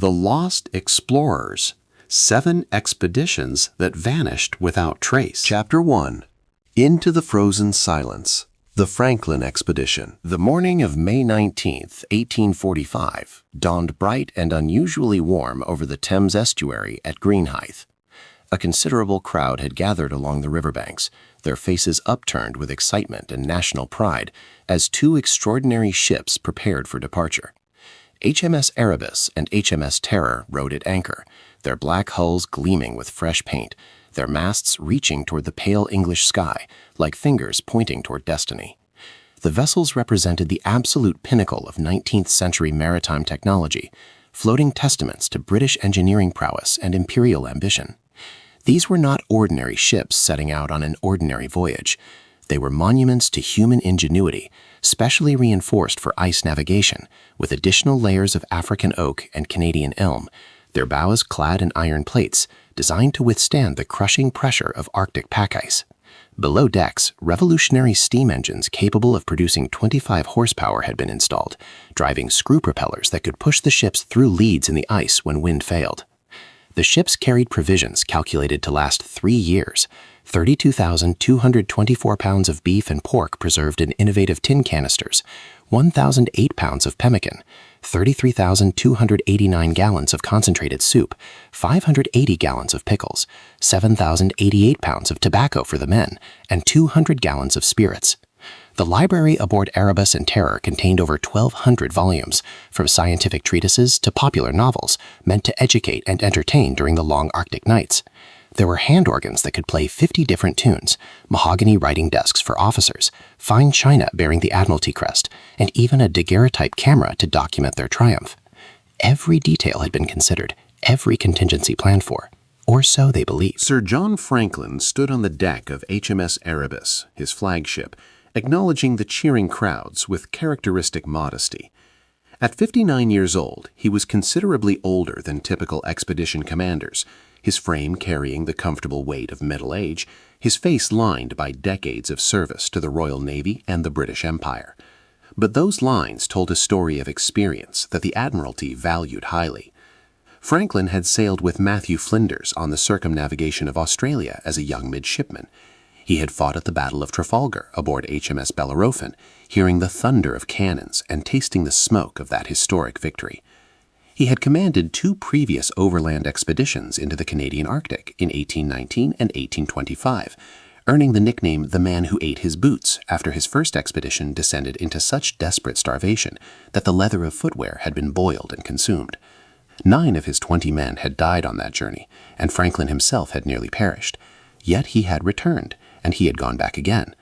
The Lost Explorers, 7 Expeditions that Vanished Without Trace. Chapter 1. Into the Frozen Silence. The Franklin Expedition. The morning of May 19th, 1845, dawned bright and unusually warm over the Thames estuary at Greenhithe. A considerable crowd had gathered along the riverbanks, their faces upturned with excitement and national pride, as 2 extraordinary ships prepared for departure. HMS Erebus and HMS Terror rode at anchor, their black hulls gleaming with fresh paint, their masts reaching toward the pale English sky, like fingers pointing toward destiny. The vessels represented the absolute pinnacle of 19th century maritime technology, floating testaments to British engineering prowess and imperial ambition. These were not ordinary ships setting out on an ordinary voyage. They were monuments to human ingenuity, specially reinforced for ice navigation, with additional layers of African oak and Canadian elm, their bows clad in iron plates, designed to withstand the crushing pressure of Arctic pack ice. Below decks, revolutionary steam engines capable of producing 25 horsepower had been installed, driving screw propellers that could push the ships through leads in the ice when wind failed. The ships carried provisions calculated to last 3 years, 32,224 pounds of beef and pork preserved in innovative tin canisters, 1,008 pounds of pemmican, 33,289 gallons of concentrated soup, 580 gallons of pickles, 7,088 pounds of tobacco for the men, and 200 gallons of spirits. The library aboard Erebus and Terror contained over 1,200 volumes, from scientific treatises to popular novels, meant to educate and entertain during the long Arctic nights. There were hand organs that could play 50 different tunes, mahogany writing desks for officers, fine china bearing the Admiralty crest, and even a daguerreotype camera to document their triumph. Every detail had been considered, every contingency planned for, or so they believed. Sir John Franklin stood on the deck of HMS Erebus, his flagship, acknowledging the cheering crowds with characteristic modesty. At 59 years old, he was considerably older than typical expedition commanders, his frame carrying the comfortable weight of middle age, his face lined by decades of service to the Royal Navy and the British Empire. But those lines told a story of experience that the Admiralty valued highly. Franklin had sailed with Matthew Flinders on the circumnavigation of Australia as a young midshipman. He had fought at the Battle of Trafalgar aboard HMS Bellerophon, hearing the thunder of cannons and tasting the smoke of that historic victory. He had commanded 2 previous overland expeditions into the Canadian Arctic in 1819 and 1825, earning the nickname the Man Who Ate His Boots after his first expedition descended into such desperate starvation that the leather of footwear had been boiled and consumed. 9 of his 20 men had died on that journey, and Franklin himself had nearly perished. Yet he had returned, and he had gone back again.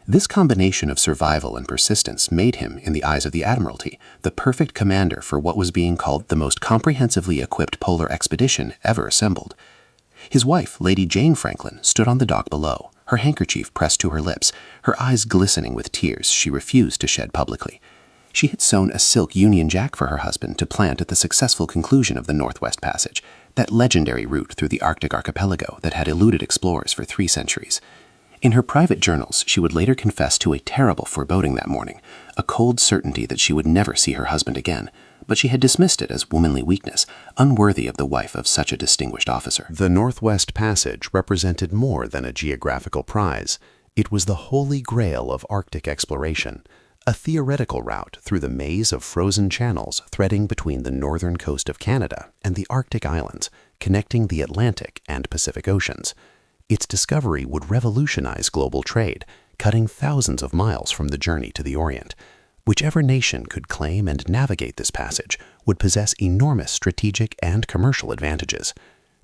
This combination of survival and persistence made him, in the eyes of the Admiralty, the perfect commander for what was being called the most comprehensively equipped polar expedition ever assembled. His wife, Lady Jane Franklin, stood on the dock below, her handkerchief pressed to her lips, her eyes glistening with tears she refused to shed publicly. She had sewn a silk Union Jack for her husband to plant at the successful conclusion of the Northwest Passage, that legendary route through the Arctic archipelago that had eluded explorers for 3 centuries. In her private journals, she would later confess to a terrible foreboding that morning, a cold certainty that she would never see her husband again, but she had dismissed it as womanly weakness, unworthy of the wife of such a distinguished officer. The Northwest Passage represented more than a geographical prize. It was the holy grail of Arctic exploration, a theoretical route through the maze of frozen channels threading between the northern coast of Canada and the Arctic Islands, connecting the Atlantic and Pacific Oceans. Its discovery would revolutionize global trade, cutting thousands of miles from the journey to the Orient. Whichever nation could claim and navigate this passage would possess enormous strategic and commercial advantages.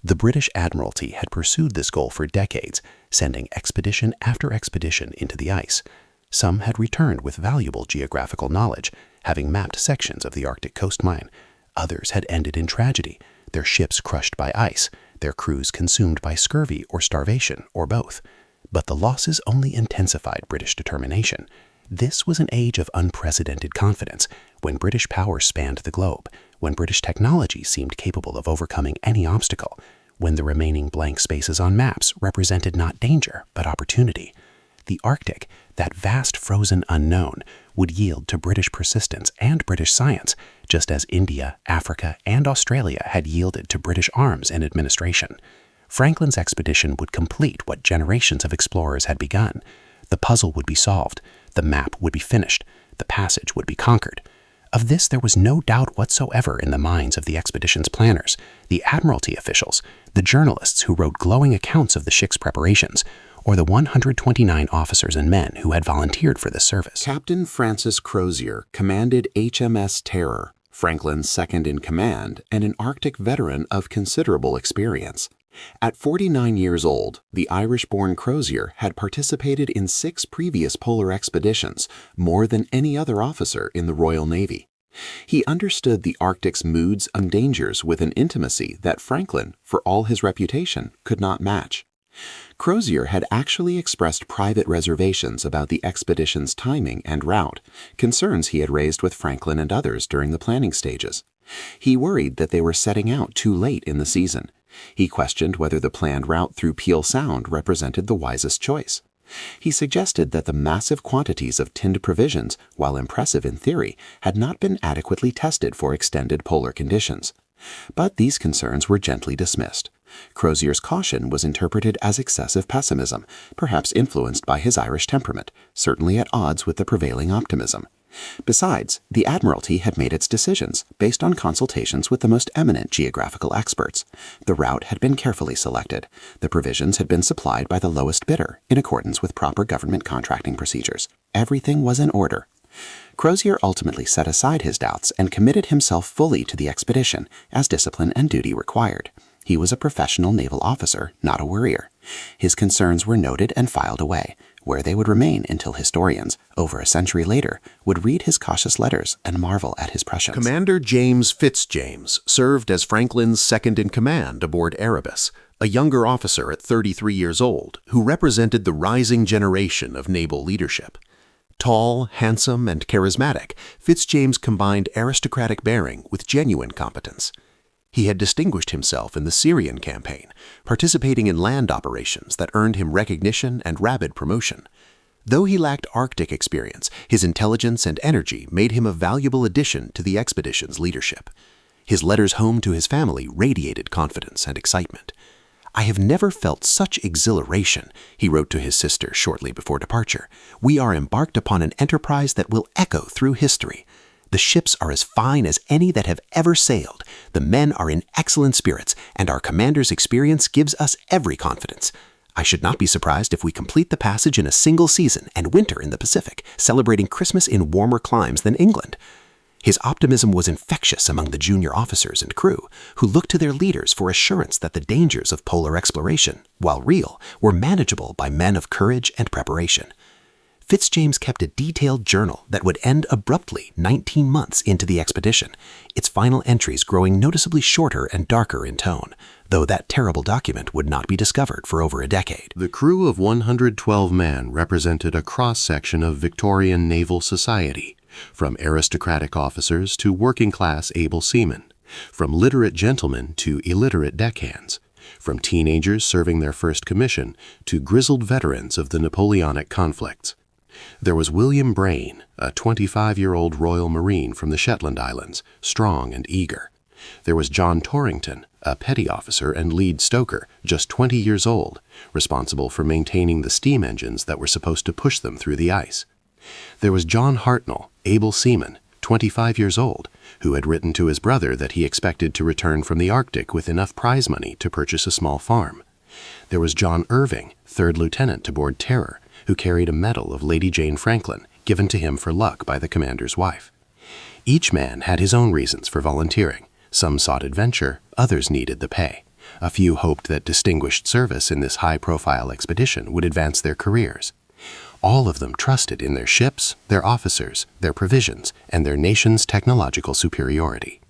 The British Admiralty had pursued this goal for decades, sending expedition after expedition into the ice. Some had returned with valuable geographical knowledge, having mapped sections of the Arctic coastline. Others had ended in tragedy, their ships crushed by ice, their crews consumed by scurvy or starvation, or both. But the losses only intensified British determination. This was an age of unprecedented confidence, when British power spanned the globe, when British technology seemed capable of overcoming any obstacle, when the remaining blank spaces on maps represented not danger, but opportunity. The Arctic, that vast frozen unknown, would yield to British persistence and British science just as India, Africa, and Australia had yielded to British arms and administration. Franklin's expedition would complete what generations of explorers had begun. The puzzle would be solved, the map would be finished, the passage would be conquered. Of this there was no doubt whatsoever in the minds of the expedition's planners, the Admiralty officials, the journalists who wrote glowing accounts of the ship's preparations, or the 129 officers and men who had volunteered for this service. Captain Francis Crozier commanded HMS Terror, Franklin's second in command and an Arctic veteran of considerable experience. At 49 years old, the Irish-born Crozier had participated in 6 previous polar expeditions, more than any other officer in the Royal Navy. He understood the Arctic's moods and dangers with an intimacy that Franklin, for all his reputation, could not match. Crozier had actually expressed private reservations about the expedition's timing and route, concerns he had raised with Franklin and others during the planning stages. He worried that they were setting out too late in the season. He questioned whether the planned route through Peel Sound represented the wisest choice. He suggested that the massive quantities of tinned provisions, while impressive in theory, had not been adequately tested for extended polar conditions. But these concerns were gently dismissed. Crozier's caution was interpreted as excessive pessimism, perhaps influenced by his Irish temperament, certainly at odds with the prevailing optimism. Besides, the Admiralty had made its decisions based on consultations with the most eminent geographical experts. The route had been carefully selected. The provisions had been supplied by the lowest bidder in accordance with proper government contracting procedures. Everything was in order. Crozier ultimately set aside his doubts and committed himself fully to the expedition, as discipline and duty required. He was a professional naval officer, not a worrier. His concerns were noted and filed away, where they would remain until historians, over a century later, would read his cautious letters and marvel at his prescience. Commander James Fitzjames served as Franklin's second-in-command aboard Erebus, a younger officer at 33 years old who represented the rising generation of naval leadership. Tall, handsome, and charismatic, Fitzjames combined aristocratic bearing with genuine competence. He had distinguished himself in the Syrian campaign, participating in land operations that earned him recognition and rapid promotion. Though he lacked Arctic experience, his intelligence and energy made him a valuable addition to the expedition's leadership. His letters home to his family radiated confidence and excitement. "I have never felt such exhilaration," he wrote to his sister shortly before departure. "We are embarked upon an enterprise that will echo through history. The ships are as fine as any that have ever sailed. The men are in excellent spirits, and our commander's experience gives us every confidence. I should not be surprised if we complete the passage in a single season and winter in the Pacific, celebrating Christmas in warmer climes than England." His optimism was infectious among the junior officers and crew, who looked to their leaders for assurance that the dangers of polar exploration, while real, were manageable by men of courage and preparation. Fitzjames kept a detailed journal that would end abruptly 19 months into the expedition, its final entries growing noticeably shorter and darker in tone, though that terrible document would not be discovered for over a decade. The crew of 112 men represented a cross-section of Victorian naval society, from aristocratic officers to working-class able seamen, from literate gentlemen to illiterate deckhands, from teenagers serving their first commission to grizzled veterans of the Napoleonic conflicts. There was William Braine, a 25-year-old Royal Marine from the Shetland Islands, strong and eager. There was John Torrington, a petty officer and lead stoker, just 20 years old, responsible for maintaining the steam engines that were supposed to push them through the ice. There was John Hartnell, able seaman, 25 years old, who had written to his brother that he expected to return from the Arctic with enough prize money to purchase a small farm. There was John Irving, third lieutenant aboard Terror, who carried a medal of Lady Jane Franklin, given to him for luck by the commander's wife. Each man had his own reasons for volunteering. Some sought adventure, others needed the pay. A few hoped that distinguished service in this high-profile expedition would advance their careers. All of them trusted in their ships, their officers, their provisions, and their nation's technological superiority.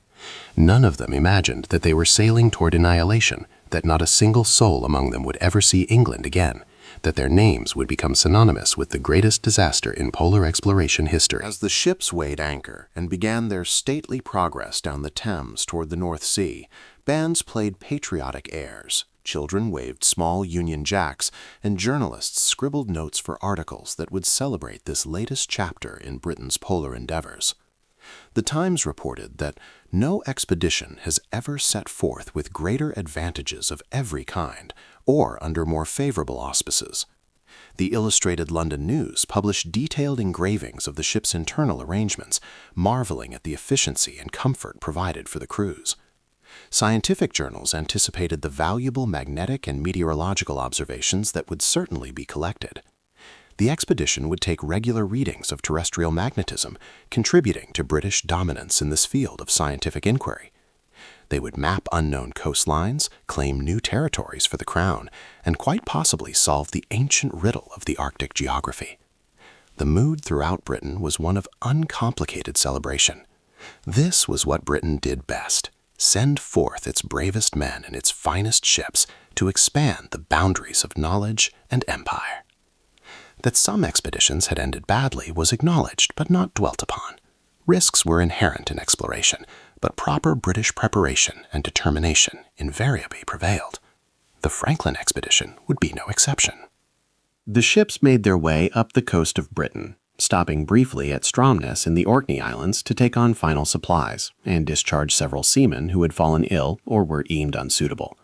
None of them imagined that they were sailing toward annihilation, that not a single soul among them would ever see England again, that their names would become synonymous with the greatest disaster in polar exploration history. As the ships weighed anchor and began their stately progress down the Thames toward the North Sea, bands played patriotic airs, children waved small Union Jacks, and journalists scribbled notes for articles that would celebrate this latest chapter in Britain's polar endeavors. The Times reported that no expedition has ever set forth with greater advantages of every kind or under more favorable auspices. The Illustrated London News published detailed engravings of the ship's internal arrangements, marveling at the efficiency and comfort provided for the crews. Scientific journals anticipated the valuable magnetic and meteorological observations that would certainly be collected. The expedition would take regular readings of terrestrial magnetism, contributing to British dominance in this field of scientific inquiry. They would map unknown coastlines, claim new territories for the Crown, and quite possibly solve the ancient riddle of the Arctic geography. The mood throughout Britain was one of uncomplicated celebration. This was what Britain did best: send forth its bravest men and its finest ships to expand the boundaries of knowledge and empire. That some expeditions had ended badly was acknowledged but not dwelt upon. Risks were inherent in exploration, but proper British preparation and determination invariably prevailed. The Franklin expedition would be no exception. The ships made their way up the coast of Britain, stopping briefly at Stromness in the Orkney Islands to take on final supplies and discharge several seamen who had fallen ill or were deemed unsuitable.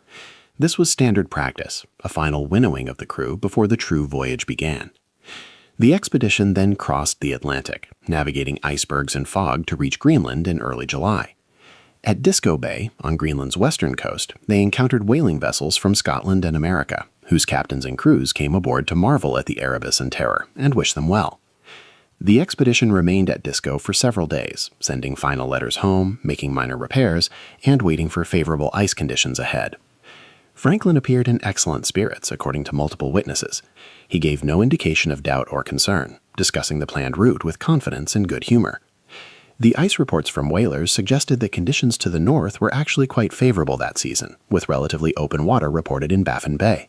This was standard practice, a final winnowing of the crew before the true voyage began. The expedition then crossed the Atlantic, navigating icebergs and fog to reach Greenland in early July. At Disco Bay, on Greenland's western coast, they encountered whaling vessels from Scotland and America, whose captains and crews came aboard to marvel at the Erebus and Terror and wish them well. The expedition remained at Disco for several days, sending final letters home, making minor repairs, and waiting for favorable ice conditions ahead. Franklin appeared in excellent spirits, according to multiple witnesses. He gave no indication of doubt or concern, discussing the planned route with confidence and good humor. The ice reports from whalers suggested that conditions to the north were actually quite favorable that season, with relatively open water reported in Baffin Bay.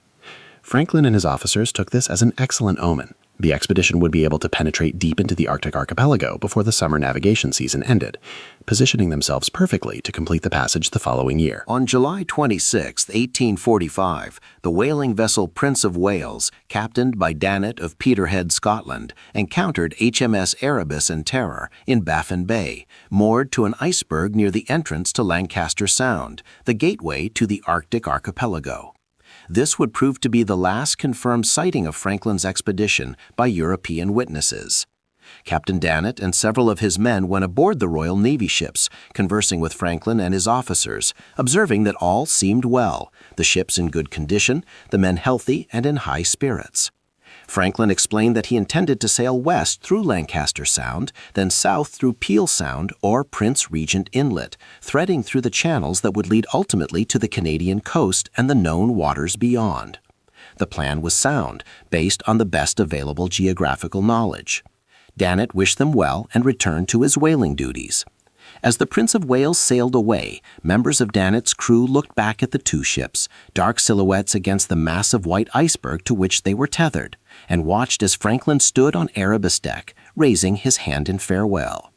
Franklin and his officers took this as an excellent omen. The expedition would be able to penetrate deep into the Arctic archipelago before the summer navigation season ended, positioning themselves perfectly to complete the passage the following year. On July 26, 1845, the whaling vessel Prince of Wales, captained by Danett of Peterhead, Scotland, encountered HMS Erebus and Terror in Baffin Bay, moored to an iceberg near the entrance to Lancaster Sound, the gateway to the Arctic archipelago. This would prove to be the last confirmed sighting of Franklin's expedition by European witnesses. Captain Danett and several of his men went aboard the Royal Navy ships, conversing with Franklin and his officers, observing that all seemed well, the ships in good condition, the men healthy and in high spirits. Franklin explained that he intended to sail west through Lancaster Sound, then south through Peel Sound or Prince Regent Inlet, threading through the channels that would lead ultimately to the Canadian coast and the known waters beyond. The plan was sound, based on the best available geographical knowledge. Danett wished them well and returned to his whaling duties. As the Prince of Wales sailed away, members of Danett's crew looked back at the two ships, dark silhouettes against the massive white iceberg to which they were tethered, and watched as Franklin stood on Erebus deck, raising his hand in farewell.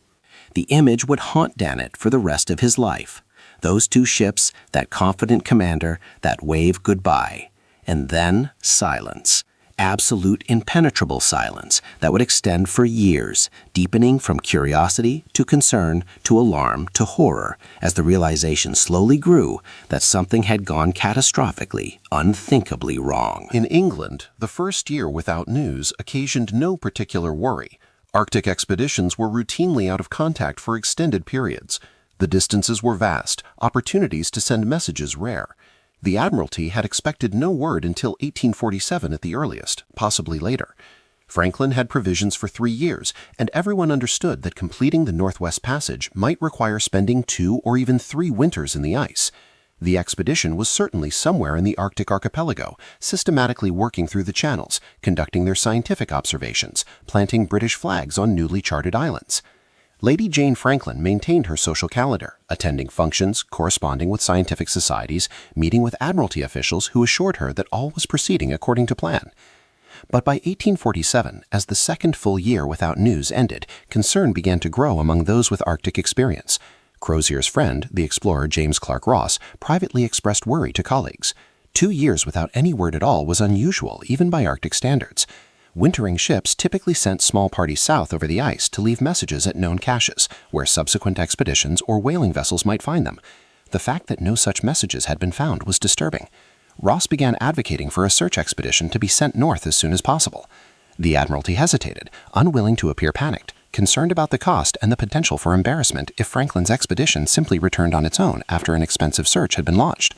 The image would haunt Danett for the rest of his life. Those two ships, that confident commander, that wave goodbye. And then silence. Absolute impenetrable silence that would extend for years, deepening from curiosity to concern to alarm to horror as the realization slowly grew that something had gone catastrophically, unthinkably wrong. In England, the first year without news occasioned no particular worry. Arctic expeditions were routinely out of contact for extended periods. The distances were vast, opportunities to send messages rare. The Admiralty had expected no word until 1847 at the earliest, possibly later. Franklin had provisions for 3 years, and everyone understood that completing the Northwest Passage might require spending 2 or even 3 winters in the ice. The expedition was certainly somewhere in the Arctic archipelago, systematically working through the channels, conducting their scientific observations, planting British flags on newly charted islands. Lady Jane Franklin maintained her social calendar, attending functions, corresponding with scientific societies, meeting with Admiralty officials who assured her that all was proceeding according to plan. But by 1847, as the second full year without news ended, concern began to grow among those with Arctic experience. Crozier's friend, the explorer James Clark Ross, privately expressed worry to colleagues. 2 years without any word at all was unusual, even by Arctic standards. Wintering ships typically sent small parties south over the ice to leave messages at known caches, where subsequent expeditions or whaling vessels might find them. The fact that no such messages had been found was disturbing. Ross began advocating for a search expedition to be sent north as soon as possible. The Admiralty hesitated, unwilling to appear panicked, concerned about the cost and the potential for embarrassment if Franklin's expedition simply returned on its own after an expensive search had been launched.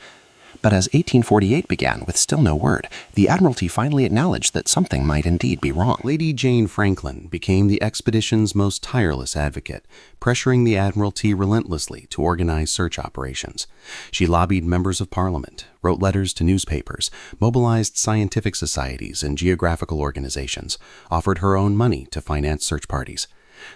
But as 1848 began with still no word, the Admiralty finally acknowledged that something might indeed be wrong. Lady Jane Franklin became the expedition's most tireless advocate, pressuring the Admiralty relentlessly to organize search operations. She lobbied members of Parliament, wrote letters to newspapers, mobilized scientific societies and geographical organizations, offered her own money to finance search parties.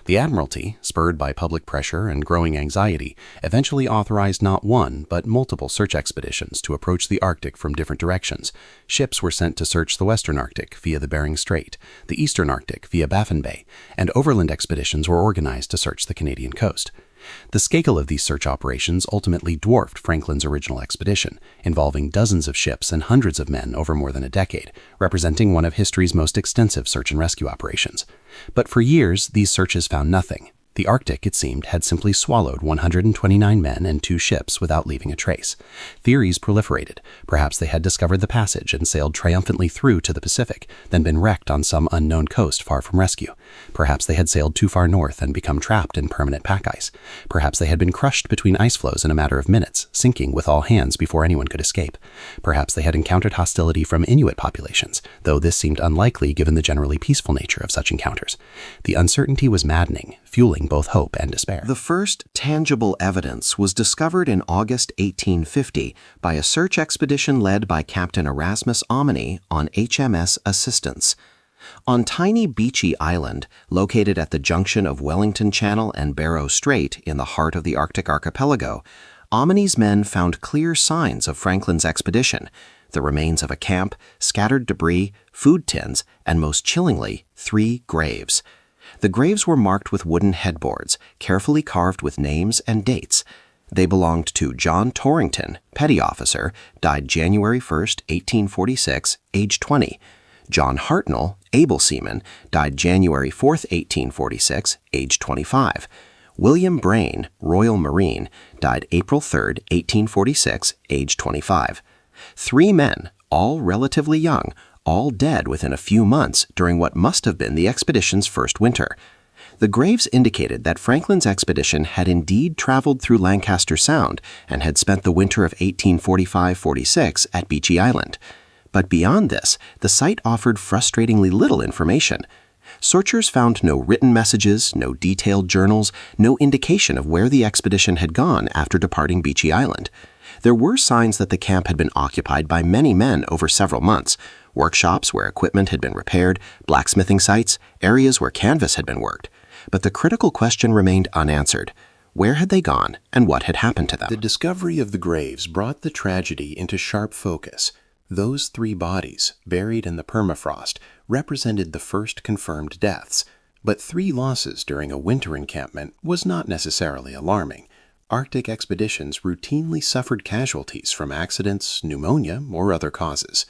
The Admiralty, spurred by public pressure and growing anxiety, eventually authorized not one but multiple search expeditions to approach the Arctic from different directions. Ships were sent to search the western Arctic via the Bering Strait, the eastern Arctic via Baffin Bay, and overland expeditions were organized to search the Canadian coast. The scale of these search operations ultimately dwarfed Franklin's original expedition, involving dozens of ships and hundreds of men over more than a decade, representing one of history's most extensive search and rescue operations. But for years, these searches found nothing. The Arctic, it seemed, had simply swallowed 129 men and 2 ships without leaving a trace. Theories proliferated. Perhaps they had discovered the passage and sailed triumphantly through to the Pacific, then been wrecked on some unknown coast far from rescue. Perhaps they had sailed too far north and become trapped in permanent pack ice. Perhaps they had been crushed between ice floes in a matter of minutes, sinking with all hands before anyone could escape. Perhaps they had encountered hostility from Inuit populations, though this seemed unlikely given the generally peaceful nature of such encounters. The uncertainty was maddening, fueling both hope and despair. The first tangible evidence was discovered in August 1850 by a search expedition led by Captain Erasmus Omni on HMS Assistance. On tiny Beechy Island, located at the junction of Wellington Channel and Barrow Strait in the heart of the Arctic archipelago, Omni's men found clear signs of Franklin's expedition: the remains of a camp, scattered debris, food tins, and most chillingly, 3 graves. The graves were marked with wooden headboards, carefully carved with names and dates. They belonged to John Torrington, petty officer, died January 1, 1846, age 20. John Hartnell, able seaman, died January 4, 1846, age 25. William Brain, Royal Marine, died April 3, 1846, age 25. 3 men, all relatively young, all dead within a few months during what must have been the expedition's first winter. The graves indicated that Franklin's expedition had indeed traveled through Lancaster Sound and had spent the winter of 1845-46 at Beechy Island. But beyond this, the site offered frustratingly little information. Searchers found no written messages, no detailed journals, no indication of where the expedition had gone after departing Beechy Island. There were signs that the camp had been occupied by many men over several months: workshops where equipment had been repaired, blacksmithing sites, areas where canvas had been worked. But the critical question remained unanswered. Where had they gone, and what had happened to them? The discovery of the graves brought the tragedy into sharp focus. Those 3 bodies, buried in the permafrost, represented the first confirmed deaths. But 3 losses during a winter encampment was not necessarily alarming. Arctic expeditions routinely suffered casualties from accidents, pneumonia, or other causes.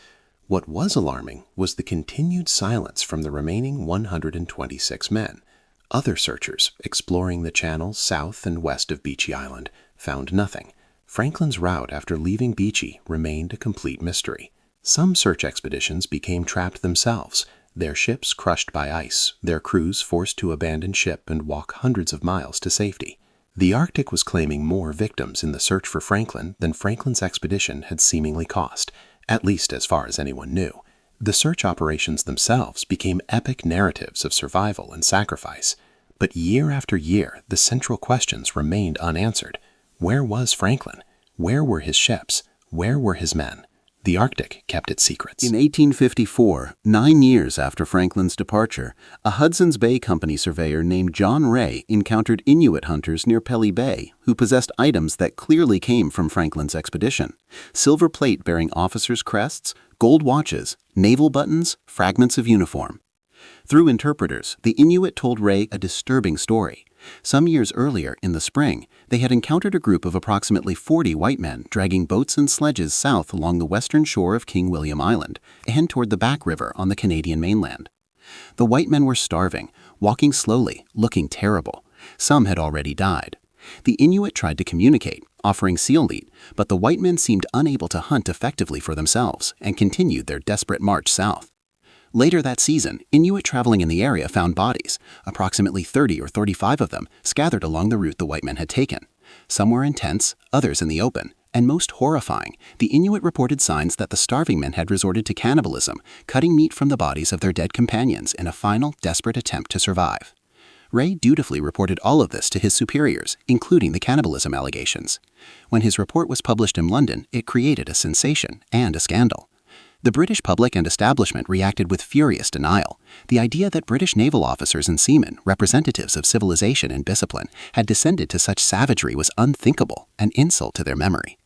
What was alarming was the continued silence from the remaining 126 men. Other searchers, exploring the channels south and west of Beechy Island, found nothing. Franklin's route after leaving Beechy remained a complete mystery. Some search expeditions became trapped themselves, their ships crushed by ice, their crews forced to abandon ship and walk hundreds of miles to safety. The Arctic was claiming more victims in the search for Franklin than Franklin's expedition had seemingly cost, at least as far as anyone knew. The search operations themselves became epic narratives of survival and sacrifice. But year after year, the central questions remained unanswered. Where was Franklin? Where were his ships? Where were his men? The Arctic kept its secrets. In 1854, 9 years after Franklin's departure, a Hudson's Bay Company surveyor named John Ray encountered Inuit hunters near Pelly Bay who possessed items that clearly came from Franklin's expedition: silver plate bearing officers' crests, gold watches, naval buttons, fragments of uniform. Through interpreters, the Inuit told Ray a disturbing story. Some years earlier, in the spring, they had encountered a group of approximately 40 white men dragging boats and sledges south along the western shore of King William Island and toward the Back River on the Canadian mainland. The white men were starving, walking slowly, looking terrible. Some had already died. The Inuit tried to communicate, offering seal meat, but the white men seemed unable to hunt effectively for themselves and continued their desperate march south. Later that season, Inuit traveling in the area found bodies, approximately 30 or 35 of them, scattered along the route the white men had taken. Some were in tents, others in the open, and most horrifying, the Inuit reported signs that the starving men had resorted to cannibalism, cutting meat from the bodies of their dead companions in a final, desperate attempt to survive. Ray dutifully reported all of this to his superiors, including the cannibalism allegations. When his report was published in London, it created a sensation and a scandal. The British public and establishment reacted with furious denial. The idea that British naval officers and seamen, representatives of civilization and discipline, had descended to such savagery was unthinkable, an insult to their memory.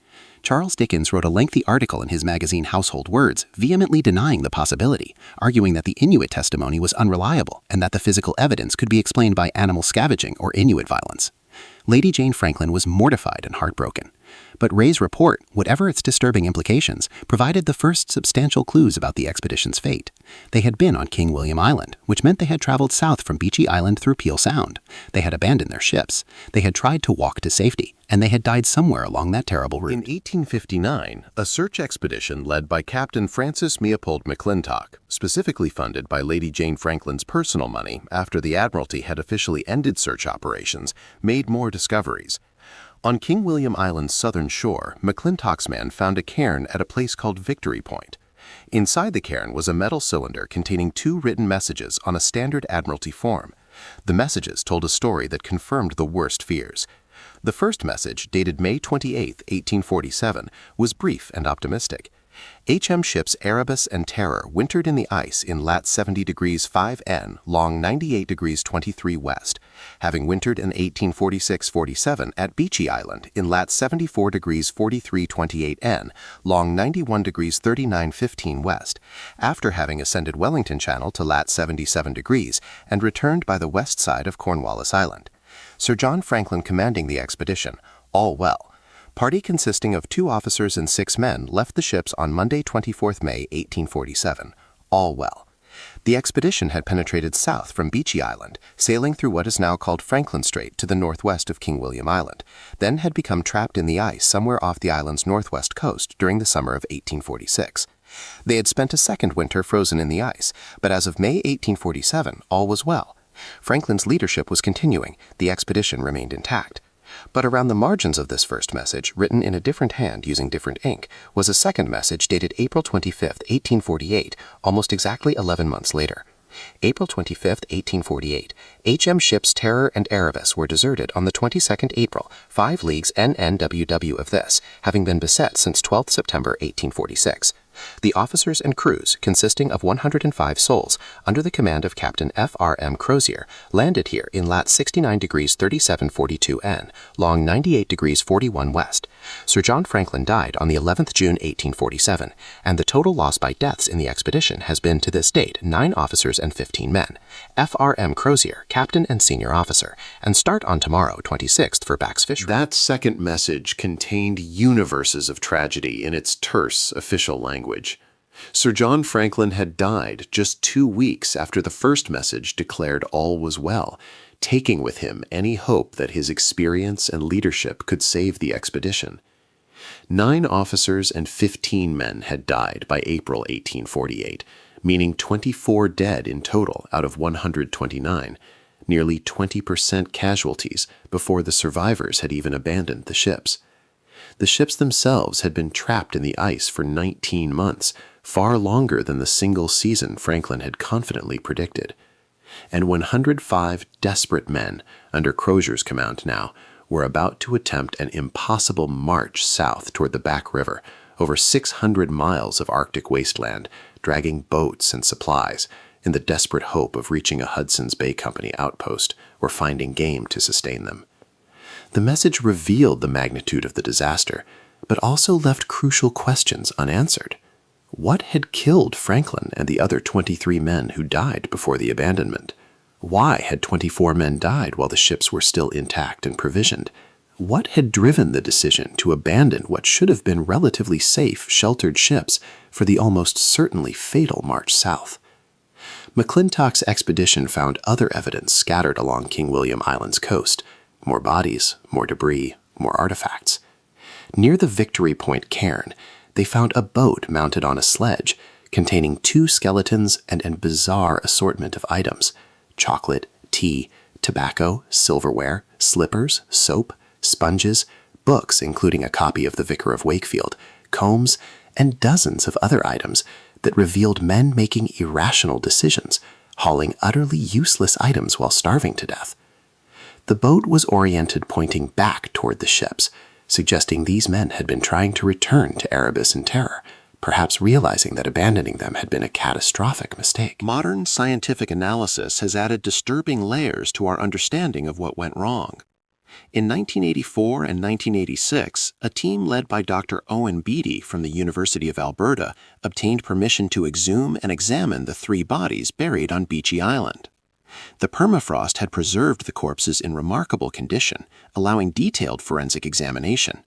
Charles Dickens wrote a lengthy article in his magazine Household Words, vehemently denying the possibility, arguing that the Inuit testimony was unreliable and that the physical evidence could be explained by animal scavenging or Inuit violence. Lady Jane Franklin was mortified and heartbroken. But Ray's report, whatever its disturbing implications, provided the first substantial clues about the expedition's fate. They had been on King William Island, which meant they had traveled south from Beechy Island through Peel Sound. They had abandoned their ships. They had tried to walk to safety, and they had died somewhere along that terrible route. In 1859, a search expedition led by Captain Francis Meopold McClintock, specifically funded by Lady Jane Franklin's personal money after the Admiralty had officially ended search operations, made more discoveries. On King William Island's southern shore, McClintock's men found a cairn at a place called Victory Point. Inside the cairn was a metal cylinder containing 2 written messages on a standard Admiralty form. The messages told a story that confirmed the worst fears. The first message, dated May 28, 1847, was brief and optimistic. HM ships Erebus and Terror wintered in the ice in lat 70 degrees 5N, long 98 degrees 23 west, having wintered in 1846-47 at Beechy Island in lat 74 degrees 43 28N, long 91 degrees 39-15 west, after having ascended Wellington Channel to lat 77 degrees and returned by the west side of Cornwallis Island. Sir John Franklin commanding the expedition, all well. Party consisting of 2 officers and 6 men left the ships on Monday, 24 May 1847, all well. The expedition had penetrated south from Beechy Island, sailing through what is now called Franklin Strait to the northwest of King William Island, then had become trapped in the ice somewhere off the island's northwest coast during the summer of 1846. They had spent a second winter frozen in the ice, but as of May 1847, all was well. Franklin's leadership was continuing, the expedition remained intact. But around the margins of this first message, written in a different hand using different ink, was a second message dated April 25, 1848, almost exactly 11 months later. April 25, 1848, HM ships Terror and Erebus were deserted on the 22nd April, 5 leagues NNWW of this, having been beset since 12th September 1846. The officers and crews, consisting of 105 souls, under the command of Captain F.R.M. Crozier, landed here in lat 69 degrees 37'42 N, long 98 degrees 41 west. Sir John Franklin died on the 11th June 1847, and the total loss by deaths in the expedition has been to this date 9 officers and 15 men. F.R.M. Crozier, captain and senior officer, and start on tomorrow, 26th, for Back's Fishery. That second message contained universes of tragedy in its terse official language. Sir John Franklin had died just 2 weeks after the first message declared all was well, taking with him any hope that his experience and leadership could save the expedition. 9 officers and 15 men had died by April 1848, meaning 24 dead in total out of 129, nearly 20% casualties before the survivors had even abandoned the ships. The ships themselves had been trapped in the ice for 19 months, far longer than the single season Franklin had confidently predicted. And 105 desperate men, under Crozier's command now, were about to attempt an impossible march south toward the Back River, over 600 miles of Arctic wasteland, dragging boats and supplies, in the desperate hope of reaching a Hudson's Bay Company outpost or finding game to sustain them. The message revealed the magnitude of the disaster, but also left crucial questions unanswered. What had killed Franklin and the other 23 men who died before the abandonment? Why had 24 men died while the ships were still intact and provisioned? What had driven the decision to abandon what should have been relatively safe, sheltered ships for the almost certainly fatal march south? McClintock's expedition found other evidence scattered along King William Island's coast. More bodies, more debris, more artifacts. Near the Victory Point cairn, they found a boat mounted on a sledge containing 2 skeletons and a bizarre assortment of items: chocolate, tea, tobacco, silverware, slippers, soap, sponges, books including a copy of The Vicar of Wakefield, combs, and dozens of other items that revealed men making irrational decisions, hauling utterly useless items while starving to death. The boat was oriented pointing back toward the ships, suggesting these men had been trying to return to Erebus in terror, perhaps realizing that abandoning them had been a catastrophic mistake. Modern scientific analysis has added disturbing layers to our understanding of what went wrong. In 1984 and 1986, a team led by Dr. Owen Beatty from the University of Alberta obtained permission to exhume and examine the 3 bodies buried on Beechey Island. The permafrost had preserved the corpses in remarkable condition, allowing detailed forensic examination.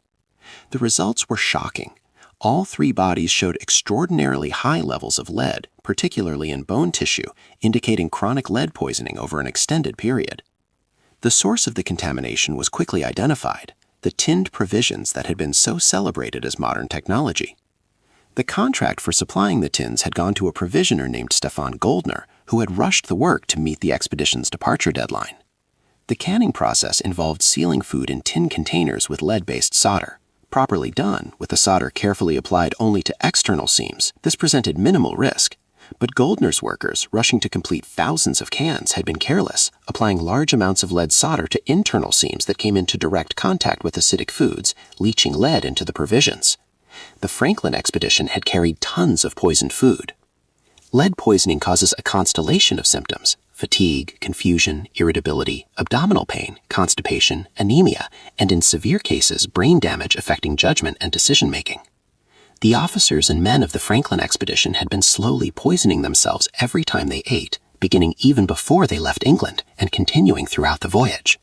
The results were shocking. All 3 bodies showed extraordinarily high levels of lead, particularly in bone tissue, indicating chronic lead poisoning over an extended period. The source of the contamination was quickly identified: the tinned provisions that had been so celebrated as modern technology. The contract for supplying the tins had gone to a provisioner named Stefan Goldner, who had rushed the work to meet the expedition's departure deadline. The canning process involved sealing food in tin containers with lead-based solder. Properly done, with the solder carefully applied only to external seams, this presented minimal risk. But Goldner's workers, rushing to complete thousands of cans, had been careless, applying large amounts of lead solder to internal seams that came into direct contact with acidic foods, leaching lead into the provisions. The Franklin expedition had carried tons of poisoned food. Lead poisoning causes a constellation of symptoms: fatigue, confusion, irritability, abdominal pain, constipation, anemia, and in severe cases, brain damage affecting judgment and decision-making. The officers and men of the Franklin expedition had been slowly poisoning themselves every time they ate, beginning even before they left England and continuing throughout the voyage.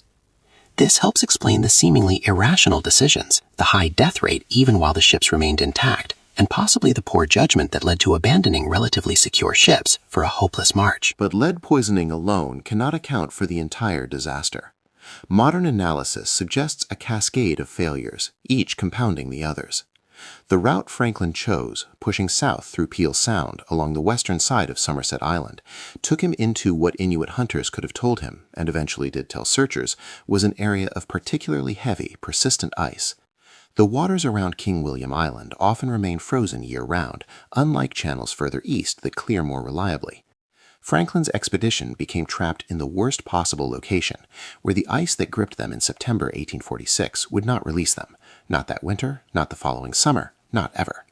This helps explain the seemingly irrational decisions, the high death rate even while the ships remained intact, and possibly the poor judgment that led to abandoning relatively secure ships for a hopeless march. But lead poisoning alone cannot account for the entire disaster. Modern analysis suggests a cascade of failures, each compounding the others. The route Franklin chose, pushing south through Peel Sound along the western side of Somerset Island, took him into what Inuit hunters could have told him, and eventually did tell searchers, was an area of particularly heavy, persistent ice. The waters around King William Island often remain frozen year-round, unlike channels further east that clear more reliably. Franklin's expedition became trapped in the worst possible location, where the ice that gripped them in September 1846 would not release them. Not that winter, not the following summer, not ever.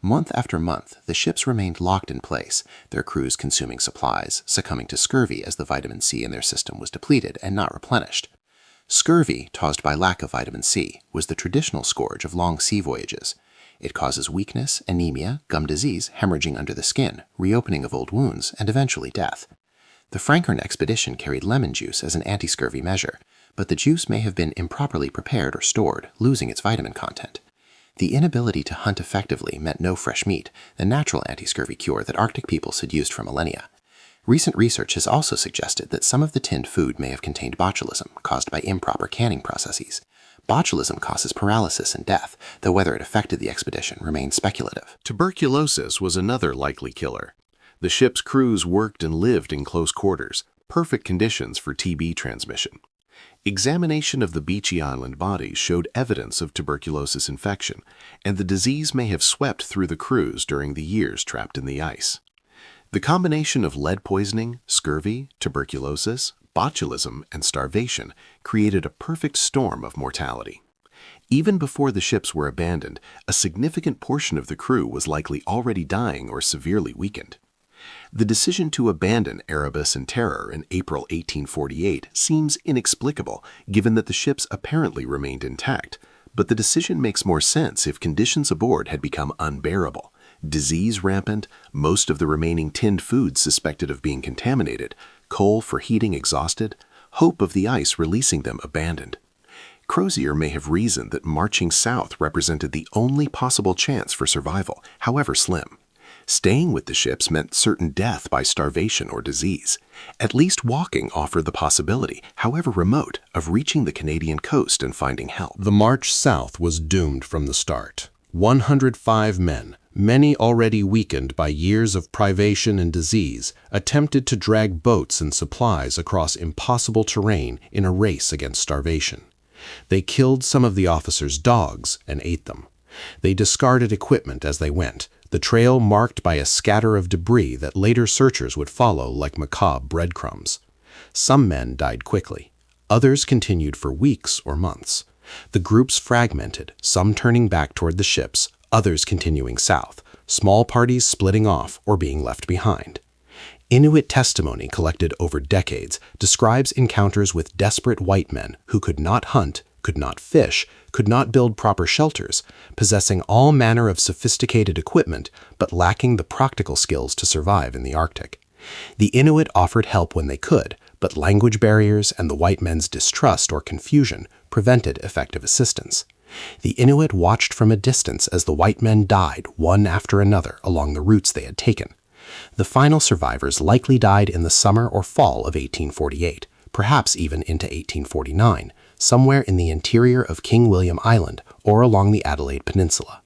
Month after month, the ships remained locked in place, their crews consuming supplies, succumbing to scurvy as the vitamin C in their system was depleted and not replenished. Scurvy, caused by lack of vitamin C, was the traditional scourge of long sea voyages. It causes weakness, anemia, gum disease, hemorrhaging under the skin, reopening of old wounds, and eventually death. The Franklin expedition carried lemon juice as an anti-scurvy measure, but the juice may have been improperly prepared or stored, losing its vitamin content. The inability to hunt effectively meant no fresh meat, the natural anti-scurvy cure that Arctic peoples had used for millennia. Recent research has also suggested that some of the tinned food may have contained botulism, caused by improper canning processes. Botulism causes paralysis and death, though whether it affected the expedition remains speculative. Tuberculosis was another likely killer. The ship's crews worked and lived in close quarters, perfect conditions for TB transmission. Examination of the Beechey Island bodies showed evidence of tuberculosis infection, and the disease may have swept through the crews during the years trapped in the ice. The combination of lead poisoning, scurvy, tuberculosis, botulism, and starvation created a perfect storm of mortality. Even before the ships were abandoned, a significant portion of the crew was likely already dying or severely weakened. The decision to abandon Erebus in terror in April 1848 seems inexplicable, given that the ships apparently remained intact, but the decision makes more sense if conditions aboard had become unbearable. Disease rampant, most of the remaining tinned foods suspected of being contaminated, coal for heating exhausted, hope of the ice releasing them abandoned. Crozier may have reasoned that marching south represented the only possible chance for survival, however slim. Staying with the ships meant certain death by starvation or disease. At least walking offered the possibility, however remote, of reaching the Canadian coast and finding help. The march south was doomed from the start. 105 men, many already weakened by years of privation and disease, attempted to drag boats and supplies across impossible terrain in a race against starvation. They killed some of the officers' dogs and ate them. They discarded equipment as they went, the trail marked by a scatter of debris that later searchers would follow like macabre breadcrumbs. Some men died quickly. Others continued for weeks or months. The groups fragmented, some turning back toward the ships, others continuing south, small parties splitting off or being left behind. Inuit testimony collected over decades describes encounters with desperate white men who could not hunt, could not fish, could not build proper shelters, possessing all manner of sophisticated equipment but lacking the practical skills to survive in the Arctic. The Inuit offered help when they could, but language barriers and the white men's distrust or confusion prevented effective assistance. The Inuit watched from a distance as the white men died one after another along the routes they had taken. The final survivors likely died in the summer or fall of 1848, perhaps even into 1849, somewhere in the interior of King William Island or along the Adelaide Peninsula.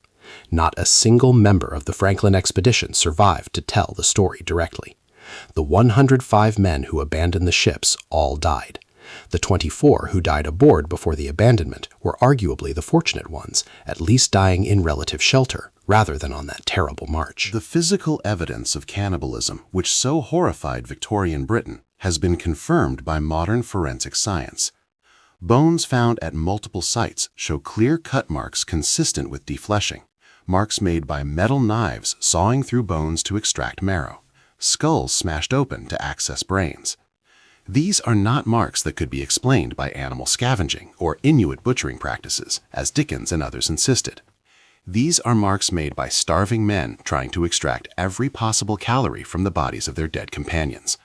Not a single member of the Franklin expedition survived to tell the story directly. The 105 men who abandoned the ships all died. The 24 who died aboard before the abandonment were arguably the fortunate ones, at least dying in relative shelter rather than on that terrible march. The physical evidence of cannibalism, which so horrified Victorian Britain, has been confirmed by modern forensic science. Bones found at multiple sites show clear cut marks consistent with defleshing, marks made by metal knives sawing through bones to extract marrow, skulls smashed open to access brains. These are not marks that could be explained by animal scavenging or Inuit butchering practices, as Dickens and others insisted. These are marks made by starving men trying to extract every possible calorie from the bodies of their dead companions.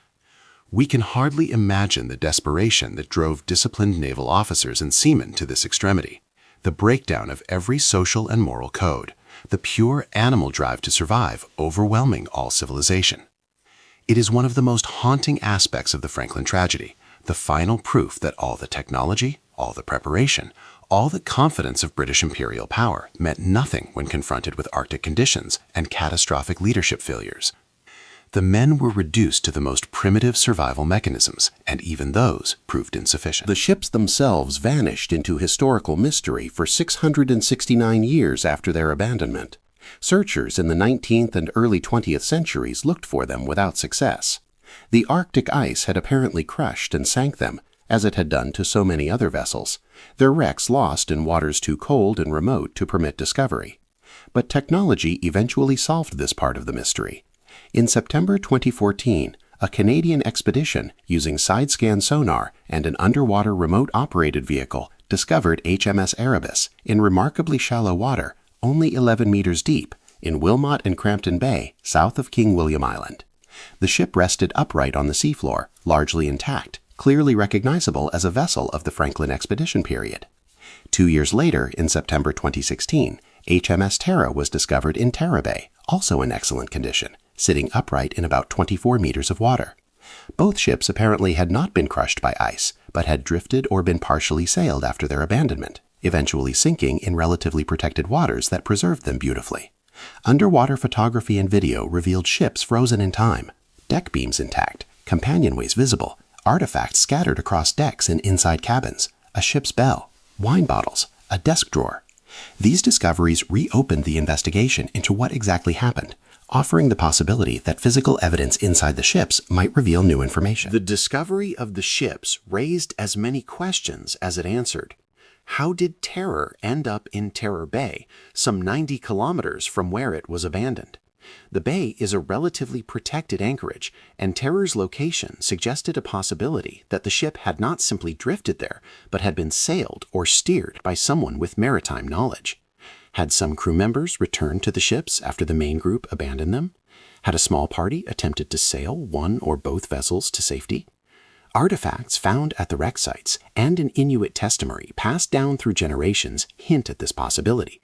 We can hardly imagine the desperation that drove disciplined naval officers and seamen to this extremity, the breakdown of every social and moral code, the pure animal drive to survive overwhelming all civilization. It is one of the most haunting aspects of the Franklin tragedy, the final proof that all the technology, all the preparation, all the confidence of British imperial power meant nothing when confronted with Arctic conditions and catastrophic leadership failures. The men were reduced to the most primitive survival mechanisms, and even those proved insufficient. The ships themselves vanished into historical mystery for 669 years after their abandonment. Searchers in the 19th and early 20th centuries looked for them without success. The Arctic ice had apparently crushed and sank them, as it had done to so many other vessels, their wrecks lost in waters too cold and remote to permit discovery. But technology eventually solved this part of the mystery. In September 2014, a Canadian expedition using side-scan sonar and an underwater remote-operated vehicle discovered HMS Erebus in remarkably shallow water, only 11 meters deep, in Wilmot and Crampton Bay, south of King William Island. The ship rested upright on the seafloor, largely intact, clearly recognizable as a vessel of the Franklin expedition period. 2 years later, in September 2016, HMS Tara was discovered in Tara Bay, also in excellent condition, sitting upright in about 24 meters of water. Both ships apparently had not been crushed by ice, but had drifted or been partially sailed after their abandonment, eventually sinking in relatively protected waters that preserved them beautifully. Underwater photography and video revealed ships frozen in time, deck beams intact, companionways visible, artifacts scattered across decks and inside cabins, a ship's bell, wine bottles, a desk drawer. These discoveries reopened the investigation into what exactly happened, offering the possibility that physical evidence inside the ships might reveal new information. The discovery of the ships raised as many questions as it answered. How did Terror end up in Terror Bay, some 90 kilometers from where it was abandoned? The bay is a relatively protected anchorage, and Terror's location suggested a possibility that the ship had not simply drifted there, but had been sailed or steered by someone with maritime knowledge. Had some crew members returned to the ships after the main group abandoned them? Had a small party attempted to sail one or both vessels to safety? Artifacts found at the wreck sites and in Inuit testimony passed down through generations hint at this possibility.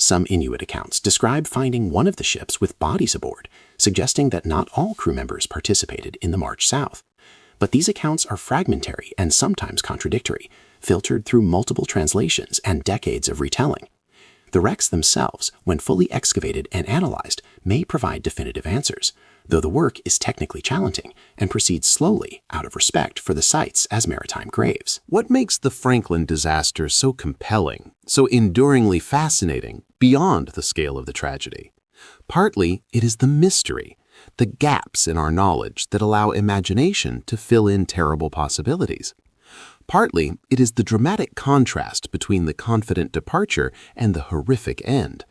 Some Inuit accounts describe finding one of the ships with bodies aboard, suggesting that not all crew members participated in the march south. But these accounts are fragmentary and sometimes contradictory, filtered through multiple translations and decades of retelling. The wrecks themselves, when fully excavated and analyzed, may provide definitive answers, though the work is technically challenging and proceeds slowly out of respect for the sites as maritime graves. What makes the Franklin disaster so compelling, so enduringly fascinating, beyond the scale of the tragedy? Partly, it is the mystery, the gaps in our knowledge that allow imagination to fill in terrible possibilities. Partly, it is the dramatic contrast between the confident departure and the horrific end,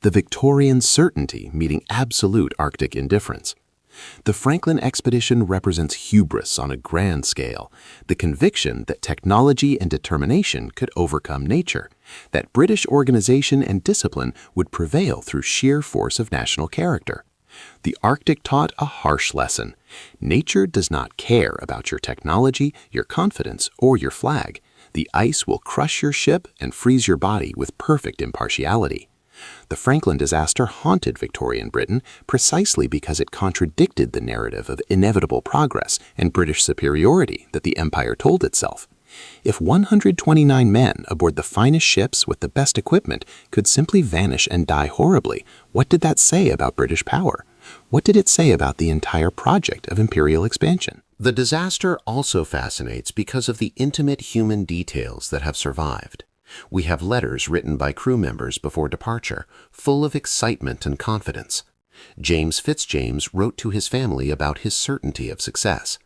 the Victorian certainty meeting absolute Arctic indifference. The Franklin expedition represents hubris on a grand scale, the conviction that technology and determination could overcome nature, that British organization and discipline would prevail through sheer force of national character. The Arctic taught a harsh lesson. Nature does not care about your technology, your confidence, or your flag. The ice will crush your ship and freeze your body with perfect impartiality. The Franklin disaster haunted Victorian Britain precisely because it contradicted the narrative of inevitable progress and British superiority that the empire told itself. If 129 men aboard the finest ships with the best equipment could simply vanish and die horribly, what did that say about British power? What did it say about the entire project of imperial expansion? The disaster also fascinates because of the intimate human details that have survived. We have letters written by crew members before departure, full of excitement and confidence. James Fitzjames wrote to his family about his certainty of success.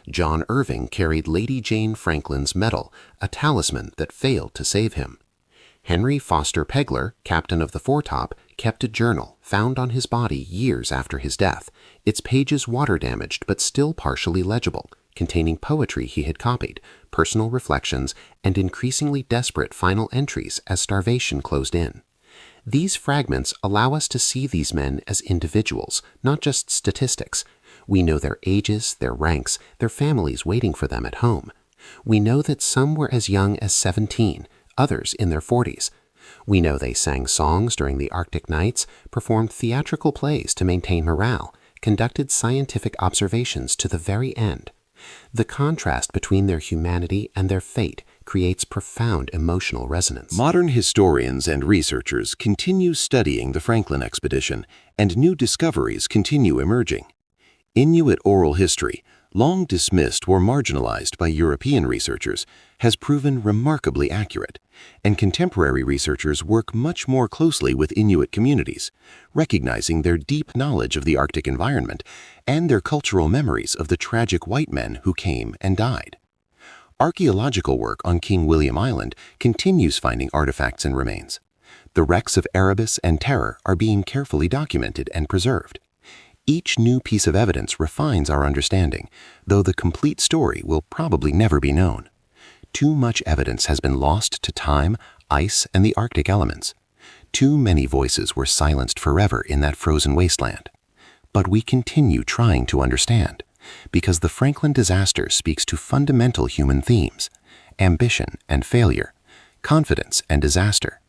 John Irving carried Lady Jane Franklin's medal, a talisman that failed to save him. Henry Foster Pegler, captain of the foretop, kept a journal found on his body years after his death, its pages water-damaged but still partially legible, containing poetry he had copied, personal reflections, and increasingly desperate final entries as starvation closed in. These fragments allow us to see these men as individuals, not just statistics. We know their ages, their ranks, their families waiting for them at home. We know that some were as young as 17, others in their 40s. We know they sang songs during the Arctic nights, performed theatrical plays to maintain morale, conducted scientific observations to the very end. The contrast between their humanity and their fate creates profound emotional resonance. Modern historians and researchers continue studying the Franklin expedition, and new discoveries continue emerging. Inuit oral history, long dismissed or marginalized by European researchers, has proven remarkably accurate, and contemporary researchers work much more closely with Inuit communities, recognizing their deep knowledge of the Arctic environment and their cultural memories of the tragic white men who came and died. Archaeological work on King William Island continues finding artifacts and remains. The wrecks of Erebus and Terror are being carefully documented and preserved. Each new piece of evidence refines our understanding, though the complete story will probably never be known. Too much evidence has been lost to time, ice, and the Arctic elements. Too many voices were silenced forever in that frozen wasteland. But we continue trying to understand, because the Franklin disaster speaks to fundamental human themes: ambition and failure, confidence and disaster,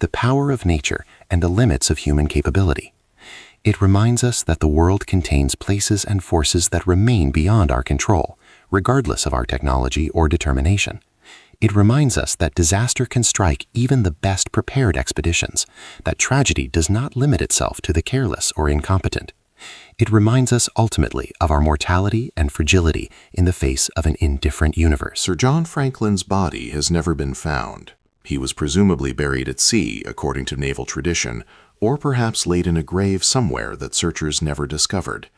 the power of nature and the limits of human capability. It reminds us that the world contains places and forces that remain beyond our control, regardless of our technology or determination. It reminds us that disaster can strike even the best prepared expeditions, that tragedy does not limit itself to the careless or incompetent. It reminds us ultimately of our mortality and fragility in the face of an indifferent universe. Sir John Franklin's body has never been found. He was presumably buried at sea, according to naval tradition, or perhaps laid in a grave somewhere that searchers never discovered.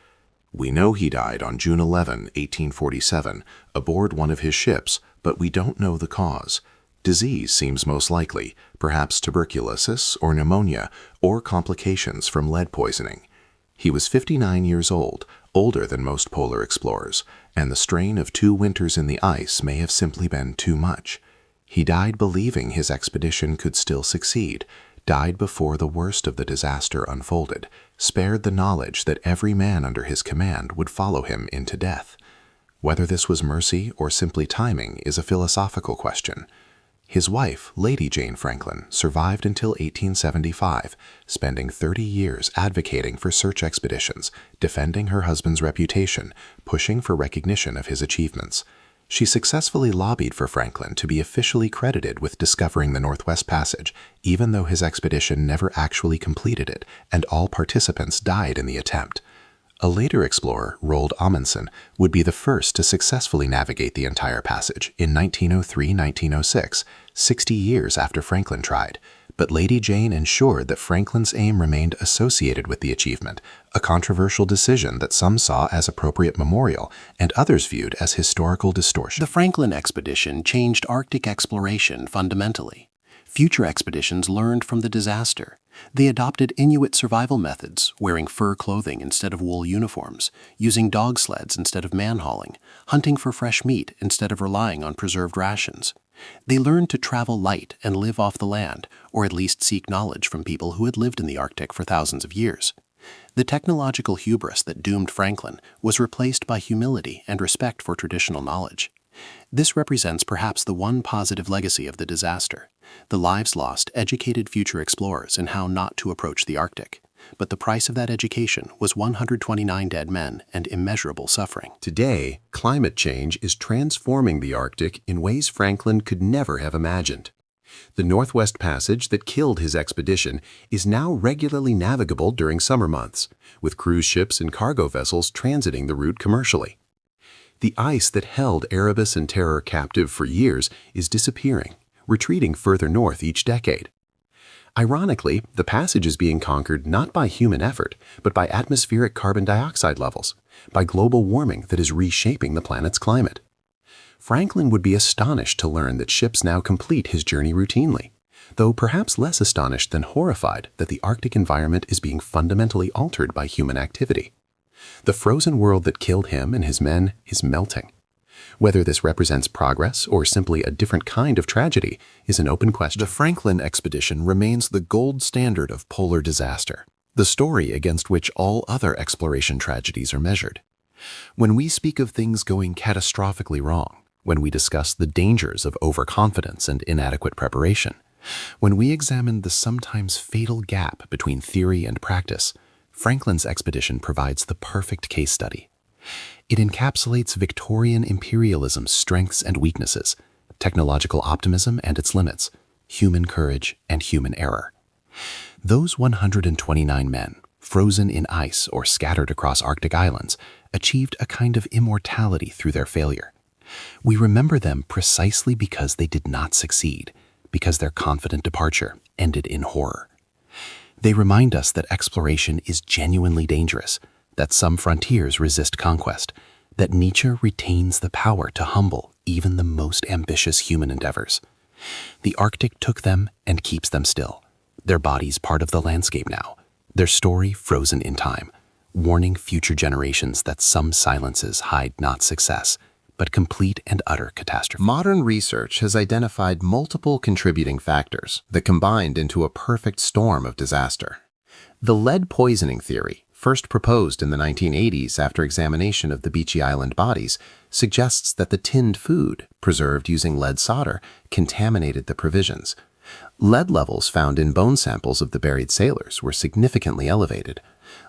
We know he died on June 11, 1847, aboard one of his ships, but we don't know the cause. Disease seems most likely, perhaps tuberculosis or pneumonia, or complications from lead poisoning. He was 59 years old, older than most polar explorers, and the strain of 2 winters in the ice may have simply been too much. He died believing his expedition could still succeed, died before the worst of the disaster unfolded, spared the knowledge that every man under his command would follow him into death. Whether this was mercy or simply timing is a philosophical question. His wife, Lady Jane Franklin, survived until 1875, spending 30 years advocating for search expeditions, defending her husband's reputation, pushing for recognition of his achievements. She successfully lobbied for Franklin to be officially credited with discovering the Northwest Passage, even though his expedition never actually completed it, and all participants died in the attempt. A later explorer, Roald Amundsen, would be the first to successfully navigate the entire passage in 1903-1906, 60 years after Franklin tried. But Lady Jane ensured that Franklin's aim remained associated with the achievement, a controversial decision that some saw as appropriate memorial and others viewed as historical distortion. The Franklin expedition changed Arctic exploration fundamentally. Future expeditions learned from the disaster. They adopted Inuit survival methods, wearing fur clothing instead of wool uniforms, using dog sleds instead of man-hauling, hunting for fresh meat instead of relying on preserved rations. They learned to travel light and live off the land, or at least seek knowledge from people who had lived in the Arctic for thousands of years. The technological hubris that doomed Franklin was replaced by humility and respect for traditional knowledge. This represents perhaps the one positive legacy of the disaster. The lives lost educated future explorers in how not to approach the Arctic. But the price of that education was 129 dead men and immeasurable suffering. Today, climate change is transforming the Arctic in ways Franklin could never have imagined. The Northwest Passage that killed his expedition is now regularly navigable during summer months, with cruise ships and cargo vessels transiting the route commercially. The ice that held Erebus and Terror captive for years is disappearing, retreating further north each decade. Ironically, the passage is being conquered not by human effort, but by atmospheric carbon dioxide levels, by global warming that is reshaping the planet's climate. Franklin would be astonished to learn that ships now complete his journey routinely, though perhaps less astonished than horrified that the Arctic environment is being fundamentally altered by human activity. The frozen world that killed him and his men is melting. Whether this represents progress or simply a different kind of tragedy is an open question. The Franklin expedition remains the gold standard of polar disaster, the story against which all other exploration tragedies are measured. When we speak of things going catastrophically wrong, when we discuss the dangers of overconfidence and inadequate preparation, when we examine the sometimes fatal gap between theory and practice, Franklin's expedition provides the perfect case study. It encapsulates Victorian imperialism's strengths and weaknesses, technological optimism and its limits, human courage and human error. Those 129 men, frozen in ice or scattered across Arctic islands, achieved a kind of immortality through their failure. We remember them precisely because they did not succeed, because their confident departure ended in horror. They remind us that exploration is genuinely dangerous, that some frontiers resist conquest, that nature retains the power to humble even the most ambitious human endeavors. The Arctic took them and keeps them still, their bodies part of the landscape now, their story frozen in time, warning future generations that some silences hide not success, but complete and utter catastrophe. Modern research has identified multiple contributing factors that combined into a perfect storm of disaster. The lead poisoning theory, first proposed in the 1980s after examination of the Beechy Island bodies, suggests that the tinned food, preserved using lead solder, contaminated the provisions. Lead levels found in bone samples of the buried sailors were significantly elevated.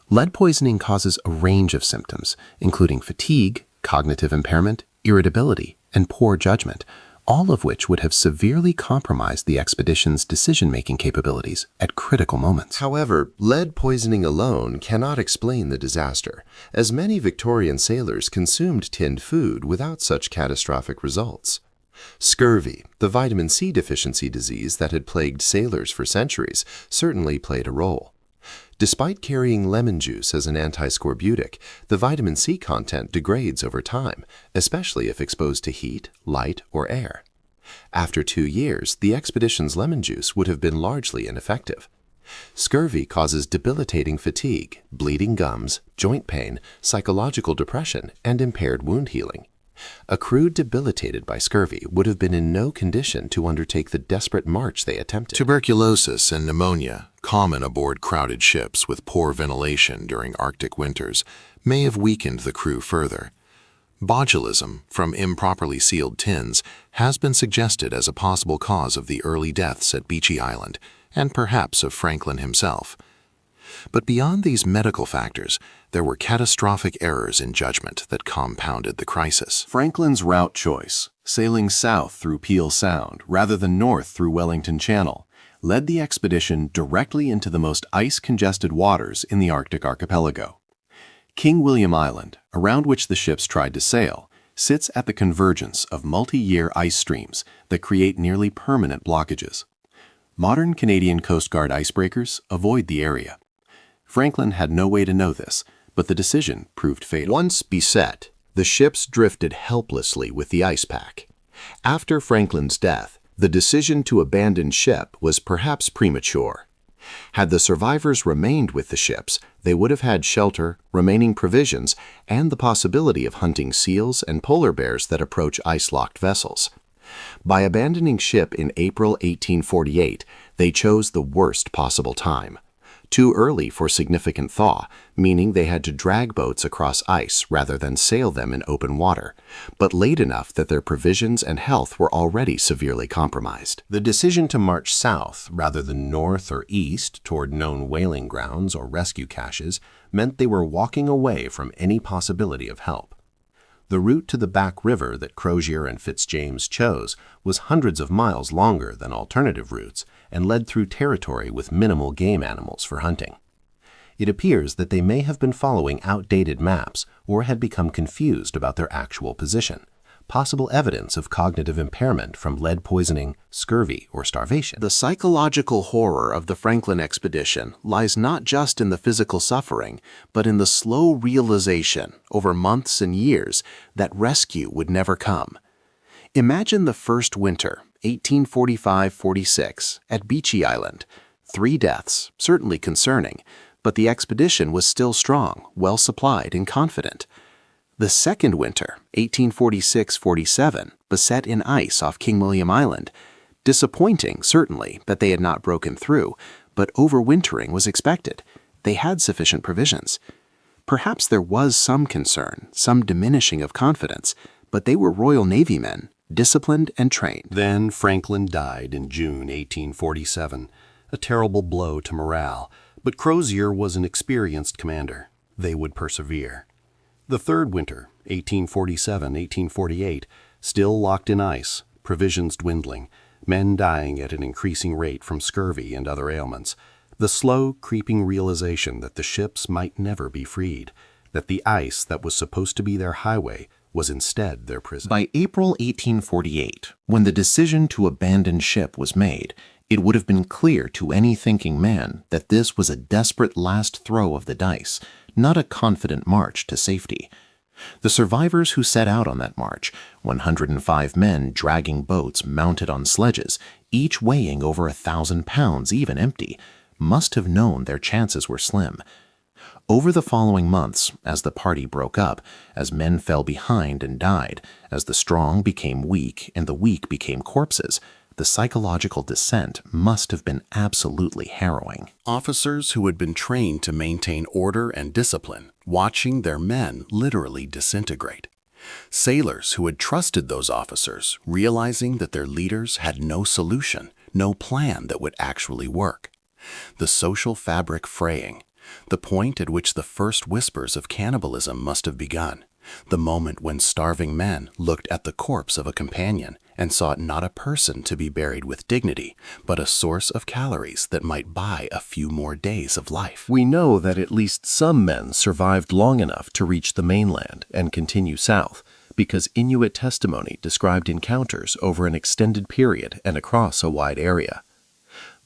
Lead poisoning causes a range of symptoms, including fatigue, cognitive impairment, irritability, and poor judgment, all of which would have severely compromised the expedition's decision-making capabilities at critical moments. However, lead poisoning alone cannot explain the disaster, as many Victorian sailors consumed tinned food without such catastrophic results. Scurvy, the vitamin C deficiency disease that had plagued sailors for centuries, certainly played a role. Despite carrying lemon juice as an antiscorbutic, the vitamin C content degrades over time, especially if exposed to heat, light, or air. After 2 years, the expedition's lemon juice would have been largely ineffective. Scurvy causes debilitating fatigue, bleeding gums, joint pain, psychological depression, and impaired wound healing. A crew debilitated by scurvy would have been in no condition to undertake the desperate march they attempted. Tuberculosis and pneumonia, common aboard crowded ships with poor ventilation during Arctic winters, may have weakened the crew further. Botulism from improperly sealed tins has been suggested as a possible cause of the early deaths at Beechey Island, and perhaps of Franklin himself. But beyond these medical factors, there were catastrophic errors in judgment that compounded the crisis. Franklin's route choice, sailing south through Peel Sound rather than north through Wellington Channel, led the expedition directly into the most ice-congested waters in the Arctic archipelago. King William Island, around which the ships tried to sail, sits at the convergence of multi-year ice streams that create nearly permanent blockages. Modern Canadian Coast Guard icebreakers avoid the area. Franklin had no way to know this, but the decision proved fatal. Once beset, the ships drifted helplessly with the ice pack. After Franklin's death, the decision to abandon ship was perhaps premature. Had the survivors remained with the ships, they would have had shelter, remaining provisions, and the possibility of hunting seals and polar bears that approach ice-locked vessels. By abandoning ship in April 1848, they chose the worst possible time. Too early for significant thaw, meaning they had to drag boats across ice rather than sail them in open water, but late enough that their provisions and health were already severely compromised. The decision to march south rather than north or east toward known whaling grounds or rescue caches meant they were walking away from any possibility of help. The route to the Back River that Crozier and Fitzjames chose was hundreds of miles longer than alternative routes and led through territory with minimal game animals for hunting. It appears that they may have been following outdated maps or had become confused about their actual position, possible evidence of cognitive impairment from lead poisoning, scurvy, or starvation. The psychological horror of the Franklin expedition lies not just in the physical suffering, but in the slow realization, over months and years, that rescue would never come. Imagine the first winter, 1845-46, at Beechey Island. 3 deaths, certainly concerning, but the expedition was still strong, well supplied, and confident. The second winter, 1846-47, beset in ice off King William Island. Disappointing, certainly, that they had not broken through, but overwintering was expected. They had sufficient provisions. Perhaps there was some concern, some diminishing of confidence, but they were Royal Navy men, disciplined and trained. Then Franklin died in June 1847, a terrible blow to morale, but Crozier was an experienced commander. They would persevere. The third winter, 1847-1848, still locked in ice, provisions dwindling, men dying at an increasing rate from scurvy and other ailments, the slow, creeping realization that the ships might never be freed, that the ice that was supposed to be their highway was instead their prison. By April 1848, when the decision to abandon ship was made, it would have been clear to any thinking man that this was a desperate last throw of the dice, not a confident march to safety. The survivors who set out on that march, 105 men dragging boats mounted on sledges, each weighing over 1,000 pounds even empty, must have known their chances were slim. Over the following months, as the party broke up, as men fell behind and died, as the strong became weak and the weak became corpses, the psychological descent must have been absolutely harrowing. Officers who had been trained to maintain order and discipline, watching their men literally disintegrate. Sailors who had trusted those officers, realizing that their leaders had no solution, no plan that would actually work. The social fabric fraying, the point at which the first whispers of cannibalism must have begun, the moment when starving men looked at the corpse of a companion and sought not a person to be buried with dignity, but a source of calories that might buy a few more days of life. We know that at least some men survived long enough to reach the mainland and continue south, because Inuit testimony described encounters over an extended period and across a wide area.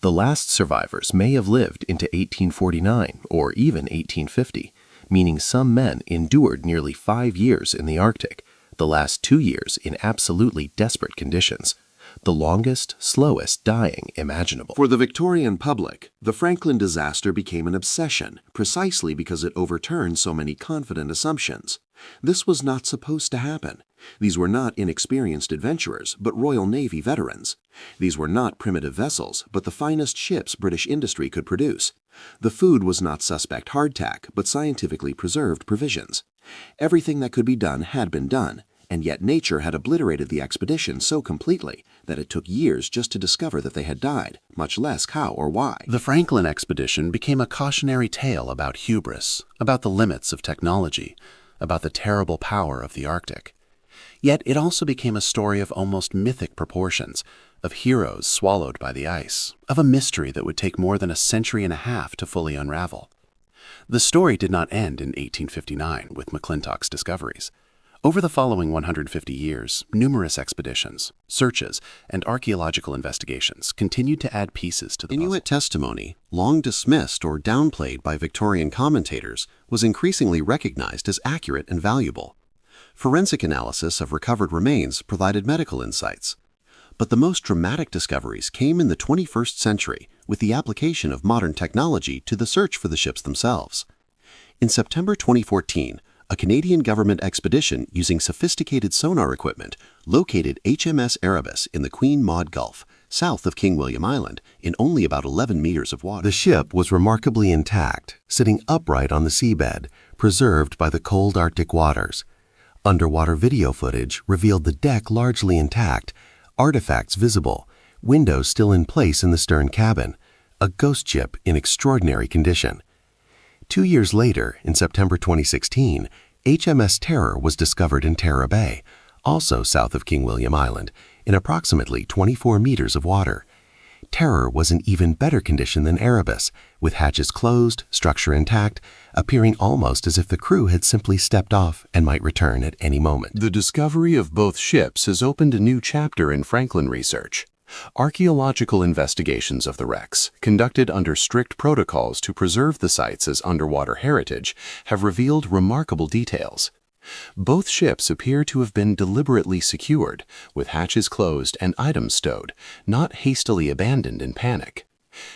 The last survivors may have lived into 1849 or even 1850, meaning some men endured nearly 5 years in the Arctic, the last 2 years in absolutely desperate conditions, the longest, slowest dying imaginable. For the Victorian public, the Franklin disaster became an obsession precisely because it overturned so many confident assumptions. This was not supposed to happen. These were not inexperienced adventurers, but Royal Navy veterans. These were not primitive vessels, but the finest ships British industry could produce. The food was not suspect hardtack, but scientifically preserved provisions. Everything that could be done had been done, and yet nature had obliterated the expedition so completely that it took years just to discover that they had died, much less how or why. The Franklin expedition became a cautionary tale about hubris, about the limits of technology, about the terrible power of the Arctic. Yet it also became a story of almost mythic proportions, of heroes swallowed by the ice, of a mystery that would take more than a century and a half to fully unravel. The story did not end in 1859 with McClintock's discoveries. Over the following 150 years, numerous expeditions, searches, and archaeological investigations continued to add pieces to the puzzle. Inuit testimony, long dismissed or downplayed by Victorian commentators, was increasingly recognized as accurate and valuable. Forensic analysis of recovered remains provided medical insights. But the most dramatic discoveries came in the 21st century with the application of modern technology to the search for the ships themselves. In September 2014, a Canadian government expedition using sophisticated sonar equipment located HMS Erebus in the Queen Maud Gulf, south of King William Island, in only about 11 meters of water. The ship was remarkably intact, sitting upright on the seabed, preserved by the cold Arctic waters. Underwater video footage revealed the deck largely intact, artifacts visible, windows still in place in the stern cabin, a ghost ship in extraordinary condition. 2 years later, in September 2016, HMS Terror was discovered in Terror Bay, also south of King William Island, in approximately 24 meters of water. Terror was in even better condition than Erebus, with hatches closed, structure intact, appearing almost as if the crew had simply stepped off and might return at any moment. The discovery of both ships has opened a new chapter in Franklin research. Archaeological investigations of the wrecks, conducted under strict protocols to preserve the sites as underwater heritage, have revealed remarkable details. Both ships appear to have been deliberately secured, with hatches closed and items stowed, not hastily abandoned in panic.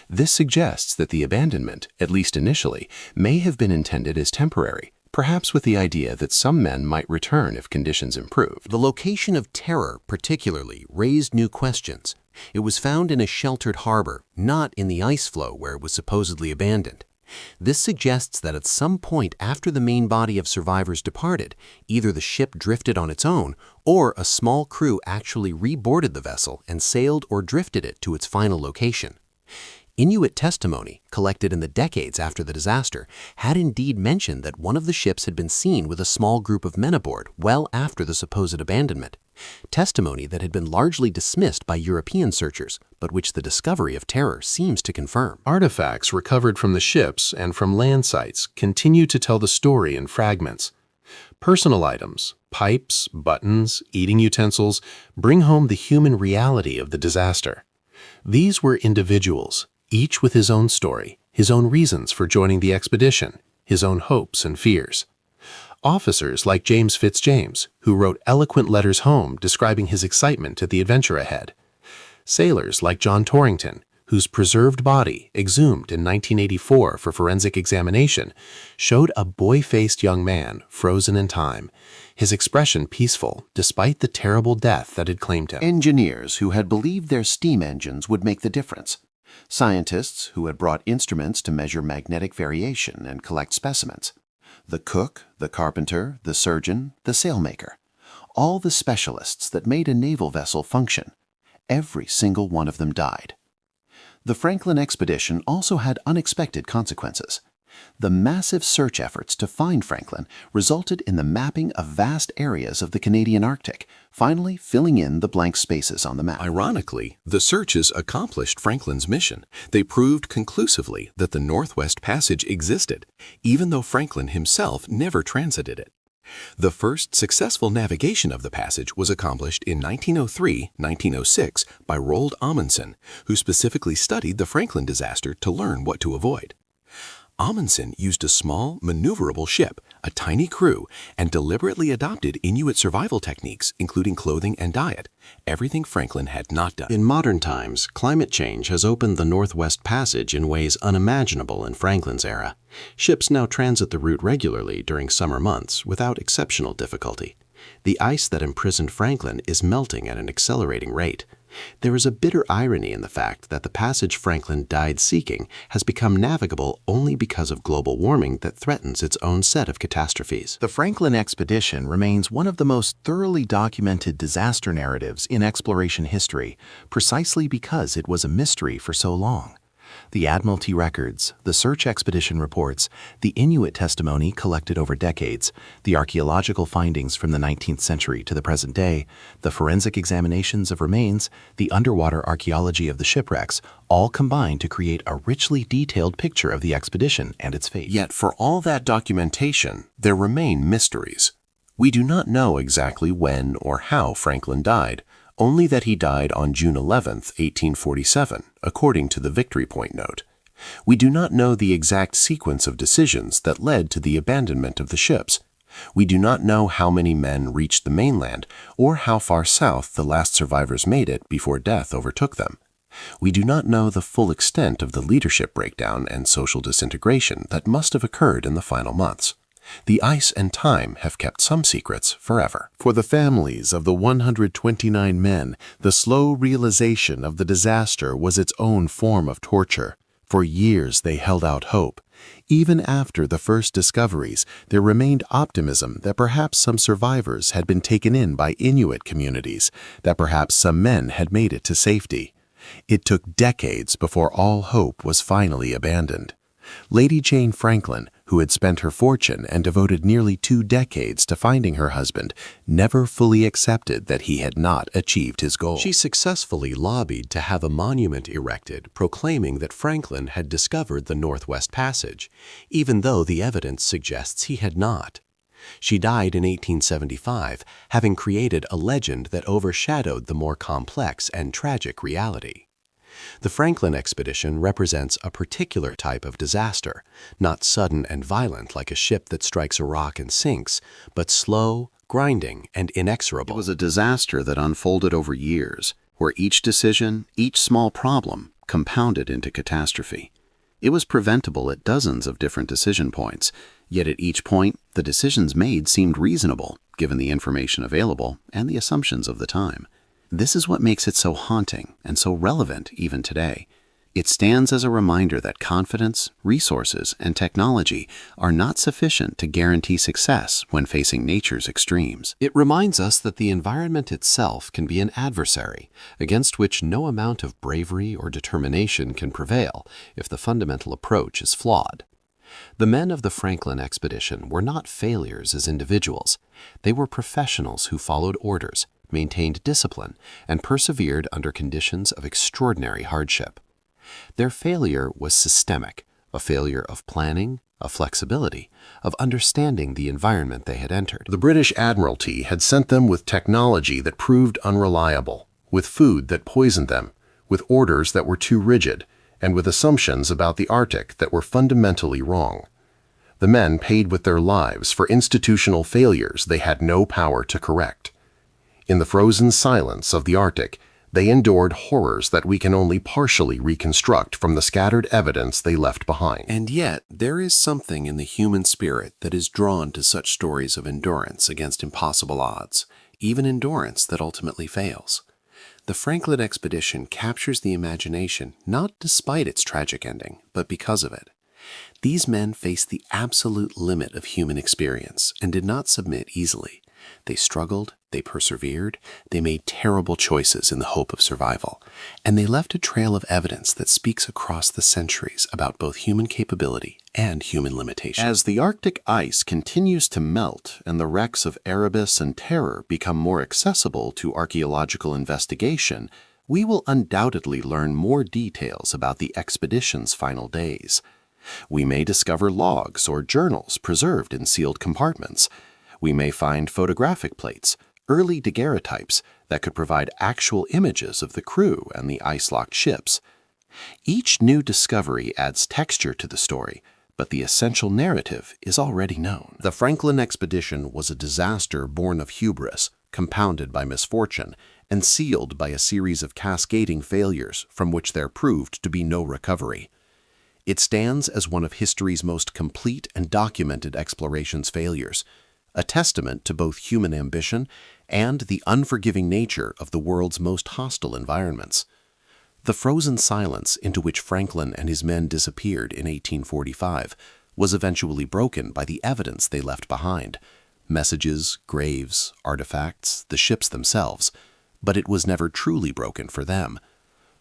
This suggests that the abandonment, at least initially, may have been intended as temporary, perhaps with the idea that some men might return if conditions improved. The location of Terror particularly raised new questions. It was found in a sheltered harbor, not in the ice floe where it was supposedly abandoned. This suggests that at some point after the main body of survivors departed, either the ship drifted on its own or a small crew actually reboarded the vessel and sailed or drifted it to its final location. Inuit testimony, collected in the decades after the disaster, had indeed mentioned that one of the ships had been seen with a small group of men aboard well after the supposed abandonment. Testimony that had been largely dismissed by European searchers, but which the discovery of Terror seems to confirm. Artifacts recovered from the ships and from land sites continue to tell the story in fragments. Personal items, pipes, buttons, eating utensils, bring home the human reality of the disaster. These were individuals, each with his own story, his own reasons for joining the expedition, his own hopes and fears. Officers like James Fitzjames, who wrote eloquent letters home describing his excitement at the adventure ahead. Sailors like John Torrington, whose preserved body, exhumed in 1984 for forensic examination, showed a boy-faced young man frozen in time, his expression peaceful despite the terrible death that had claimed him. Engineers who had believed their steam engines would make the difference. Scientists who had brought instruments to measure magnetic variation and collect specimens. The cook, the carpenter, the surgeon, the sailmaker. All the specialists that made a naval vessel function. Every single one of them died. The Franklin expedition also had unexpected consequences. The massive search efforts to find Franklin resulted in the mapping of vast areas of the Canadian Arctic, finally filling in the blank spaces on the map. Ironically, the searches accomplished Franklin's mission. They proved conclusively that the Northwest Passage existed, even though Franklin himself never transited it. The first successful navigation of the passage was accomplished in 1903-1906 by Roald Amundsen, who specifically studied the Franklin disaster to learn what to avoid. Amundsen used a small, maneuverable ship, a tiny crew, and deliberately adopted Inuit survival techniques, including clothing and diet, everything Franklin had not done. In modern times, climate change has opened the Northwest Passage in ways unimaginable in Franklin's era. Ships now transit the route regularly during summer months without exceptional difficulty. The ice that imprisoned Franklin is melting at an accelerating rate. There is a bitter irony in the fact that the passage Franklin died seeking has become navigable only because of global warming that threatens its own set of catastrophes. The Franklin expedition remains one of the most thoroughly documented disaster narratives in exploration history, precisely because it was a mystery for so long. The Admiralty records, the search expedition reports, the Inuit testimony collected over decades, the archaeological findings from the 19th century to the present day, the forensic examinations of remains, the underwater archaeology of the shipwrecks, all combine to create a richly detailed picture of the expedition and its fate. Yet for all that documentation, there remain mysteries. We do not know exactly when or how Franklin died, only that he died on June 11, 1847, according to the Victory Point note. We do not know the exact sequence of decisions that led to the abandonment of the ships. We do not know how many men reached the mainland or how far south the last survivors made it before death overtook them. We do not know the full extent of the leadership breakdown and social disintegration that must have occurred in the final months. The ice and time have kept some secrets forever. For the families of the 129 men, the slow realization of the disaster was its own form of torture. For years they held out hope. Even after the first discoveries, there remained optimism that perhaps some survivors had been taken in by Inuit communities, that perhaps some men had made it to safety. It took decades before all hope was finally abandoned. Lady Jane Franklin, who had spent her fortune and devoted nearly 2 decades to finding her husband, never fully accepted that he had not achieved his goal. She successfully lobbied to have a monument erected proclaiming that Franklin had discovered the Northwest Passage, even though the evidence suggests he had not. She died in 1875, having created a legend that overshadowed the more complex and tragic reality. The Franklin expedition represents a particular type of disaster, not sudden and violent like a ship that strikes a rock and sinks, but slow, grinding, and inexorable. It was a disaster that unfolded over years, where each decision, each small problem, compounded into catastrophe. It was preventable at dozens of different decision points, yet at each point, the decisions made seemed reasonable, given the information available and the assumptions of the time. This is what makes it so haunting and so relevant even today. It stands as a reminder that confidence, resources, and technology are not sufficient to guarantee success when facing nature's extremes. It reminds us that the environment itself can be an adversary, against which no amount of bravery or determination can prevail if the fundamental approach is flawed. The men of the Franklin expedition were not failures as individuals. They were professionals who followed orders, maintained discipline, and persevered under conditions of extraordinary hardship. Their failure was systemic, a failure of planning, of flexibility, of understanding the environment they had entered. The British Admiralty had sent them with technology that proved unreliable, with food that poisoned them, with orders that were too rigid, and with assumptions about the Arctic that were fundamentally wrong. The men paid with their lives for institutional failures they had no power to correct. In the frozen silence of the Arctic, they endured horrors that we can only partially reconstruct from the scattered evidence they left behind. And yet, there is something in the human spirit that is drawn to such stories of endurance against impossible odds, even endurance that ultimately fails. The Franklin expedition captures the imagination not despite its tragic ending, but because of it. These men faced the absolute limit of human experience and did not submit easily. They struggled, they persevered, they made terrible choices in the hope of survival, and they left a trail of evidence that speaks across the centuries about both human capability and human limitation. As the Arctic ice continues to melt and the wrecks of Erebus and Terror become more accessible to archaeological investigation, we will undoubtedly learn more details about the expedition's final days. We may discover logs or journals preserved in sealed compartments. We may find photographic plates, early daguerreotypes that could provide actual images of the crew and the ice-locked ships. Each new discovery adds texture to the story, but the essential narrative is already known. The Franklin expedition was a disaster born of hubris, compounded by misfortune, and sealed by a series of cascading failures from which there proved to be no recovery. It stands as one of history's most complete and documented explorations failures, a testament to both human ambition and the unforgiving nature of the world's most hostile environments. The frozen silence into which Franklin and his men disappeared in 1845 was eventually broken by the evidence they left behind: messages, graves, artifacts, the ships themselves. But it was never truly broken for them.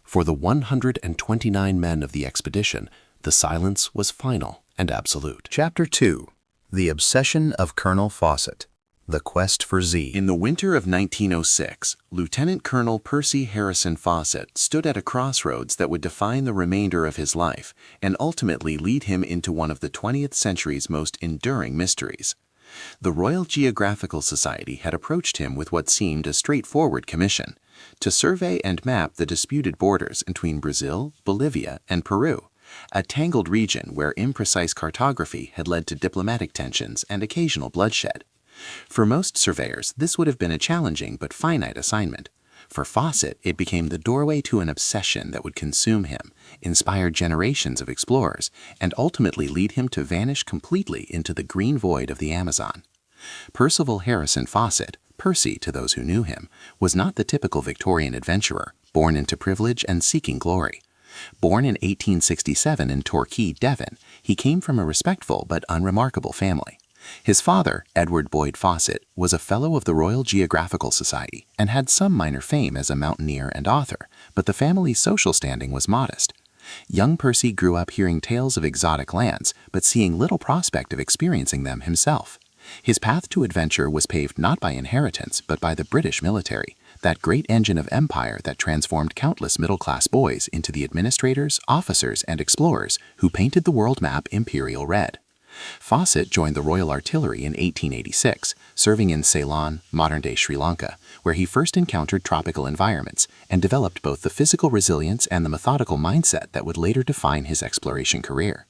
For the 129 men of the expedition, the silence was final and absolute. Chapter 2. The Obsession of Colonel Fawcett. The Quest for Z. In the winter of 1906, Lieutenant Colonel Percy Harrison Fawcett stood at a crossroads that would define the remainder of his life and ultimately lead him into one of the 20th century's most enduring mysteries. The Royal Geographical Society had approached him with what seemed a straightforward commission: to survey and map the disputed borders between Brazil, Bolivia, and Peru, a tangled region where imprecise cartography had led to diplomatic tensions and occasional bloodshed. For most surveyors, this would have been a challenging but finite assignment. For Fawcett, it became the doorway to an obsession that would consume him, inspire generations of explorers, and ultimately lead him to vanish completely into the green void of the Amazon. Percival Harrison Fawcett, Percy to those who knew him, was not the typical Victorian adventurer, born into privilege and seeking glory. Born in 1867 in Torquay, Devon, he came from a respectful but unremarkable family. His father, Edward Boyd Fawcett, was a Fellow of the Royal Geographical Society and had some minor fame as a mountaineer and author, but the family's social standing was modest. Young Percy grew up hearing tales of exotic lands, but seeing little prospect of experiencing them himself. His path to adventure was paved not by inheritance, but by the British military, that great engine of empire that transformed countless middle-class boys into the administrators, officers, and explorers who painted the world map imperial red. Fawcett joined the Royal Artillery in 1886, serving in Ceylon, modern-day Sri Lanka, where he first encountered tropical environments and developed both the physical resilience and the methodical mindset that would later define his exploration career.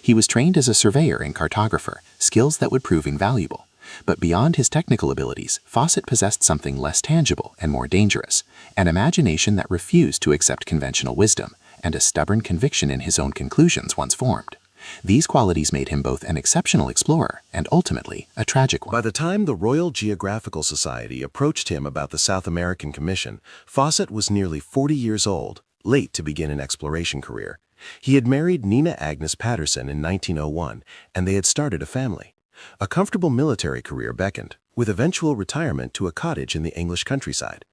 He was trained as a surveyor and cartographer, skills that would prove invaluable. But beyond his technical abilities, Fawcett possessed something less tangible and more dangerous: an imagination that refused to accept conventional wisdom, and a stubborn conviction in his own conclusions once formed. These qualities made him both an exceptional explorer and ultimately a tragic one. By the time the Royal Geographical Society approached him about the South American Commission, Fawcett was nearly 40 years old, late to begin an exploration career. He had married Nina Agnes Patterson in 1901, and they had started a family. A comfortable military career beckoned, with eventual retirement to a cottage in the English countryside.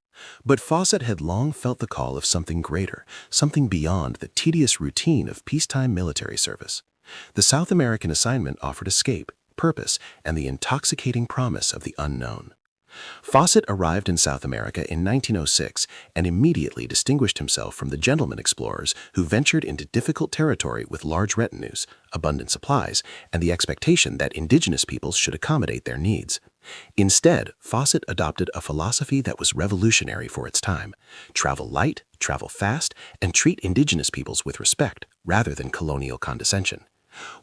But Fawcett had long felt the call of something greater, something beyond the tedious routine of peacetime military service. The South American assignment offered escape, purpose, and the intoxicating promise of the unknown. Fawcett arrived in South America in 1906 and immediately distinguished himself from the gentleman explorers who ventured into difficult territory with large retinues, abundant supplies, and the expectation that indigenous peoples should accommodate their needs. Instead, Fawcett adopted a philosophy that was revolutionary for its time: travel light, travel fast, and treat indigenous peoples with respect rather than colonial condescension.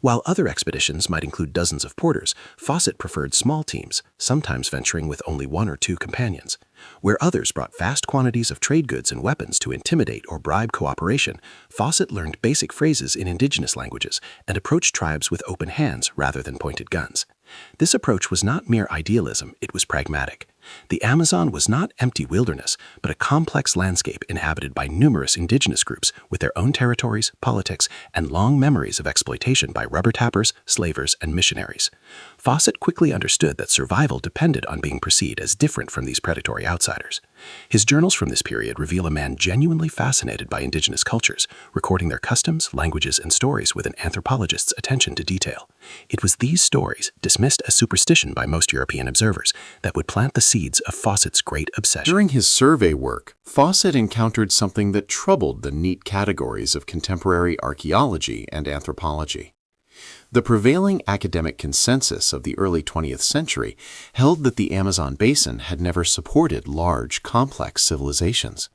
While other expeditions might include dozens of porters, Fawcett preferred small teams, sometimes venturing with only 1 or 2 companions. Where others brought vast quantities of trade goods and weapons to intimidate or bribe cooperation, Fawcett learned basic phrases in indigenous languages and approached tribes with open hands rather than pointed guns. This approach was not mere idealism, it was pragmatic. The Amazon was not empty wilderness, but a complex landscape inhabited by numerous indigenous groups with their own territories, politics, and long memories of exploitation by rubber tappers, slavers, and missionaries. Fawcett quickly understood that survival depended on being perceived as different from these predatory outsiders. His journals from this period reveal a man genuinely fascinated by indigenous cultures, recording their customs, languages, and stories with an anthropologist's attention to detail. It was these stories, dismissed as superstition by most European observers, that would plant the seeds of Fawcett's great obsession. During his survey work, Fawcett encountered something that troubled the neat categories of contemporary archaeology and anthropology. The prevailing academic consensus of the early 20th century held that the Amazon basin had never supported large, complex civilizations.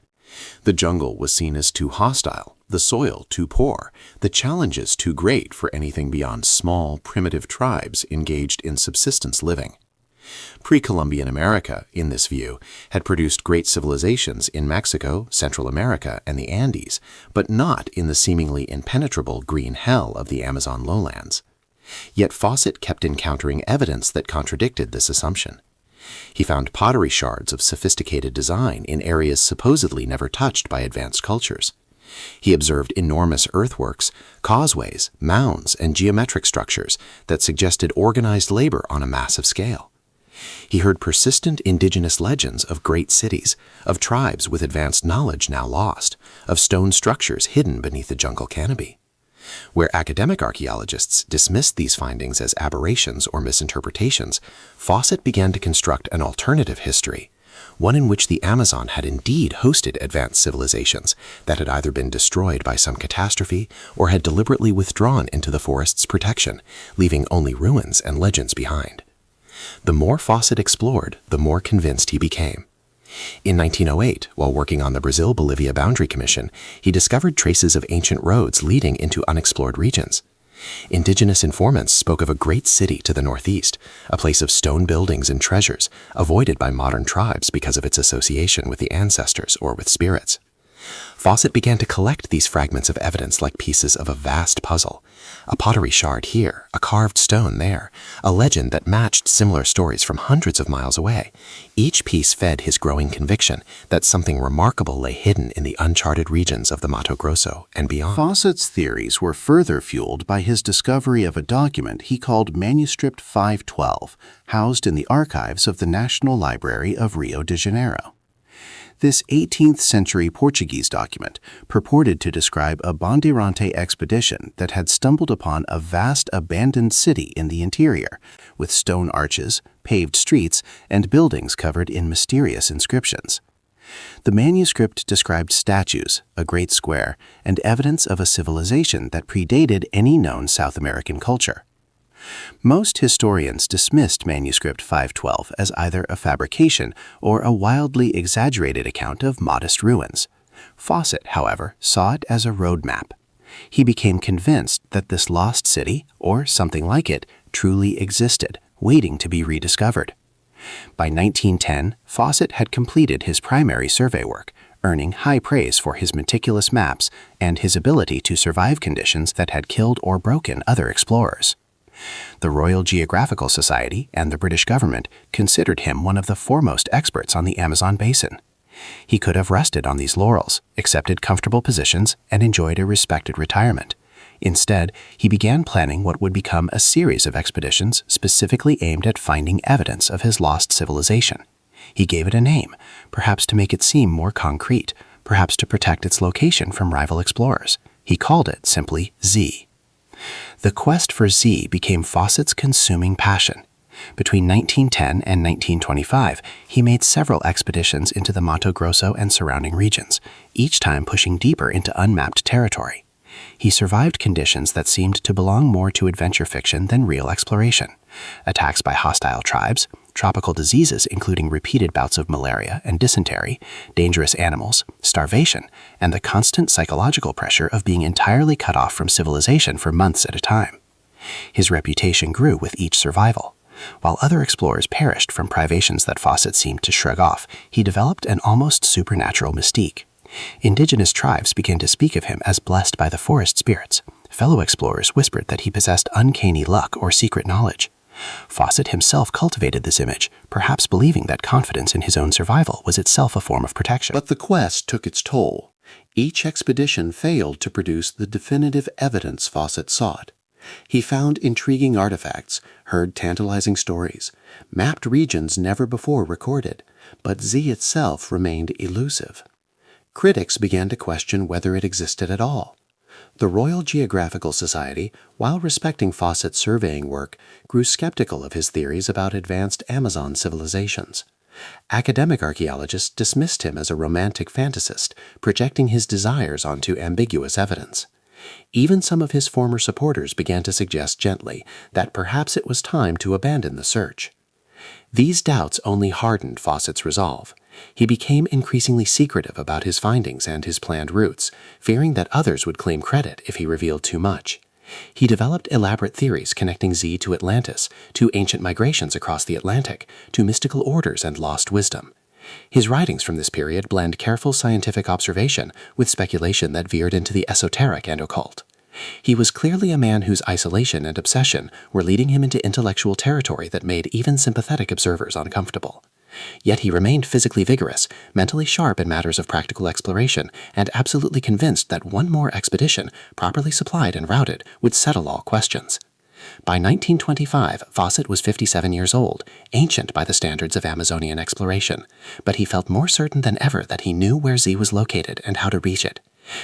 The jungle was seen as too hostile, the soil too poor, the challenges too great for anything beyond small, primitive tribes engaged in subsistence living. Pre-Columbian America, in this view, had produced great civilizations in Mexico, Central America, and the Andes, but not in the seemingly impenetrable green hell of the Amazon lowlands. Yet Fawcett kept encountering evidence that contradicted this assumption. He found pottery shards of sophisticated design in areas supposedly never touched by advanced cultures. He observed enormous earthworks, causeways, mounds, and geometric structures that suggested organized labor on a massive scale. He heard persistent indigenous legends of great cities, of tribes with advanced knowledge now lost, of stone structures hidden beneath the jungle canopy. Where academic archaeologists dismissed these findings as aberrations or misinterpretations, Fawcett began to construct an alternative history, one in which the Amazon had indeed hosted advanced civilizations that had either been destroyed by some catastrophe or had deliberately withdrawn into the forest's protection, leaving only ruins and legends behind. The more Fawcett explored, the more convinced he became. In 1908, while working on the Brazil-Bolivia Boundary Commission, he discovered traces of ancient roads leading into unexplored regions. Indigenous informants spoke of a great city to the northeast, a place of stone buildings and treasures, avoided by modern tribes because of its association with the ancestors or with spirits. Fawcett began to collect these fragments of evidence like pieces of a vast puzzle. A pottery shard here, a carved stone there, a legend that matched similar stories from hundreds of miles away. Each piece fed his growing conviction that something remarkable lay hidden in the uncharted regions of the Mato Grosso and beyond. Fawcett's theories were further fueled by his discovery of a document he called Manuscript 512, housed in the archives of the National Library of Rio de Janeiro. This 18th century Portuguese document purported to describe a Bandeirante expedition that had stumbled upon a vast abandoned city in the interior, with stone arches, paved streets, and buildings covered in mysterious inscriptions. The manuscript described statues, a great square, and evidence of a civilization that predated any known South American culture. Most historians dismissed Manuscript 512 as either a fabrication or a wildly exaggerated account of modest ruins. Fawcett, however, saw it as a roadmap. He became convinced that this lost city, or something like it, truly existed, waiting to be rediscovered. By 1910, Fawcett had completed his primary survey work, earning high praise for his meticulous maps and his ability to survive conditions that had killed or broken other explorers. The Royal Geographical Society and the British government considered him one of the foremost experts on the Amazon basin. He could have rested on these laurels, accepted comfortable positions, and enjoyed a respected retirement. Instead, he began planning what would become a series of expeditions specifically aimed at finding evidence of his lost civilization. He gave it a name, perhaps to make it seem more concrete, perhaps to protect its location from rival explorers. He called it simply Z. The quest for Z became Fawcett's consuming passion. Between 1910 and 1925, he made several expeditions into the Mato Grosso and surrounding regions, each time pushing deeper into unmapped territory. He survived conditions that seemed to belong more to adventure fiction than real exploration. Attacks by hostile tribes, tropical diseases including repeated bouts of malaria and dysentery, dangerous animals, starvation, and the constant psychological pressure of being entirely cut off from civilization for months at a time. His reputation grew with each survival. While other explorers perished from privations that Fawcett seemed to shrug off, he developed an almost supernatural mystique. Indigenous tribes began to speak of him as blessed by the forest spirits. Fellow explorers whispered that he possessed uncanny luck or secret knowledge. Fawcett himself cultivated this image, perhaps believing that confidence in his own survival was itself a form of protection. But the quest took its toll. Each expedition failed to produce the definitive evidence Fawcett sought. He found intriguing artifacts, heard tantalizing stories, mapped regions never before recorded, but Z itself remained elusive. Critics began to question whether it existed at all. The Royal Geographical Society, while respecting Fawcett's surveying work, grew skeptical of his theories about advanced Amazon civilizations. Academic archaeologists dismissed him as a romantic fantasist, projecting his desires onto ambiguous evidence. Even some of his former supporters began to suggest gently that perhaps it was time to abandon the search. These doubts only hardened Fawcett's resolve. He became increasingly secretive about his findings and his planned routes, fearing that others would claim credit if he revealed too much. He developed elaborate theories connecting Z to Atlantis, to ancient migrations across the Atlantic, to mystical orders and lost wisdom. His writings from this period blend careful scientific observation with speculation that veered into the esoteric and occult. He was clearly a man whose isolation and obsession were leading him into intellectual territory that made even sympathetic observers uncomfortable. Yet he remained physically vigorous, mentally sharp in matters of practical exploration, and absolutely convinced that one more expedition, properly supplied and routed, would settle all questions. By 1925, Fawcett was 57 years old, ancient by the standards of Amazonian exploration, but he felt more certain than ever that he knew where Z was located and how to reach it.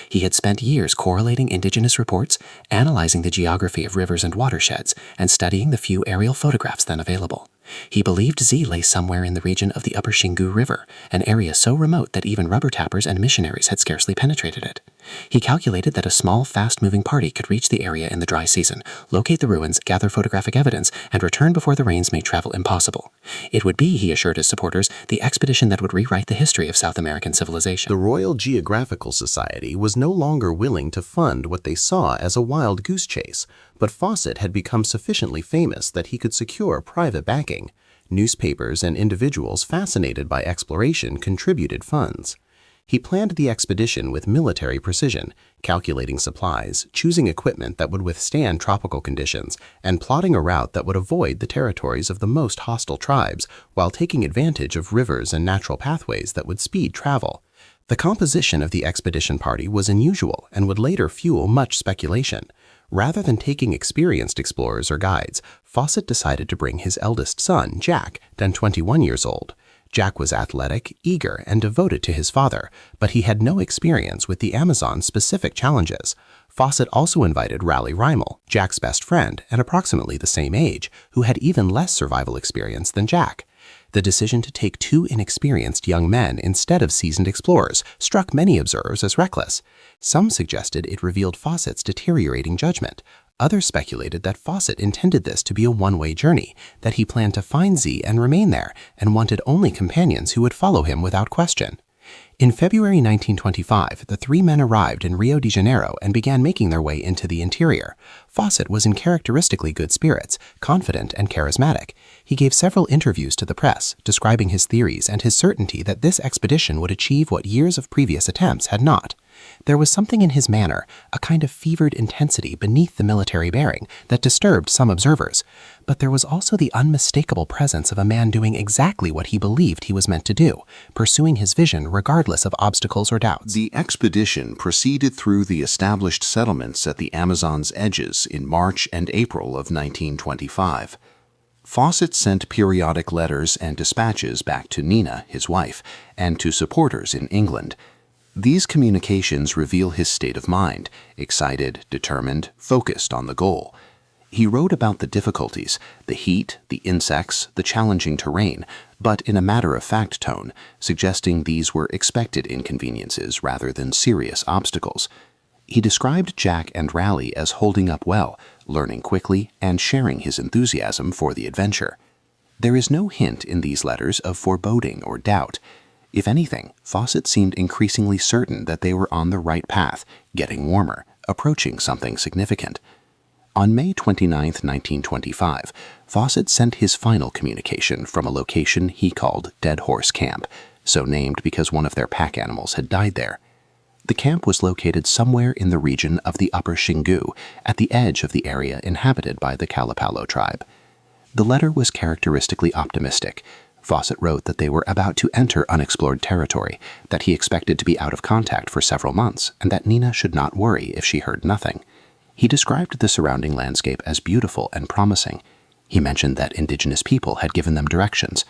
He had spent years correlating indigenous reports, analyzing the geography of rivers and watersheds, and studying the few aerial photographs then available. He believed Z lay somewhere in the region of the upper Xingu River, an area so remote that even rubber tappers and missionaries had scarcely penetrated it. He calculated that a small, fast-moving party could reach the area in the dry season, locate the ruins, gather photographic evidence, and return before the rains made travel impossible. It would be, he assured his supporters, the expedition that would rewrite the history of South American civilization. The Royal Geographical Society was no longer willing to fund what they saw as a wild goose chase, but Fawcett had become sufficiently famous that he could secure private backing. Newspapers and individuals fascinated by exploration contributed funds. He planned the expedition with military precision, calculating supplies, choosing equipment that would withstand tropical conditions, and plotting a route that would avoid the territories of the most hostile tribes while taking advantage of rivers and natural pathways that would speed travel. The composition of the expedition party was unusual and would later fuel much speculation. Rather than taking experienced explorers or guides, Fawcett decided to bring his eldest son, Jack, then 21 years old. Jack was athletic, eager, and devoted to his father, but he had no experience with the Amazon's specific challenges. Fawcett also invited Raleigh Reimel, Jack's best friend and approximately the same age, who had even less survival experience than Jack. The decision to take two inexperienced young men instead of seasoned explorers struck many observers as reckless. Some suggested it revealed Fawcett's deteriorating judgment. Others speculated that Fawcett intended this to be a one-way journey, that he planned to find Z and remain there, and wanted only companions who would follow him without question. In February 1925, the three men arrived in Rio de Janeiro and began making their way into the interior. Fawcett was in characteristically good spirits, confident and charismatic. He gave several interviews to the press, describing his theories and his certainty that this expedition would achieve what years of previous attempts had not. There was something in his manner, a kind of fevered intensity beneath the military bearing, that disturbed some observers. But there was also the unmistakable presence of a man doing exactly what he believed he was meant to do, pursuing his vision regardless of obstacles or doubts. The expedition proceeded through the established settlements at the Amazon's edges in March and April of 1925. Fawcett sent periodic letters and dispatches back to Nina, his wife, and to supporters in England. These communications reveal his state of mind, excited, determined, focused on the goal. He wrote about the difficulties, the heat, the insects, the challenging terrain, but in a matter-of-fact tone, suggesting these were expected inconveniences rather than serious obstacles. He described Jack and Raleigh as holding up well, learning quickly, and sharing his enthusiasm for the adventure. There is no hint in these letters of foreboding or doubt. If anything, Fawcett seemed increasingly certain that they were on the right path, getting warmer, approaching something significant. On May 29, 1925, Fawcett sent his final communication from a location he called Dead Horse Camp, so named because one of their pack animals had died there. The camp was located somewhere in the region of the Upper Xingu, at the edge of the area inhabited by the Kalapalo tribe. The letter was characteristically optimistic. Fawcett wrote that they were about to enter unexplored territory, that he expected to be out of contact for several months, and that Nina should not worry if she heard nothing. He described the surrounding landscape as beautiful and promising. He mentioned that indigenous people had given them directions.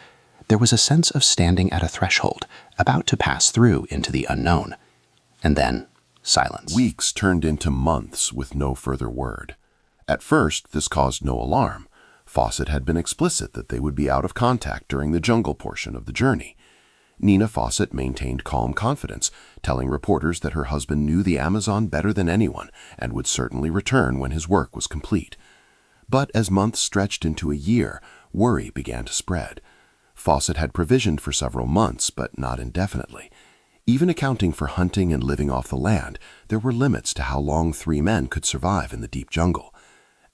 There was a sense of standing at a threshold, about to pass through into the unknown. And then, silence. Weeks turned into months with no further word. At first, this caused no alarm. Fawcett had been explicit that they would be out of contact during the jungle portion of the journey. Nina Fawcett maintained calm confidence, telling reporters that her husband knew the Amazon better than anyone and would certainly return when his work was complete. But as months stretched into a year, worry began to spread. Fawcett had provisioned for several months, but not indefinitely. Even accounting for hunting and living off the land, there were limits to how long three men could survive in the deep jungle.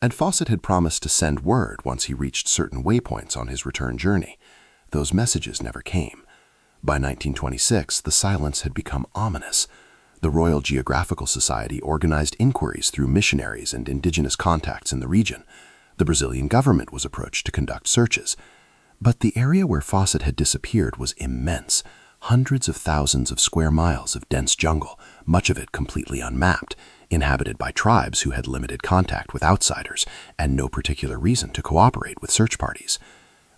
And Fawcett had promised to send word once he reached certain waypoints on his return journey. Those messages never came. By 1926, the silence had become ominous. The Royal Geographical Society organized inquiries through missionaries and indigenous contacts in the region. The Brazilian government was approached to conduct searches. But the area where Fawcett had disappeared was immense. Hundreds of thousands of square miles of dense jungle, much of it completely unmapped, inhabited by tribes who had limited contact with outsiders and no particular reason to cooperate with search parties.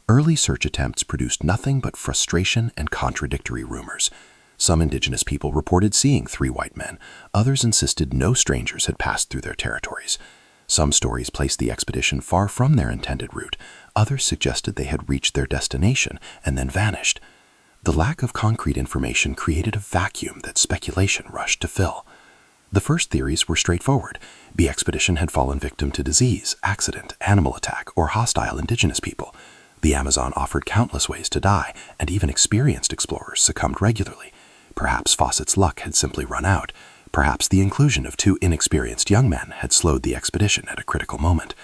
Early search attempts produced nothing but frustration and contradictory rumors. Some indigenous people reported seeing 3 white men. Others insisted no strangers had passed through their territories. Some stories placed the expedition far from their intended route. Others suggested they had reached their destination and then vanished. The lack of concrete information created a vacuum that speculation rushed to fill. The first theories were straightforward. The expedition had fallen victim to disease, accident, animal attack, or hostile indigenous people. The Amazon offered countless ways to die, and even experienced explorers succumbed regularly. Perhaps Fawcett's luck had simply run out. Perhaps the inclusion of 2 inexperienced young men had slowed the expedition at a critical moment.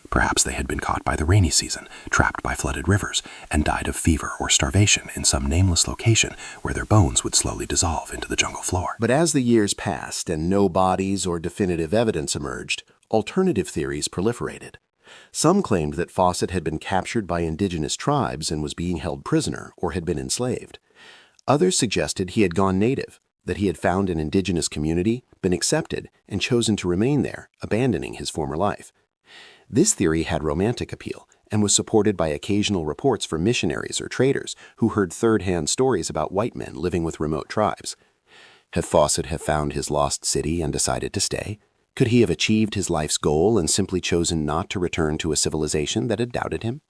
Perhaps they had been caught by the rainy season, trapped by flooded rivers, and died of fever or starvation in some nameless location where their bones would slowly dissolve into the jungle floor. But as the years passed and no bodies or definitive evidence emerged, alternative theories proliferated. Some claimed that Fawcett had been captured by indigenous tribes and was being held prisoner or had been enslaved. Others suggested he had gone native, that he had found an indigenous community, been accepted, and chosen to remain there, abandoning his former life. This theory had romantic appeal and was supported by occasional reports from missionaries or traders who heard third-hand stories about white men living with remote tribes. Had Fawcett have found his lost city and decided to stay? Could he have achieved his life's goal and simply chosen not to return to a civilization that had doubted him?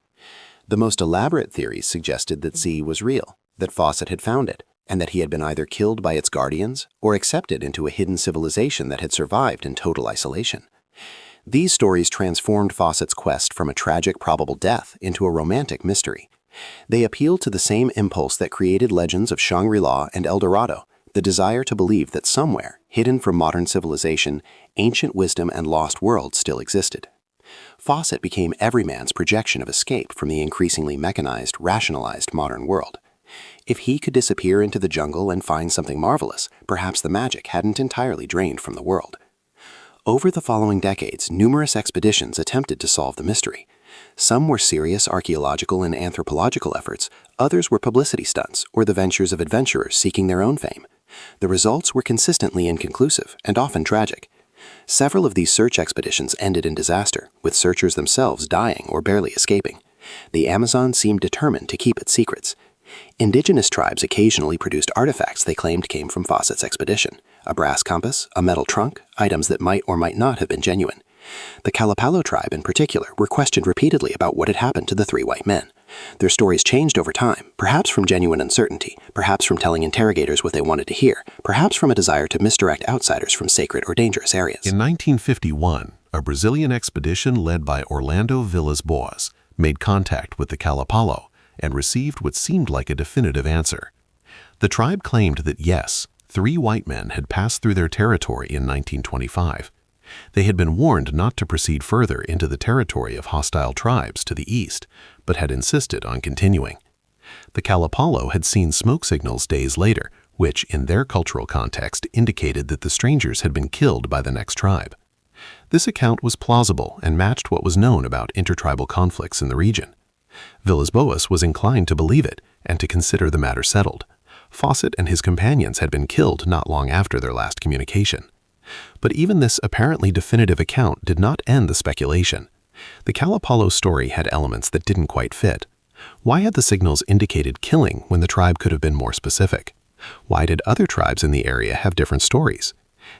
The most elaborate theories suggested that C was real, that Fawcett had found it, and that he had been either killed by its guardians or accepted into a hidden civilization that had survived in total isolation. These stories transformed Fawcett's quest from a tragic probable death into a romantic mystery. They appealed to the same impulse that created legends of Shangri-La and El Dorado, the desire to believe that somewhere, hidden from modern civilization, ancient wisdom and lost worlds still existed. Fawcett became every man's projection of escape from the increasingly mechanized, rationalized modern world. If he could disappear into the jungle and find something marvelous, perhaps the magic hadn't entirely drained from the world. Over the following decades, numerous expeditions attempted to solve the mystery. Some were serious archaeological and anthropological efforts, others were publicity stunts or the ventures of adventurers seeking their own fame. The results were consistently inconclusive and often tragic. Several of these search expeditions ended in disaster, with searchers themselves dying or barely escaping. The Amazon seemed determined to keep its secrets. Indigenous tribes occasionally produced artifacts they claimed came from Fawcett's expedition: a brass compass, a metal trunk, items that might or might not have been genuine. The Kalapalo tribe in particular were questioned repeatedly about what had happened to the 3 white men. Their stories changed over time, perhaps from genuine uncertainty, perhaps from telling interrogators what they wanted to hear, perhaps from a desire to misdirect outsiders from sacred or dangerous areas. In 1951, a Brazilian expedition led by Orlando Villas-Boas made contact with the Kalapalo and received what seemed like a definitive answer. The tribe claimed that yes, 3 white men had passed through their territory in 1925. They had been warned not to proceed further into the territory of hostile tribes to the east, but had insisted on continuing. The Kalapalo had seen smoke signals days later, which, in their cultural context, indicated that the strangers had been killed by the next tribe. This account was plausible and matched what was known about intertribal conflicts in the region. Villas-Boas was inclined to believe it and to consider the matter settled. Fawcett and his companions had been killed not long after their last communication. But even this apparently definitive account did not end the speculation. The Kalapalo story had elements that didn't quite fit. Why had the signals indicated killing when the tribe could have been more specific? Why did other tribes in the area have different stories?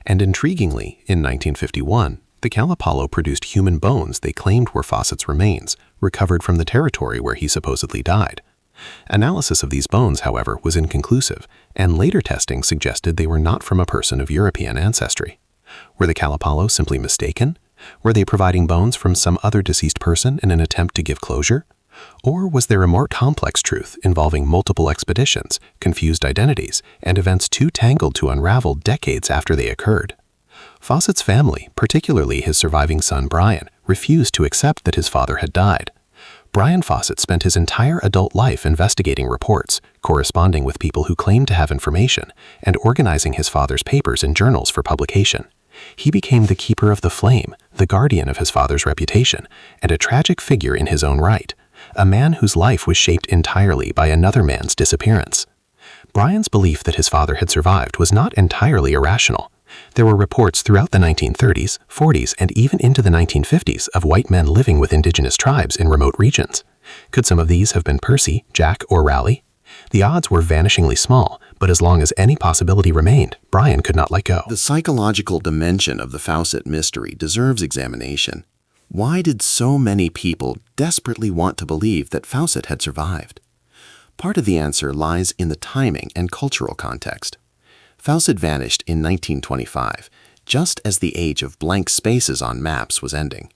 And intriguingly, in 1951, the Kalapalo produced human bones they claimed were Fawcett's remains, recovered from the territory where he supposedly died. Analysis of these bones, however, was inconclusive, and later testing suggested they were not from a person of European ancestry. Were the Kalapalo simply mistaken? Were they providing bones from some other deceased person in an attempt to give closure? Or was there a more complex truth involving multiple expeditions, confused identities, and events too tangled to unravel decades after they occurred? Fawcett's family, particularly his surviving son Brian, refused to accept that his father had died. Brian Fawcett spent his entire adult life investigating reports, corresponding with people who claimed to have information, and organizing his father's papers in journals for publication. He became the keeper of the flame, the guardian of his father's reputation, and a tragic figure in his own right, a man whose life was shaped entirely by another man's disappearance. Brian's belief that his father had survived was not entirely irrational. There were reports throughout the 1930s, 40s, and even into the 1950s of white men living with indigenous tribes in remote regions. Could some of these have been Percy, Jack, or Raleigh? The odds were vanishingly small, but as long as any possibility remained, Brian could not let go. The psychological dimension of the Fawcett mystery deserves examination. Why did so many people desperately want to believe that Fawcett had survived? Part of the answer lies in the timing and cultural context. Fawcett vanished in 1925, just as the age of blank spaces on maps was ending.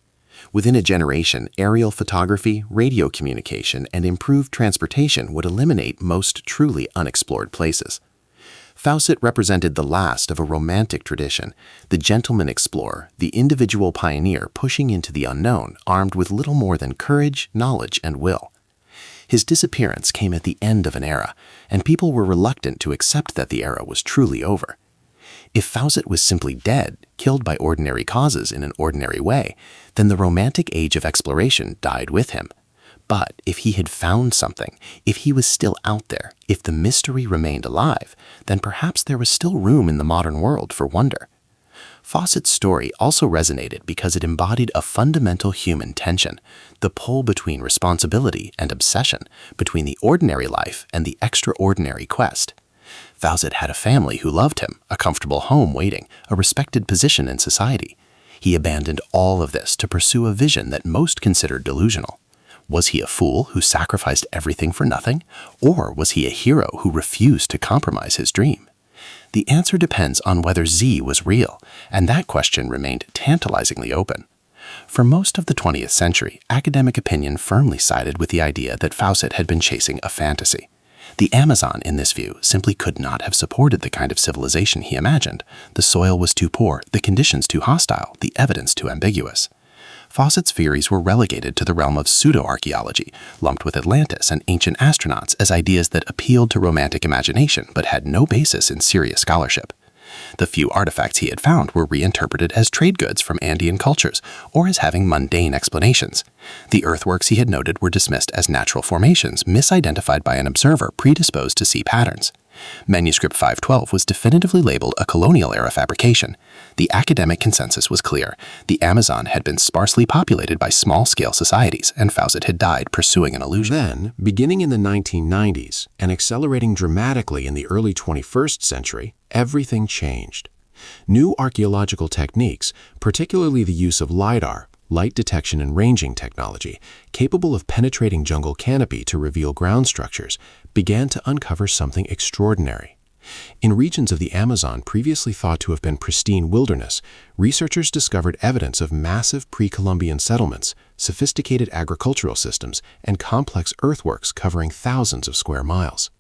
Within a generation, aerial photography, radio communication, and improved transportation would eliminate most truly unexplored places. Fawcett represented the last of a romantic tradition, the gentleman explorer, the individual pioneer pushing into the unknown, armed with little more than courage, knowledge, and will. His disappearance came at the end of an era, and people were reluctant to accept that the era was truly over. If Fawcett was simply dead, killed by ordinary causes in an ordinary way, then the romantic age of exploration died with him. But if he had found something, if he was still out there, if the mystery remained alive, then perhaps there was still room in the modern world for wonder. Fawcett's story also resonated because it embodied a fundamental human tension, the pull between responsibility and obsession, between the ordinary life and the extraordinary quest. Fawcett had a family who loved him, a comfortable home waiting, a respected position in society. He abandoned all of this to pursue a vision that most considered delusional. Was he a fool who sacrificed everything for nothing, or was he a hero who refused to compromise his dream? The answer depends on whether Z was real, and that question remained tantalizingly open. For most of the 20th century, academic opinion firmly sided with the idea that Fawcett had been chasing a fantasy. The Amazon, in this view, simply could not have supported the kind of civilization he imagined. The soil was too poor, the conditions too hostile, the evidence too ambiguous. Fawcett's theories were relegated to the realm of pseudo-archaeology, lumped with Atlantis and ancient astronauts as ideas that appealed to romantic imagination but had no basis in serious scholarship. The few artifacts he had found were reinterpreted as trade goods from Andean cultures or as having mundane explanations. The earthworks he had noted were dismissed as natural formations misidentified by an observer predisposed to see patterns. Manuscript 512 was definitively labeled a colonial-era fabrication. The academic consensus was clear. The Amazon had been sparsely populated by small-scale societies, and Fawcett had died pursuing an illusion. Then, beginning in the 1990s and accelerating dramatically in the early 21st century, everything changed. New archaeological techniques, particularly the use of LiDAR, light detection and ranging technology, capable of penetrating jungle canopy to reveal ground structures, began to uncover something extraordinary. In regions of the Amazon previously thought to have been pristine wilderness, researchers discovered evidence of massive pre-Columbian settlements, sophisticated agricultural systems, and complex earthworks covering thousands of square miles.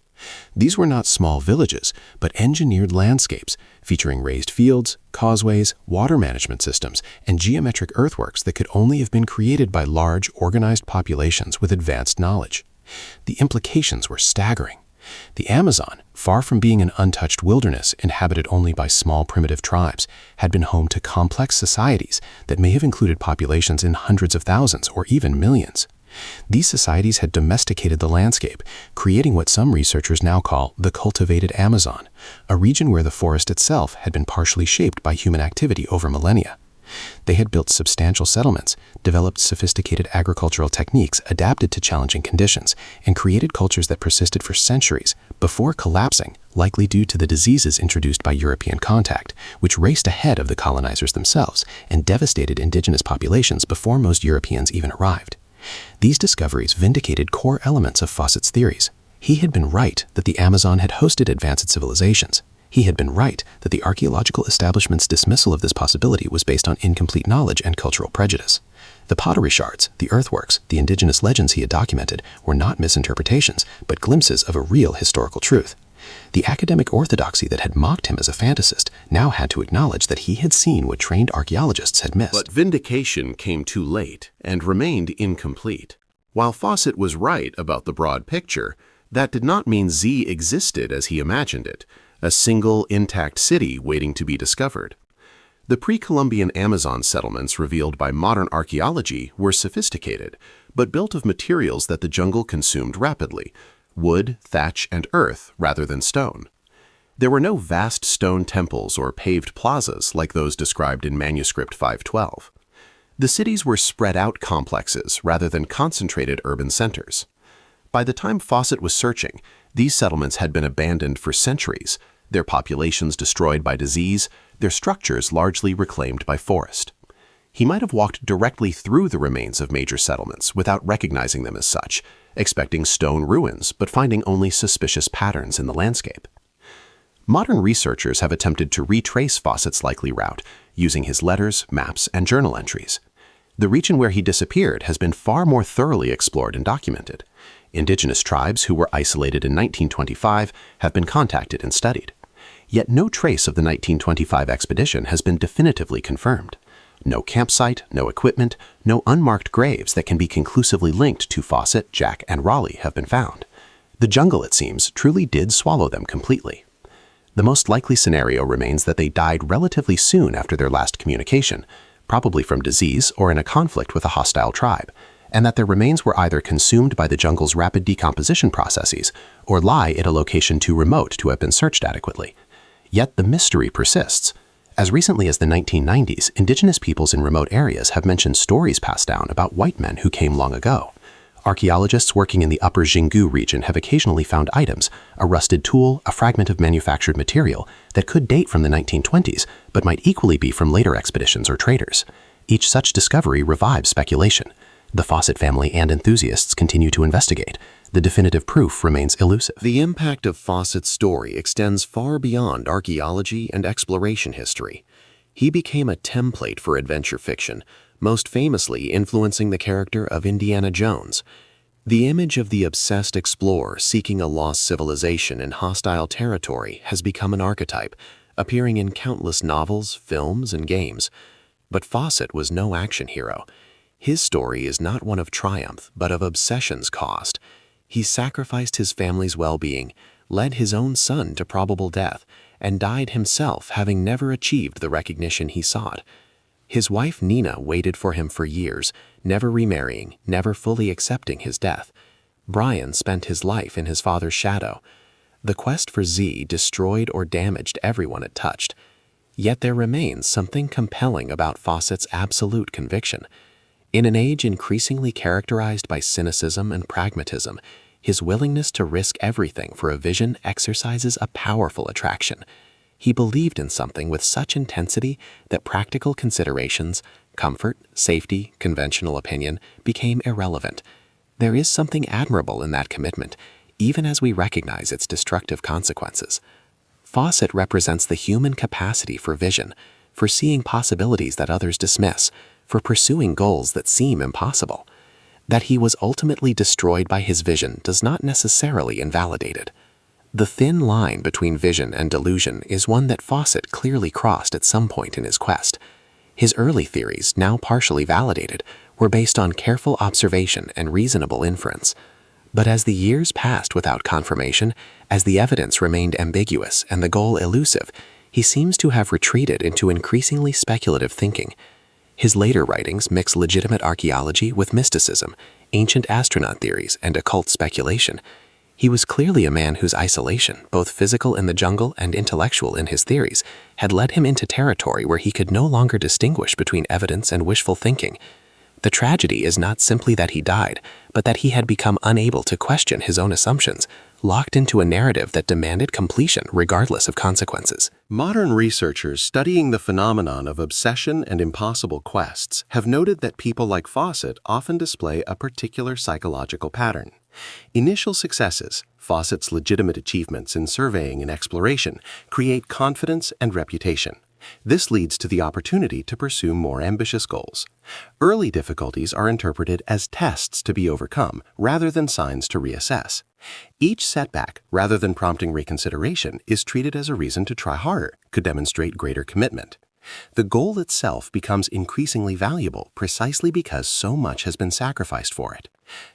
These were not small villages, but engineered landscapes featuring raised fields, causeways, water management systems, and geometric earthworks that could only have been created by large, organized populations with advanced knowledge. The implications were staggering. The Amazon, far from being an untouched wilderness inhabited only by small primitive tribes, had been home to complex societies that may have included populations in hundreds of thousands or even millions. These societies had domesticated the landscape, creating what some researchers now call the cultivated Amazon, a region where the forest itself had been partially shaped by human activity over millennia. They had built substantial settlements, developed sophisticated agricultural techniques adapted to challenging conditions, and created cultures that persisted for centuries before collapsing, likely due to the diseases introduced by European contact, which raced ahead of the colonizers themselves and devastated indigenous populations before most Europeans even arrived. These discoveries vindicated core elements of Fawcett's theories. He had been right that the Amazon had hosted advanced civilizations. He had been right that the archaeological establishment's dismissal of this possibility was based on incomplete knowledge and cultural prejudice. The pottery shards, the earthworks, the indigenous legends he had documented were not misinterpretations, but glimpses of a real historical truth. The academic orthodoxy that had mocked him as a fantasist now had to acknowledge that he had seen what trained archaeologists had missed. But vindication came too late and remained incomplete. While Fawcett was right about the broad picture, that did not mean Z existed as he imagined it, a single intact city waiting to be discovered. The pre-Columbian Amazon settlements revealed by modern archaeology were sophisticated, but built of materials that the jungle consumed rapidly: wood, thatch, and earth rather than stone. There were no vast stone temples or paved plazas like those described in manuscript 512. The cities were spread-out complexes rather than concentrated urban centers. By the time Fawcett was searching, these settlements had been abandoned for centuries, their populations destroyed by disease, their structures largely reclaimed by forest. He might have walked directly through the remains of major settlements without recognizing them as such, expecting stone ruins but finding only suspicious patterns in the landscape. Modern researchers have attempted to retrace Fawcett's likely route using his letters, maps, and journal entries. The region where he disappeared has been far more thoroughly explored and documented. Indigenous tribes who were isolated in 1925 have been contacted and studied. Yet no trace of the 1925 expedition has been definitively confirmed. No campsite, no equipment, no unmarked graves that can be conclusively linked to Fawcett, Jack, and Raleigh have been found. The jungle, it seems, truly did swallow them completely. The most likely scenario remains that they died relatively soon after their last communication, probably from disease or in a conflict with a hostile tribe, and that their remains were either consumed by the jungle's rapid decomposition processes or lie at a location too remote to have been searched adequately. Yet the mystery persists. As recently as the 1990s, indigenous peoples in remote areas have mentioned stories passed down about white men who came long ago. Archaeologists working in the upper Xingu region have occasionally found items, a rusted tool, a fragment of manufactured material, that could date from the 1920s, but might equally be from later expeditions or traders. Each such discovery revives speculation. The Fawcett family and enthusiasts continue to investigate. The definitive proof remains elusive. The impact of Fawcett's story extends far beyond archaeology and exploration history. He became a template for adventure fiction, most famously influencing the character of Indiana Jones. The image of the obsessed explorer seeking a lost civilization in hostile territory has become an archetype, appearing in countless novels, films, and games. But Fawcett was no action hero. His story is not one of triumph, but of obsessions caused. He sacrificed his family's well-being, led his own son to probable death, and died himself, having never achieved the recognition he sought. His wife Nina waited for him for years, never remarrying, never fully accepting his death. Brian spent his life in his father's shadow. The quest for Z destroyed or damaged everyone it touched. Yet there remains something compelling about Fawcett's absolute conviction. In an age increasingly characterized by cynicism and pragmatism, his willingness to risk everything for a vision exercises a powerful attraction. He believed in something with such intensity that practical considerations, comfort, safety, conventional opinion, became irrelevant. There is something admirable in that commitment, even as we recognize its destructive consequences. Fawcett represents the human capacity for vision, for seeing possibilities that others dismiss, for pursuing goals that seem impossible. That he was ultimately destroyed by his vision does not necessarily invalidate it. The thin line between vision and delusion is one that Fawcett clearly crossed at some point in his quest. His early theories, now partially validated, were based on careful observation and reasonable inference. But as the years passed without confirmation, as the evidence remained ambiguous and the goal elusive, he seems to have retreated into increasingly speculative thinking. His later writings mix legitimate archaeology with mysticism, ancient astronaut theories, and occult speculation. He was clearly a man whose isolation, both physical in the jungle and intellectual in his theories, had led him into territory where he could no longer distinguish between evidence and wishful thinking. The tragedy is not simply that he died, but that he had become unable to question his own assumptions, locked into a narrative that demanded completion regardless of consequences. Modern researchers studying the phenomenon of obsession and impossible quests have noted that people like Fawcett often display a particular psychological pattern. Initial successes, Fawcett's legitimate achievements in surveying and exploration, create confidence and reputation. This leads to the opportunity to pursue more ambitious goals. Early difficulties are interpreted as tests to be overcome rather than signs to reassess. Each setback, rather than prompting reconsideration, is treated as a reason to try harder, could demonstrate greater commitment. The goal itself becomes increasingly valuable precisely because so much has been sacrificed for it.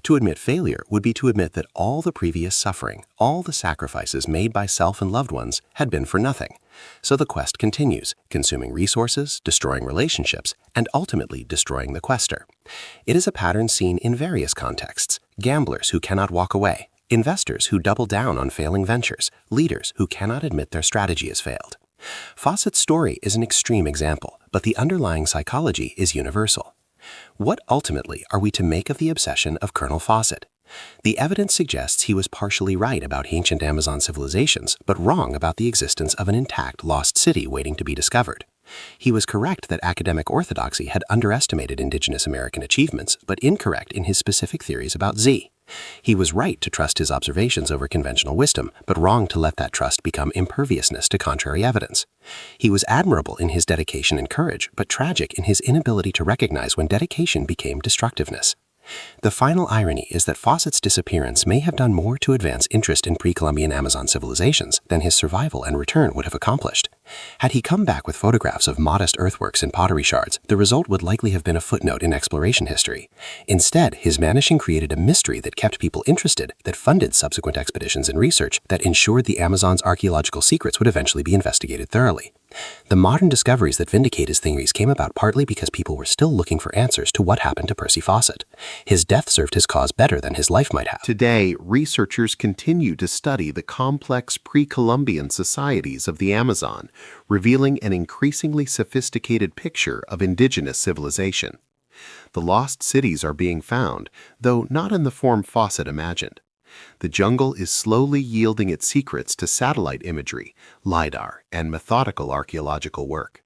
To admit failure would be to admit that all the previous suffering, all the sacrifices made by self and loved ones had been for nothing. So the quest continues, consuming resources, destroying relationships, and ultimately destroying the quester. It is a pattern seen in various contexts: gamblers who cannot walk away, investors who double down on failing ventures, leaders who cannot admit their strategy has failed. Fawcett's story is an extreme example, but the underlying psychology is universal. What ultimately are we to make of the obsession of Colonel Fawcett? The evidence suggests he was partially right about ancient Amazon civilizations, but wrong about the existence of an intact lost city waiting to be discovered. He was correct that academic orthodoxy had underestimated indigenous American achievements, but incorrect in his specific theories about Z. He was right to trust his observations over conventional wisdom, but wrong to let that trust become imperviousness to contrary evidence. He was admirable in his dedication and courage, but tragic in his inability to recognize when dedication became destructiveness. The final irony is that Fawcett's disappearance may have done more to advance interest in pre-Columbian Amazon civilizations than his survival and return would have accomplished. Had he come back with photographs of modest earthworks and pottery shards, the result would likely have been a footnote in exploration history. Instead, his vanishing created a mystery that kept people interested, that funded subsequent expeditions and research, that ensured the Amazon's archaeological secrets would eventually be investigated thoroughly. The modern discoveries that vindicate his theories came about partly because people were still looking for answers to what happened to Percy Fawcett. His death served his cause better than his life might have. Today, researchers continue to study the complex pre-Columbian societies of the Amazon, revealing an increasingly sophisticated picture of indigenous civilization. The lost cities are being found, though not in the form Fawcett imagined. The jungle is slowly yielding its secrets to satellite imagery, LiDAR, and methodical archaeological work.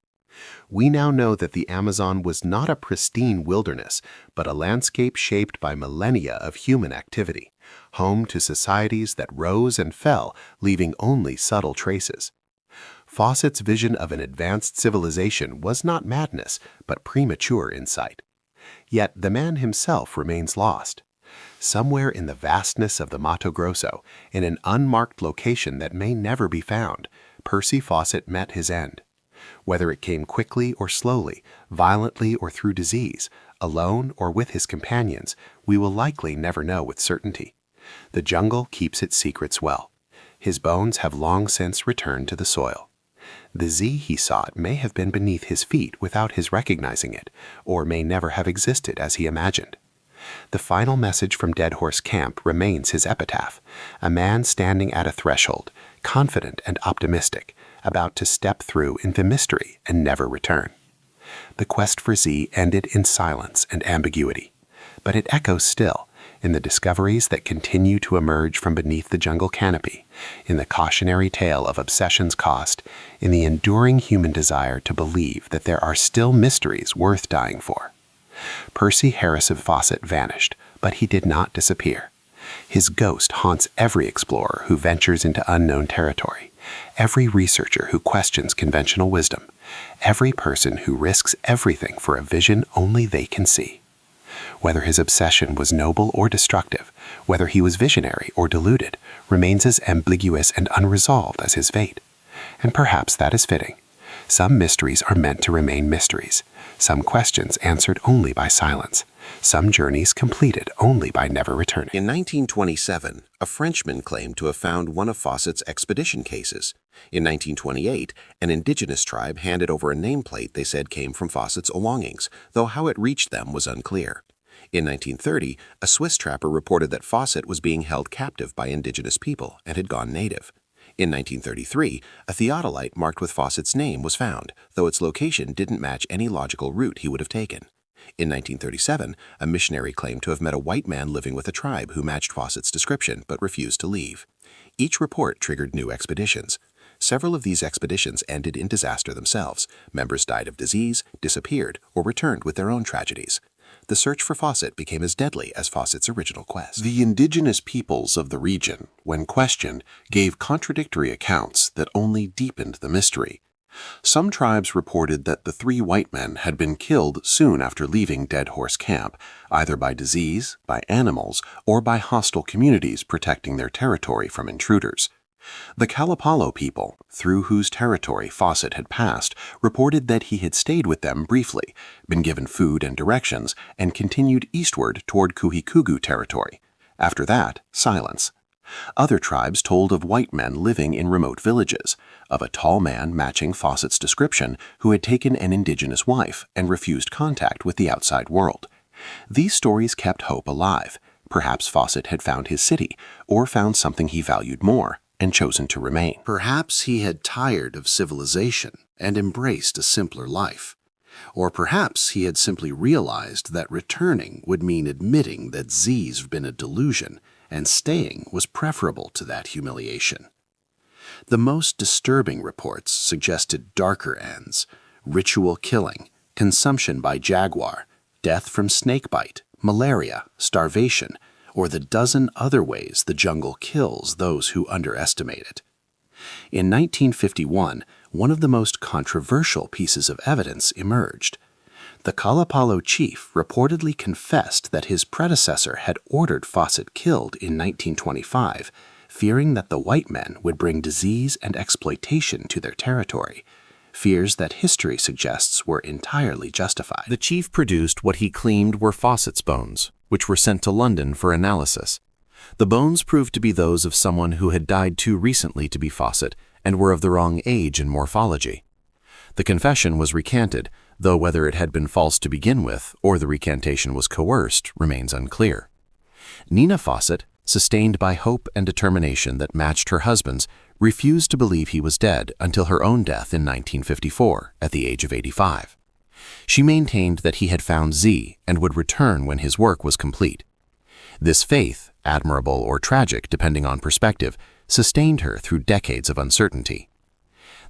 We now know that the Amazon was not a pristine wilderness, but a landscape shaped by millennia of human activity, home to societies that rose and fell, leaving only subtle traces. Fawcett's vision of an advanced civilization was not madness, but premature insight. Yet the man himself remains lost. Somewhere in the vastness of the Mato Grosso, in an unmarked location that may never be found, Percy Fawcett met his end. Whether it came quickly or slowly, violently or through disease, alone or with his companions, we will likely never know with certainty. The jungle keeps its secrets well. His bones have long since returned to the soil. The Z he sought may have been beneath his feet without his recognizing it, or may never have existed as he imagined. The final message from Dead Horse Camp remains his epitaph, a man standing at a threshold, confident and optimistic, about to step through into mystery and never return. The quest for Z ended in silence and ambiguity, but it echoes still in the discoveries that continue to emerge from beneath the jungle canopy, in the cautionary tale of obsession's cost, in the enduring human desire to believe that there are still mysteries worth dying for. Percy Harrison Fawcett vanished, but he did not disappear. His ghost haunts every explorer who ventures into unknown territory, every researcher who questions conventional wisdom, every person who risks everything for a vision only they can see. Whether his obsession was noble or destructive, whether he was visionary or deluded, remains as ambiguous and unresolved as his fate. And perhaps that is fitting. Some mysteries are meant to remain mysteries, some questions answered only by silence, some journeys completed only by never returning. In 1927, a Frenchman claimed to have found one of Fawcett's expedition cases. In 1928, an indigenous tribe handed over a nameplate they said came from Fawcett's belongings, though how it reached them was unclear. In 1930, a Swiss trapper reported that Fawcett was being held captive by indigenous people and had gone native. In 1933, a theodolite marked with Fawcett's name was found, though its location didn't match any logical route he would have taken. In 1937, a missionary claimed to have met a white man living with a tribe who matched Fawcett's description but refused to leave. Each report triggered new expeditions. Several of these expeditions ended in disaster themselves. Members died of disease, disappeared, or returned with their own tragedies. The search for Fawcett became as deadly as Fawcett's original quest. The indigenous peoples of the region, when questioned, gave contradictory accounts that only deepened the mystery. Some tribes reported that the 3 white men had been killed soon after leaving Dead Horse Camp, either by disease, by animals, or by hostile communities protecting their territory from intruders. The Kalapalo people, through whose territory Fawcett had passed, reported that he had stayed with them briefly, been given food and directions, and continued eastward toward Kuhikugu territory. After that, silence. Other tribes told of white men living in remote villages, of a tall man matching Fawcett's description who had taken an indigenous wife and refused contact with the outside world. These stories kept hope alive. Perhaps Fawcett had found his city, or found something he valued more, and chosen to remain. Perhaps he had tired of civilization and embraced a simpler life. Or perhaps he had simply realized that returning would mean admitting that Z's been a delusion, and staying was preferable to that humiliation. The most disturbing reports suggested darker ends: ritual killing, consumption by jaguar, death from snakebite, malaria, starvation, or the dozen other ways the jungle kills those who underestimate it. In 1951, one of the most controversial pieces of evidence emerged. The Kalapalo chief reportedly confessed that his predecessor had ordered Fawcett killed in 1925, fearing that the white men would bring disease and exploitation to their territory, fears that history suggests were entirely justified. The chief produced what he claimed were Fawcett's bones, which were sent to London for analysis. The bones proved to be those of someone who had died too recently to be Fawcett and were of the wrong age and morphology. The confession was recanted, though whether it had been false to begin with or the recantation was coerced remains unclear. Nina Fawcett, sustained by hope and determination that matched her husband's, refused to believe he was dead until her own death in 1954 at the age of 85. She maintained that he had found Z and would return when his work was complete. This faith, admirable or tragic depending on perspective, sustained her through decades of uncertainty.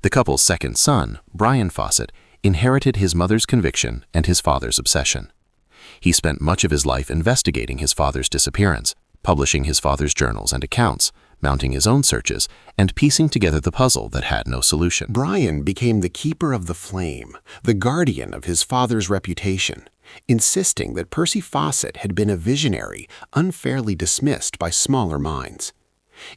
The couple's second son, Brian Fawcett, inherited his mother's conviction and his father's obsession. He spent much of his life investigating his father's disappearance, publishing his father's journals and accounts, mounting his own searches, and piecing together the puzzle that had no solution. Brian became the keeper of the flame, the guardian of his father's reputation, insisting that Percy Fawcett had been a visionary, unfairly dismissed by smaller minds.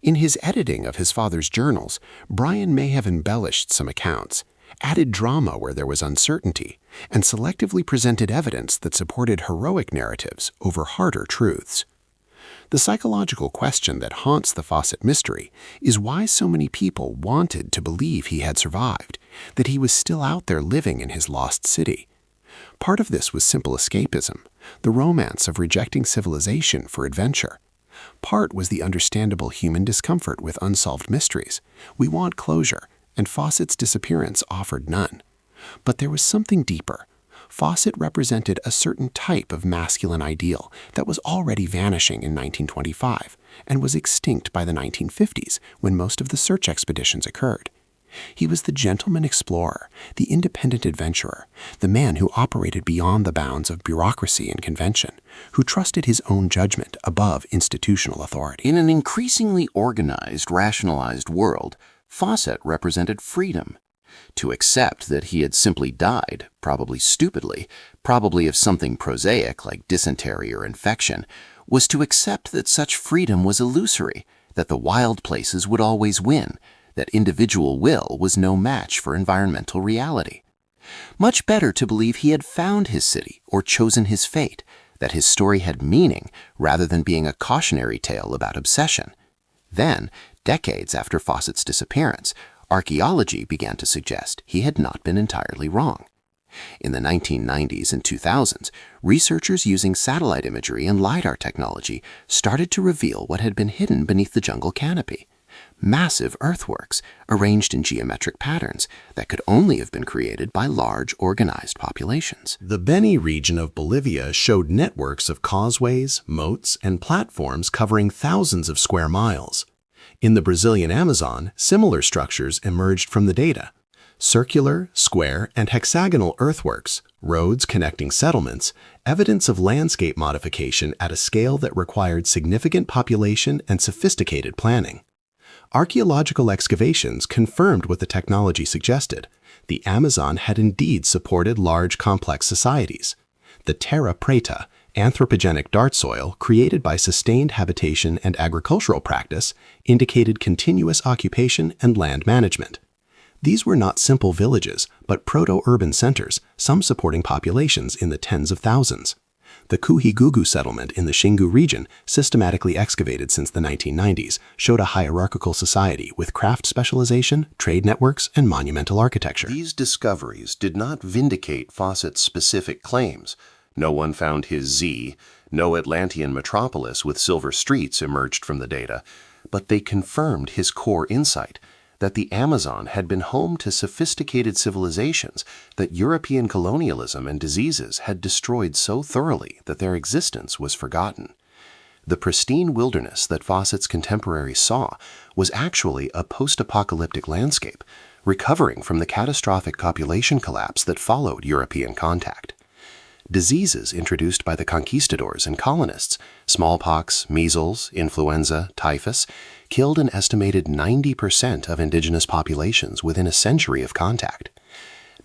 In his editing of his father's journals, Brian may have embellished some accounts, added drama where there was uncertainty, and selectively presented evidence that supported heroic narratives over harder truths. The psychological question that haunts the Fawcett mystery is why so many people wanted to believe he had survived, that he was still out there living in his lost city. Part of this was simple escapism, the romance of rejecting civilization for adventure. Part was the understandable human discomfort with unsolved mysteries. We want closure, and Fawcett's disappearance offered none. But there was something deeper. Fawcett represented a certain type of masculine ideal that was already vanishing in 1925 and was extinct by the 1950s when most of the search expeditions occurred. He was the gentleman explorer, the independent adventurer, the man who operated beyond the bounds of bureaucracy and convention, who trusted his own judgment above institutional authority. In an increasingly organized, rationalized world, Fawcett represented freedom. To accept that he had simply died, probably stupidly, probably of something prosaic like dysentery or infection, was to accept that such freedom was illusory, that the wild places would always win, that individual will was no match for environmental reality. Much better to believe he had found his city or chosen his fate, that his story had meaning rather than being a cautionary tale about obsession. Then, decades after Fawcett's disappearance, archaeology began to suggest he had not been entirely wrong. In the 1990s and 2000s, researchers using satellite imagery and LiDAR technology started to reveal what had been hidden beneath the jungle canopy. Massive earthworks arranged in geometric patterns that could only have been created by large, organized populations. The Beni region of Bolivia showed networks of causeways, moats, and platforms covering thousands of square miles. In the Brazilian Amazon, similar structures emerged from the data. Circular, square, and hexagonal earthworks, roads connecting settlements, evidence of landscape modification at a scale that required significant population and sophisticated planning. Archaeological excavations confirmed what the technology suggested. The Amazon had indeed supported large, complex societies. The Terra Preta, Anthropogenic dart soil, created by sustained habitation and agricultural practice, indicated continuous occupation and land management. These were not simple villages, but proto-urban centers, some supporting populations in the tens of thousands. The Kuhigugu settlement in the Xingu region, systematically excavated since the 1990s, showed a hierarchical society with craft specialization, trade networks, and monumental architecture. These discoveries did not vindicate Fawcett's specific claims. No one found his Z, no Atlantean metropolis with silver streets emerged from the data, but they confirmed his core insight that the Amazon had been home to sophisticated civilizations that European colonialism and diseases had destroyed so thoroughly that their existence was forgotten. The pristine wilderness that Fawcett's contemporaries saw was actually a post-apocalyptic landscape, recovering from the catastrophic population collapse that followed European contact. Diseases introduced by the conquistadors and colonists, smallpox, measles, influenza, typhus, killed an estimated 90% of indigenous populations within a century of contact.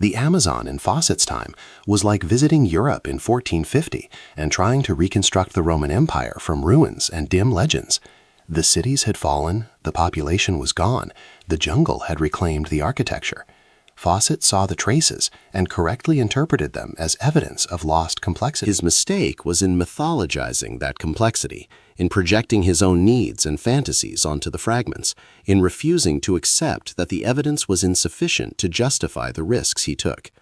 The Amazon in Fawcett's time was like visiting Europe in 1450 and trying to reconstruct the Roman Empire from ruins and dim legends. The cities had fallen, the population was gone, the jungle had reclaimed the architecture. Fawcett saw the traces and correctly interpreted them as evidence of lost complexity. His mistake was in mythologizing that complexity, in projecting his own needs and fantasies onto the fragments, in refusing to accept that the evidence was insufficient to justify the risks he took.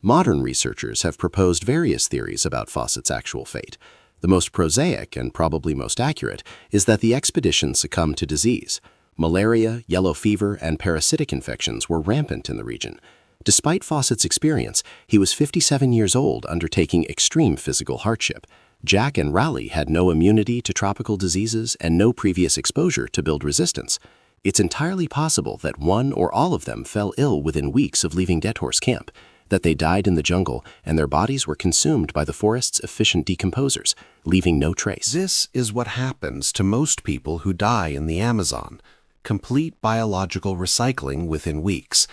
Modern researchers have proposed various theories about Fawcett's actual fate. The most prosaic and probably most accurate is that the expedition succumbed to disease. Malaria, yellow fever, and parasitic infections were rampant in the region. Despite Fawcett's experience, he was 57 years old, undertaking extreme physical hardship. Jack and Raleigh had no immunity to tropical diseases and no previous exposure to build resistance. It's entirely possible that one or all of them fell ill within weeks of leaving Dead Horse Camp, that they died in the jungle and their bodies were consumed by the forest's efficient decomposers, leaving no trace. This is what happens to most people who die in the Amazon. Complete biological recycling within weeks.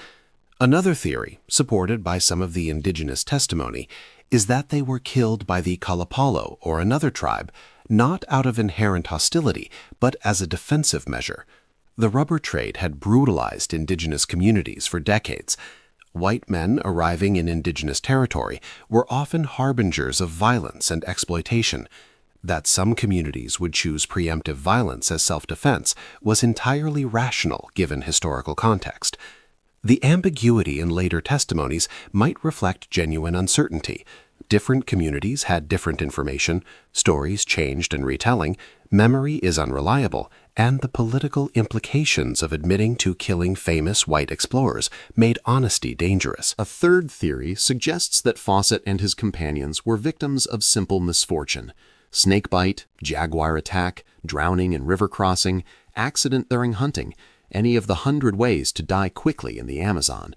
Another theory, supported by some of the indigenous testimony, is that they were killed by the Kalapalo or another tribe, not out of inherent hostility, but as a defensive measure. The rubber trade had brutalized indigenous communities for decades. White men arriving in indigenous territory were often harbingers of violence and exploitation. That some communities would choose preemptive violence as self-defense was entirely rational given historical context. The ambiguity in later testimonies might reflect genuine uncertainty. Different communities had different information, stories changed in retelling, memory is unreliable, and the political implications of admitting to killing famous white explorers made honesty dangerous. A third theory suggests that Fawcett and his companions were victims of simple misfortune. Snakebite, jaguar attack, drowning in river crossing, accident during hunting, any of the 100 ways to die quickly in the Amazon.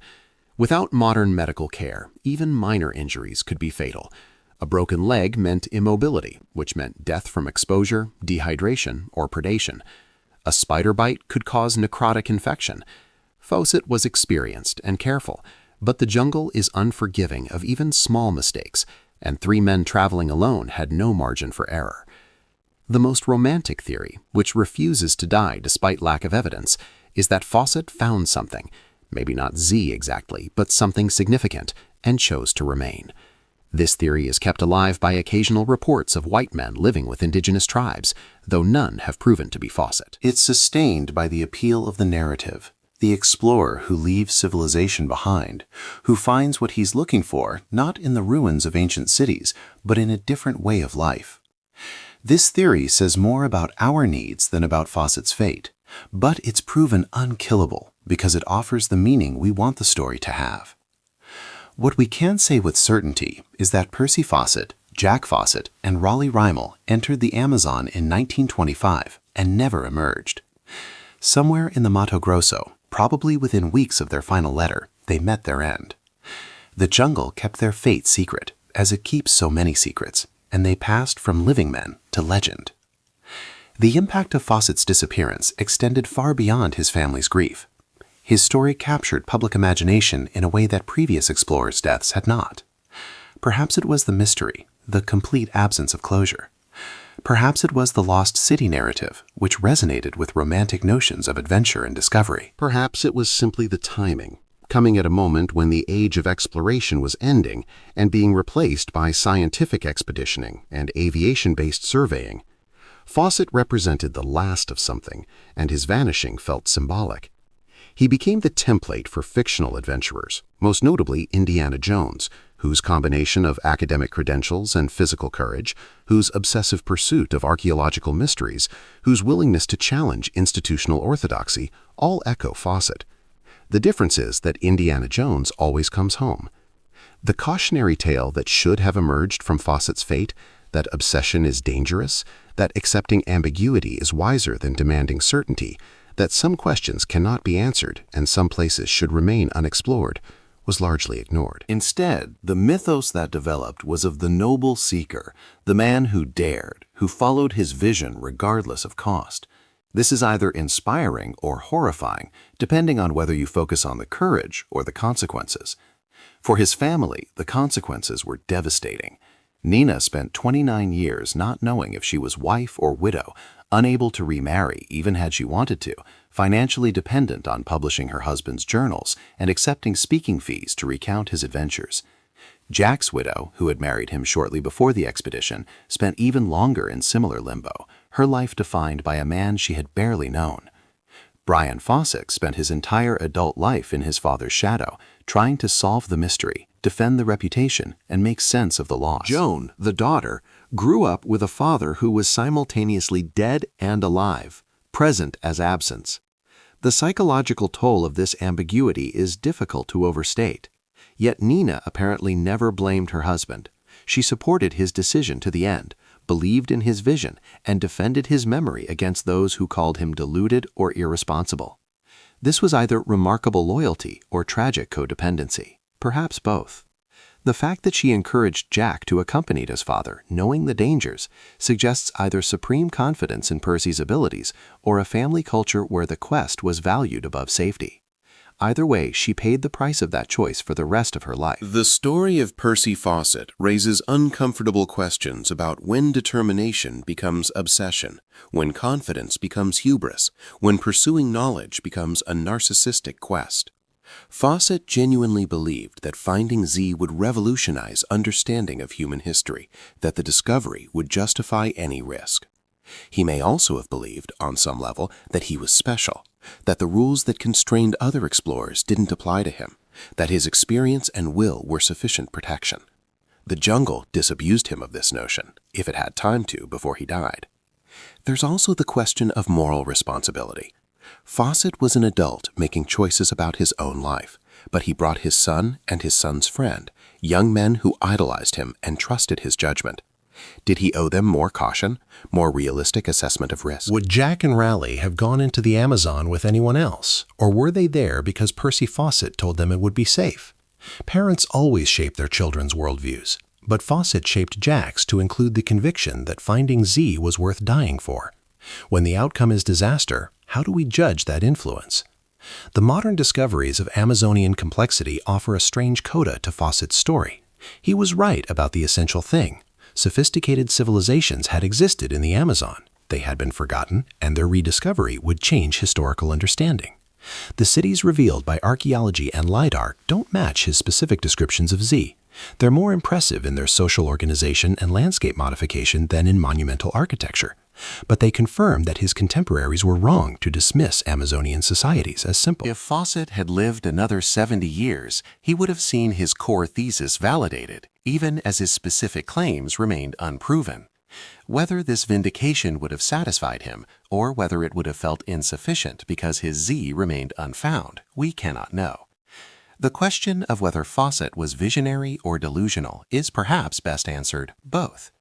Without modern medical care, even minor injuries could be fatal. A broken leg meant immobility, which meant death from exposure, dehydration, or predation. A spider bite could cause necrotic infection. Fawcett was experienced and careful, but the jungle is unforgiving of even small mistakes, and 3 men traveling alone had no margin for error. The most romantic theory, which refuses to die despite lack of evidence, is that Fawcett found something, maybe not Z exactly, but something significant, and chose to remain. This theory is kept alive by occasional reports of white men living with indigenous tribes, though none have proven to be Fawcett. It's sustained by the appeal of the narrative, the explorer who leaves civilization behind, who finds what he's looking for not in the ruins of ancient cities, but in a different way of life. This theory says more about our needs than about Fawcett's fate, but it's proven unkillable because it offers the meaning we want the story to have. What we can say with certainty is that Percy Fawcett, Jack Fawcett, and Raleigh Rymel entered the Amazon in 1925 and never emerged. Somewhere in the Mato Grosso, probably within weeks of their final letter, they met their end. The jungle kept their fate secret, as it keeps so many secrets, and they passed from living men to legend. The impact of Fawcett's disappearance extended far beyond his family's grief. His story captured public imagination in a way that previous explorers' deaths had not. Perhaps it was the mystery, the complete absence of closure. Perhaps it was the lost city narrative, which resonated with romantic notions of adventure and discovery. Perhaps it was simply the timing, coming at a moment when the age of exploration was ending and being replaced by scientific expeditioning and aviation-based surveying. Fawcett represented the last of something, and his vanishing felt symbolic. He became the template for fictional adventurers, most notably Indiana Jones, whose combination of academic credentials and physical courage, whose obsessive pursuit of archaeological mysteries, whose willingness to challenge institutional orthodoxy, all echo Fawcett. The difference is that Indiana Jones always comes home. The cautionary tale that should have emerged from Fawcett's fate, that obsession is dangerous, that accepting ambiguity is wiser than demanding certainty, that some questions cannot be answered and some places should remain unexplored, was largely ignored. Instead, the mythos that developed was of the noble seeker, the man who dared, who followed his vision regardless of cost. This is either inspiring or horrifying, depending on whether you focus on the courage or the consequences. For his family, the consequences were devastating. Nina spent 29 years not knowing if she was wife or widow, unable to remarry even had she wanted to, financially dependent on publishing her husband's journals and accepting speaking fees to recount his adventures. Jack's widow, who had married him shortly before the expedition, spent even longer in similar limbo, her life defined by a man she had barely known. Brian Fawcett spent his entire adult life in his father's shadow, trying to solve the mystery, defend the reputation, and make sense of the loss. Joan, the daughter, grew up with a father who was simultaneously dead and alive, present as absence. The psychological toll of this ambiguity is difficult to overstate. Yet Nina apparently never blamed her husband. She supported his decision to the end, believed in his vision, and defended his memory against those who called him deluded or irresponsible. This was either remarkable loyalty or tragic codependency, perhaps both. The fact that she encouraged Jack to accompany his father, knowing the dangers, suggests either supreme confidence in Percy's abilities or a family culture where the quest was valued above safety. Either way, she paid the price of that choice for the rest of her life. The story of Percy Fawcett raises uncomfortable questions about when determination becomes obsession, when confidence becomes hubris, when pursuing knowledge becomes a narcissistic quest. Fawcett genuinely believed that finding Z would revolutionize understanding of human history, that the discovery would justify any risk. He may also have believed, on some level, that he was special, that the rules that constrained other explorers didn't apply to him, that his experience and will were sufficient protection. The jungle disabused him of this notion, if it had time to before he died. There's also the question of moral responsibility. Fawcett was an adult making choices about his own life, but he brought his son and his son's friend, young men who idolized him and trusted his judgment. Did he owe them more caution, more realistic assessment of risk? Would Jack and Raleigh have gone into the Amazon with anyone else, or were they there because Percy Fawcett told them it would be safe? Parents always shape their children's worldviews, but Fawcett shaped Jack's to include the conviction that finding Z was worth dying for. When the outcome is disaster, how do we judge that influence? The modern discoveries of Amazonian complexity offer a strange coda to Fawcett's story. He was right about the essential thing. Sophisticated civilizations had existed in the Amazon. They had been forgotten, and their rediscovery would change historical understanding. The cities revealed by archaeology and LiDAR don't match his specific descriptions of Z. They're more impressive in their social organization and landscape modification than in monumental architecture. But they confirm that his contemporaries were wrong to dismiss Amazonian societies as simple. If Fawcett had lived another 70 years, he would have seen his core thesis validated, even as his specific claims remained unproven. Whether this vindication would have satisfied him, or whether it would have felt insufficient because his Z remained unfound, we cannot know. The question of whether Fawcett was visionary or delusional is perhaps best answered both.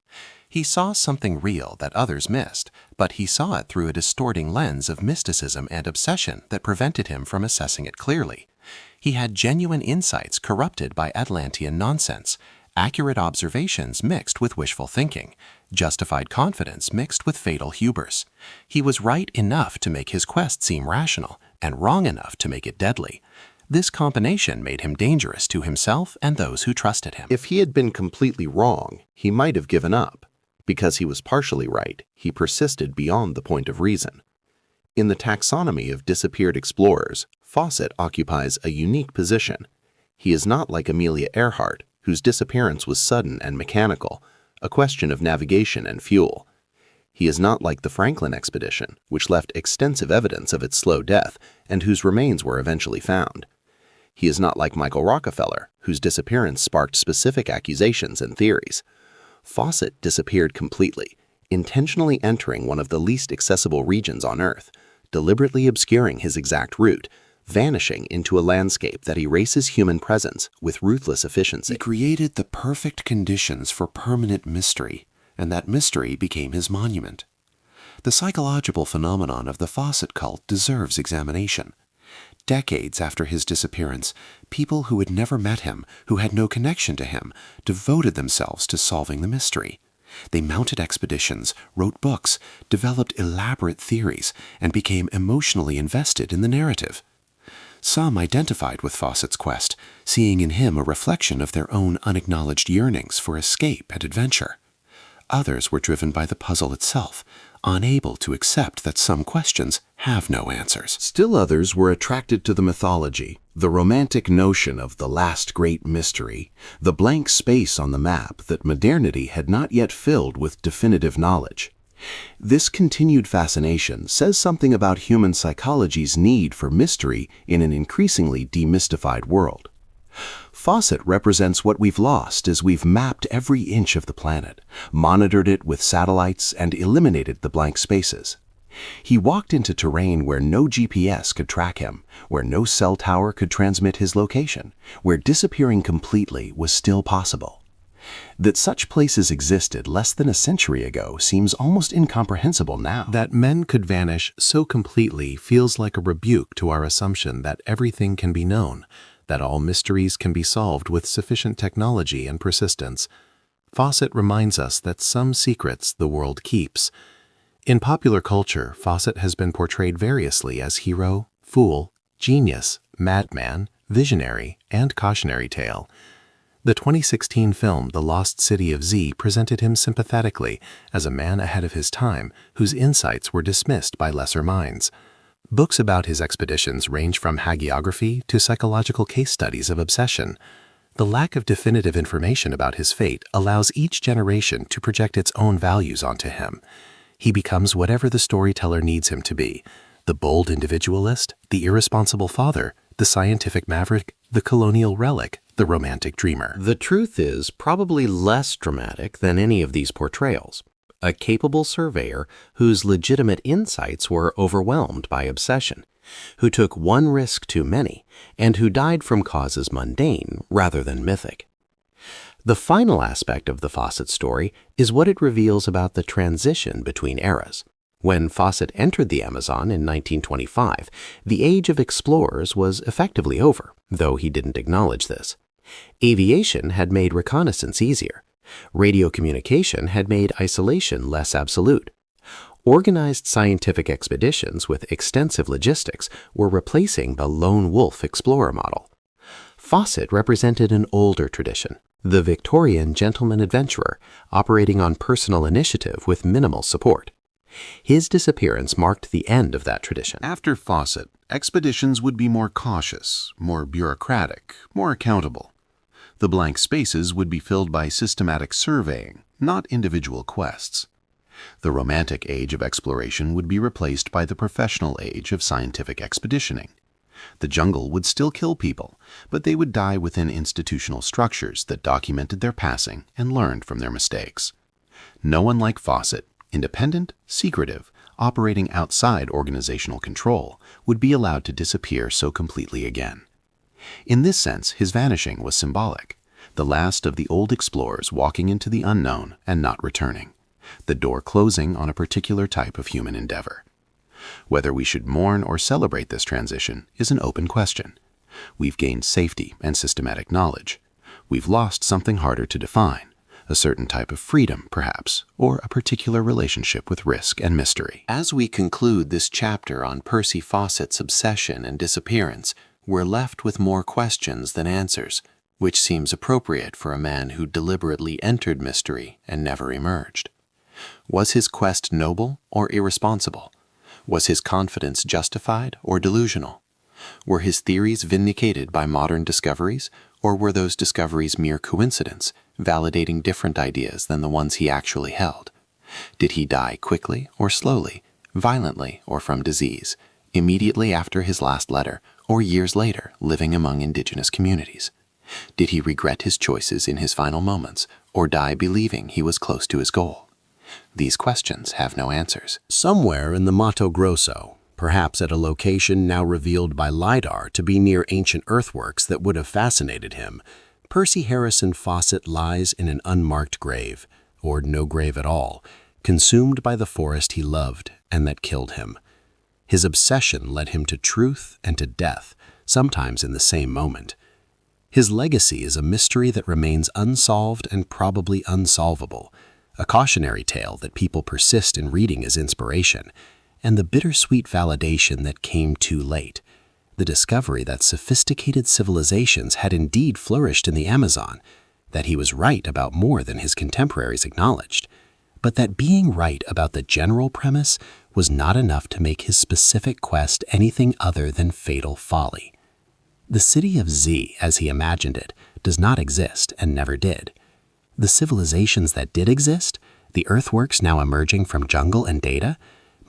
He saw something real that others missed, but he saw it through a distorting lens of mysticism and obsession that prevented him from assessing it clearly. He had genuine insights corrupted by Atlantean nonsense, accurate observations mixed with wishful thinking, justified confidence mixed with fatal hubris. He was right enough to make his quest seem rational, and wrong enough to make it deadly. This combination made him dangerous to himself and those who trusted him. If he had been completely wrong, he might have given up. Because he was partially right, he persisted beyond the point of reason. In the taxonomy of disappeared explorers, Fawcett occupies a unique position. He is not like Amelia Earhart, whose disappearance was sudden and mechanical, a question of navigation and fuel. He is not like the Franklin expedition, which left extensive evidence of its slow death and whose remains were eventually found. He is not like Michael Rockefeller, whose disappearance sparked specific accusations and theories. Fawcett disappeared completely, intentionally entering one of the least accessible regions on Earth, deliberately obscuring his exact route, vanishing into a landscape that erases human presence with ruthless efficiency. He created the perfect conditions for permanent mystery, and that mystery became his monument. The psychological phenomenon of the Fawcett cult deserves examination. Decades after his disappearance, people who had never met him, who had no connection to him, devoted themselves to solving the mystery. They mounted expeditions, wrote books, developed elaborate theories, and became emotionally invested in the narrative. Some identified with Fawcett's quest, seeing in him a reflection of their own unacknowledged yearnings for escape and adventure. Others were driven by the puzzle itself, unable to accept that some questions have no answers. Still others were attracted to the mythology, the romantic notion of the last great mystery, the blank space on the map that modernity had not yet filled with definitive knowledge. This continued fascination says something about human psychology's need for mystery in an increasingly demystified world. Fawcett represents what we've lost as we've mapped every inch of the planet, monitored it with satellites, and eliminated the blank spaces. He walked into terrain where no GPS could track him, where no cell tower could transmit his location, where disappearing completely was still possible. That such places existed less than a century ago seems almost incomprehensible now. That men could vanish so completely feels like a rebuke to our assumption that everything can be known, that all mysteries can be solved with sufficient technology and persistence. Fawcett reminds us that some secrets the world keeps. In popular culture, Fawcett has been portrayed variously as hero, fool, genius, madman, visionary, and cautionary tale. The 2016 film The Lost City of Z presented him sympathetically as a man ahead of his time whose insights were dismissed by lesser minds. Books about his expeditions range from hagiography to psychological case studies of obsession. The lack of definitive information about his fate allows each generation to project its own values onto him. He becomes whatever the storyteller needs him to be: the bold individualist, the irresponsible father, the scientific maverick, the colonial relic, the romantic dreamer. The truth is probably less dramatic than any of these portrayals. A capable surveyor whose legitimate insights were overwhelmed by obsession, who took one risk too many, and who died from causes mundane rather than mythic. The final aspect of the Fawcett story is what it reveals about the transition between eras. When Fawcett entered the Amazon in 1925, the age of explorers was effectively over, though he didn't acknowledge this. Aviation had made reconnaissance easier. Radio communication had made isolation less absolute. Organized scientific expeditions with extensive logistics were replacing the lone wolf explorer model. Fawcett represented an older tradition, the Victorian gentleman adventurer, operating on personal initiative with minimal support. His disappearance marked the end of that tradition. After Fawcett, expeditions would be more cautious, more bureaucratic, more accountable. The blank spaces would be filled by systematic surveying, not individual quests. The romantic age of exploration would be replaced by the professional age of scientific expeditioning. The jungle would still kill people, but they would die within institutional structures that documented their passing and learned from their mistakes. No one like Fawcett, independent, secretive, operating outside organizational control, would be allowed to disappear so completely again. In this sense, his vanishing was symbolic, the last of the old explorers walking into the unknown and not returning, the door closing on a particular type of human endeavor. Whether we should mourn or celebrate this transition is an open question. We've gained safety and systematic knowledge. We've lost something harder to define, a certain type of freedom, perhaps, or a particular relationship with risk and mystery. As we conclude this chapter on Percy Fawcett's obsession and disappearance, we're left with more questions than answers, which seems appropriate for a man who deliberately entered mystery and never emerged. Was his quest noble or irresponsible? Was his confidence justified or delusional? Were his theories vindicated by modern discoveries, or were those discoveries mere coincidence, validating different ideas than the ones he actually held? Did he die quickly or slowly, violently or from disease, immediately after his last letter, or years later living among indigenous communities? Did he regret his choices in his final moments, or die believing he was close to his goal? These questions have no answers. Somewhere in the Mato Grosso, perhaps at a location now revealed by LiDAR to be near ancient earthworks that would have fascinated him, Percy Harrison Fawcett lies in an unmarked grave, or no grave at all, consumed by the forest he loved and that killed him. His obsession led him to truth and to death, sometimes in the same moment. His legacy is a mystery that remains unsolved and probably unsolvable, a cautionary tale that people persist in reading as inspiration, and the bittersweet validation that came too late, the discovery that sophisticated civilizations had indeed flourished in the Amazon, that he was right about more than his contemporaries acknowledged, but that being right about the general premise was not enough to make his specific quest anything other than fatal folly. The city of Z, as he imagined it, does not exist and never did. The civilizations that did exist, the earthworks now emerging from jungle and data,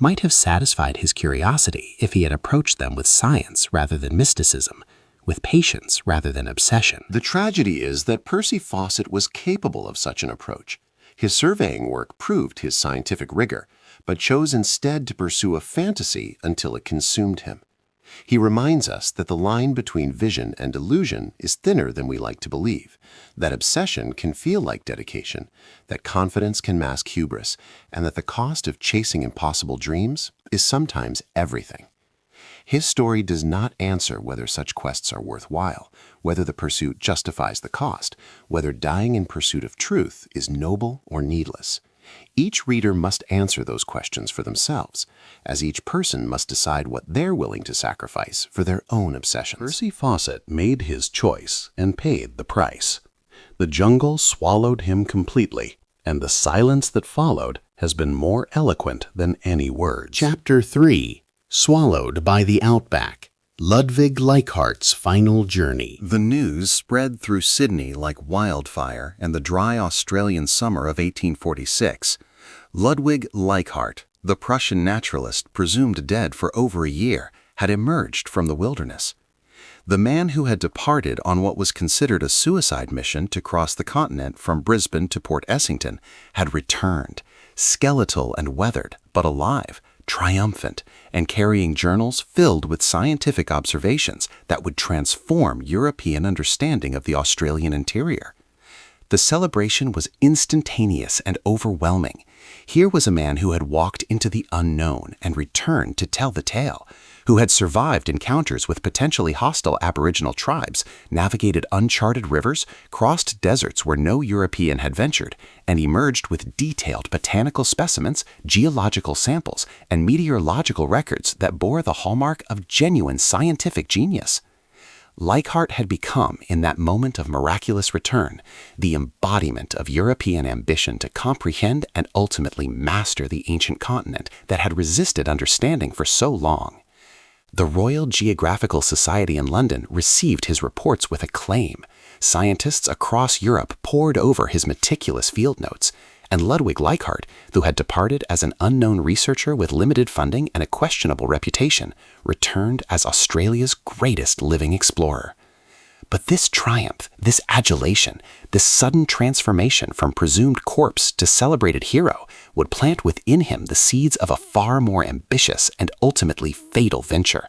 might have satisfied his curiosity if he had approached them with science rather than mysticism, with patience rather than obsession. The tragedy is that Percy Fawcett was capable of such an approach. His surveying work proved his scientific rigor, but chose instead to pursue a fantasy until it consumed him. He reminds us that the line between vision and illusion is thinner than we like to believe, that obsession can feel like dedication, that confidence can mask hubris, and that the cost of chasing impossible dreams is sometimes everything. His story does not answer whether such quests are worthwhile, whether the pursuit justifies the cost, whether dying in pursuit of truth is noble or needless. Each reader must answer those questions for themselves, as each person must decide what they're willing to sacrifice for their own obsessions. Percy Fawcett made his choice and paid the price. The jungle swallowed him completely, and the silence that followed has been more eloquent than any words. Chapter 3. Swallowed by the Outback. Ludwig Leichhardt's Final Journey. The news spread through Sydney like wildfire in the dry Australian summer of 1846. Ludwig Leichhardt, the Prussian naturalist presumed dead for over a year, had emerged from the wilderness. The man who had departed on what was considered a suicide mission to cross the continent from Brisbane to Port Essington had returned, skeletal and weathered, but alive, triumphant, and carrying journals filled with scientific observations that would transform European understanding of the Australian interior. The celebration was instantaneous and overwhelming. Here was a man who had walked into the unknown and returned to tell the tale, who had survived encounters with potentially hostile Aboriginal tribes, navigated uncharted rivers, crossed deserts where no European had ventured, and emerged with detailed botanical specimens, geological samples, and meteorological records that bore the hallmark of genuine scientific genius. Leichhardt had become, in that moment of miraculous return, the embodiment of European ambition to comprehend and ultimately master the ancient continent that had resisted understanding for so long. The Royal Geographical Society in London received his reports with acclaim. Scientists across Europe pored over his meticulous field notes, and Ludwig Leichhardt, who had departed as an unknown researcher with limited funding and a questionable reputation, returned as Australia's greatest living explorer. But this triumph, this adulation, this sudden transformation from presumed corpse to celebrated hero would plant within him the seeds of a far more ambitious and ultimately fatal venture.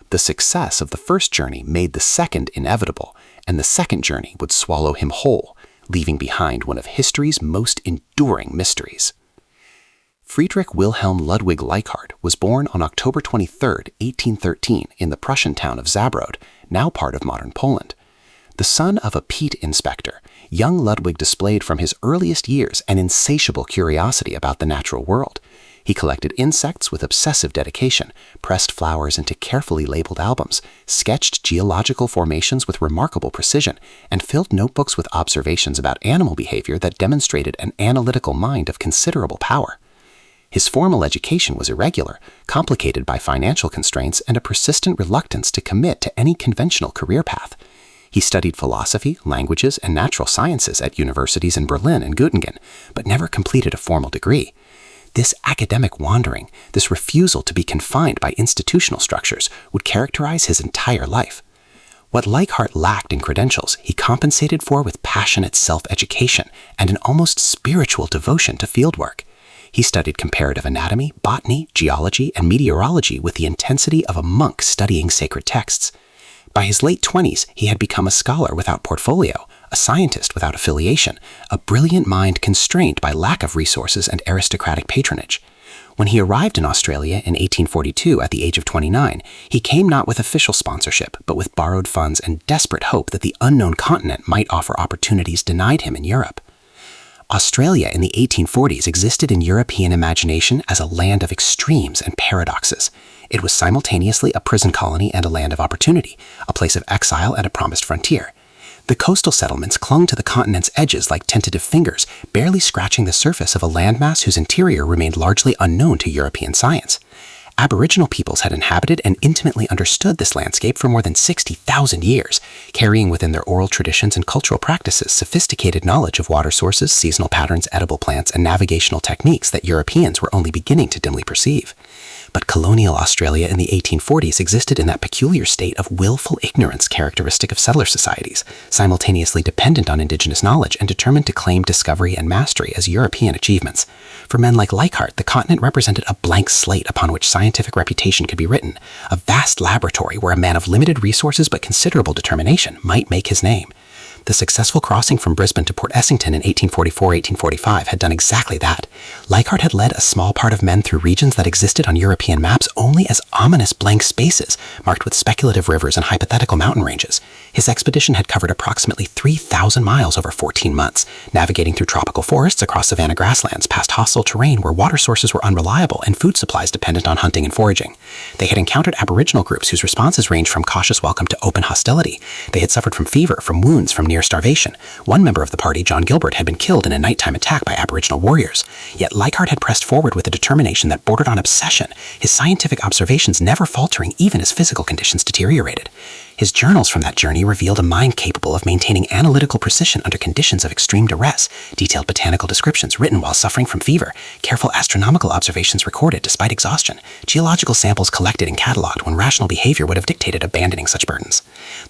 The success of the first journey made the second inevitable, and the second journey would swallow him whole, leaving behind one of history's most enduring mysteries. Friedrich Wilhelm Ludwig Leichhardt was born on October 23, 1813, in the Prussian town of Zabrod, now part of modern Poland. The son of a peat inspector, young Ludwig displayed from his earliest years an insatiable curiosity about the natural world. He collected insects with obsessive dedication, pressed flowers into carefully labeled albums, sketched geological formations with remarkable precision, and filled notebooks with observations about animal behavior that demonstrated an analytical mind of considerable power. His formal education was irregular, complicated by financial constraints and a persistent reluctance to commit to any conventional career path. He studied philosophy, languages, and natural sciences at universities in Berlin and Göttingen, but never completed a formal degree. This academic wandering, this refusal to be confined by institutional structures, would characterize his entire life. What Leichhardt lacked in credentials, he compensated for with passionate self-education and an almost spiritual devotion to fieldwork. He studied comparative anatomy, botany, geology, and meteorology with the intensity of a monk studying sacred texts. By his late 20s, he had become a scholar without portfolio, a scientist without affiliation, a brilliant mind constrained by lack of resources and aristocratic patronage. When he arrived in Australia in 1842 at the age of 29, he came not with official sponsorship, but with borrowed funds and desperate hope that the unknown continent might offer opportunities denied him in Europe. Australia in the 1840s existed in European imagination as a land of extremes and paradoxes. It was simultaneously a prison colony and a land of opportunity, a place of exile and a promised frontier. The coastal settlements clung to the continent's edges like tentative fingers, barely scratching the surface of a landmass whose interior remained largely unknown to European science. Aboriginal peoples had inhabited and intimately understood this landscape for more than 60,000 years, carrying within their oral traditions and cultural practices sophisticated knowledge of water sources, seasonal patterns, edible plants, and navigational techniques that Europeans were only beginning to dimly perceive. But colonial Australia in the 1840s existed in that peculiar state of willful ignorance characteristic of settler societies, simultaneously dependent on indigenous knowledge and determined to claim discovery and mastery as European achievements. For men like Leichhardt, the continent represented a blank slate upon which scientific reputation could be written, a vast laboratory where a man of limited resources but considerable determination might make his name. The successful crossing from Brisbane to Port Essington in 1844-1845 had done exactly that. Leichhardt had led a small part of men through regions that existed on European maps only as ominous blank spaces, marked with speculative rivers and hypothetical mountain ranges. His expedition had covered approximately 3,000 miles over 14 months, navigating through tropical forests across savanna grasslands, past hostile terrain where water sources were unreliable and food supplies dependent on hunting and foraging. They had encountered Aboriginal groups whose responses ranged from cautious welcome to open hostility. They had suffered from fever, from wounds, from near starvation. One member of the party, John Gilbert, had been killed in a nighttime attack by Aboriginal warriors. Yet Leichhardt had pressed forward with a determination that bordered on obsession, his scientific observations never faltering even as physical conditions deteriorated. His journals from that journey revealed a mind capable of maintaining analytical precision under conditions of extreme duress, detailed botanical descriptions written while suffering from fever, careful astronomical observations recorded despite exhaustion, geological samples collected and catalogued when rational behavior would have dictated abandoning such burdens.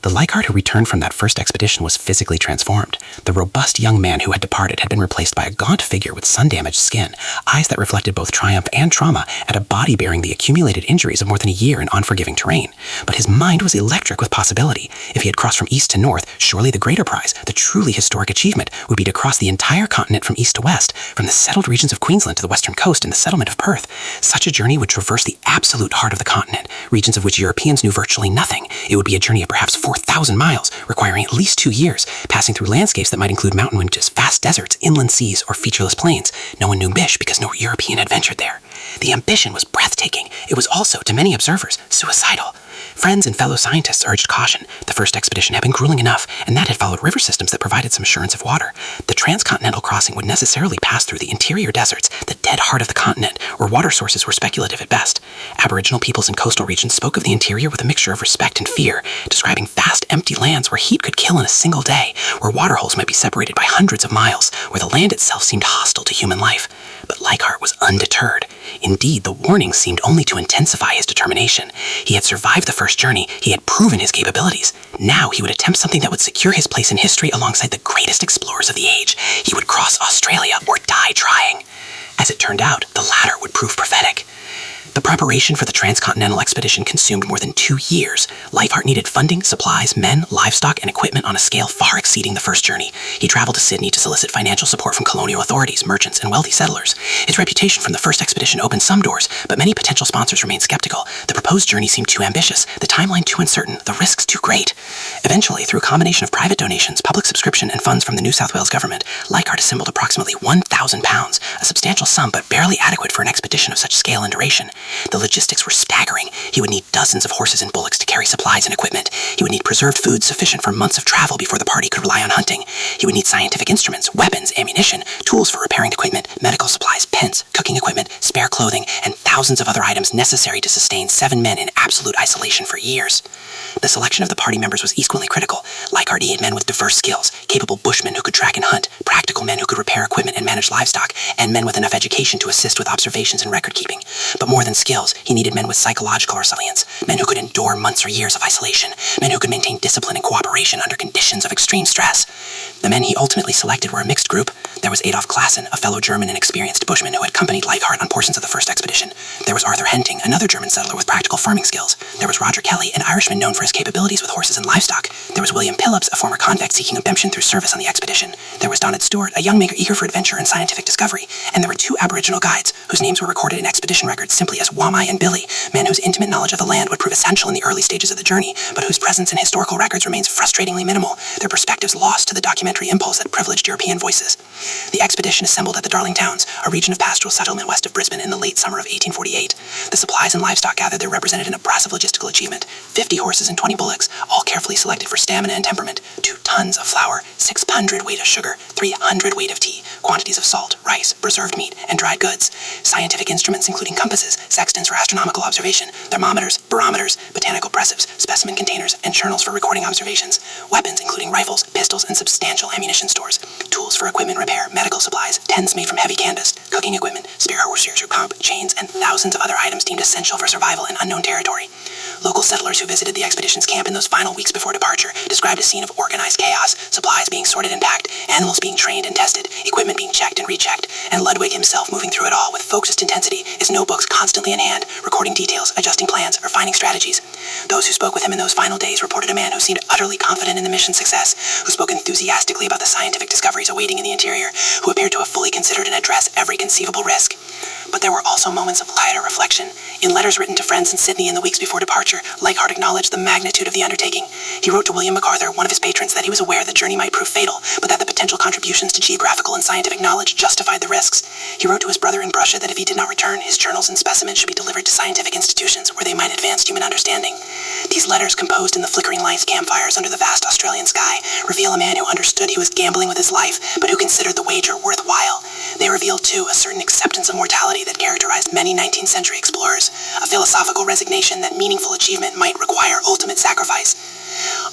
The Leichhardt who returned from that first expedition was physically transformed. The robust young man who had departed had been replaced by a gaunt figure with sun-damaged skin, eyes that reflected both triumph and trauma, and a body bearing the accumulated injuries of more than a year in unforgiving terrain. But his mind was electric with possibility. If he had crossed from east to north, surely the greater prize, the truly historic achievement, would be to cross the entire continent from east to west, from the settled regions of Queensland to the western coast and the settlement of Perth. Such a journey would traverse the absolute heart of the continent, regions of which Europeans knew virtually nothing. It would be a journey of perhaps 4,000 miles, requiring at least 2 years, passing through landscapes that might include mountain ranges, vast deserts, inland seas, or featureless plains. No one knew Mish because no European had ventured there. The ambition was breathtaking. It was also, to many observers, suicidal. Friends and fellow scientists urged caution. The first expedition had been grueling enough, and that had followed river systems that provided some assurance of water. The transcontinental crossing would necessarily pass through the interior deserts, the dead heart of the continent, where water sources were speculative at best. Aboriginal peoples in coastal regions spoke of the interior with a mixture of respect and fear, describing vast empty lands where heat could kill in a single day, where waterholes might be separated by hundreds of miles, where the land itself seemed hostile to human life. But Leichhardt was undeterred. Indeed, the warnings seemed only to intensify his determination. He had survived the first journey, he had proven his capabilities. Now he would attempt something that would secure his place in history alongside the greatest explorers of the age. He would cross Australia or die trying. As it turned out, the latter would prove prophetic. The preparation for the transcontinental expedition consumed more than 2 years. Leichhardt needed funding, supplies, men, livestock, and equipment on a scale far exceeding the first journey. He traveled to Sydney to solicit financial support from colonial authorities, merchants, and wealthy settlers. His reputation from the first expedition opened some doors, but many potential sponsors remained skeptical. The proposed journey seemed too ambitious, the timeline too uncertain, the risks too great. Eventually, through a combination of private donations, public subscription, and funds from the New South Wales government, Leichhardt assembled approximately £1,000, a substantial sum but barely adequate for an expedition of such scale and duration. The logistics were staggering. He would need dozens of horses and bullocks to carry supplies and equipment. He would need preserved food sufficient for months of travel before the party could rely on hunting. He would need scientific instruments, weapons, ammunition, tools for repairing equipment, medical supplies, pens, cooking equipment, spare clothing, and thousands of other items necessary to sustain 7 men in absolute isolation for years. The selection of the party members was equally critical. Leichhardt needed men with diverse skills, capable bushmen who could track and hunt, practical men who could repair equipment and manage livestock, and men with enough education to assist with observations and record keeping. But more than skills, he needed men with psychological resilience, men who could endure months or years of isolation, men who could maintain discipline and cooperation under conditions of extreme stress. The men he ultimately selected were a mixed group. There was Adolf Klassen, a fellow German and experienced bushman who had accompanied Leichhardt on portions of the first expedition. There was Arthur Henting, another German settler with practical farming skills. There was Roger Kelly, an Irishman known for his capabilities with horses and livestock. There was William Phillips, a former convict seeking redemption through service on the expedition. There was Donald Stewart, a young maker eager for adventure and scientific discovery. And there were 2 Aboriginal guides, whose names were recorded in expedition records simply as Wamai and Billy, men whose intimate knowledge of the land would prove essential in the early stages of the journey, but whose presence in historical records remains frustratingly minimal, their perspectives lost to the documentary impulse that privileged European voices. The expedition assembled at the Darling Downs, a region of pastoral settlement west of Brisbane, in the late summer of 1848. The supplies and livestock gathered there represented an impressive logistical achievement. 50 horses and 20 bullocks, all carefully selected for stamina and temperament, 2 tons of flour, 600 weight of sugar, 300 weight of tea, quantities of salt, rice, preserved meat, and dried goods, scientific instruments including compasses, sextants for astronomical observation, thermometers, barometers, botanical pressives, specimen containers, and journals for recording observations, weapons including rifles, pistols, and substantial ammunition stores, tools for equipment repair, medical supplies, tents made from heavy canvas, cooking equipment, spare horseshoes or pump, chains, and thousands of other items deemed essential for survival in unknown territory. Local settlers who visited the expedition's camp in those final weeks before departure described a scene of organized chaos, supplies being sorted and packed, animals being trained and tested, equipment being checked and rechecked, and Ludwig himself moving through it all with focused intensity, his notebooks constantly in hand, recording details, adjusting plans, or finding strategies. Those who spoke with him in those final days reported a man who seemed utterly confident in the mission's success, who spoke enthusiastically about the scientific discoveries awaiting in the interior, who appeared to have fully considered and addressed every conceivable risk. But there were also moments of lighter reflection. In letters written to friends in Sydney in the weeks before departure, Leichhardt acknowledged the magnitude of the undertaking. He wrote to William MacArthur, one of his patrons, that he was aware the journey might prove fatal, but that the potential contributions to geographical and scientific knowledge justified the risks. He wrote to his brother in Prussia that if he did not return, his journals and specimens should be delivered to scientific institutions where they might advance human understanding. These letters, composed in the flickering lights campfires under the vast Australian sky, reveal a man who understood he was gambling with his life, but who considered the wager worthwhile. They reveal, too, a certain acceptance of mortality that characterized many 19th century explorers, a philosophical resignation that meaningful achievement might require ultimate sacrifice.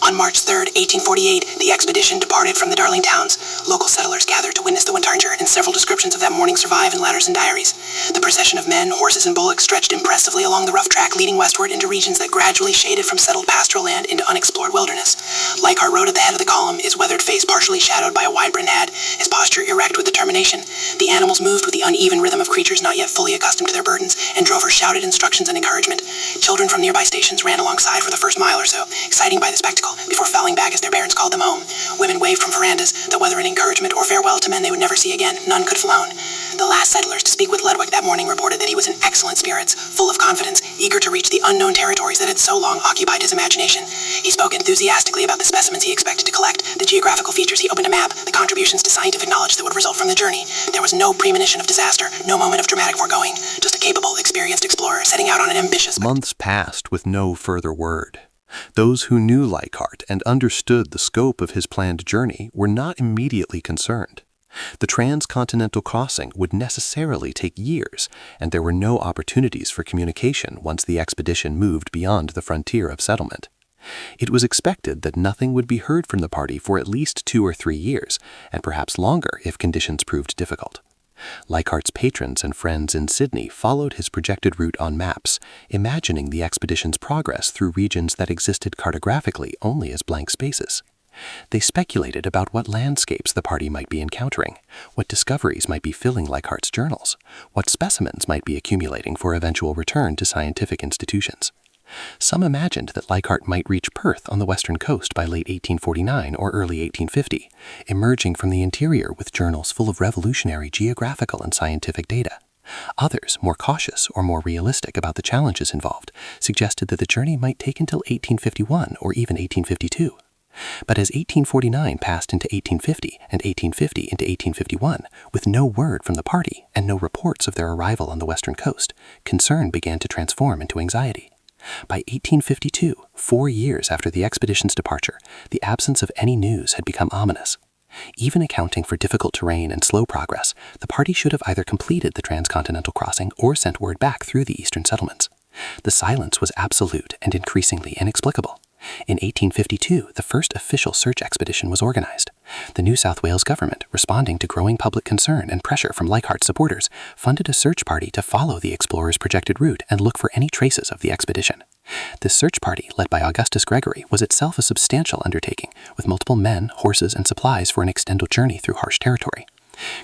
On March 3, 1848, the expedition departed from the Darling Downs. Local settlers gathered to witness the departure, and several descriptions of that morning survive in letters and diaries. The procession of men, horses, and bullocks stretched impressively along the rough track leading westward into regions that gradually shaded from settled pastoral land into unexplored wilderness. Leichhardt rode at the head of the column, his weathered face partially shadowed by a wide-brimmed hat, his posture erect with determination. The animals moved with the uneven rhythm of creatures not yet fully accustomed to their burdens, and drovers shouted instructions and encouragement. Children from nearby stations ran alongside for the first mile or so, exciting by the spectacle, before falling back as their parents called them home. Women waved from verandas, that whether in encouragement or farewell to men they would never see again, none could flown. The last settlers to speak with Ludwig that morning reported that he was in excellent spirits, full of confidence, eager to reach the unknown territories that had so long occupied his imagination. He spoke enthusiastically about the specimens he expected to collect, the geographical features he opened to map, the contributions to scientific knowledge that would result from the journey. There was no premonition of disaster, no moment of dramatic foregoing, just a capable, experienced explorer setting out on an ambitious... Months passed with no further word. Those who knew Leichhardt and understood the scope of his planned journey were not immediately concerned. The transcontinental crossing would necessarily take years, and there were no opportunities for communication once the expedition moved beyond the frontier of settlement. It was expected that nothing would be heard from the party for at least 2 or 3 years, and perhaps longer if conditions proved difficult. Leichhardt's patrons and friends in Sydney followed his projected route on maps, imagining the expedition's progress through regions that existed cartographically only as blank spaces. They speculated about what landscapes the party might be encountering, what discoveries might be filling Leichhardt's journals, what specimens might be accumulating for eventual return to scientific institutions. Some imagined that Leichhardt might reach Perth on the western coast by late 1849 or early 1850, emerging from the interior with journals full of revolutionary geographical and scientific data. Others, more cautious or more realistic about the challenges involved, suggested that the journey might take until 1851 or even 1852. But as 1849 passed into 1850 and 1850 into 1851, with no word from the party and no reports of their arrival on the western coast, concern began to transform into anxiety. By 1852, 4 years after the expedition's departure, the absence of any news had become ominous. Even accounting for difficult terrain and slow progress, the party should have either completed the transcontinental crossing or sent word back through the eastern settlements. The silence was absolute and increasingly inexplicable. In 1852, the first official search expedition was organized. The New South Wales government, responding to growing public concern and pressure from Leichhardt supporters, funded a search party to follow the explorers' projected route and look for any traces of the expedition. This search party, led by Augustus Gregory, was itself a substantial undertaking, with multiple men, horses, and supplies for an extended journey through harsh territory.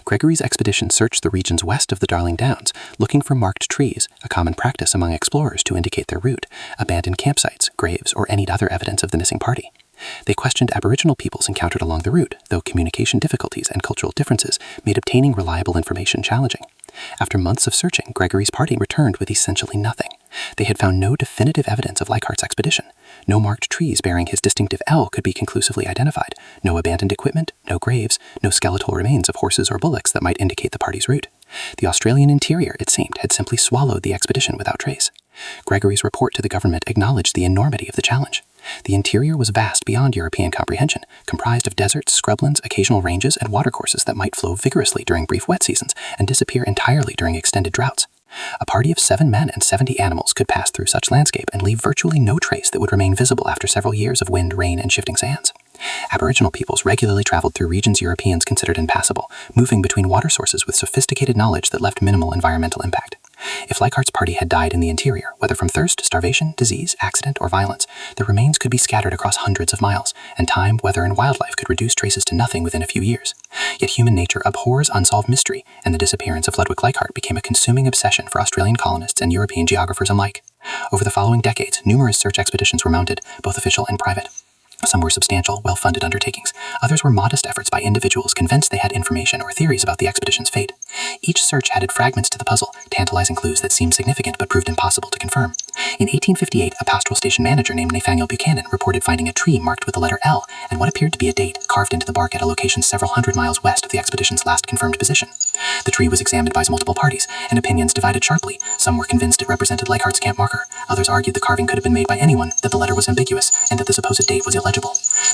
Gregory's expedition searched the regions west of the Darling Downs, looking for marked trees, a common practice among explorers to indicate their route, abandoned campsites, graves, or any other evidence of the missing party. They questioned Aboriginal peoples encountered along the route, though communication difficulties and cultural differences made obtaining reliable information challenging. After months of searching, Gregory's party returned with essentially nothing. They had found no definitive evidence of Leichhardt's expedition. No marked trees bearing his distinctive L could be conclusively identified, no abandoned equipment, no graves, no skeletal remains of horses or bullocks that might indicate the party's route. The Australian interior, it seemed, had simply swallowed the expedition without trace. Gregory's report to the government acknowledged the enormity of the challenge. The interior was vast beyond European comprehension, comprised of deserts, scrublands, occasional ranges, and watercourses that might flow vigorously during brief wet seasons and disappear entirely during extended droughts. A party of 7 men and 70 animals could pass through such landscape and leave virtually no trace that would remain visible after several years of wind, rain, and shifting sands. Aboriginal peoples regularly traveled through regions Europeans considered impassable, moving between water sources with sophisticated knowledge that left minimal environmental impact. If Leichhardt's party had died in the interior, whether from thirst, starvation, disease, accident, or violence, their remains could be scattered across hundreds of miles, and time, weather, and wildlife could reduce traces to nothing within a few years. Yet human nature abhors unsolved mystery, and the disappearance of Ludwig Leichhardt became a consuming obsession for Australian colonists and European geographers alike. Over the following decades, numerous search expeditions were mounted, both official and private. Some were substantial, well-funded undertakings. Others were modest efforts by individuals convinced they had information or theories about the expedition's fate. Each search added fragments to the puzzle, tantalizing clues that seemed significant but proved impossible to confirm. In 1858, a pastoral station manager named Nathaniel Buchanan reported finding a tree marked with the letter L and what appeared to be a date carved into the bark at a location several hundred miles west of the expedition's last confirmed position. The tree was examined by multiple parties, and opinions divided sharply. Some were convinced it represented Leichhardt's camp marker. Others argued the carving could have been made by anyone, that the letter was ambiguous, and that the supposed date was illegible.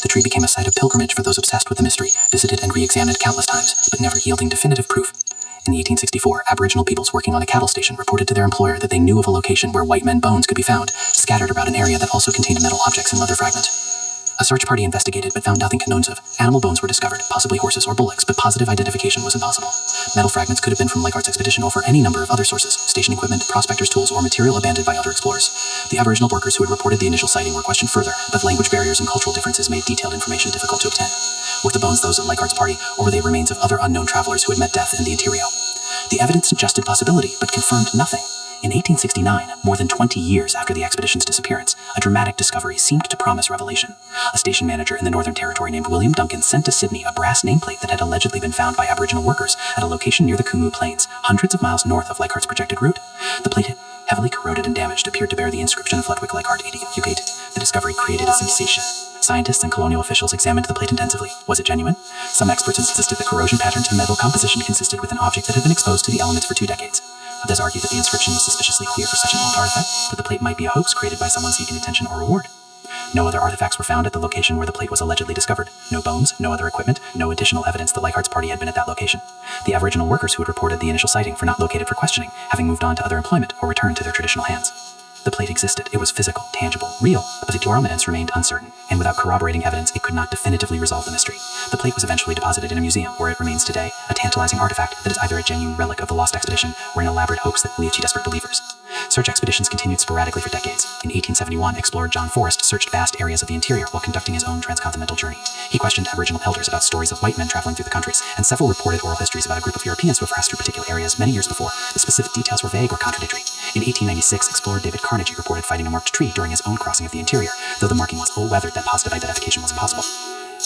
The tree became a site of pilgrimage for those obsessed with the mystery, visited and re-examined countless times, but never yielding definitive proof. In 1864, Aboriginal peoples working on a cattle station reported to their employer that they knew of a location where white men bones could be found, scattered about an area that also contained metal objects and leather fragments. A search party investigated but found nothing conclusive. Animal bones were discovered, possibly horses or bullocks, but positive identification was impossible. Metal fragments could have been from Leichhardt's expedition or for any number of other sources, station equipment, prospectors' tools, or material abandoned by other explorers. The Aboriginal workers who had reported the initial sighting were questioned further, but language barriers and cultural differences made detailed information difficult to obtain. Were the bones those of Leichhardt's party, or were they remains of other unknown travelers who had met death in the interior? The evidence suggested possibility, but confirmed nothing. In 1869, more than 20 years after the expedition's disappearance, a dramatic discovery seemed to promise revelation. A station manager in the Northern Territory named William Duncan sent to Sydney a brass nameplate that had allegedly been found by Aboriginal workers at a location near the Kumu Plains, hundreds of miles north of Leichhardt's projected route. The plate, heavily corroded and damaged, appeared to bear the inscription of Ludwig Leichhardt 80 Ugate. The discovery created a sensation. Scientists and colonial officials examined the plate intensively. Was it genuine? Some experts insisted the corrosion pattern to metal composition consisted with an object that had been exposed to the elements for 2 decades. Others argued that the inscription was suspiciously clear for such an old artifact, but the plate might be a hoax created by someone seeking attention or reward. No other artifacts were found at the location where the plate was allegedly discovered. No bones, no other equipment, no additional evidence that Leichhardt's party had been at that location. The Aboriginal workers who had reported the initial sighting were not located for questioning, having moved on to other employment or returned to their traditional hands. The plate existed. It was physical, tangible, real, but the provenance remained uncertain, and without corroborating evidence, it could not definitively resolve the mystery. The plate was eventually deposited in a museum, where it remains today, a tantalizing artifact that is either a genuine relic of the lost expedition or an elaborate hoax that believed to desperate believers. Search expeditions continued sporadically for decades. In 1871, explorer John Forrest searched vast areas of the interior while conducting his own transcontinental journey. He questioned Aboriginal elders about stories of white men traveling through the countries, and several reported oral histories about a group of Europeans who have passed through particular areas many years before. The specific details were vague or contradictory. In 1896, explorer David Carnegie reported finding a marked tree during his own crossing of the interior, though the marking was so weathered that positive identification was impossible.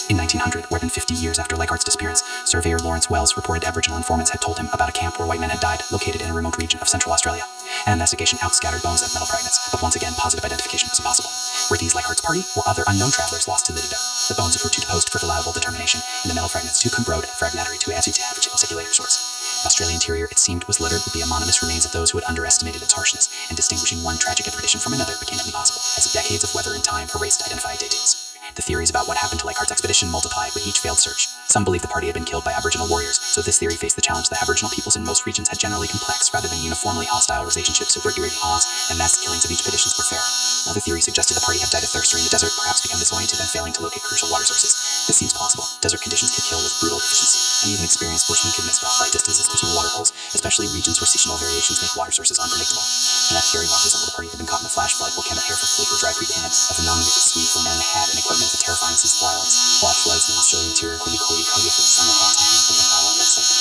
In 1900, more than 50 years after Leichhardt's disappearance, surveyor Lawrence Wells reported Aboriginal informants had told him about a camp where white men had died, located in a remote region of central Australia. An investigation outscattered bones and metal fragments, but once again, positive identification was impossible. Were these Leichhardt's party, or other unknown travelers lost to Lidda? The bones were too deposed for reliable determination, and the metal fragments too corroded and fragmentary to answer to average circulator source. Australian interior, it seemed, was littered with the anonymous remains of those who had underestimated its harshness, and distinguishing one tragic expedition from another became impossible, as decades of weather and time erased identified details. The theories about what happened to Leichhardt's expedition multiplied with each failed search. Some believed the party had been killed by Aboriginal warriors, so this theory faced the challenge that Aboriginal peoples in most regions had generally complex rather than uniformly hostile relationships with regular odds, and mass killings of each expeditions were fair. Another theory suggested the party had died of thirst during the desert, perhaps become disoriented and failing to locate crucial water sources. This seems plausible. Desert conditions could kill with brutal efficiency, and even experienced sportsmen could miss flight distances between water holes, especially regions where seasonal variations make water sources unpredictable. And that theory long resembled the party had been caught in a flash flood volcanic hair from Flake or Dry Creek Dam, a phenomenon that could sweep for men had and equipment that terrifying since violence. Flash floods in the Australian interior could be Cody for the summer hot time, but the power that's like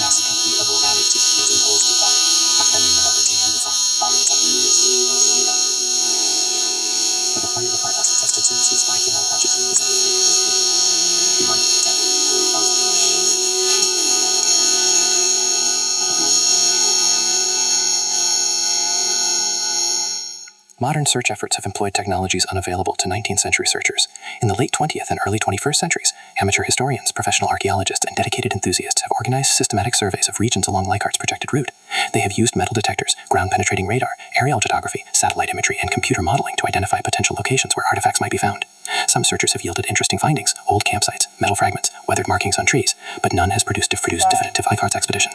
massive complete of organic to using holes to that. After having about the 200 fire but the party of the part also tested since his bike and unconscious is Modern search efforts have employed technologies unavailable to 19th century searchers. In the late 20th and early 21st centuries, amateur historians, professional archaeologists, and dedicated enthusiasts have organized systematic surveys of regions along Leichhardt's projected route. They have used metal detectors, ground-penetrating radar, aerial photography, satellite imagery, and computer modeling to identify potential locations where artifacts might be found. Some searchers have yielded interesting findings, old campsites, metal fragments, weathered markings on trees, but none has produced definitive Leichhardt's expedition.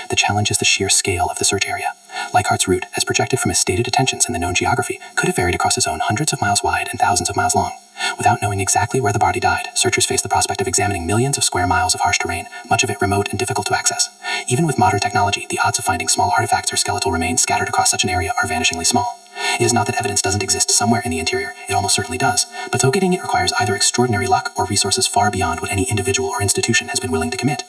The challenge is the sheer scale of the search area. Leichhardt's route, as projected from his stated intentions in the known geography, could have varied across a zone hundreds of miles wide and thousands of miles long. Without knowing exactly where the body died, searchers face the prospect of examining millions of square miles of harsh terrain, much of it remote and difficult to access. Even with modern technology, the odds of finding small artifacts or skeletal remains scattered across such an area are vanishingly small. It is not that evidence doesn't exist somewhere in the interior, it almost certainly does, but locating it requires either extraordinary luck or resources far beyond what any individual or institution has been willing to commit.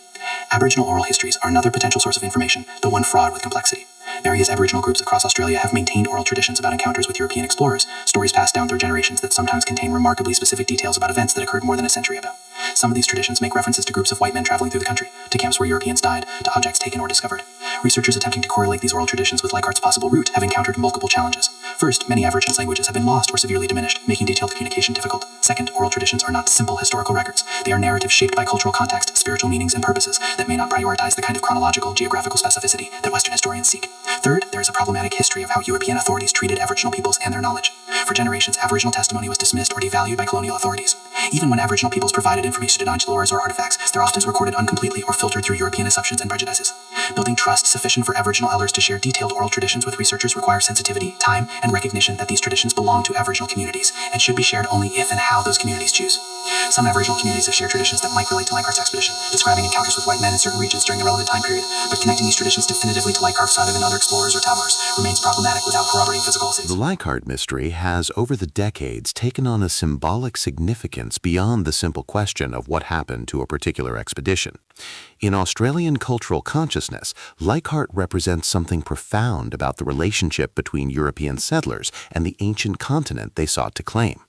Aboriginal oral histories are another potential source of information, though one fraught with complexity. Various Aboriginal groups across Australia have maintained oral traditions about encounters with European explorers, stories passed down through generations that sometimes contain remarkably specific details about events that occurred more than a century ago. Some of these traditions make references to groups of white men traveling through the country, to camps where Europeans died, to objects taken or discovered. Researchers attempting to correlate these oral traditions with Leichhardt's possible route have encountered multiple challenges. First, many Aboriginal languages have been lost or severely diminished, making detailed communication difficult. Second, oral traditions are not simple historical records. They are narratives shaped by cultural context, spiritual meanings, and purposes that may not prioritize the kind of chronological, geographical specificity that Western historians seek. Third, there is a problematic history of how European authorities treated Aboriginal peoples and their knowledge. For generations, Aboriginal testimony was dismissed or devalued by colonial authorities. Even when Aboriginal peoples provided information to non-explorers or artifacts, their often recorded incompletely or filtered through European assumptions and prejudices. Building trust sufficient for Aboriginal elders to share detailed oral traditions with researchers requires sensitivity, time, and recognition that these traditions belong to Aboriginal communities and should be shared only if and how those communities choose. Some Aboriginal communities have shared traditions that might relate to Leichhardt's expedition, describing encounters with white men in certain regions during the relevant time period, but connecting these traditions definitively to Leichhardt's rather than other explorers or travelers remains problematic without corroborating physical evidence. The Leichhardt mystery has, over the decades, taken on a symbolic significance beyond the simple question of what happened to a particular expedition. In Australian cultural consciousness, Leichhardt represents something profound about the relationship between European settlers and the ancient continent they sought to claim.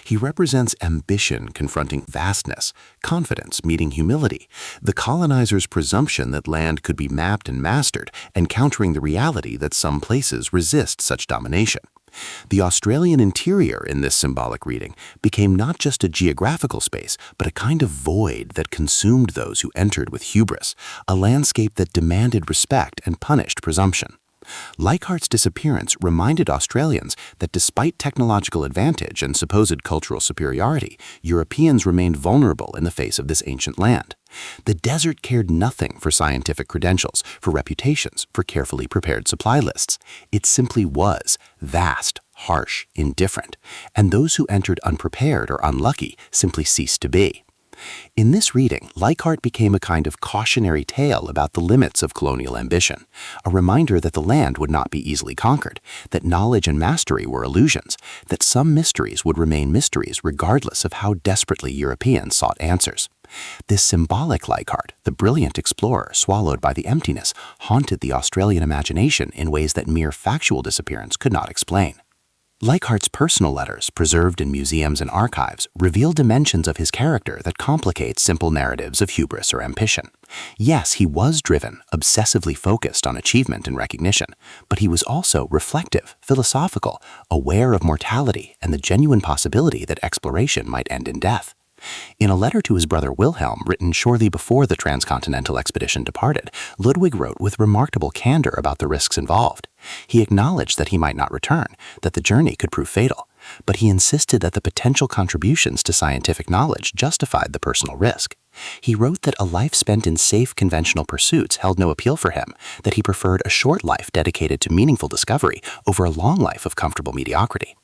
He represents ambition confronting vastness, confidence meeting humility, the colonizers' presumption that land could be mapped and mastered, and countering the reality that some places resist such domination. The Australian interior in this symbolic reading became not just a geographical space, but a kind of void that consumed those who entered with hubris, a landscape that demanded respect and punished presumption. Leichhardt's disappearance reminded Australians that despite technological advantage and supposed cultural superiority, Europeans remained vulnerable in the face of this ancient land. The desert cared nothing for scientific credentials, for reputations, for carefully prepared supply lists. It simply was vast, harsh, indifferent, and those who entered unprepared or unlucky simply ceased to be. In this reading, Leichhardt became a kind of cautionary tale about the limits of colonial ambition, a reminder that the land would not be easily conquered, that knowledge and mastery were illusions, that some mysteries would remain mysteries regardless of how desperately Europeans sought answers. This symbolic Leichhardt, the brilliant explorer swallowed by the emptiness, haunted the Australian imagination in ways that mere factual disappearance could not explain. Leichhardt's personal letters, preserved in museums and archives, reveal dimensions of his character that complicate simple narratives of hubris or ambition. Yes, he was driven, obsessively focused on achievement and recognition, but he was also reflective, philosophical, aware of mortality and the genuine possibility that exploration might end in death. In a letter to his brother Wilhelm, written shortly before the transcontinental expedition departed, Ludwig wrote with remarkable candor about the risks involved. He acknowledged that he might not return, that the journey could prove fatal, but he insisted that the potential contributions to scientific knowledge justified the personal risk. He wrote that a life spent in safe, conventional pursuits held no appeal for him, that he preferred a short life dedicated to meaningful discovery over a long life of comfortable mediocrity.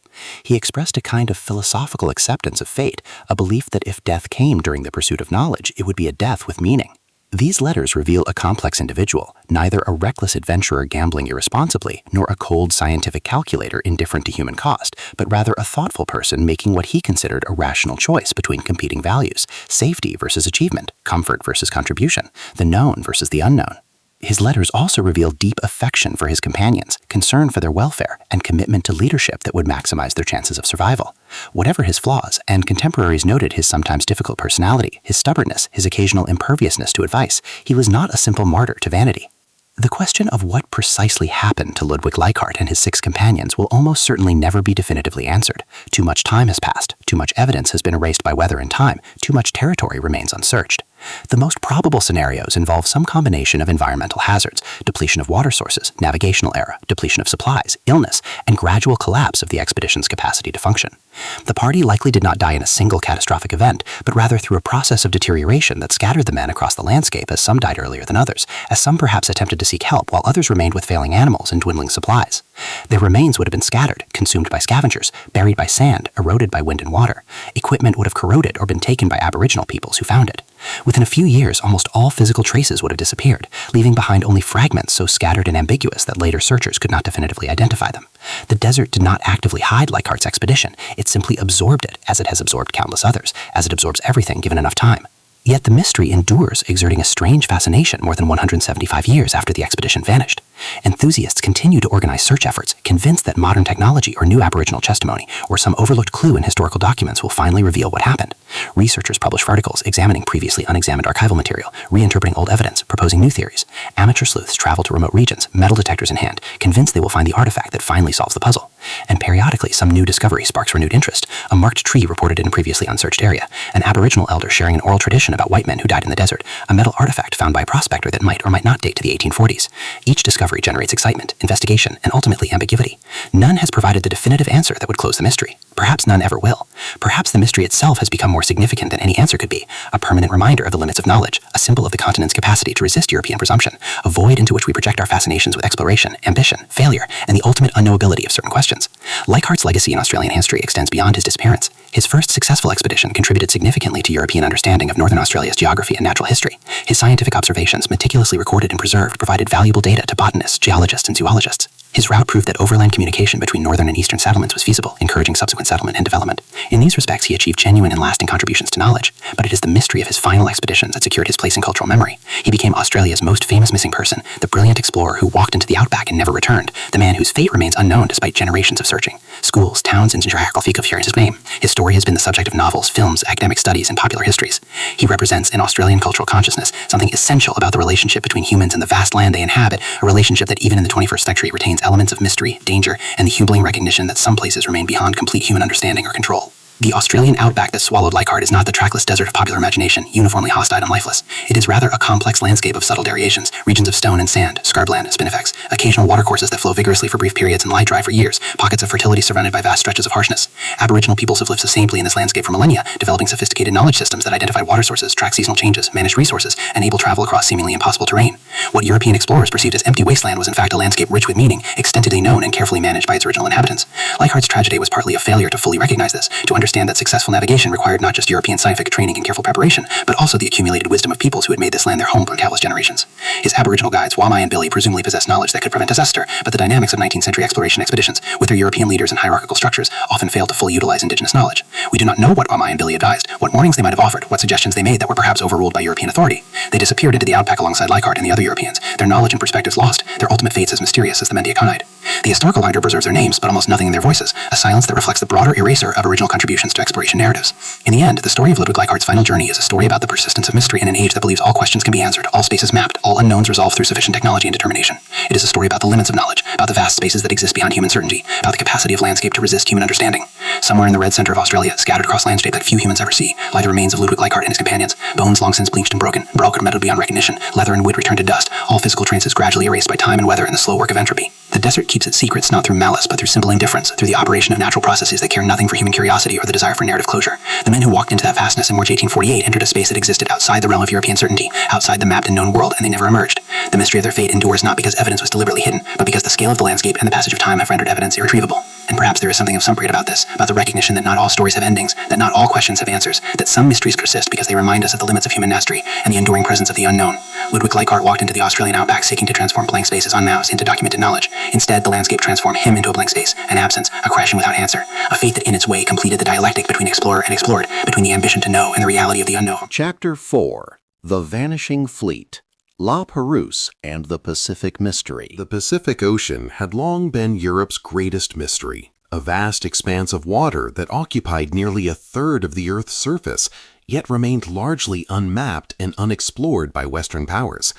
He expressed a kind of philosophical acceptance of fate, a belief that if death came during the pursuit of knowledge, it would be a death with meaning. These letters reveal a complex individual, neither a reckless adventurer gambling irresponsibly, nor a cold scientific calculator indifferent to human cost, but rather a thoughtful person making what he considered a rational choice between competing values, safety versus achievement, comfort versus contribution, the known versus the unknown. His letters also reveal deep affection for his companions, concern for their welfare, and commitment to leadership that would maximize their chances of survival. Whatever his flaws, and contemporaries noted his sometimes difficult personality, his stubbornness, his occasional imperviousness to advice, he was not a simple martyr to vanity. The question of what precisely happened to Ludwig Leichhardt and his 6 companions will almost certainly never be definitively answered. Too much time has passed, too much evidence has been erased by weather and time, too much territory remains unsearched. The most probable scenarios involve some combination of environmental hazards, depletion of water sources, navigational error, depletion of supplies, illness, and gradual collapse of the expedition's capacity to function. The party likely did not die in a single catastrophic event, but rather through a process of deterioration that scattered the men across the landscape as some died earlier than others, as some perhaps attempted to seek help while others remained with failing animals and dwindling supplies. Their remains would have been scattered, consumed by scavengers, buried by sand, eroded by wind and water. Equipment would have corroded or been taken by Aboriginal peoples who found it. Within a few years, almost all physical traces would have disappeared, leaving behind only fragments so scattered and ambiguous that later searchers could not definitively identify them. The desert did not actively hide Leichhardt's expedition, it simply absorbed it, as it has absorbed countless others, as it absorbs everything given enough time. Yet the mystery endures, exerting a strange fascination more than 175 years after the expedition vanished. Enthusiasts continue to organize search efforts, convinced that modern technology or new Aboriginal testimony or some overlooked clue in historical documents will finally reveal what happened. Researchers publish articles examining previously unexamined archival material, reinterpreting old evidence, proposing new theories. Amateur sleuths travel to remote regions, metal detectors in hand, convinced they will find the artifact that finally solves the puzzle. And periodically, some new discovery sparks renewed interest. A marked tree reported in a previously unsearched area, an Aboriginal elder sharing an oral tradition about white men who died in the desert, a metal artifact found by a prospector that might or might not date to the 1840s. Each discovery generates excitement, investigation, and ultimately ambiguity. None has provided the definitive answer that would close the mystery. Perhaps none ever will. Perhaps the mystery itself has become more significant than any answer could be, a permanent reminder of the limits of knowledge, a symbol of the continent's capacity to resist European presumption, a void into which we project our fascinations with exploration, ambition, failure, and the ultimate unknowability of certain questions. Leichhardt's legacy in Australian history extends beyond his disappearance. His first successful expedition contributed significantly to European understanding of Northern Australia's geography and natural history. His scientific observations, meticulously recorded and preserved, provided valuable data to botanists, geologists, and zoologists. His route proved that overland communication between northern and eastern settlements was feasible, encouraging subsequent settlement and development. In these respects, he achieved genuine and lasting contributions to knowledge, but it is the mystery of his final expeditions that secured his place in cultural memory. He became Australia's most famous missing person, the brilliant explorer who walked into the outback and never returned, the man whose fate remains unknown despite generations of searching. Schools, towns, and geography hear his name. His story has been the subject of novels, films, academic studies, and popular histories. He represents in Australian cultural consciousness something essential about the relationship between humans and the vast land they inhabit, a relationship that even in the 21st century retains elements of mystery, danger, and the humbling recognition that some places remain beyond complete human understanding or control. The Australian outback that swallowed Leichhardt is not the trackless desert of popular imagination, uniformly hostile and lifeless. It is rather a complex landscape of subtle variations, regions of stone and sand, scrubland, spinifex, occasional watercourses that flow vigorously for brief periods and lie dry for years, pockets of fertility surrounded by vast stretches of harshness. Aboriginal peoples have lived sustainably in this landscape for millennia, developing sophisticated knowledge systems that identify water sources, track seasonal changes, manage resources, and enable travel across seemingly impossible terrain. What European explorers perceived as empty wasteland was in fact a landscape rich with meaning, extensively known and carefully managed by its original inhabitants. Leichhardt's tragedy was partly a failure to fully recognize this, to understand that successful navigation required not just European scientific training and careful preparation, but also the accumulated wisdom of peoples who had made this land their home for countless generations. His Aboriginal guides, Wamai and Billy, presumably possessed knowledge that could prevent disaster, but the dynamics of 19th century exploration expeditions, with their European leaders and hierarchical structures, often failed to fully utilize indigenous knowledge. We do not know what Wamai and Billy advised, what warnings they might have offered, what suggestions they made that were perhaps overruled by European authority. They disappeared into the outback alongside Leichhardt and the other Europeans, their knowledge and perspectives lost, their ultimate fates as mysterious as the Mendiaconide. The historical ledger preserves their names, but almost nothing in their voices, a silence that reflects the broader eraser of original contributions to exploration narratives. In the end, the story of Ludwig Leichhardt's final journey is a story about the persistence of mystery in an age that believes all questions can be answered, all spaces mapped, all unknowns resolved through sufficient technology and determination. It is a story about the limits of knowledge, about the vast spaces that exist beyond human certainty, about the capacity of landscape to resist human understanding. Somewhere in the red center of Australia, scattered across landscape that few humans ever see, lie the remains of Ludwig Leichhardt and his companions, bones long since bleached and broken metal beyond recognition, leather and wood returned to dust, all physical traces gradually erased by time and weather and the slow work of entropy. The desert keeps its secrets not through malice, but through simple indifference, through the operation of natural processes that care nothing for human curiosity or the desire for narrative closure. The men who walked into that vastness in March 1848 entered a space that existed outside the realm of European certainty, outside the mapped and known world, and they never emerged. The mystery of their fate endures not because evidence was deliberately hidden, but because the scale of the landscape and the passage of time have rendered evidence irretrievable. And perhaps there is something of Sumpriad about this, about the recognition that not all stories have endings, that not all questions have answers, that some mysteries persist because they remind us of the limits of human mastery and the enduring presence of the unknown. Ludwig Leichhardt walked into the Australian outback seeking to transform blank spaces en masse into documented knowledge. Instead, the landscape transformed him into a blank space, an absence, a question without answer, a fate that in its way completed the dialectic between explorer and explored, between the ambition to know and the reality of the unknown. Chapter 4. The Vanishing Fleet. La Perouse and the Pacific Mystery. The Pacific Ocean had long been Europe's greatest mystery, a vast expanse of water that occupied nearly a third of the Earth's surface, yet remained largely unmapped and unexplored by Western powers.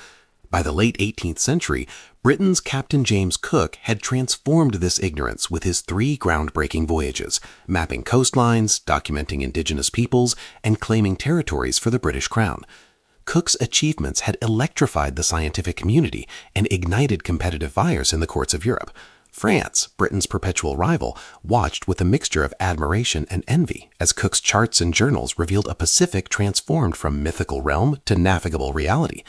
By the late 18th century, Britain's Captain James Cook had transformed this ignorance with his 3 groundbreaking voyages, mapping coastlines, documenting indigenous peoples, and claiming territories for the British Crown. Cook's achievements had electrified the scientific community and ignited competitive fires in the courts of Europe. France, Britain's perpetual rival, watched with a mixture of admiration and envy as Cook's charts and journals revealed a Pacific transformed from mythical realm to navigable reality.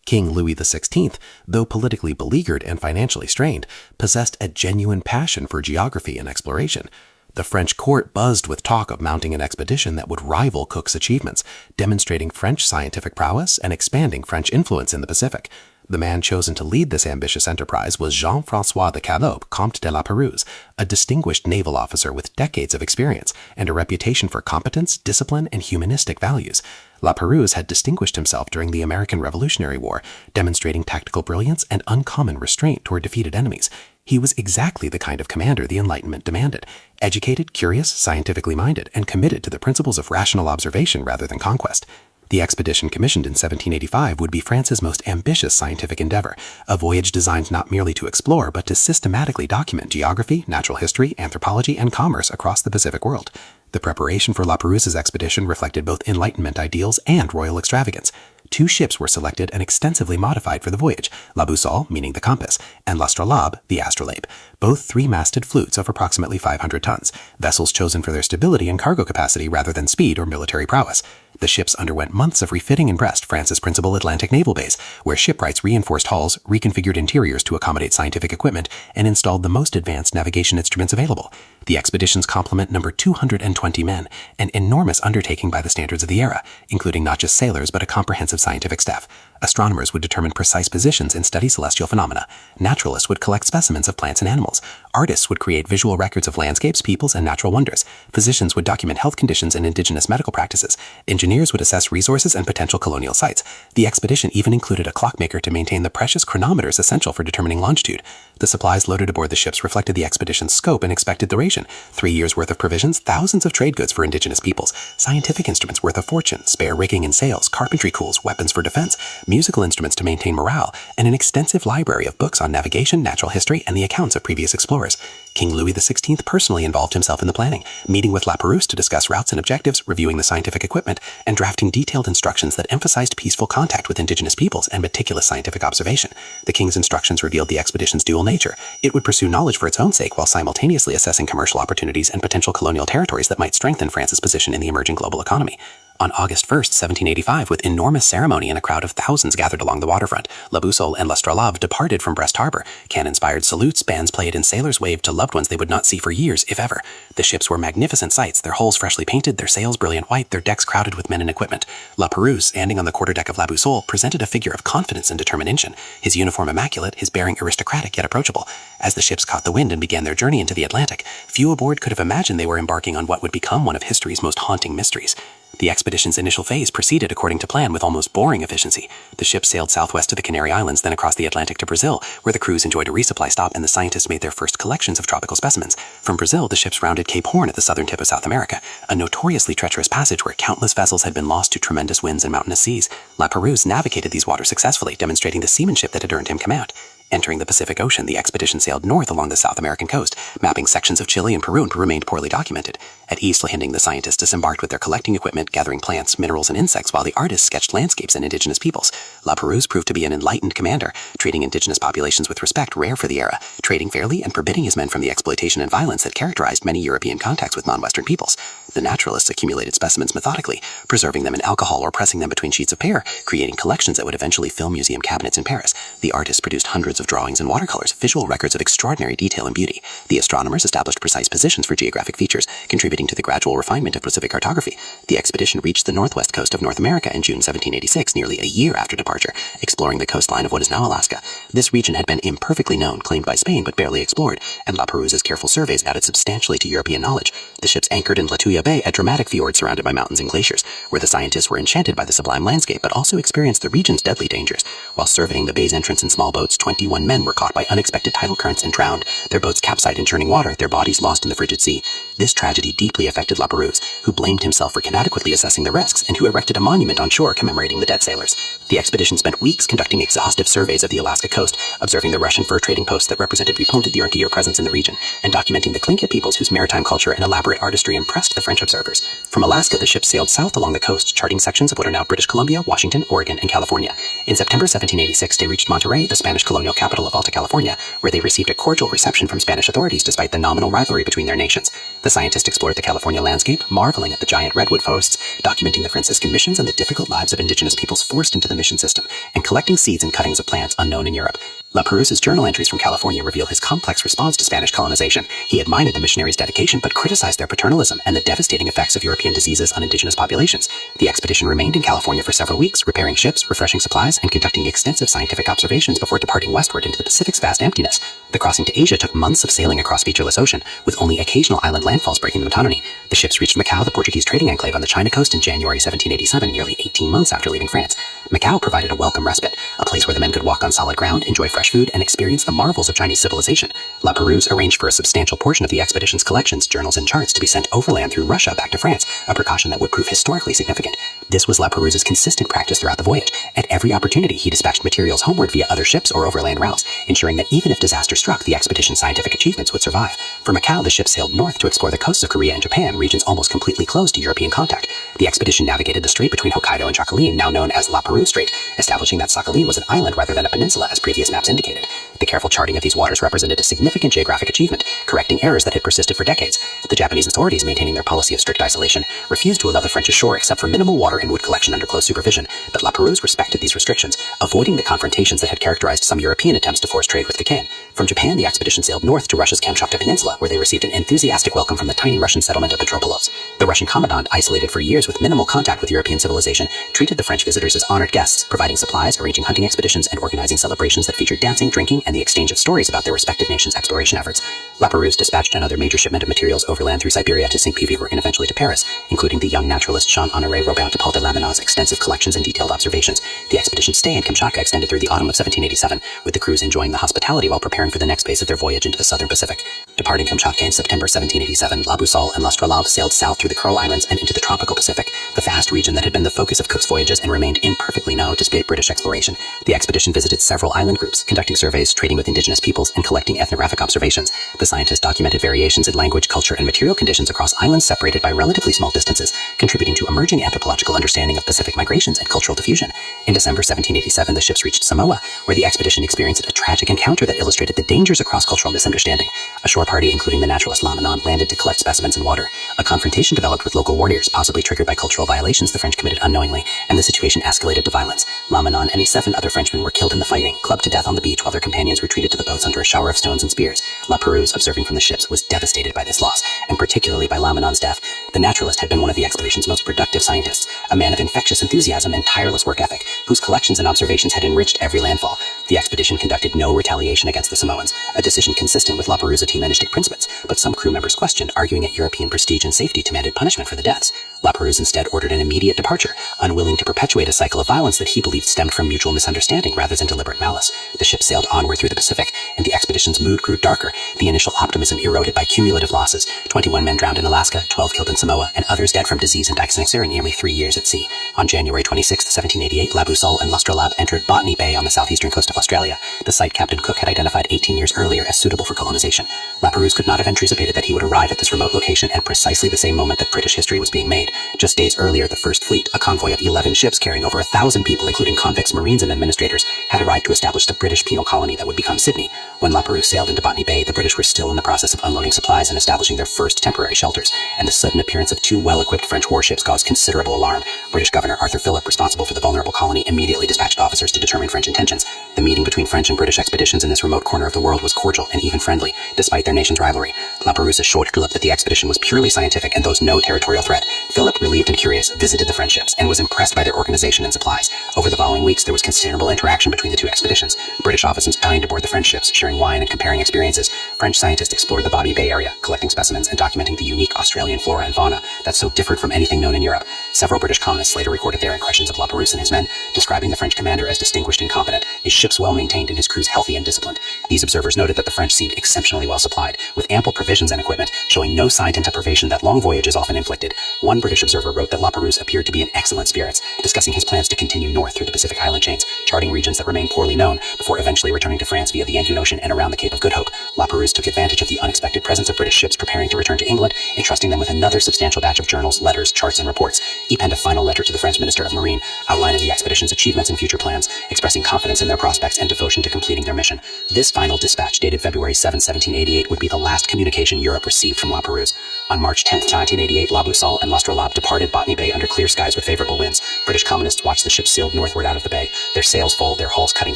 King Louis XVI, though politically beleaguered and financially strained, possessed a genuine passion for geography and exploration. The French court buzzed with talk of mounting an expedition that would rival Cook's achievements, demonstrating French scientific prowess and expanding French influence in the Pacific. The man chosen to lead this ambitious enterprise was Jean-François de Calope, Comte de la Perouse, a distinguished naval officer with decades of experience and a reputation for competence, discipline, and humanistic values. La Perouse had distinguished himself during the American Revolutionary War, demonstrating tactical brilliance and uncommon restraint toward defeated enemies. He was exactly the kind of commander the Enlightenment demanded, educated, curious, scientifically minded, and committed to the principles of rational observation rather than conquest. The expedition commissioned in 1785 would be France's most ambitious scientific endeavor, a voyage designed not merely to explore but to systematically document geography, natural history, anthropology, and commerce across the Pacific world. The preparation for La Perouse's expedition reflected both Enlightenment ideals and royal extravagance. 2 ships were selected and extensively modified for the voyage, La Boussole, meaning the compass, and L'Astrolabe, the astrolabe, both 3-masted flutes of approximately 500 tons, vessels chosen for their stability and cargo capacity rather than speed or military prowess. The ships underwent months of refitting in Brest, France's principal Atlantic naval base, where shipwrights reinforced hulls, reconfigured interiors to accommodate scientific equipment, and installed the most advanced navigation instruments available. The expedition's complement numbered 220 men, an enormous undertaking by the standards of the era, including not just sailors but a comprehensive scientific staff. Astronomers would determine precise positions and study celestial phenomena. Naturalists would collect specimens of plants and animals. Artists would create visual records of landscapes, peoples, and natural wonders. Physicians would document health conditions and indigenous medical practices. Engineers would assess resources and potential colonial sites. The expedition even included a clockmaker to maintain the precious chronometers essential for determining longitude. The supplies loaded aboard the ships reflected the expedition's scope and expected duration. 3 years' worth of provisions, thousands of trade goods for indigenous peoples, scientific instruments worth a fortune, spare rigging and sails, carpentry tools, weapons for defense, musical instruments to maintain morale, and an extensive library of books on navigation, natural history, and the accounts of previous explorers. King Louis XVI personally involved himself in the planning, meeting with La Perouse to discuss routes and objectives, reviewing the scientific equipment, and drafting detailed instructions that emphasized peaceful contact with indigenous peoples and meticulous scientific observation. The king's instructions revealed the expedition's dual nature. It would pursue knowledge for its own sake while simultaneously assessing commercial opportunities and potential colonial territories that might strengthen France's position in the emerging global economy. On August 1, 1785, with enormous ceremony and a crowd of thousands gathered along the waterfront, La Boussole and l'Astrolabe departed from Brest Harbor. Cannon-inspired salutes, bands played, and sailors waved to loved ones they would not see for years, if ever. The ships were magnificent sights, their hulls freshly painted, their sails brilliant white, their decks crowded with men and equipment. La Perouse, standing on the quarterdeck of La Boussole, presented a figure of confidence and determination, his uniform immaculate, his bearing aristocratic yet approachable. As the ships caught the wind and began their journey into the Atlantic, few aboard could have imagined they were embarking on what would become one of history's most haunting mysteries. The expedition's initial phase proceeded according to plan with almost boring efficiency. The ship sailed southwest to the Canary Islands, then across the Atlantic to Brazil, where the crews enjoyed a resupply stop and the scientists made their first collections of tropical specimens. From Brazil, the ships rounded Cape Horn at the southern tip of South America, a notoriously treacherous passage where countless vessels had been lost to tremendous winds and mountainous seas. La Perouse navigated these waters successfully, demonstrating the seamanship that had earned him command. Entering the Pacific Ocean, the expedition sailed north along the South American coast, mapping sections of Chile and Peru remained poorly documented. At East Landing, the scientists disembarked with their collecting equipment, gathering plants, minerals, and insects, while the artists sketched landscapes and indigenous peoples. La Perouse proved to be an enlightened commander, treating indigenous populations with respect rare for the era, trading fairly and forbidding his men from the exploitation and violence that characterized many European contacts with non-Western peoples. The naturalists accumulated specimens methodically, preserving them in alcohol or pressing them between sheets of paper, creating collections that would eventually fill museum cabinets in Paris. The artists produced hundreds of drawings and watercolors, visual records of extraordinary detail and beauty. The astronomers established precise positions for geographic features, contributing to the gradual refinement of Pacific cartography. The expedition reached the northwest coast of North America in June 1786, nearly a year after departure, exploring the coastline of what is now Alaska. This region had been imperfectly known, claimed by Spain, but barely explored, and La Perouse's careful surveys added substantially to European knowledge. The ships anchored in Latuya Bay, a dramatic fjord surrounded by mountains and glaciers, where the scientists were enchanted by the sublime landscape, but also experienced the region's deadly dangers. While surveying the bay's entrance in small boats, 21 men were caught by unexpected tidal currents and drowned, their boats capsized in churning water, their bodies lost in the frigid sea. This tragedy deeply affected La Perouse, who blamed himself for inadequately assessing the risks and who erected a monument on shore commemorating the dead sailors. The expedition spent weeks conducting exhaustive surveys of the Alaska coast, observing the Russian fur trading posts that represented repugnant year presence in the region, and documenting the Tlingit peoples whose maritime culture and elaborate artistry impressed the French observers. From Alaska, the ship sailed south along the coast, charting sections of what are now British Columbia, Washington, Oregon, and California. In September 1786, they reached Monterey, the Spanish colonial capital of Alta California, where they received a cordial reception from Spanish authorities despite the nominal rivalry between their nations. The scientists explored the California landscape, marveling at the giant redwood forests, documenting the Franciscan missions and the difficult lives of indigenous peoples forced into the mission system, and collecting seeds and cuttings of plants unknown in Europe. La Perouse's journal entries from California reveal his complex response to Spanish colonization. He admired the missionaries' dedication but criticized their paternalism and the devastating effects of European diseases on indigenous populations. The expedition remained in California for several weeks, repairing ships, refreshing supplies, and conducting extensive scientific observations before departing westward into the Pacific's vast emptiness. The crossing to Asia took months of sailing across featureless ocean, with only occasional island landfalls breaking the monotony. The ships reached Macau, the Portuguese trading enclave on the China coast, in January 1787, nearly 18 months after leaving France. Macau provided a welcome respite, a place where the men could walk on solid ground, enjoy fresh food, and experience the marvels of Chinese civilization. La Perouse arranged for a substantial portion of the expedition's collections, journals, and charts to be sent overland through Russia back to France, a precaution that would prove historically significant. This was La Perouse's consistent practice throughout the voyage. At every opportunity, he dispatched materials homeward via other ships or overland routes, ensuring that even if disaster struck, the expedition's scientific achievements would survive. For Macau, the ship sailed north to explore the coasts of Korea and Japan, regions almost completely closed to European contact. The expedition navigated the strait between Hokkaido and Sakhalin, now known as La Perouse Strait, establishing that Sakhalin was an island rather than a peninsula as previous maps indicated. The careful charting of these waters represented a significant geographic achievement, correcting errors that had persisted for decades. The Japanese authorities, maintaining their policy of strict isolation, refused to allow the French ashore except for minimal water and wood collection under close supervision, but La Perouse respected these restrictions, avoiding the confrontations that had characterized some European attempts to force trade with Pekin. From Japan, the expedition sailed north to Russia's Kamchatka Peninsula, where they received an enthusiastic welcome from the tiny Russian settlement of Petropolis. The Russian commandant, isolated for years with minimal contact with European civilization, treated the French visitors as honored guests, providing supplies, arranging hunting expeditions, and organizing celebrations that featured dancing, drinking, and the exchange of stories about their respective nations' exploration efforts. La Perouse dispatched another major shipment of materials overland through Siberia to St. Petersburg and eventually to Paris, including the young naturalist Jean-Honoré Robert de Paul de Laminat's extensive collections and detailed observations. The expedition's stay in Kamchatka extended through the autumn of 1787, with the crews enjoying the hospitality while preparing for the next phase of their voyage into the southern Pacific. Departing Kamchatka in September 1787, La Boussole and l'Astrolabe sailed south through the Coral Islands and into the tropical Pacific, the vast region that had been the focus of Cook's voyages and remained imperfectly known despite British exploration. The expedition visited several island groups, conducting surveys, trading with indigenous peoples, and collecting ethnographic observations. The scientists documented variations in language, culture, and material conditions across islands separated by relatively small distances, contributing to emerging anthropological understanding of Pacific migrations and cultural diffusion. In December 1787, the ships reached Samoa, where the expedition experienced a tragic encounter that illustrated the dangers of cross-cultural misunderstanding. A shore party, including the naturalist Lamanon, landed to collect specimens in water. A confrontation developed with local warriors, possibly triggered by cultural violations the French committed unknowingly, and the situation escalated to violence. Lamanon and 7 other Frenchmen were killed in the fighting, clubbed to death on the beach while their companions retreated to the boats under a shower of stones and spears. La Perouse, observing from the ships, was devastated by this loss, and particularly by Lamanon's death. The naturalist had been one of the expedition's most productive scientists, a man of infectious enthusiasm and tireless work ethic, whose collections and observations had enriched every landfall. The expedition conducted no retaliation against the Samoans, a decision consistent with La Perouse's humanistic principles, but some crew members questioned, arguing that European prestige and safety demanded punishment for the deaths. La Perouse instead ordered an immediate departure, unwilling to perpetuate a cycle of violence that he believed stemmed from mutual misunderstanding rather than deliberate malice. The ship sailed onward through the Pacific, and the expedition's mood grew darker, the initial optimism eroded by cumulative losses. 21 men drowned in Alaska, 12 killed in Samoa, and others dead from disease and dysentery nearly 3 years at sea. On January 26, 1788, La Boussole and l'Astrolabe entered Botany Bay on the southeastern coast of Australia, the site Captain Cook had identified 18 years earlier as suitable for colonization. La Perouse could not have anticipated that he would arrive at this remote location at precisely the same moment that British history was being made. Just days earlier, the First Fleet, a convoy of 11 ships carrying over 1,000 people, including convicts, marines, and administrators, had arrived to establish the British penal colony that would become Sydney. When La Perouse sailed into Botany Bay, the British were still in the process of unloading supplies and establishing their first temporary shelters, and the sudden appearance of 2 well-equipped French warships caused considerable alarm. British Governor Arthur Phillip, responsible for the vulnerable colony, immediately dispatched officers to determine French intentions. The meeting between French and British expeditions in this remote corner of the world was cordial and even friendly, despite their nation's rivalry. La Perouse assured Phillip that the expedition was purely scientific and posed no territorial threat. Phillip, relieved and curious, visited the French ships and was impressed by their organization and supplies. Over the following weeks, there was considerable interaction between the 2 expeditions. British officers dined aboard the French ships, sharing wine and comparing experiences. French scientists explored the Botany Bay area, collecting specimens and documenting the unique Australian flora and fauna that so differed from anything known in Europe. Several British colonists later recorded their impressions of La Perouse and his men, describing the French commander as distinguished and competent, his ships well-maintained and his crews healthy and disciplined. These observers noted that the French seemed exceptionally well supplied, with ample provisions and equipment, showing no sign of deprivation that long voyages often inflicted. One British observer wrote that La Perouse appeared to be in excellent spirits, discussing his plans to continue north through the Pacific island chains, charting regions that remain poorly known, before eventually returning to France via the Indian Ocean and around the Cape of Good Hope. La Perouse took advantage of the unexpected presence of British ships preparing to return to England, entrusting them with another substantial batch of journals, letters, charts, and reports. He penned a final letter to the French Minister of Marine, outlining the expedition's achievements and future plans, expressing confidence in their prospects and devotion to completing their mission. This final dispatch, dated February 7, 1788, would be the last communication Europe received from La Perouse. On March 10, 1988, La Boussole and l'Astrolabe departed Botany Bay under clear skies with favorable winds. British colonists watched the ships sail northward out of the bay, their sails full, their hulls cutting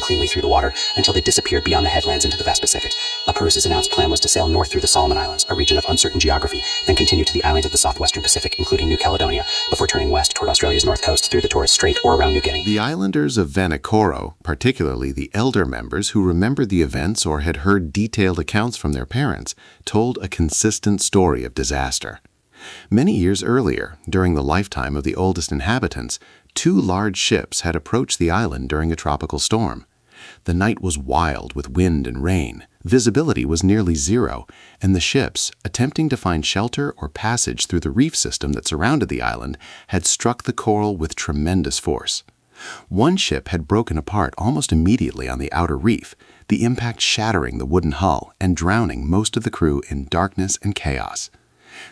cleanly through the water, until they disappeared beyond the headlands into the vast Pacific. La Perouse's announced plan was to sail north through the Solomon Islands, a region of uncertain geography, then continue to the islands of the southwestern Pacific, including New Caledonia, before turning west toward Australia's north coast through the Torres Strait or around New Guinea. The islanders of Vanikoro, particularly the elder members who remembered the events or had heard detailed accounts from their parents, told a consistent story of disaster. Many years earlier, during the lifetime of the oldest inhabitants, 2 large ships had approached the island during a tropical storm. The night was wild with wind and rain, visibility was nearly zero, and the ships, attempting to find shelter or passage through the reef system that surrounded the island, had struck the coral with tremendous force. One ship had broken apart almost immediately on the outer reef, the impact shattering the wooden hull and drowning most of the crew in darkness and chaos.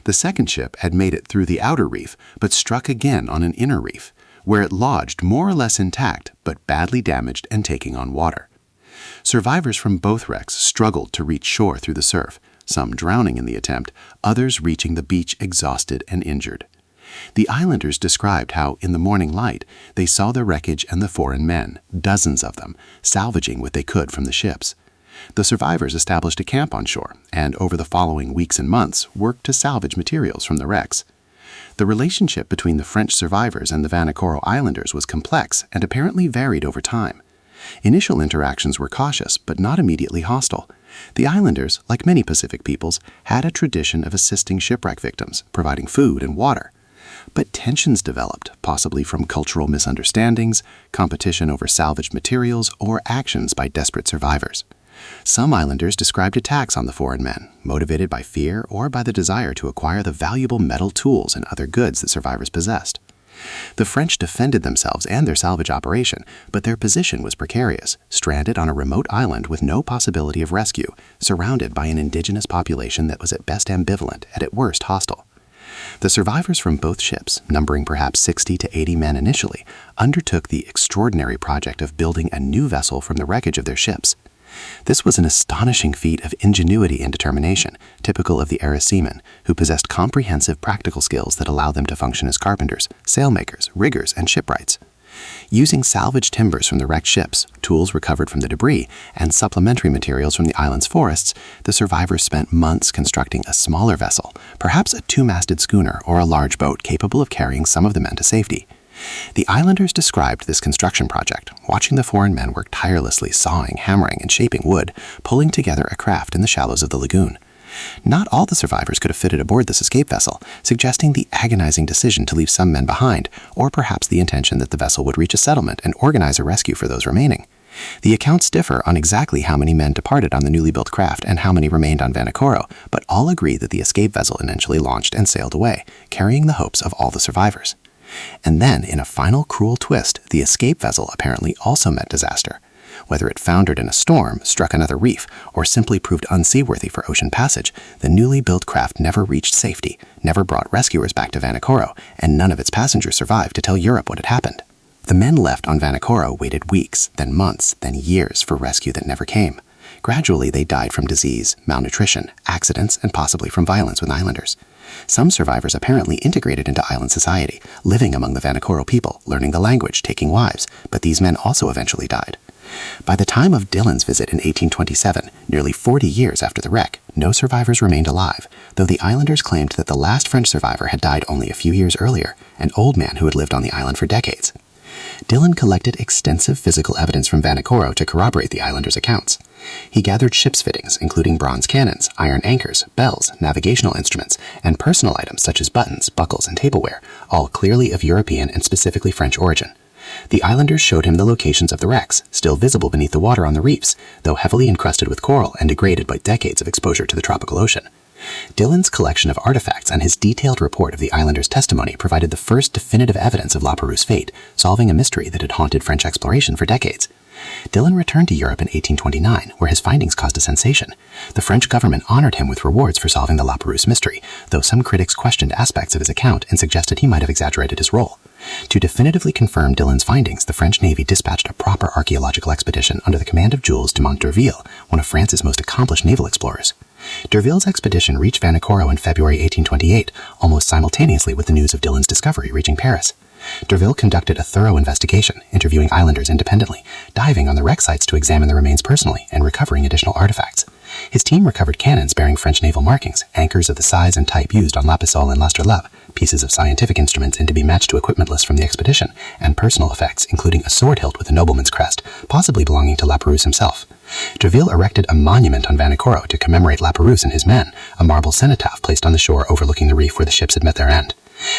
The second ship had made it through the outer reef, but struck again on an inner reef, where it lodged more or less intact, but badly damaged and taking on water. Survivors from both wrecks struggled to reach shore through the surf, some drowning in the attempt, others reaching the beach exhausted and injured. The islanders described how, in the morning light, they saw the wreckage and the foreign men, dozens of them, salvaging what they could from the ships. The survivors established a camp on shore, and over the following weeks and months worked to salvage materials from the wrecks. The relationship between the French survivors and the Vanikoro Islanders was complex and apparently varied over time. Initial interactions were cautious, but not immediately hostile. The islanders, like many Pacific peoples, had a tradition of assisting shipwreck victims, providing food and water. But tensions developed, possibly from cultural misunderstandings, competition over salvaged materials, or actions by desperate survivors. Some islanders described attacks on the foreign men, motivated by fear or by the desire to acquire the valuable metal tools and other goods that survivors possessed. The French defended themselves and their salvage operation, but their position was precarious, stranded on a remote island with no possibility of rescue, surrounded by an indigenous population that was at best ambivalent and at worst hostile. The survivors from both ships, numbering perhaps 60 to 80 men initially, undertook the extraordinary project of building a new vessel from the wreckage of their ships. This was an astonishing feat of ingenuity and determination, typical of the era seamen, who possessed comprehensive practical skills that allow them to function as carpenters, sailmakers, riggers, and shipwrights. Using salvaged timbers from the wrecked ships, tools recovered from the debris, and supplementary materials from the island's forests, the survivors spent months constructing a smaller vessel, perhaps a two-masted schooner or a large boat capable of carrying some of the men to safety. The islanders described this construction project, watching the foreign men work tirelessly sawing, hammering, and shaping wood, pulling together a craft in the shallows of the lagoon. Not all the survivors could have fitted aboard this escape vessel, suggesting the agonizing decision to leave some men behind, or perhaps the intention that the vessel would reach a settlement and organize a rescue for those remaining. The accounts differ on exactly how many men departed on the newly built craft and how many remained on Vanikoro, but all agree that the escape vessel eventually launched and sailed away, carrying the hopes of all the survivors. And then, in a final cruel twist, the escape vessel apparently also met disaster. Whether it foundered in a storm, struck another reef, or simply proved unseaworthy for ocean passage, the newly built craft never reached safety, never brought rescuers back to Vanikoro, and none of its passengers survived to tell Europe what had happened. The men left on Vanikoro waited weeks, then months, then years for rescue that never came. Gradually, they died from disease, malnutrition, accidents, and possibly from violence with islanders. Some survivors apparently integrated into island society, living among the Vanikoro people, learning the language, taking wives, but these men also eventually died. By the time of Dillon's visit in 1827, nearly 40 years after the wreck, no survivors remained alive, though the islanders claimed that the last French survivor had died only a few years earlier, an old man who had lived on the island for decades. Dillon collected extensive physical evidence from Vanikoro to corroborate the islanders' accounts. He gathered ship's fittings, including bronze cannons, iron anchors, bells, navigational instruments, and personal items such as buttons, buckles, and tableware, all clearly of European and specifically French origin. The islanders showed him the locations of the wrecks, still visible beneath the water on the reefs, though heavily encrusted with coral and degraded by decades of exposure to the tropical ocean. Dillon's collection of artifacts and his detailed report of the islanders' testimony provided the first definitive evidence of La Perouse's fate, solving a mystery that had haunted French exploration for decades. Dillon returned to Europe in 1829, where his findings caused a sensation. The French government honored him with rewards for solving the La Perouse mystery, though some critics questioned aspects of his account and suggested he might have exaggerated his role. To definitively confirm Dillon's findings, the French Navy dispatched a proper archaeological expedition under the command of Jules Dumont d'Urville, one of France's most accomplished naval explorers. D'Urville's expedition reached Vanikoro in February 1828, almost simultaneously with the news of Dillon's discovery reaching Paris. D'Urville conducted a thorough investigation, interviewing islanders independently, diving on the wreck sites to examine the remains personally, and recovering additional artifacts. His team recovered cannons bearing French naval markings, anchors of the size and type used on La Pistole and l'Astrolabe, pieces of scientific instruments in to be matched to equipment lists from the expedition, and personal effects, including a sword hilt with a nobleman's crest, possibly belonging to La Perouse himself. D'Urville erected a monument on Vanikoro to commemorate La Perouse and his men, a marble cenotaph placed on the shore overlooking the reef where the ships had met their end.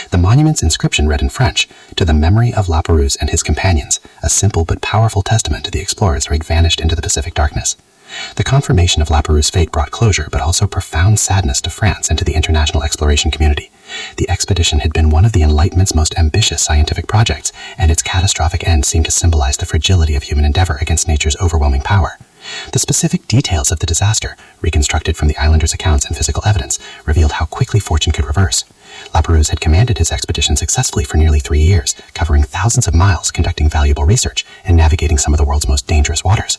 The monument's inscription read in French, "To the memory of La Perouse and his companions," a simple but powerful testament to the explorers who had vanished into the Pacific darkness. The confirmation of La Perouse's fate brought closure, but also profound sadness to France and to the international exploration community. The expedition had been one of the Enlightenment's most ambitious scientific projects, and its catastrophic end seemed to symbolize the fragility of human endeavor against nature's overwhelming power. The specific details of the disaster, reconstructed from the islanders' accounts and physical evidence, revealed how quickly fortune could reverse. La Perouse had commanded his expedition successfully for nearly 3 years, covering thousands of miles, conducting valuable research, and navigating some of the world's most dangerous waters.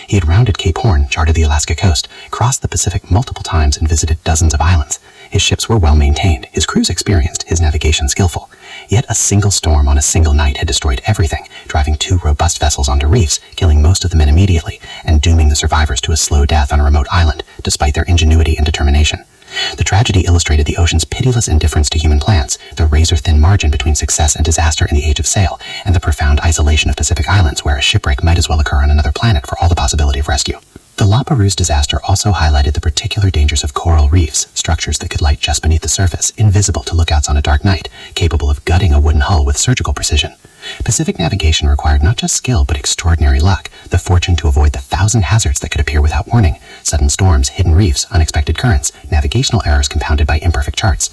He had rounded Cape Horn, charted the Alaska coast, crossed the Pacific multiple times, and visited dozens of islands. His ships were well maintained, his crews experienced, his navigation skillful. Yet a single storm on a single night had destroyed everything, driving 2 robust vessels onto reefs, killing most of the men immediately, and dooming the survivors to a slow death on a remote island, despite their ingenuity and determination. The tragedy illustrated the ocean's pitiless indifference to human plans, the razor-thin margin between success and disaster in the age of sail, and the profound isolation of Pacific islands where a shipwreck might as well occur on another planet for all the possibility of rescue. The La Perouse disaster also highlighted the particular dangers of coral reefs, structures that could light just beneath the surface, invisible to lookouts on a dark night, capable of gutting a wooden hull with surgical precision. Pacific navigation required not just skill but extraordinary luck, the fortune to avoid the 1,000 hazards that could appear without warning, sudden storms, hidden reefs, unexpected currents, navigational errors compounded by imperfect charts.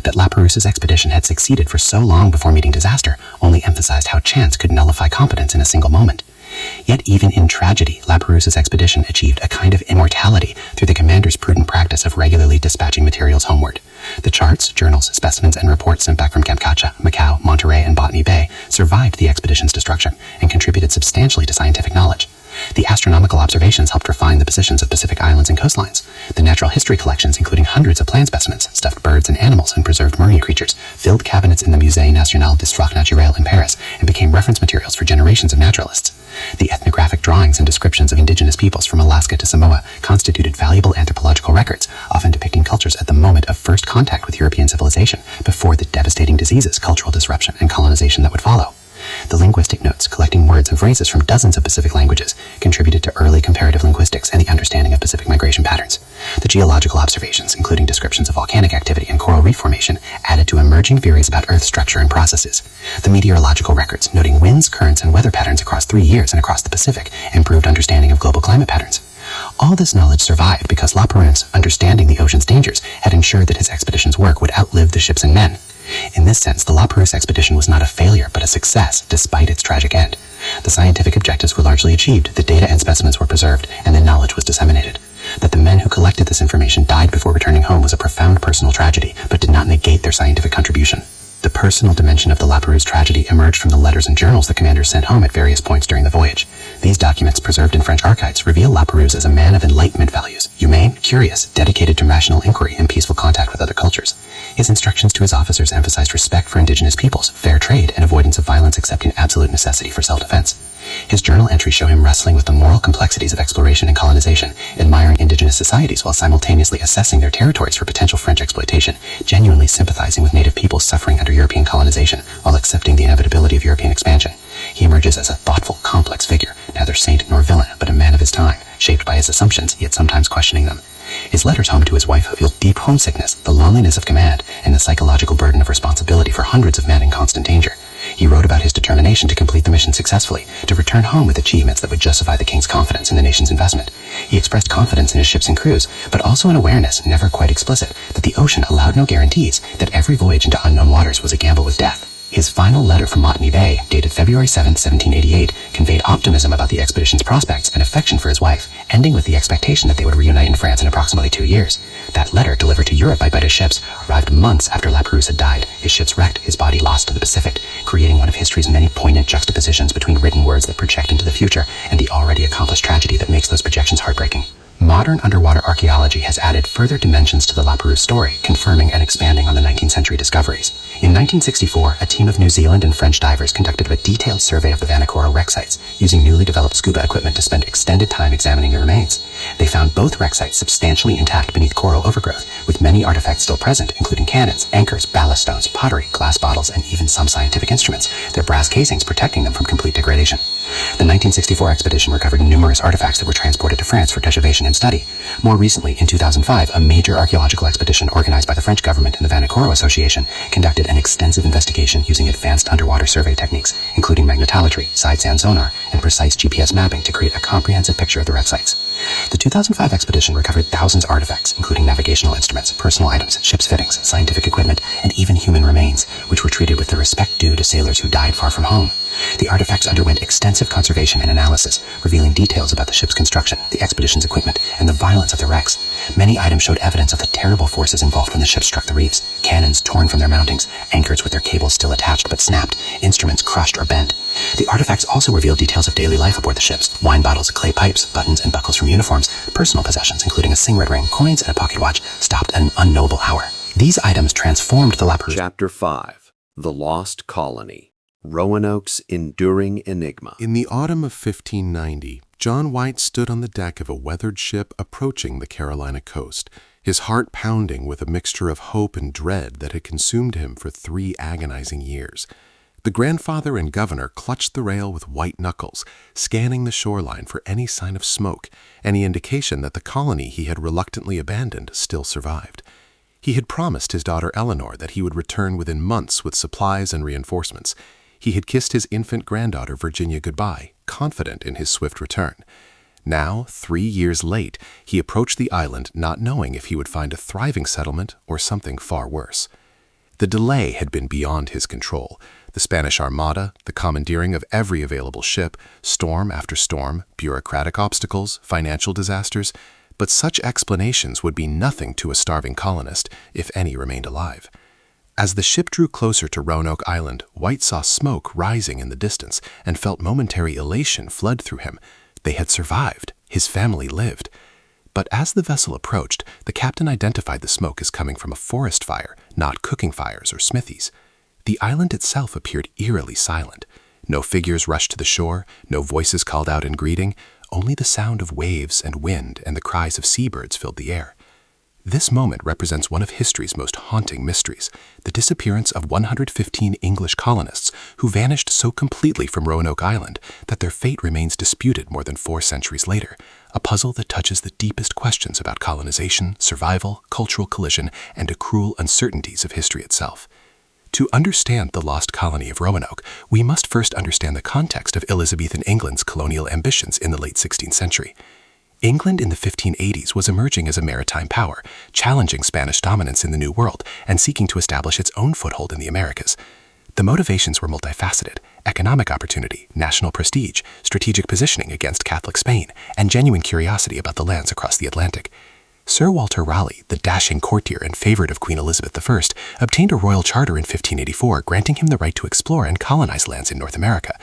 that Laperouse's expedition had succeeded for so long before meeting disaster only emphasized how chance could nullify competence in a single moment. Yet even in tragedy, Laperouse's expedition achieved a kind of immortality through the commander's prudent practice of regularly dispatching materials homeward. The charts, journals, specimens, and reports sent back from Kamchatka, Macau, Monterey, and Botany Bay survived the expedition's destruction and contributed substantially to scientific knowledge. The astronomical observations helped refine the positions of Pacific islands and coastlines. The natural history collections, including hundreds of plant specimens, stuffed birds and animals, and preserved marine creatures, filled cabinets in the Musée National d'Histoire Naturelle in Paris and became reference materials for generations of naturalists. The ethnographic drawings and descriptions of indigenous peoples from Alaska to Samoa constituted valuable anthropological records, often depicting cultures at the moment of first contact with European civilization, before the devastating diseases, cultural disruption, and colonization that would follow. The linguistic notes, collecting words and phrases from dozens of Pacific languages, contributed to early comparative linguistics and the understanding of Pacific migration patterns. The geological observations, including descriptions of volcanic activity and coral reef formation, added to emerging theories about Earth structure and processes. The meteorological records, noting winds, currents, and weather patterns across 3 years and across the Pacific, improved understanding of global climate patterns. All this knowledge survived because Laperouse, understanding the ocean's dangers, had ensured that his expedition's work would outlive the ships and men. In this sense, the Laperouse expedition was not a failure, but a success, despite its tragic end. The scientific objectives were largely achieved, the data and specimens were preserved, and the knowledge was disseminated. That the men who collected this information died before returning home was a profound personal tragedy, but did not negate their scientific contribution. The personal dimension of the Laperouse tragedy emerged from the letters and journals the commanders sent home at various points during the voyage. These documents, preserved in French archives, reveal Laperouse as a man of Enlightenment values, humane, curious, dedicated to rational inquiry and peaceful contact with other cultures. His instructions to his officers emphasized respect for indigenous peoples, fair trade, and avoidance of violence except in absolute necessity for self-defense. His journal entries show him wrestling with the moral complexities of exploration and colonization, admiring indigenous societies while simultaneously assessing their territories for potential French exploitation, genuinely sympathizing with native peoples suffering under European colonization while accepting the inevitability of European expansion. He emerges as a thoughtful, complex figure, neither saint nor villain, but a man of his time, shaped by his assumptions, yet sometimes questioning them. His letters home to his wife reveal deep homesickness, the loneliness of command, and the psychological burden of responsibility for hundreds of men in constant danger. He wrote about his determination to complete the mission successfully, to return home with achievements that would justify the king's confidence in the nation's investment. He expressed confidence in his ships and crews, but also an awareness, never quite explicit, that the ocean allowed no guarantees, that every voyage into unknown waters was a gamble with death. His final letter from Botany Bay, dated February 7, 1788, conveyed optimism about the expedition's prospects and affection for his wife, ending with the expectation that they would reunite in France in approximately 2 years. That letter, delivered to Europe by British ships, arrived months after Laperouse had died, his ships wrecked, his body lost to the Pacific, creating one of history's many poignant juxtapositions between written words that project into the future and the already accomplished tragedy that makes those projections heartbreaking. Modern underwater archaeology has added further dimensions to the Laperouse story, confirming and expanding on the 19th century discoveries. In 1964, a team of New Zealand and French divers conducted a detailed survey of the Vanikoro wreck sites, using newly developed scuba equipment to spend extended time examining the remains. They found both wreck sites substantially intact beneath coral overgrowth, with many artifacts still present, including cannons, anchors, ballast stones, pottery, glass bottles, and even some scientific instruments, their brass casings protecting them from complete degradation. The 1964 expedition recovered numerous artifacts that were transported to France for preservation and study. More recently, in 2005, a major archaeological expedition organized by the French government and the Vanikoro Association conducted an extensive investigation using advanced underwater survey techniques, including magnetometry, side sand sonar, and precise GPS mapping to create a comprehensive picture of the wreck sites. The 2005 expedition recovered thousands of artifacts, including navigational instruments, personal items, ship's fittings, scientific equipment, and even human remains, which were treated with the respect due to sailors who died far from home. The artifacts underwent extensive conservation and analysis, revealing details about the ship's construction, the expedition's equipment, and the violence of the wrecks. Many items showed evidence of the terrible forces involved when the ship struck the reefs: cannons torn from their mountings, anchors with their cables still attached but snapped, instruments crushed or bent. The artifacts also revealed details of daily life aboard the ships: wine bottles, clay pipes, buttons and buckles from uniforms, personal possessions including a singlet ring, coins, and a pocket watch, stopped at an unknowable hour. These items transformed the Laperouse. Chapter 5. The Lost Colony. Roanoke's Enduring Enigma. In the autumn of 1590, John White stood on the deck of a weathered ship approaching the Carolina coast, his heart pounding with a mixture of hope and dread that had consumed him for 3 agonizing years. The grandfather and governor clutched the rail with white knuckles, scanning the shoreline for any sign of smoke, any indication that the colony he had reluctantly abandoned still survived. He had promised his daughter Eleanor that he would return within months with supplies and reinforcements. He had kissed his infant granddaughter Virginia goodbye, confident in his swift return. Now, 3 years late, he approached the island not knowing if he would find a thriving settlement or something far worse. The delay had been beyond his control. The Spanish Armada, the commandeering of every available ship, storm after storm, bureaucratic obstacles, financial disasters. But such explanations would be nothing to a starving colonist, if any remained alive. As the ship drew closer to Roanoke Island, White saw smoke rising in the distance and felt momentary elation flood through him. They had survived. His family lived. But as the vessel approached, the captain identified the smoke as coming from a forest fire, not cooking fires or smithies. The island itself appeared eerily silent. No figures rushed to the shore, no voices called out in greeting, only the sound of waves and wind and the cries of seabirds filled the air. This moment represents one of history's most haunting mysteries, the disappearance of 115 English colonists who vanished so completely from Roanoke Island that their fate remains disputed more than 4 centuries later, a puzzle that touches the deepest questions about colonization, survival, cultural collision, and the cruel uncertainties of history itself. To understand the lost colony of Roanoke, we must first understand the context of Elizabethan England's colonial ambitions in the late 16th century. England in the 1580s was emerging as a maritime power, challenging Spanish dominance in the New World and seeking to establish its own foothold in the Americas. The motivations were multifaceted: economic opportunity, national prestige, strategic positioning against Catholic Spain, and genuine curiosity about the lands across the Atlantic. Sir Walter Raleigh, the dashing courtier and favorite of Queen Elizabeth I, obtained a royal charter in 1584 granting him the right to explore and colonize lands in North America.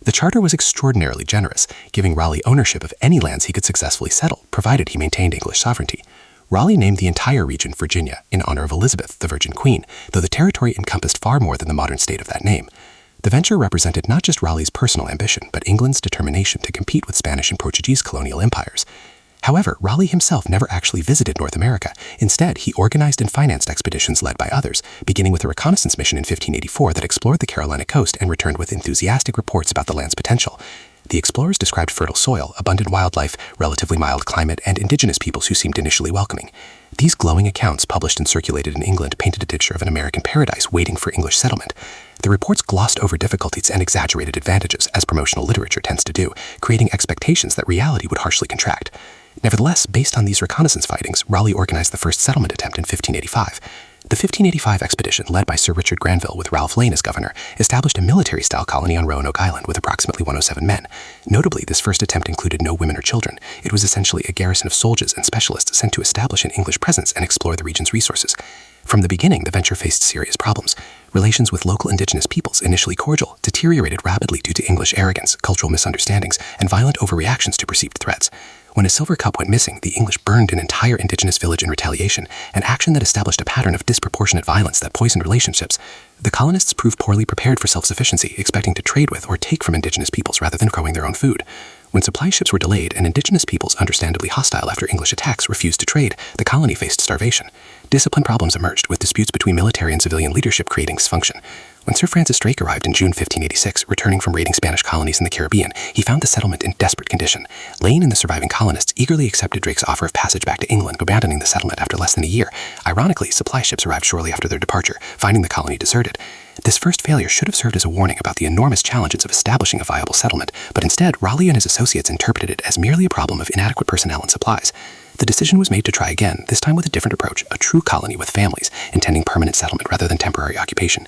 The charter was extraordinarily generous, giving Raleigh ownership of any lands he could successfully settle, provided he maintained English sovereignty. Raleigh named the entire region Virginia in honor of Elizabeth, the Virgin Queen, though the territory encompassed far more than the modern state of that name. The venture represented not just Raleigh's personal ambition, but England's determination to compete with Spanish and Portuguese colonial empires. However, Raleigh himself never actually visited North America. Instead, he organized and financed expeditions led by others, beginning with a reconnaissance mission in 1584 that explored the Carolina coast and returned with enthusiastic reports about the land's potential. The explorers described fertile soil, abundant wildlife, relatively mild climate, and indigenous peoples who seemed initially welcoming. These glowing accounts, published and circulated in England, painted a picture of an American paradise waiting for English settlement. The reports glossed over difficulties and exaggerated advantages, as promotional literature tends to do, creating expectations that reality would harshly contract. Nevertheless, based on these reconnaissance findings, Raleigh organized the first settlement attempt in 1585. The 1585 expedition, led by Sir Richard Granville with Ralph Lane as governor, established a military-style colony on Roanoke Island with approximately 107 men. Notably, this first attempt included no women or children. It was essentially a garrison of soldiers and specialists sent to establish an English presence and explore the region's resources. From the beginning, the venture faced serious problems. Relations with local indigenous peoples, initially cordial, deteriorated rapidly due to English arrogance, cultural misunderstandings, and violent overreactions to perceived threats. When a silver cup went missing, the English burned an entire indigenous village in retaliation, an action that established a pattern of disproportionate violence that poisoned relationships. The colonists proved poorly prepared for self-sufficiency, expecting to trade with or take from indigenous peoples rather than growing their own food. When supply ships were delayed and indigenous peoples, understandably hostile after English attacks, refused to trade, the colony faced starvation. Discipline problems emerged, with disputes between military and civilian leadership creating dysfunction. When Sir Francis Drake arrived in June 1586, returning from raiding Spanish colonies in the Caribbean, he found the settlement in desperate condition. Lane and the surviving colonists eagerly accepted Drake's offer of passage back to England, abandoning the settlement after less than a year. Ironically, supply ships arrived shortly after their departure, finding the colony deserted. This first failure should have served as a warning about the enormous challenges of establishing a viable settlement, but instead, Raleigh and his associates interpreted it as merely a problem of inadequate personnel and supplies. The decision was made to try again, this time with a different approach, a true colony with families, intending permanent settlement rather than temporary occupation.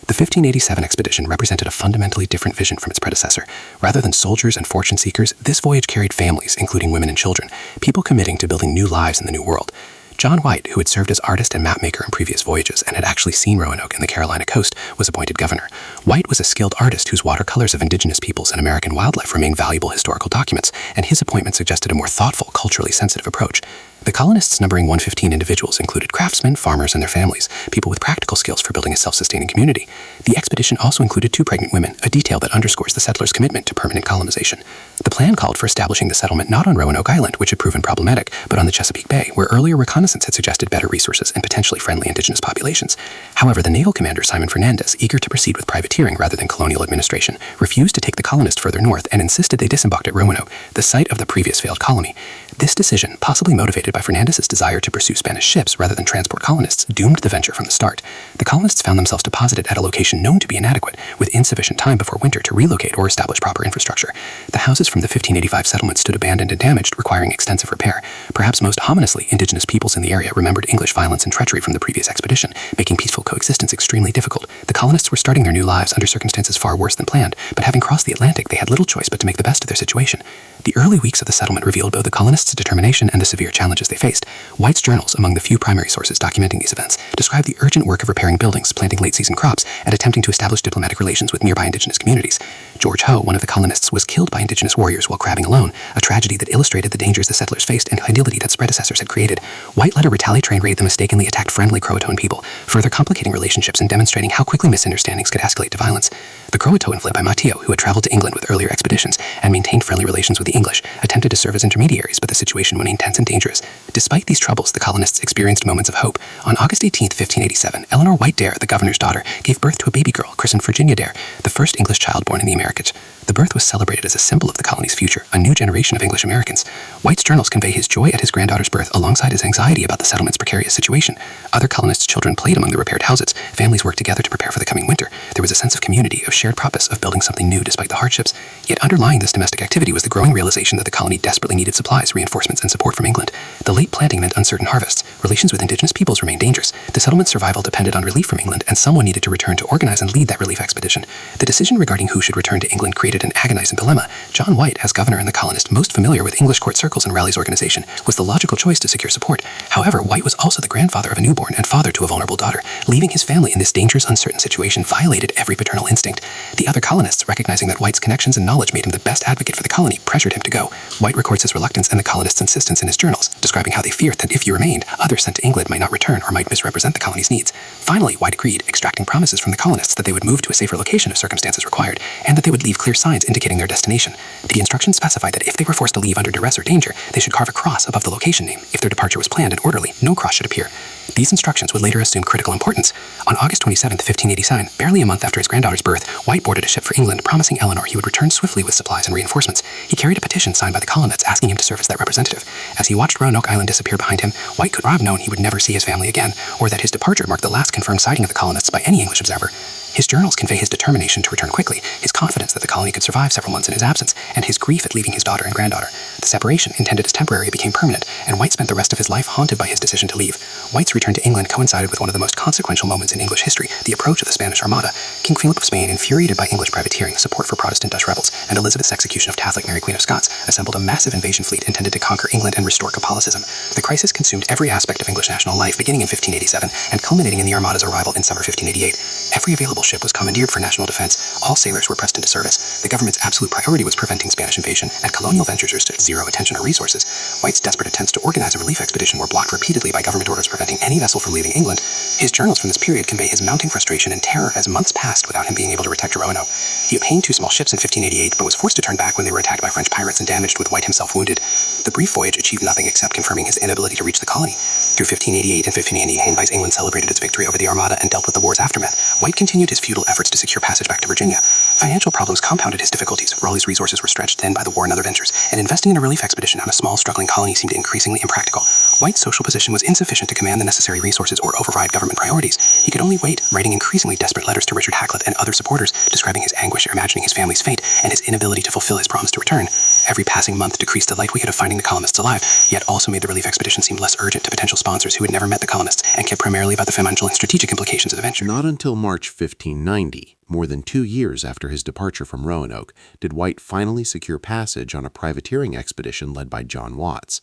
The 1587 expedition represented a fundamentally different vision from its predecessor. Rather than soldiers and fortune seekers, this voyage carried families, including women and children, people committing to building new lives in the New World. John White, who had served as artist and mapmaker in previous voyages and had actually seen Roanoke and the Carolina coast, was appointed governor. White was a skilled artist whose watercolors of indigenous peoples and American wildlife remain valuable historical documents, and his appointment suggested a more thoughtful, culturally sensitive approach. The colonists, numbering 115 individuals, included craftsmen, farmers, and their families, people with practical skills for building a self-sustaining community. The expedition also included 2 pregnant women, a detail that underscores the settlers' commitment to permanent colonization. The plan called for establishing the settlement not on Roanoke Island, which had proven problematic, but on the Chesapeake Bay, where earlier reconnaissance had suggested better resources and potentially friendly indigenous populations. However, the naval commander Simon Fernandez, eager to proceed with privateering rather than colonial administration, refused to take the colonists further north and insisted they disembarked at Roanoke, the site of the previous failed colony. This decision, possibly motivated by Fernandez's desire to pursue Spanish ships rather than transport colonists, doomed the venture from the start. The colonists found themselves deposited at a location known to be inadequate, with insufficient time before winter to relocate or establish proper infrastructure. The houses from the 1585 settlement stood abandoned and damaged, requiring extensive repair. Perhaps most ominously, indigenous peoples locals in the area remembered English violence and treachery from the previous expedition, making peaceful coexistence extremely difficult. The colonists were starting their new lives under circumstances far worse than planned, but having crossed the Atlantic, they had little choice but to make the best of their situation. The early weeks of the settlement revealed both the colonists' determination and the severe challenges they faced. White's journals, among the few primary sources documenting these events, describe the urgent work of repairing buildings, planting late-season crops, and attempting to establish diplomatic relations with nearby indigenous communities. George Ho, one of the colonists, was killed by indigenous warriors while crabbing alone, a tragedy that illustrated the dangers the settlers faced and hostility that his predecessors had created. White led a retaliatory raid that mistakenly attacked friendly Croatoan people, further complicating relationships and demonstrating how quickly misunderstandings could escalate to violence. The Croatoan led by Mateo, who had traveled to England with earlier expeditions and maintained friendly relations with the English, attempted to serve as intermediaries, but the situation remained tense and dangerous. Despite these troubles, the colonists experienced moments of hope. On August 18, 1587, Eleanor White Dare, the governor's daughter, gave birth to a baby girl christened Virginia Dare, the first English child born in the Americas. The birth was celebrated as a symbol of the colony's future, a new generation of English Americans. White's journals convey his joy at his granddaughter's birth alongside his anxiety about the settlement's precarious situation. Other colonists' children played among the repaired houses. Families worked together to prepare for the coming winter. There was a sense of community, of shared purpose, of building something new despite the hardships. Yet underlying this domestic activity was the growing realization that the colony desperately needed supplies, reinforcements, and support from England. The late planting meant uncertain harvests. Relations with indigenous peoples remained dangerous. The settlement's survival depended on relief from England, and someone needed to return to organize and lead that relief expedition. The decision regarding who should return to England created an agonizing dilemma. John White, as governor and the colonist most familiar with English court circles and Raleigh's organization, was the logical choice to secure support. However, White was also the grandfather of a newborn and father to a vulnerable daughter. Leaving his family in this dangerous, uncertain situation violated every paternal instinct. The other colonists, recognizing that White's connections and knowledge made him the best advocate for the colony, pressured him to go. White records his reluctance and the colonists' insistence in his journals, describing how they feared that if he remained, others sent to England might not return or might misrepresent the colony's needs. Finally, White agreed, extracting promises from the colonists that they would move to a safer location if circumstances required, and that they would leave clear signs indicating their destination. The instructions specified that if they were forced to leave under duress or danger, they should carve a cross above the location name. If their departure was planned and orderly, no cross should appear. These instructions would later assume critical importance. On August 27, 1589, barely a month after his granddaughter's birth, White boarded a ship for England, promising Eleanor he would return swiftly with supplies and reinforcements. He carried a petition signed by the colonists asking him to serve as that representative. As he watched Roanoke Island disappear behind him, White could not have known he would never see his family again, or that his departure marked the last confirmed sighting of the colonists by any English observer. His journals convey his determination to return quickly, his confidence that the colony could survive several months in his absence, and his grief at leaving his daughter and granddaughter. The separation, intended as temporary, became permanent, and White spent the rest of his life haunted by his decision to leave. White's return to England coincided with one of the most consequential moments in English history, the approach of the Spanish Armada. King Philip of Spain, infuriated by English privateering, support for Protestant Dutch rebels, and Elizabeth's execution of Catholic Mary Queen of Scots, assembled a massive invasion fleet intended to conquer England and restore Catholicism. The crisis consumed every aspect of English national life, beginning in 1587 and culminating in the Armada's arrival in summer 1588. Every available ship was commandeered for national defense. All sailors were pressed into service. The government's absolute priority was preventing Spanish invasion, and colonial ventures received zero attention or resources. White's desperate attempts to organize a relief expedition were blocked repeatedly by government orders preventing any vessel from leaving England. His journals from this period convey his mounting frustration and terror as months passed without him being able to protect Roanoke. He obtained 2 small ships in 1588, but was forced to turn back when they were attacked by French pirates and damaged, with White himself wounded. The brief voyage achieved nothing except confirming his inability to reach the colony. Through 1588 and 1589, England celebrated its victory over the Armada and dealt with the war's aftermath. White continued his futile efforts to secure passage back to Virginia. Financial problems compounded his difficulties. Raleigh's resources were stretched thin by the war and other ventures, and investing in a relief expedition on a small, struggling colony seemed increasingly impractical. White's social position was insufficient to command the necessary resources or override government priorities. He could only wait, writing increasingly desperate letters to Richard Hakluyt and other supporters, describing his anguish, imagining his family's fate, and his inability to fulfill his promise to return. Every passing month decreased the likelihood of finding the colonists alive, yet also made the relief expedition seem less urgent to potential sponsors who had never met the colonists and cared primarily about the financial and strategic implications of the venture. Not until March 1590, more than 2 years after his departure from Roanoke, did White finally secure passage on a privateering expedition led by John Watts.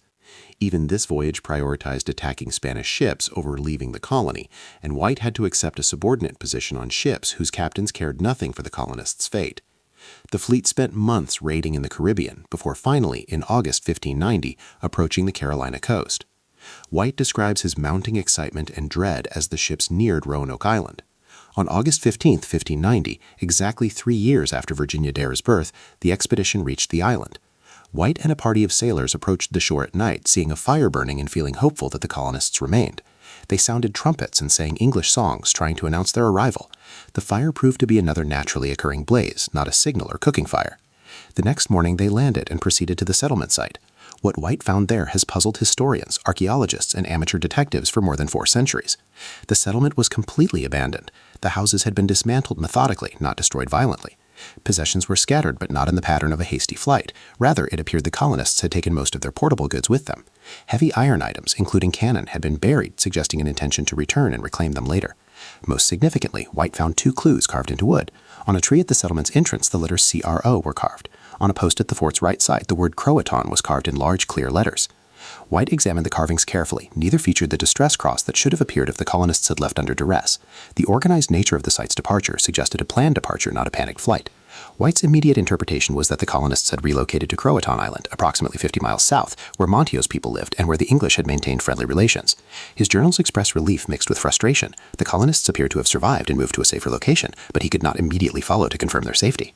Even this voyage prioritized attacking Spanish ships over leaving the colony, and White had to accept a subordinate position on ships whose captains cared nothing for the colonists' fate. The fleet spent months raiding in the Caribbean before finally, in August 1590, approaching the Carolina coast. White describes his mounting excitement and dread as the ships neared Roanoke Island. On August 15, 1590, exactly 3 years after Virginia Dare's birth, the expedition reached the island. White and a party of sailors approached the shore at night, seeing a fire burning and feeling hopeful that the colonists remained. They sounded trumpets and sang English songs, trying to announce their arrival. The fire proved to be another naturally occurring blaze, not a signal or cooking fire. The next morning they landed and proceeded to the settlement site. What White found there has puzzled historians, archaeologists, and amateur detectives for more than 4 centuries. The settlement was completely abandoned. The houses had been dismantled methodically, not destroyed violently. Possessions were scattered, but not in the pattern of a hasty flight. Rather, it appeared the colonists had taken most of their portable goods with them. Heavy iron items, including cannon, had been buried, suggesting an intention to return and reclaim them later. Most significantly, White found 2 clues carved into wood. On a tree at the settlement's entrance, the letters CRO were carved. On a post at the fort's right side, the word Croatan was carved in large, clear letters. White examined the carvings carefully. Neither featured the distress cross that should have appeared if the colonists had left under duress. The organized nature of the site's departure suggested a planned departure, not a panicked flight. White's immediate interpretation was that the colonists had relocated to Croatan Island, approximately 50 miles south, where Montio's people lived and where the English had maintained friendly relations. His journals express relief mixed with frustration. The colonists appeared to have survived and moved to a safer location, but he could not immediately follow to confirm their safety.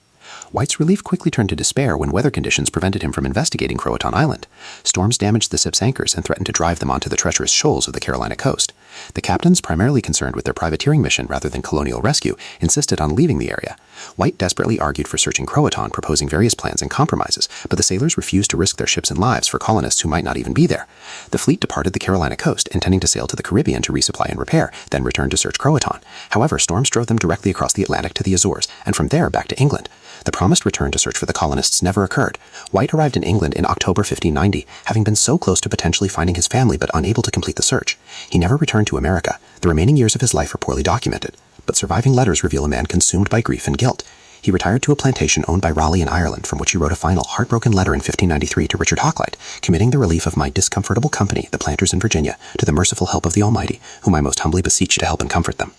White's relief quickly turned to despair when weather conditions prevented him from investigating Croatan Island. Storms damaged the ship's anchors and threatened to drive them onto the treacherous shoals of the Carolina coast. The captains, primarily concerned with their privateering mission rather than colonial rescue, insisted on leaving the area. White desperately argued for searching Croatan, proposing various plans and compromises, but the sailors refused to risk their ships and lives for colonists who might not even be there. The fleet departed the Carolina coast, intending to sail to the Caribbean to resupply and repair, then return to search Croatan. However, storms drove them directly across the Atlantic to the Azores, and from there back to England. The promised return to search for the colonists never occurred. White arrived in England in October 1590, having been so close to potentially finding his family but unable to complete the search. He never returned to America. The remaining years of his life are poorly documented, but surviving letters reveal a man consumed by grief and guilt. He retired to a plantation owned by Raleigh in Ireland, from which he wrote a final heartbroken letter in 1593 to Richard Hakluyt, committing the relief of my discomfortable company, the planters in Virginia, to the merciful help of the Almighty, whom I most humbly beseech you to help and comfort them.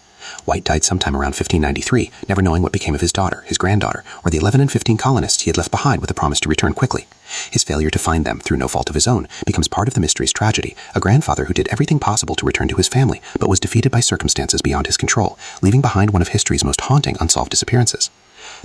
White died sometime around 1593, never knowing what became of his daughter, his granddaughter, or the 11 and 15 colonists he had left behind with a promise to return quickly. His failure to find them, through no fault of his own, becomes part of the mystery's tragedy, a grandfather who did everything possible to return to his family, but was defeated by circumstances beyond his control, leaving behind one of history's most haunting unsolved disappearances.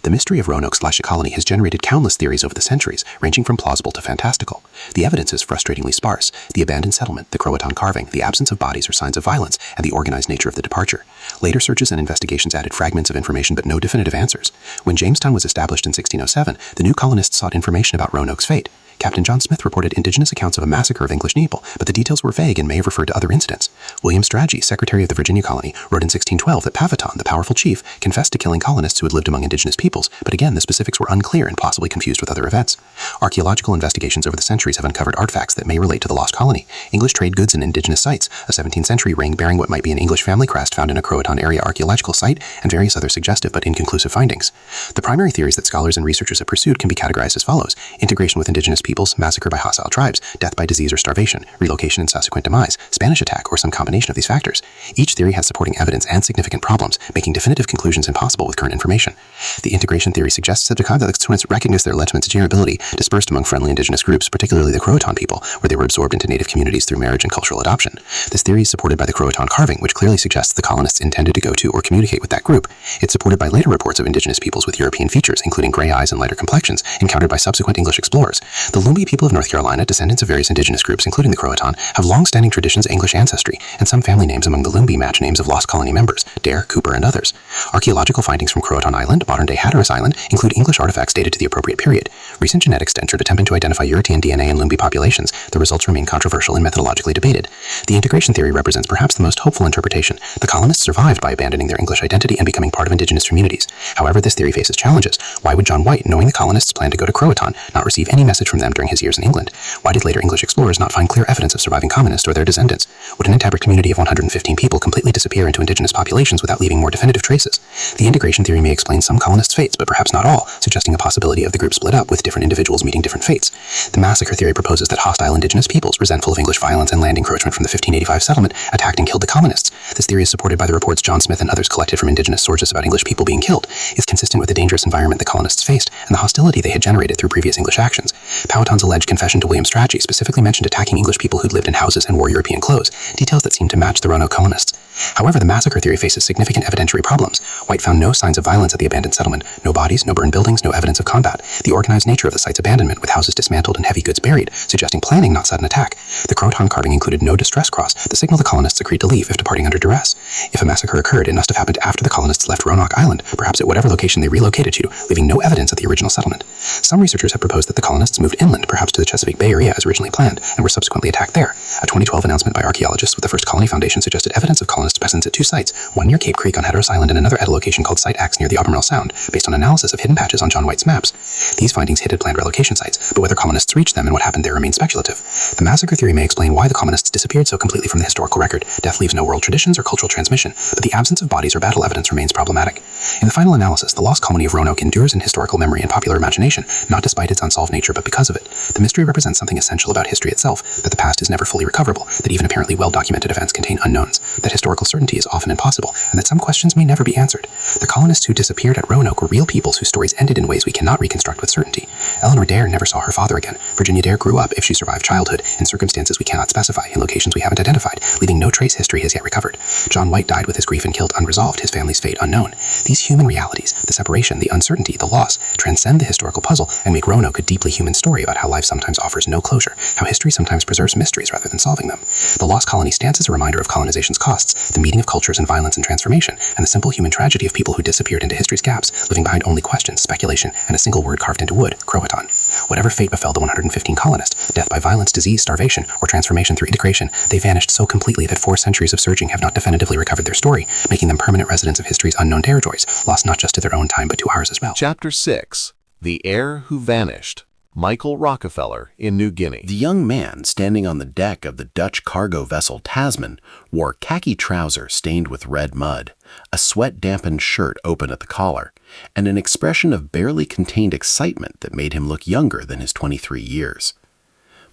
The mystery of Roanoke/a colony has generated countless theories over the centuries, ranging from plausible to fantastical. The evidence is frustratingly sparse: the abandoned settlement, the Croatan carving, the absence of bodies or signs of violence, and the organized nature of the departure. Later searches and investigations added fragments of information but no definitive answers. When Jamestown was established in 1607, the new colonists sought information about Roanoke's fate. Captain John Smith reported indigenous accounts of a massacre of English people, but the details were vague and may have referred to other incidents. William Strachey, secretary of the Virginia colony, wrote in 1612 that Powhatan, the powerful chief, confessed to killing colonists who had lived among indigenous peoples, but again the specifics were unclear and possibly confused with other events. Archaeological investigations over the centuries have uncovered artifacts that may relate to the lost colony: English trade goods and indigenous sites, a 17th century ring bearing what might be an English family crest found in a Croatan area archaeological site, and various other suggestive but inconclusive findings. The primary theories that scholars and researchers have pursued can be categorized as follows: integration with indigenous peoples, massacre by hostile tribes, death by disease or starvation, relocation and subsequent demise, Spanish attack, or some combination of these factors. Each theory has supporting evidence and significant problems, making definitive conclusions impossible with current information. The integration theory suggests that the constituents recognized their Letchman's geography dispersed among friendly indigenous groups, particularly the Croatan people, where they were absorbed into native communities through marriage and cultural adoption. This theory is supported by the Croatan carving, which clearly suggests the colonists intended to go to or communicate with that group. It's supported by later reports of indigenous peoples with European features, including gray eyes and lighter complexions, encountered by subsequent English explorers. The Lumbee people of North Carolina, descendants of various indigenous groups, including the Croatan, have long-standing traditions of English ancestry, and some family names among the Lumbee match names of lost colony members: Dare, Cooper, and others. Archaeological findings from Croatan Island, modern-day Hatteras Island, include English artifacts dated to the appropriate period. Recent genetic studies attempting to identify European DNA in Lumbee populations. The results remain controversial and methodologically debated. The integration theory represents perhaps the most hopeful interpretation. The colonists survived by abandoning their English identity and becoming part of indigenous communities. However, this theory faces challenges. Why would John White, knowing the colonists planned to go to Croatan, not receive any message from them during his years in England? Why did later English explorers not find clear evidence of surviving colonists or their descendants? Would an intact community of 115 people completely disappear into indigenous populations without leaving more definitive traces? The integration theory may explain some colonists' fates, but perhaps not all, suggesting a possibility of the group split up with different individuals meeting different fates. The massacre theory proposes that hostile indigenous peoples, resentful of English violence and land encroachment from the 1585 settlement, attacked and killed the colonists. This theory is supported by the reports John Smith and others collected from indigenous sources about English people being killed. It's consistent with the dangerous environment the colonists faced and the hostility they had generated through previous English actions. Powhatan's alleged confession to William Strachey specifically mentioned attacking English people who'd lived in houses and wore European clothes, details that seem to match the Roanoke colonists. However, the massacre theory faces significant evidentiary problems. White found no signs of violence at the abandoned settlement, no bodies, no burned buildings, no evidence of combat. The organized nature of the site's abandonment, with houses dismantled and heavy goods buried, suggesting planning, not sudden attack. The Croatan carving included no distress cross, the signal the colonists agreed to leave if departing under duress. If a massacre occurred, it must have happened after the colonists left Roanoke Island, perhaps at whatever location they relocated to, leaving no evidence of the original settlement. Some researchers have proposed that the colonists moved inland, perhaps to the Chesapeake Bay area as originally planned, and were subsequently attacked there. A 2012 announcement by archaeologists with the First Colony Foundation suggested evidence of colonist presence at two sites, one near Cape Creek on Hatteras Island and another at a location called Site X near the Albemarle Sound. found, based on analysis of hidden patches on John White's maps. These findings hit at planned relocation sites, but whether colonists reached them and what happened there remains speculative. The massacre theory may explain why the colonists disappeared so completely from the historical record. Death leaves no oral traditions or cultural transmission, but the absence of bodies or battle evidence remains problematic. In the final analysis, the lost colony of Roanoke endures in historical memory and popular imagination, not despite its unsolved nature, but because of it. The mystery represents something essential about history itself, that the past is never fully recoverable, that even apparently well-documented events contain unknowns, that historical certainty is often impossible, and that some questions may never be answered. The colonists who disappeared at Roanoke were real peoples whose stories ended in ways we cannot reconstruct with certainty. Eleanor Dare never saw her father again. Virginia Dare grew up, if she survived childhood, in circumstances we cannot specify, in locations we haven't identified, leaving no trace history has yet recovered. John White died with his grief and guilt unresolved, his family's fate unknown. These human realities, the separation, the uncertainty, the loss, transcend the historical puzzle and make Roanoke a deeply human story about how life sometimes offers no closure, how history sometimes preserves mysteries rather than solving them. The lost colony stands as a reminder of colonization's costs, the meeting of cultures and violence and transformation, and the simple human tragedy of people who disappeared into history's gaps, leaving behind only questions, speculation, and a single word carved into wood, Croatan. Whatever fate befell the 115 colonists, death by violence, disease, starvation, or transformation through integration, they vanished so completely that 4 centuries of searching have not definitively recovered their story, making them permanent residents of history's unknown territories, lost not just to their own time but to ours as well. Chapter 6. The Heir Who Vanished. Michael Rockefeller in New Guinea. The young man standing on the deck of the Dutch cargo vessel Tasman wore khaki trousers stained with red mud, a sweat-dampened shirt open at the collar, and an expression of barely contained excitement that made him look younger than his 23 years.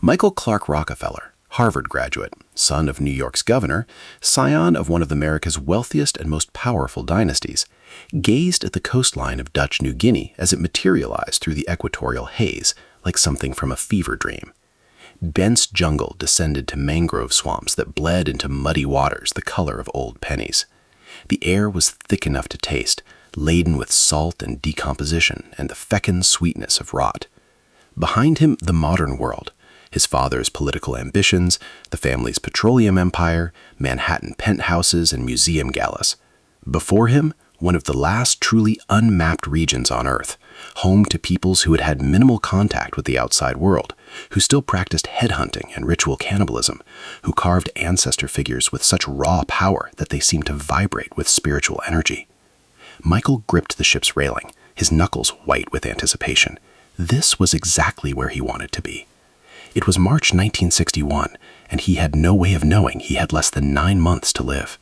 Michael Clark Rockefeller, Harvard graduate, son of New York's governor, scion of one of America's wealthiest and most powerful dynasties, gazed at the coastline of Dutch New Guinea as it materialized through the equatorial haze, like something from a fever dream. Dense jungle descended to mangrove swamps that bled into muddy waters the color of old pennies. The air was thick enough to taste, laden with salt and decomposition and the fecund sweetness of rot. Behind him, the modern world, his father's political ambitions, the family's petroleum empire, Manhattan penthouses and museum galas. Before him, one of the last truly unmapped regions on Earth, home to peoples who had had minimal contact with the outside world, who still practiced headhunting and ritual cannibalism, who carved ancestor figures with such raw power that they seemed to vibrate with spiritual energy. Michael gripped the ship's railing, his knuckles white with anticipation. This was exactly where he wanted to be. It was March 1961, and he had no way of knowing he had less than 9 months to live.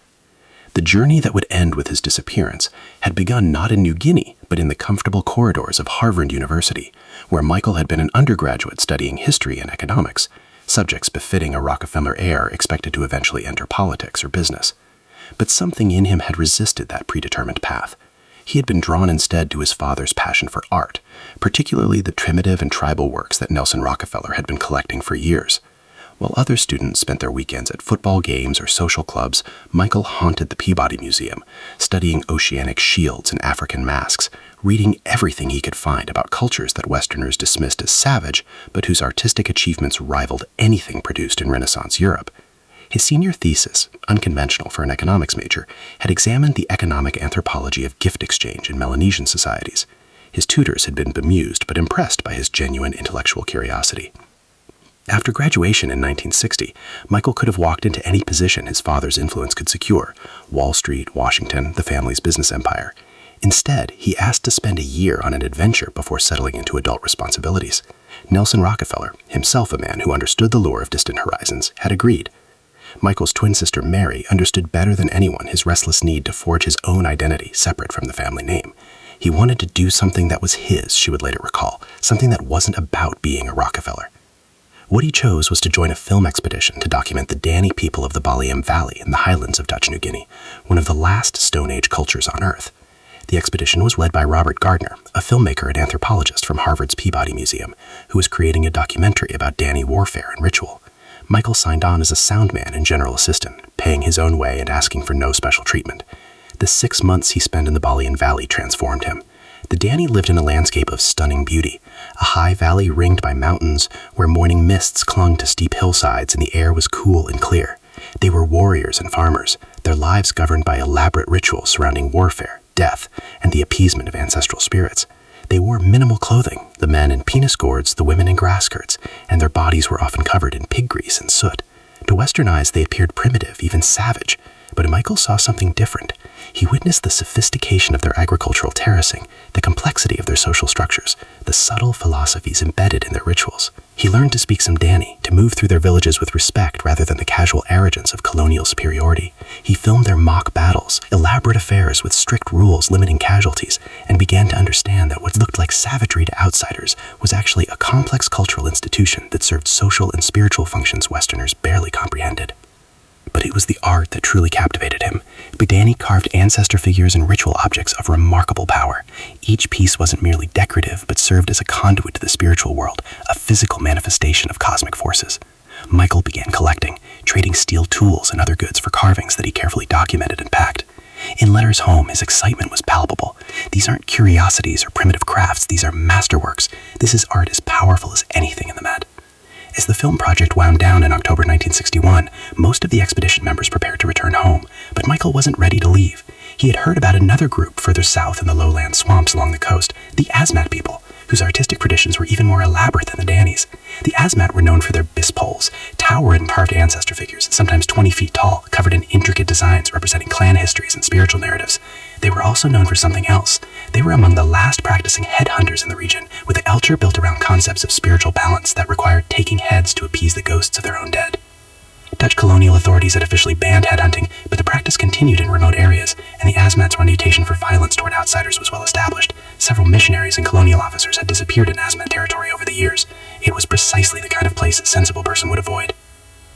The journey that would end with his disappearance had begun not in New Guinea, but in the comfortable corridors of Harvard University, where Michael had been an undergraduate studying history and economics, subjects befitting a Rockefeller heir expected to eventually enter politics or business. But something in him had resisted that predetermined path. He had been drawn instead to his father's passion for art, particularly the primitive and tribal works that Nelson Rockefeller had been collecting for years. While other students spent their weekends at football games or social clubs, Michael haunted the Peabody Museum, studying oceanic shields and African masks, reading everything he could find about cultures that Westerners dismissed as savage, but whose artistic achievements rivaled anything produced in Renaissance Europe. His senior thesis, unconventional for an economics major, had examined the economic anthropology of gift exchange in Melanesian societies. His tutors had been bemused but impressed by his genuine intellectual curiosity. After graduation in 1960, Michael could have walked into any position his father's influence could secure: Wall Street, Washington, the family's business empire. Instead, he asked to spend a year on an adventure before settling into adult responsibilities. Nelson Rockefeller, himself a man who understood the lure of distant horizons, had agreed. Michael's twin sister Mary understood better than anyone his restless need to forge his own identity separate from the family name. He wanted to do something that was his, she would later recall, something that wasn't about being a Rockefeller. What he chose was to join a film expedition to document the Dani people of the Baliem Valley in the highlands of Dutch New Guinea, one of the last Stone Age cultures on Earth. The expedition was led by Robert Gardner, a filmmaker and anthropologist from Harvard's Peabody Museum, who was creating a documentary about Dani warfare and ritual. Michael signed on as a sound man and general assistant, paying his own way and asking for no special treatment. The 6 months he spent in the Baliem Valley transformed him. The Dani lived in a landscape of stunning beauty, a high valley ringed by mountains where morning mists clung to steep hillsides and the air was cool and clear. They were warriors and farmers, their lives governed by elaborate rituals surrounding warfare, death, and the appeasement of ancestral spirits. They wore minimal clothing, the men in penis gourds, the women in grass skirts, and their bodies were often covered in pig grease and soot. To Western eyes, they appeared primitive, even savage. But Michael saw something different. He witnessed the sophistication of their agricultural terracing, the complexity of their social structures, the subtle philosophies embedded in their rituals. He learned to speak some Dani, to move through their villages with respect rather than the casual arrogance of colonial superiority. He filmed their mock battles, elaborate affairs with strict rules limiting casualties, and began to understand that what looked like savagery to outsiders was actually a complex cultural institution that served social and spiritual functions Westerners barely comprehended. But it was the art that truly captivated him. Dani carved ancestor figures and ritual objects of remarkable power. Each piece wasn't merely decorative, but served as a conduit to the spiritual world, a physical manifestation of cosmic forces. Michael began collecting, trading steel tools and other goods for carvings that he carefully documented and packed. In letters home, his excitement was palpable. These aren't curiosities or primitive crafts, these are masterworks. This is art as powerful as anything in the Med. As the film project wound down in October 1961, most of the expedition members prepared to return home, but Michael wasn't ready to leave. He had heard about another group further south in the lowland swamps along the coast, the Asmat people, whose artistic traditions were even more elaborate than the Danis. The Asmat were known for their bispoles, towering carved ancestor figures, sometimes 20 feet tall, covered in intricate designs representing clan histories and spiritual narratives. They were also known for something else. They were among the last practicing headhunters in the region, with a culture built around concepts of spiritual balance that required taking heads to appease the ghosts of their own dead. Dutch colonial authorities had officially banned headhunting, but the practice continued in remote areas, and the Asmat's reputation for violence toward outsiders was well established. Several missionaries and colonial officers had disappeared in Asmat territory over the years. It was precisely the kind of place a sensible person would avoid.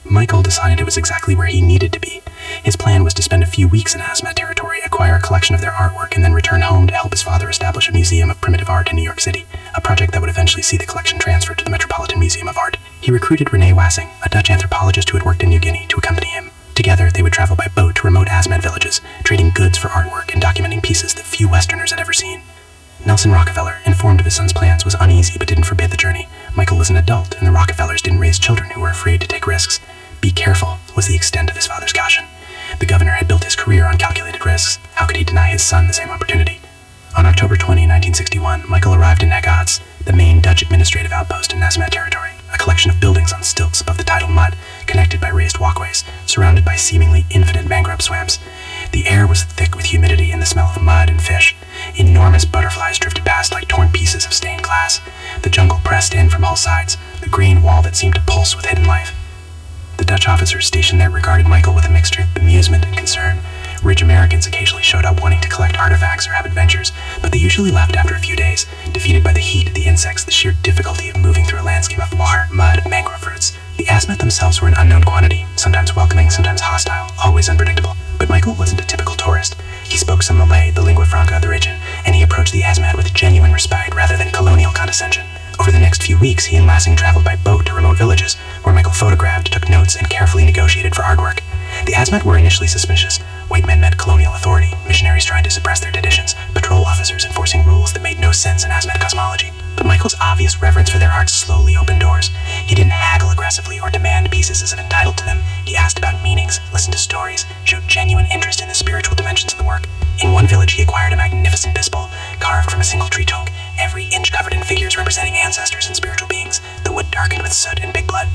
Michael decided it was exactly where he needed to be. His plan was to spend a few weeks in Asmat territory, acquire a collection of their artwork, and then return home to help his father establish a museum of primitive art in New York City, a project that would eventually see the collection transferred to the Metropolitan Museum of Art. He recruited René Wassing, a Dutch anthropologist who had worked in New Guinea, to accompany him. Together, they would travel by boat to remote Asmat villages, trading goods for artwork and documenting pieces that few Westerners had ever seen. Nelson Rockefeller, informed of his son's plans, was uneasy but didn't forbid the journey. Michael was an adult, and the Rockefellers didn't raise children who were afraid to take risks. Be careful was the extent of his father's caution. The governor had built his career on calculated risks. How could he deny his son the same opportunity? On October 20, 1961, Michael arrived in Nagats, the main Dutch administrative outpost in Asmat territory, a collection of buildings on stilts above the tidal mud, connected by raised walkways, surrounded by seemingly infinite mangrove swamps. The air was thick with humidity and the smell of mud and fish. Enormous butterflies drifted past like torn pieces of stained glass. The jungle pressed in from all sides, the green wall that seemed to pulse with hidden life. The Dutch officers stationed there regarded Michael with a mixture of amusement and concern. Rich Americans occasionally showed up wanting to collect artifacts or have adventures, but they usually left after a few days, defeated by the heat, the insects, the sheer difficulty of moving through a landscape of water, mud, and mangrove roots. The Asmat themselves were an unknown quantity, sometimes welcoming, sometimes hostile, always unpredictable. But Michael wasn't a typical tourist. He spoke some Malay, the lingua franca of the region, and he approached the Asmat with genuine respect rather than colonial condescension. Over the next few weeks, he and Wassing traveled by boat to remote villages, where Michael photographed, took notes, and carefully negotiated for artwork. The Asmat were initially suspicious. White men met colonial authority, missionaries trying to suppress their traditions, patrol officers enforcing rules that made no sense in Asmat cosmology. But Michael's obvious reverence for their art slowly opened doors. He didn't haggle aggressively or demand pieces as if entitled to them. He asked about meanings, listened to stories, showed genuine interest in the spiritual dimensions of the work. In one village, he acquired a magnificent bisbol, carved from a single tree trunk, every inch covered in figures representing ancestors and spiritual beings, the wood darkened with soot and big blood.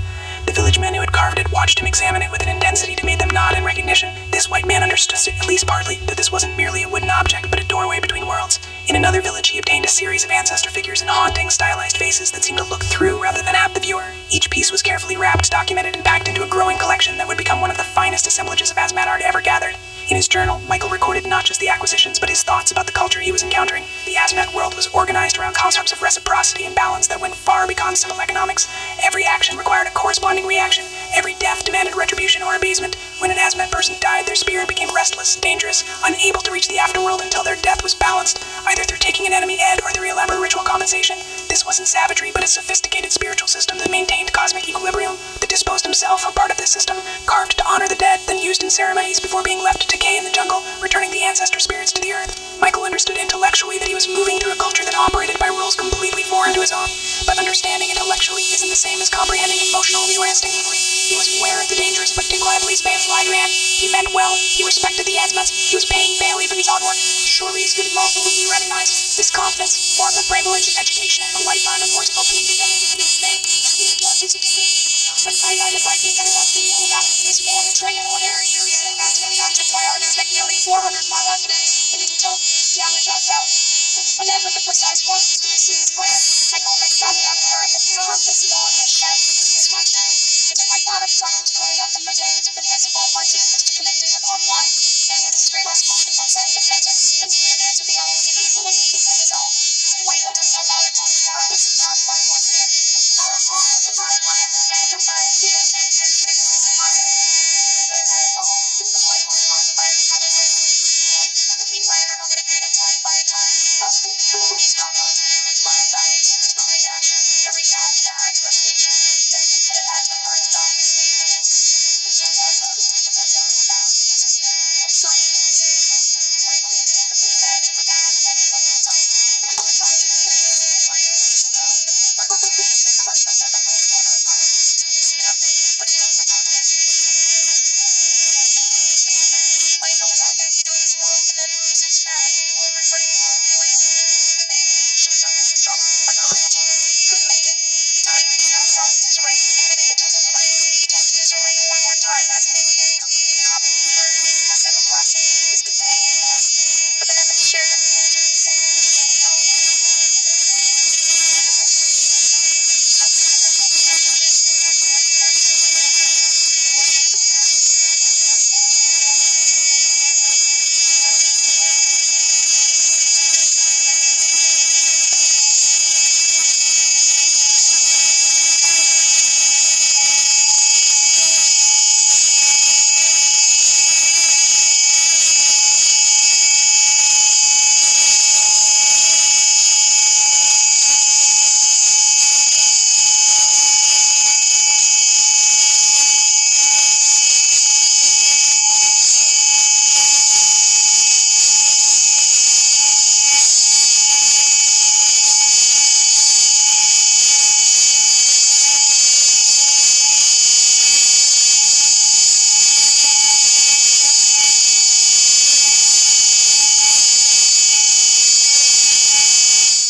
The village men who had carved it watched him examine it with an intensity that made them nod in recognition. This white man understood, at least partly, that this wasn't merely a wooden object, but a doorway between worlds. In another village, he obtained a series of ancestor figures and haunting, stylized faces that seemed to look through rather than at the viewer. Each piece was carefully wrapped, documented, and packed into a growing collection that would become one of the finest assemblages of Asmat art ever gathered. In his journal, Michael recorded not just the acquisitions, but his thoughts about the culture he was encountering. The Asmat world was organized around concepts of reciprocity and balance that went far beyond simple economics. Every action required a corresponding reaction. Every death demanded retribution or appeasement. When an Asmat person died, their spirit became restless, dangerous, unable to reach the afterworld until their death was balanced, either through taking an enemy head or through elaborate ritual compensation. This wasn't savagery, but a sophisticated spiritual system that maintained cosmic equilibrium. The disposed himself, or part of this system, carved to honor the dead, then used in ceremonies before being left to decay in the jungle, returning the ancestor spirits to the earth. Michael understood intellectually that he was moving through a culture that operated by rules completely foreign to his own. But understanding intellectually isn't the same as comprehending emotionally or instinctively. He was aware of the dangerous but gladly spanned fly ran. He meant well. He respected the Asmats. He was paying fairly for his hard work. Surely his good law will be recognized. This confidence, form of privilege, education, and a lifeline of words opening to them into this thing. But I like the this morning, training on area areas and that's not to fly out nearly 400 miles today.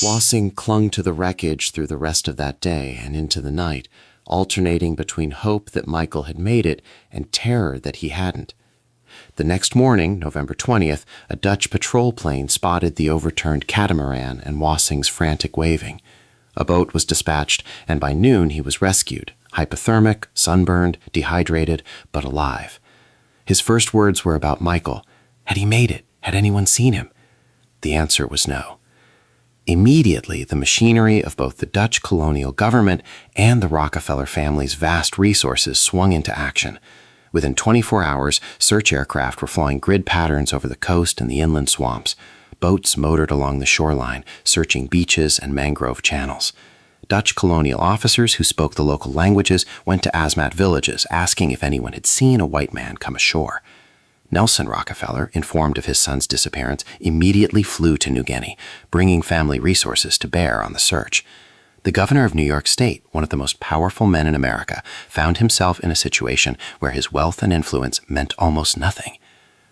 Wassing clung to the wreckage through the rest of that day and into the night, alternating between hope that Michael had made it and terror that he hadn't. The next morning, November 20th, a Dutch patrol plane spotted the overturned catamaran and Wassing's frantic waving. A boat was dispatched, and by noon he was rescued, hypothermic, sunburned, dehydrated, but alive. His first words were about Michael. Had he made it? Had anyone seen him? The answer was no. Immediately, the machinery of both the Dutch colonial government and the Rockefeller family's vast resources swung into action. Within 24 hours, search aircraft were flying grid patterns over the coast and the inland swamps. Boats motored along the shoreline, searching beaches and mangrove channels. Dutch colonial officers who spoke the local languages went to Asmat villages, asking if anyone had seen a white man come ashore. Nelson Rockefeller, informed of his son's disappearance, immediately flew to New Guinea, bringing family resources to bear on the search. The governor of New York State, one of the most powerful men in America, found himself in a situation where his wealth and influence meant almost nothing.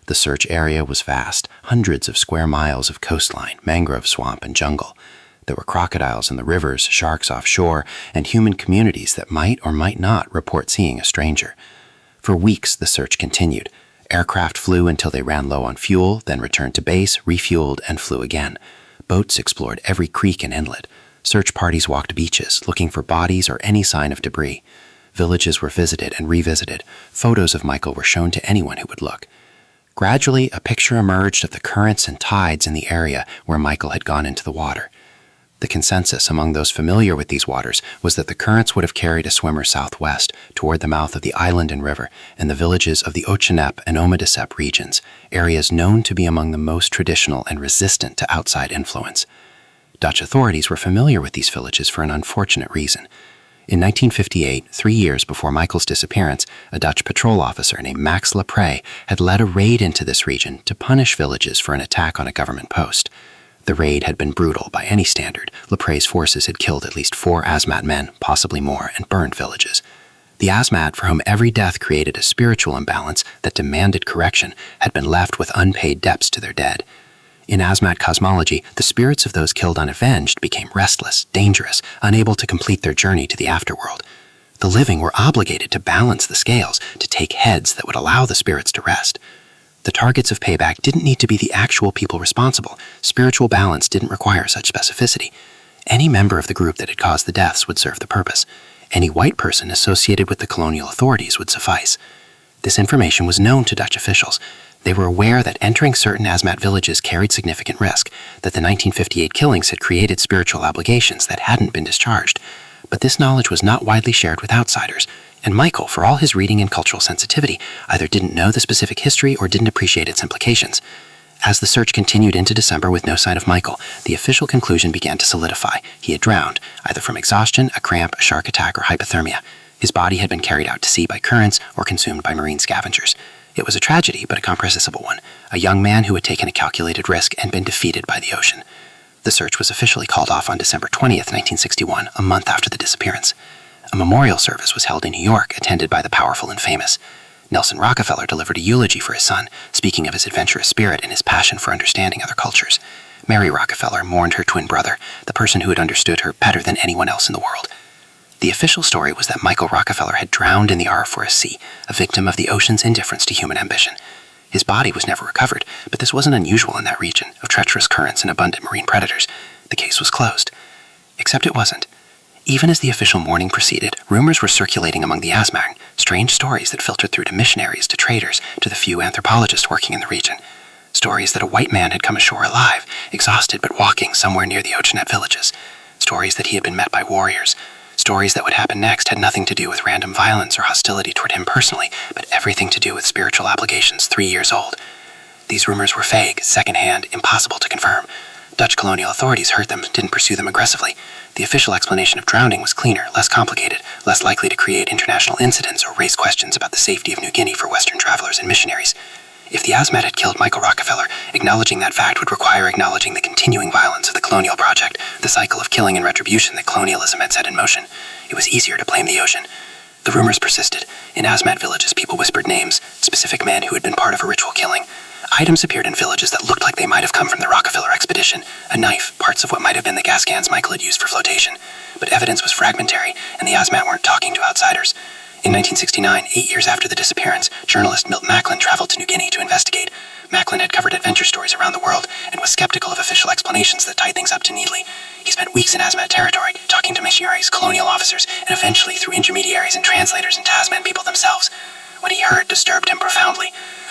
The search area was vast, hundreds of square miles of coastline, mangrove swamp, and jungle. There were crocodiles in the rivers, sharks offshore, and human communities that might or might not report seeing a stranger. For weeks, the search continued. Aircraft flew until they ran low on fuel, then returned to base, refueled, and flew again. Boats explored every creek and inlet. Search parties walked beaches, looking for bodies or any sign of debris. Villages were visited and revisited. Photos of Michael were shown to anyone who would look. Gradually, a picture emerged of the currents and tides in the area where Michael had gone into the water. The consensus among those familiar with these waters was that the currents would have carried a swimmer southwest, toward the mouth of the island and river, and the villages of the Ochinep and Omadisep regions, areas known to be among the most traditional and resistant to outside influence. Dutch authorities were familiar with these villages for an unfortunate reason. In 1958, 3 years before Michael's disappearance, a Dutch patrol officer named Max Lepre had led a raid into this region to punish villages for an attack on a government post. The raid had been brutal by any standard. Lepre's forces had killed at least 4 Asmat men, possibly more, and burned villages. The Asmat, for whom every death created a spiritual imbalance that demanded correction, had been left with unpaid debts to their dead. In Asmat cosmology, the spirits of those killed unavenged became restless, dangerous, unable to complete their journey to the afterworld. The living were obligated to balance the scales, to take heads that would allow the spirits to rest. The targets of payback didn't need to be the actual people responsible. Spiritual balance didn't require such specificity. Any member of the group that had caused the deaths would serve the purpose. Any white person associated with the colonial authorities would suffice. This information was known to Dutch officials. They were aware that entering certain Asmat villages carried significant risk, that the 1958 killings had created spiritual obligations that hadn't been discharged. But this knowledge was not widely shared with outsiders, and Michael, for all his reading and cultural sensitivity, either didn't know the specific history or didn't appreciate its implications. As the search continued into December with no sign of Michael, the official conclusion began to solidify. He had drowned, either from exhaustion, a cramp, a shark attack, or hypothermia. His body had been carried out to sea by currents or consumed by marine scavengers. It was a tragedy, but a comprehensible one. A young man who had taken a calculated risk and been defeated by the ocean. The search was officially called off on December 20th, 1961, a month after the disappearance. A memorial service was held in New York, attended by the powerful and famous. Nelson Rockefeller delivered a eulogy for his son, speaking of his adventurous spirit and his passion for understanding other cultures. Mary Rockefeller mourned her twin brother, the person who had understood her better than anyone else in the world. The official story was that Michael Rockefeller had drowned in the Arafura Sea, a victim of the ocean's indifference to human ambition. His body was never recovered, but this wasn't unusual in that region, of treacherous currents and abundant marine predators. The case was closed. Except it wasn't. Even as the official mourning proceeded, rumors were circulating among the Asmat, strange stories that filtered through to missionaries, to traders, to the few anthropologists working in the region. Stories that a white man had come ashore alive, exhausted but walking somewhere near the Ochinep villages. Stories that he had been met by warriors. Stories that what happened next had nothing to do with random violence or hostility toward him personally, but everything to do with spiritual obligations 3 years old. These rumors were vague, secondhand, impossible to confirm. Dutch colonial authorities heard them, didn't pursue them aggressively. The official explanation of drowning was cleaner, less complicated, less likely to create international incidents or raise questions about the safety of New Guinea for Western travelers and missionaries. If the Asmat had killed Michael Rockefeller, acknowledging that fact would require acknowledging the continuing violence of the colonial project, the cycle of killing and retribution that colonialism had set in motion. It was easier to blame the ocean. The rumors persisted. In Asmat villages, people whispered names, specific men who had been part of a ritual killing. Items appeared in villages that looked like they might have come from the Rockefeller expedition. A knife, parts of what might have been the gas cans Michael had used for flotation. But evidence was fragmentary, and the Asmat weren't talking to outsiders. In 1969, 8 years after the disappearance, journalist Milt Macklin traveled to New Guinea to investigate. Macklin had covered adventure stories around the world and was skeptical of official explanations that tied things up too neatly. He spent weeks in Asmat territory, talking to missionaries, colonial officers, and eventually through intermediaries and translators and Tasman people themselves. What he heard disturbed him profoundly.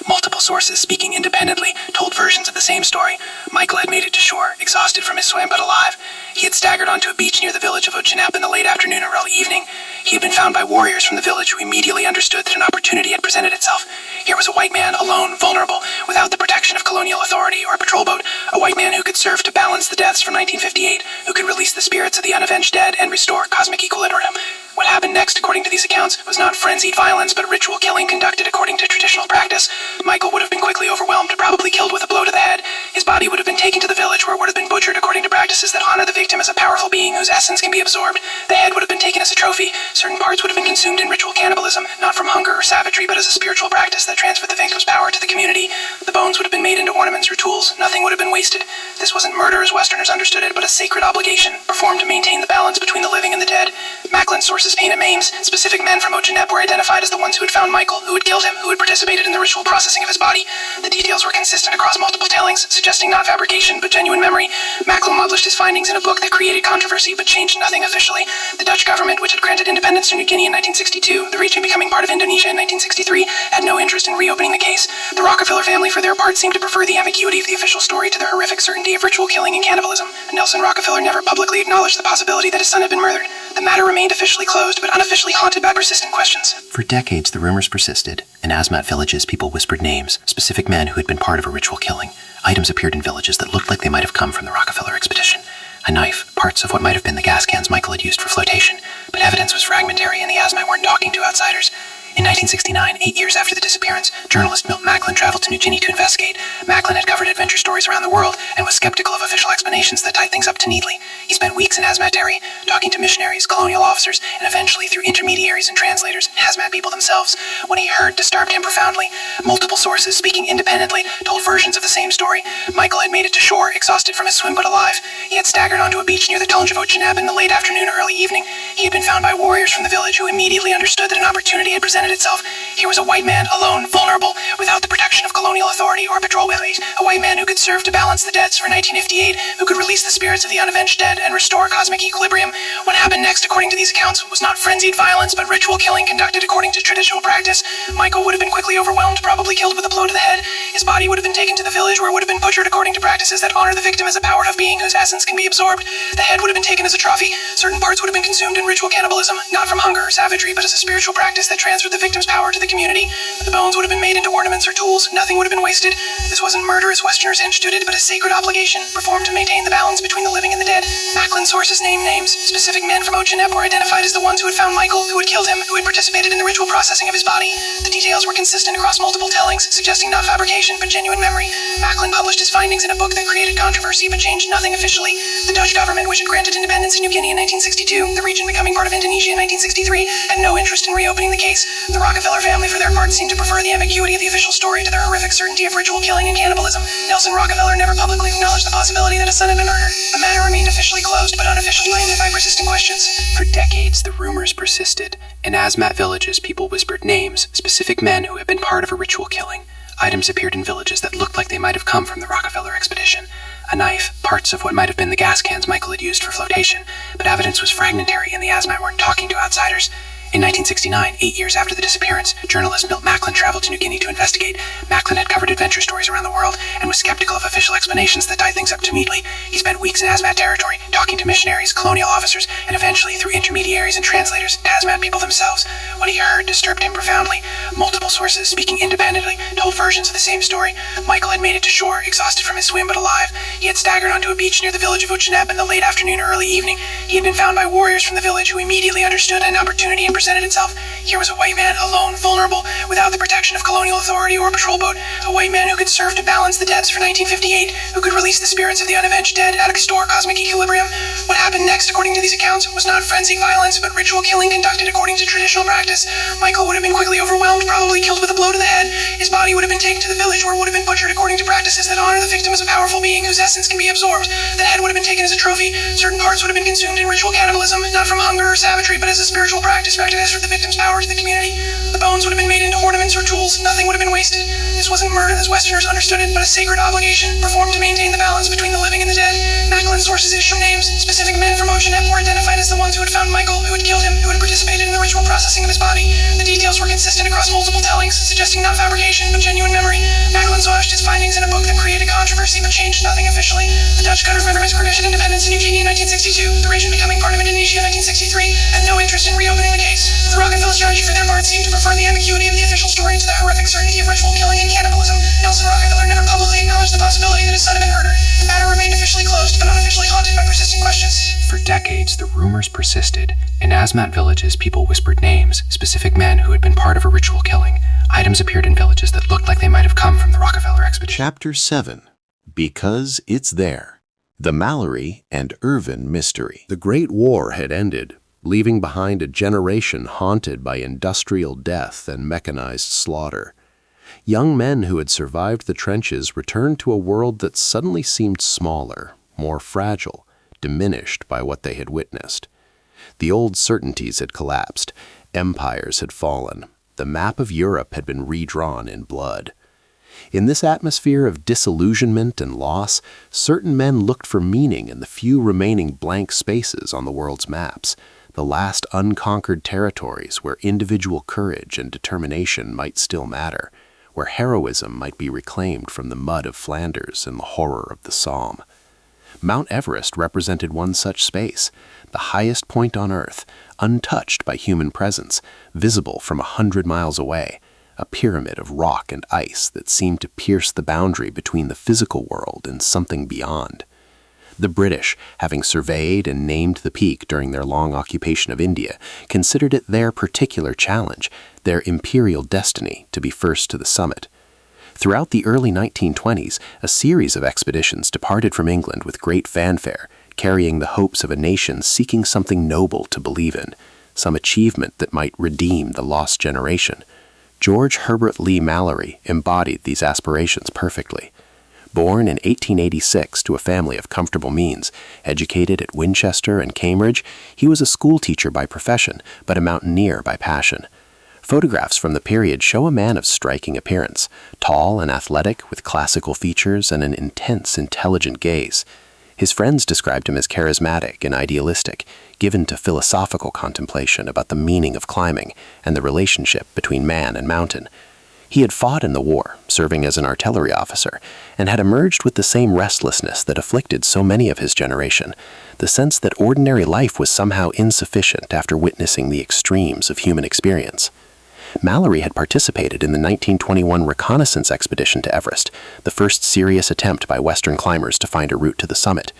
Multiple sources, speaking independently, told versions of the same story. Michael had made it to shore, exhausted from his swim but alive. He had staggered onto a beach near the village of Ochinap in the late afternoon or early evening. He had been found by warriors from the village who immediately understood that an opportunity had presented itself. Here was a white man, alone, vulnerable, without the protection of colonial authority or a patrol boat. A white man who could serve to balance the deaths from 1958, who could release the spirits of the unavenged dead and restore cosmic equilibrium. What happened next, according to these accounts, was not frenzied violence, but ritual killing conducted according to traditional practice. Michael would have been quickly overwhelmed, probably killed with a blow to the head. His body would have been taken to the village, where it would have been butchered according to practices that honor the victim as a powerful being whose essence can be absorbed. The head would have been taken as a trophy. Certain parts would have been consumed in ritual cannibalism, not from hunger or savagery, but as a spiritual practice that transferred the victim's power to the community. The bones would have been made into ornaments or tools. Nothing would have been wasted. This wasn't murder as Westerners understood it, but a sacred obligation, performed to maintain the balance between the living and the dead. Macklin's sources painted names. Specific men from Ochinep were identified as the ones who had found Michael, who had killed him, who had participated in the ritual processing of his body. The details were consistent across multiple tellings, suggesting not fabrication, but genuine memory. Macklin published his findings in a book that created controversy, but changed nothing officially. The Dutch government, which had granted independence to New Guinea in 1962, the region becoming part of Indonesia in 1963, had no interest in reopening the case. The Rockefeller family, for their part, seemed to prefer the ambiguity of the official story to the horrific certainty of ritual killing and cannibalism. Nelson Rockefeller never publicly acknowledged the possibility that his son had been murdered. The matter remained officially closed, but unofficially haunted by persistent questions. For decades, the rumors persisted. In Asmat villages, people whispered names, specific men who had been part of a ritual killing. Items appeared in villages that looked like they might have come from the Rockefeller expedition. A knife, parts of what might have been the gas cans Michael had used for flotation, but evidence was fragmentary and the Asmat weren't talking to outsiders. In 1969, 8 years after the disappearance, journalist Milt Macklin traveled to New Guinea to investigate. Macklin had covered adventure stories around the world and was skeptical of official explanations that tied things up too neatly. He spent weeks in Asmat Terry, talking to missionaries, colonial officers, and eventually through intermediaries and translators and Asmat people themselves. What he heard disturbed him profoundly. Multiple sources, speaking independently, told versions of the same story. Michael had made it to shore, exhausted from his swim but alive. He had staggered onto a beach near the village of Ochinap in the late afternoon or early evening. He had been found by warriors from the village who immediately understood that an opportunity had presented itself. Here was a white man, alone, vulnerable, without the protection of colonial authority or patrol boats. A white man who could serve to balance the deaths for 1958, who could release the spirits of the unavenged dead and restore cosmic equilibrium. What happened next, according to these accounts, was not frenzied violence, but ritual killing conducted according to traditional practice. Michael would have been quickly overwhelmed, probably killed with a blow to the head. His body would have been taken to the village, where it would have been butchered according to practices that honor the victim as a power-of being whose essence can be absorbed. The head would have been taken as a trophy. Certain parts would have been consumed in ritual cannibalism, not from hunger or savagery, but as a spiritual practice that transferred the victim's power to the community. The bones would have been made into ornaments or tools. Nothing would have been wasted. This wasn't murder as Westerners understood it, but a sacred obligation, performed to maintain the balance between the living and the dead. Macklin sources named names. Specific men from Ochinep were identified as the ones who had found Michael, who had killed him, who had participated in the ritual processing of his body. The details were consistent across multiple tellings, suggesting not fabrication, but genuine memory. Macklin published his findings in a book that created controversy, but changed nothing officially. The Dutch government, which had granted independence to New Guinea in 1962, the region becoming part of Indonesia in 1963, had no interest in reopening the case. The Rockefeller family, for their part, seemed to prefer the ambiguity of the official story to the horrific certainty of ritual killing and cannibalism. Nelson Rockefeller never publicly acknowledged the possibility that his son had been murdered. The matter remained officially closed, but unofficially landed by persistent questions. For decades, the rumors persisted. In Asmat villages, people whispered names, specific men who had been part of a ritual killing. Items appeared in villages that looked like they might have come from the Rockefeller expedition. A knife, parts of what might have been the gas cans Michael had used for flotation, but evidence was fragmentary and the Asmat weren't talking to outsiders. In 1969, 8 years after the disappearance, journalist Milt Macklin traveled to New Guinea to investigate. Macklin had covered adventure stories around the world and was skeptical of official explanations that tied things up too neatly. He spent weeks in Asmat territory, talking to missionaries, colonial officers, and eventually through intermediaries and translators, Tasman people themselves. What he heard disturbed him profoundly. Multiple sources, speaking independently, told versions of the same story. Michael had made it to shore, exhausted from his swim but alive. He had staggered onto a beach near the village of Ochinap in the late afternoon or early evening. He had been found by warriors from the village who immediately understood an opportunity and presented itself. Here was a white man, alone, vulnerable, without the protection of colonial authority or a patrol boat. A white man who could serve to balance the debts for 1958, who could release the spirits of the unavenged dead at a restore cosmic equilibrium. What happened next, according to these accounts, was not frenzied violence, but ritual killing conducted according to traditional practice. Michael would have been quickly overwhelmed, probably killed with a blow to the head. His body would have been taken to the village, where it would have been butchered according to practices that honor the victim as a powerful being whose essence can be absorbed. The head would have been taken as a trophy. Certain parts would have been consumed in ritual cannibalism, not from hunger or savagery, but as a spiritual practice to transfer the victim's power to the community. The bones would have been made into ornaments or tools. Nothing would have been wasted. This wasn't murder as Westerners understood it, but a sacred obligation performed to maintain the balance between the living and the dead. Macklin sources issue names. Specific men from Oceanette were identified as the ones who had found Michael, who had killed him, who had participated in the ritual processing of his body. The details were consistent across multiple tellings, suggesting not fabrication, but genuine memory. Macklin published his findings in a book that created controversy but changed nothing officially. The Dutch government recognition independence in Eugenia in 1962, the region becoming part of Indonesia in 1963, had no interest in reopening the case. The Rockefeller strategy for their part seemed to prefer the ambiguity of the official story to the horrific certainty of ritual killing and cannibalism. Nelson Rockefeller never publicly acknowledged the possibility that his son had been murdered. The matter remained officially closed, but unofficially haunted by persistent questions. For decades, the rumors persisted. In Asmat villages, people whispered names, specific men who had been part of a ritual killing. Items appeared in villages that looked like they might have come from the Rockefeller expedition. Chapter 7. Because It's There. The Mallory and Irvin Mystery. The Great War had ended, leaving behind a generation haunted by industrial death and mechanized slaughter. Young men who had survived the trenches returned to a world that suddenly seemed smaller, more fragile, diminished by what they had witnessed. The old certainties had collapsed, empires had fallen, the map of Europe had been redrawn in blood. In this atmosphere of disillusionment and loss, certain men looked for meaning in the few remaining blank spaces on the world's maps, the last unconquered territories where individual courage and determination might still matter, where heroism might be reclaimed from the mud of Flanders and the horror of the Somme. Mount Everest represented one such space, the highest point on Earth, untouched by human presence, visible from 100 miles away, a pyramid of rock and ice that seemed to pierce the boundary between the physical world and something beyond. The British, having surveyed and named the peak during their long occupation of India, considered it their particular challenge, their imperial destiny, to be first to the summit. Throughout the early 1920s, a series of expeditions departed from England with great fanfare, carrying the hopes of a nation seeking something noble to believe in, some achievement that might redeem the lost generation. George Herbert Lee Mallory embodied these aspirations perfectly. Born in 1886 to a family of comfortable means, educated at Winchester and Cambridge, he was a schoolteacher by profession, but a mountaineer by passion. Photographs from the period show a man of striking appearance, tall and athletic with classical features and an intense, intelligent gaze. His friends described him as charismatic and idealistic, given to philosophical contemplation about the meaning of climbing and the relationship between man and mountain. He had fought in the war, serving as an artillery officer, and had emerged with the same restlessness that afflicted so many of his generation, the sense that ordinary life was somehow insufficient after witnessing the extremes of human experience. Mallory had participated in the 1921 reconnaissance expedition to Everest, the first serious attempt by Western climbers to find a route to the summit.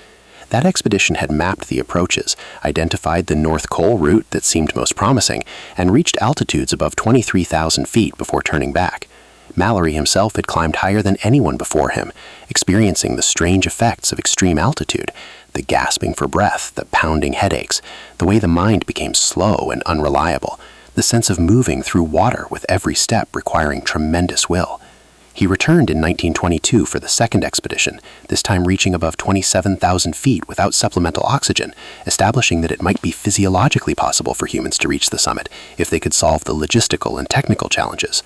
That expedition had mapped the approaches, identified the North Col route that seemed most promising, and reached altitudes above 23,000 feet before turning back. Mallory himself had climbed higher than anyone before him, experiencing the strange effects of extreme altitude, the gasping for breath, the pounding headaches, the way the mind became slow and unreliable, the sense of moving through water with every step requiring tremendous will. He returned in 1922 for the second expedition, this time reaching above 27,000 feet without supplemental oxygen, establishing that it might be physiologically possible for humans to reach the summit if they could solve the logistical and technical challenges.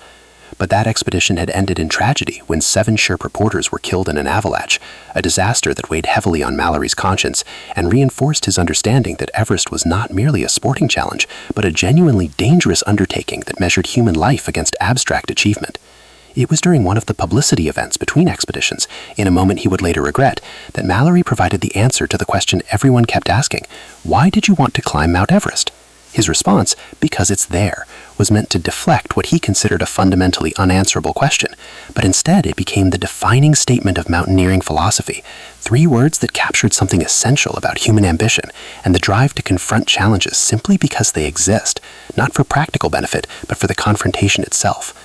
But that expedition had ended in tragedy when 7 Sherpa porters were killed in an avalanche, a disaster that weighed heavily on Mallory's conscience and reinforced his understanding that Everest was not merely a sporting challenge, but a genuinely dangerous undertaking that measured human life against abstract achievement. It was during one of the publicity events between expeditions, in a moment he would later regret, that Mallory provided the answer to the question everyone kept asking: why did you want to climb Mount Everest? His response, because it's there, was meant to deflect what he considered a fundamentally unanswerable question, but instead it became the defining statement of mountaineering philosophy, 3 words that captured something essential about human ambition and the drive to confront challenges simply because they exist, not for practical benefit, but for the confrontation itself.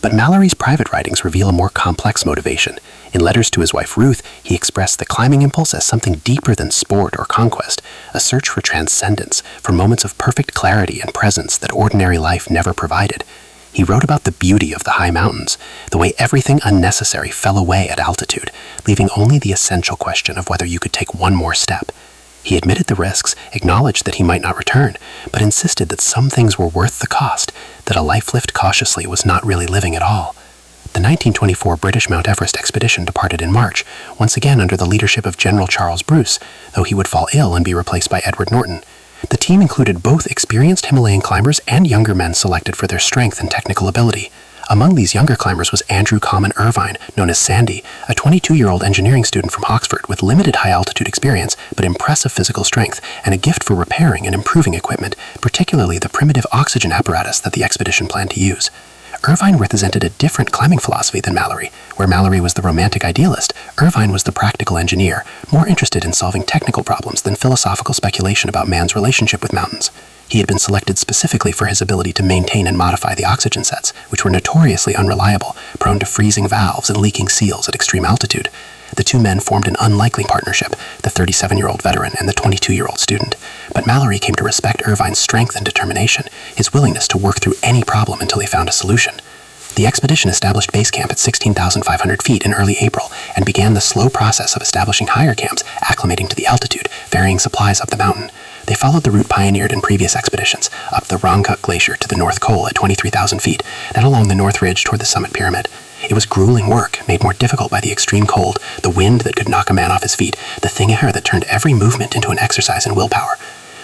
But Mallory's private writings reveal a more complex motivation. In letters to his wife Ruth, he expressed the climbing impulse as something deeper than sport or conquest, a search for transcendence, for moments of perfect clarity and presence that ordinary life never provided. He wrote about the beauty of the high mountains, the way everything unnecessary fell away at altitude, leaving only the essential question of whether you could take one more step. He admitted the risks, acknowledged that he might not return, but insisted that some things were worth the cost, that a life lived cautiously was not really living at all. The 1924 British Mount Everest expedition departed in March, once again under the leadership of General Charles Bruce, though he would fall ill and be replaced by Edward Norton. The team included both experienced Himalayan climbers and younger men selected for their strength and technical ability. Among these younger climbers was Andrew Comyn Irvine, known as Sandy, a 22-year-old engineering student from Oxford with limited high-altitude experience but impressive physical strength and a gift for repairing and improving equipment, particularly the primitive oxygen apparatus that the expedition planned to use. Irvine represented a different climbing philosophy than Mallory. Where Mallory was the romantic idealist, Irvine was the practical engineer, more interested in solving technical problems than philosophical speculation about man's relationship with mountains. He had been selected specifically for his ability to maintain and modify the oxygen sets, which were notoriously unreliable, prone to freezing valves and leaking seals at extreme altitude. The 2 men formed an unlikely partnership, the 37-year-old veteran and the 22-year-old student. But Mallory came to respect Irvine's strength and determination, his willingness to work through any problem until he found a solution. The expedition established base camp at 16,500 feet in early April and began the slow process of establishing higher camps, acclimating to the altitude, ferrying supplies up the mountain. They followed the route pioneered in previous expeditions, up the Rongkut Glacier to the North Col at 23,000 feet, then along the North Ridge toward the summit pyramid. It was grueling work, made more difficult by the extreme cold, the wind that could knock a man off his feet, the thing air that turned every movement into an exercise in willpower.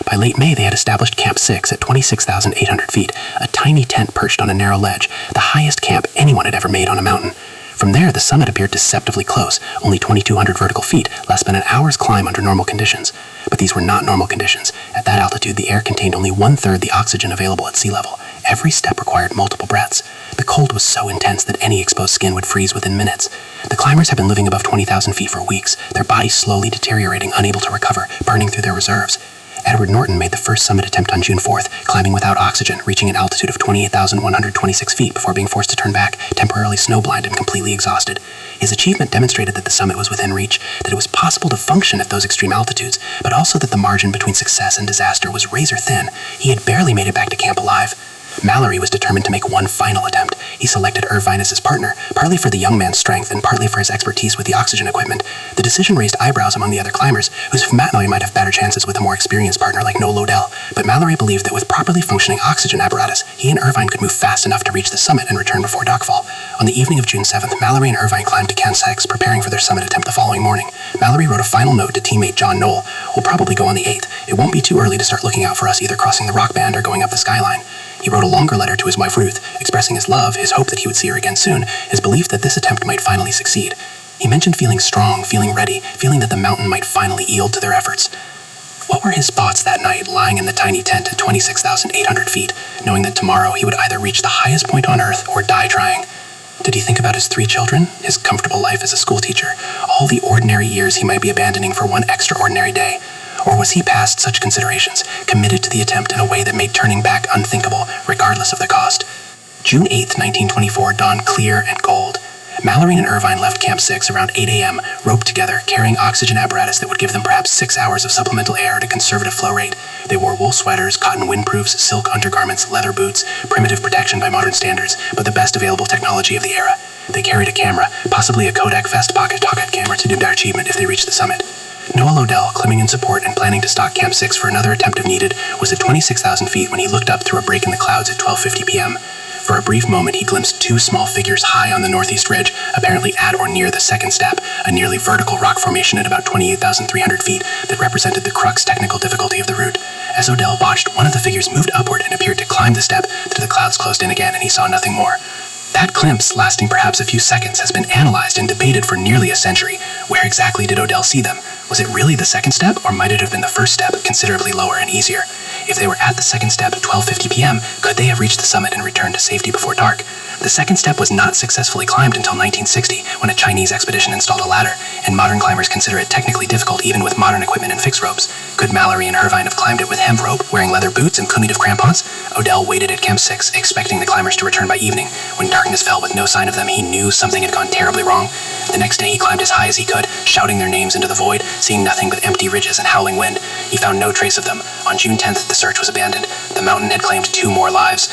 By late May, they had established Camp 6 at 26,800 feet, a tiny tent perched on a narrow ledge, the highest camp anyone had ever made on a mountain. From there, the summit appeared deceptively close, only 2,200 vertical feet, less than an hour's climb under normal conditions. But these were not normal conditions. At that altitude, the air contained only 1/3 the oxygen available at sea level. Every step required multiple breaths. The cold was so intense that any exposed skin would freeze within minutes. The climbers had been living above 20,000 feet for weeks, their bodies slowly deteriorating, unable to recover, burning through their reserves. Edward Norton made the first summit attempt on June 4th, climbing without oxygen, reaching an altitude of 28,126 feet before being forced to turn back, temporarily snowblind and completely exhausted. His achievement demonstrated that the summit was within reach, that it was possible to function at those extreme altitudes, but also that the margin between success and disaster was razor thin. He had barely made it back to camp alive. Mallory was determined to make one final attempt. He selected Irvine as his partner, partly for the young man's strength and partly for his expertise with the oxygen equipment. The decision raised eyebrows among the other climbers, whose Mallory might have better chances with a more experienced partner like Noel Odell, but Mallory believed that with properly functioning oxygen apparatus, he and Irvine could move fast enough to reach the summit and return before darkfall. On the evening of June 7th, Mallory and Irvine climbed to Camp 6, preparing for their summit attempt the following morning. Mallory wrote a final note to teammate John Noel. "We'll probably go on the 8th. It won't be too early to start looking out for us either crossing the rock band or going up the skyline." He wrote a longer letter to his wife Ruth, expressing his love, his hope that he would see her again soon, his belief that this attempt might finally succeed. He mentioned feeling strong, feeling ready, feeling that the mountain might finally yield to their efforts. What were his thoughts that night, lying in the tiny tent at 26,800 feet, knowing that tomorrow he would either reach the highest point on Earth or die trying? Did he think about his 3 children, his comfortable life as a schoolteacher, all the ordinary years he might be abandoning for one extraordinary day? Or was he past such considerations, committed to the attempt in a way that made turning back unthinkable, regardless of the cost? June 8, 1924 dawned clear and cold. Mallory and Irvine left Camp 6 around 8 a.m., roped together, carrying oxygen apparatus that would give them perhaps 6 hours of supplemental air at a conservative flow rate. They wore wool sweaters, cotton windproofs, silk undergarments, leather boots, primitive protection by modern standards, but the best available technology of the era. They carried a camera, possibly a Kodak vest pocket camera to do their achievement if they reached the summit. Noel Odell, climbing in support and planning to stock Camp 6 for another attempt if needed, was at 26,000 feet when he looked up through a break in the clouds at 12:50 p.m. For a brief moment, he glimpsed 2 small figures high on the northeast ridge, apparently at or near the second step, a nearly vertical rock formation at about 28,300 feet that represented the crux technical difficulty of the route. As Odell watched, one of the figures moved upward and appeared to climb the step, till the clouds closed in again and he saw nothing more. That glimpse, lasting perhaps a few seconds, has been analyzed and debated for nearly a century. Where exactly did Odell see them? Was it really the second step, or might it have been the first step, considerably lower and easier? If they were at the second step at 12:50 p.m., could they have reached the summit and returned to safety before dark? The second step was not successfully climbed until 1960, when a Chinese expedition installed a ladder, and modern climbers consider it technically difficult even with modern equipment and fixed ropes. Could Mallory and Irvine have climbed it with hemp rope, wearing leather boots and cumulative crampons? Odell waited at Camp 6, expecting the climbers to return by evening. When darkness fell with no sign of them, he knew something had gone terribly wrong. The next day he climbed as high as he could, shouting their names into the void, seeing nothing but empty ridges and howling wind. He found no trace of them. On June 10th, the search was abandoned. The mountain had claimed 2 more lives.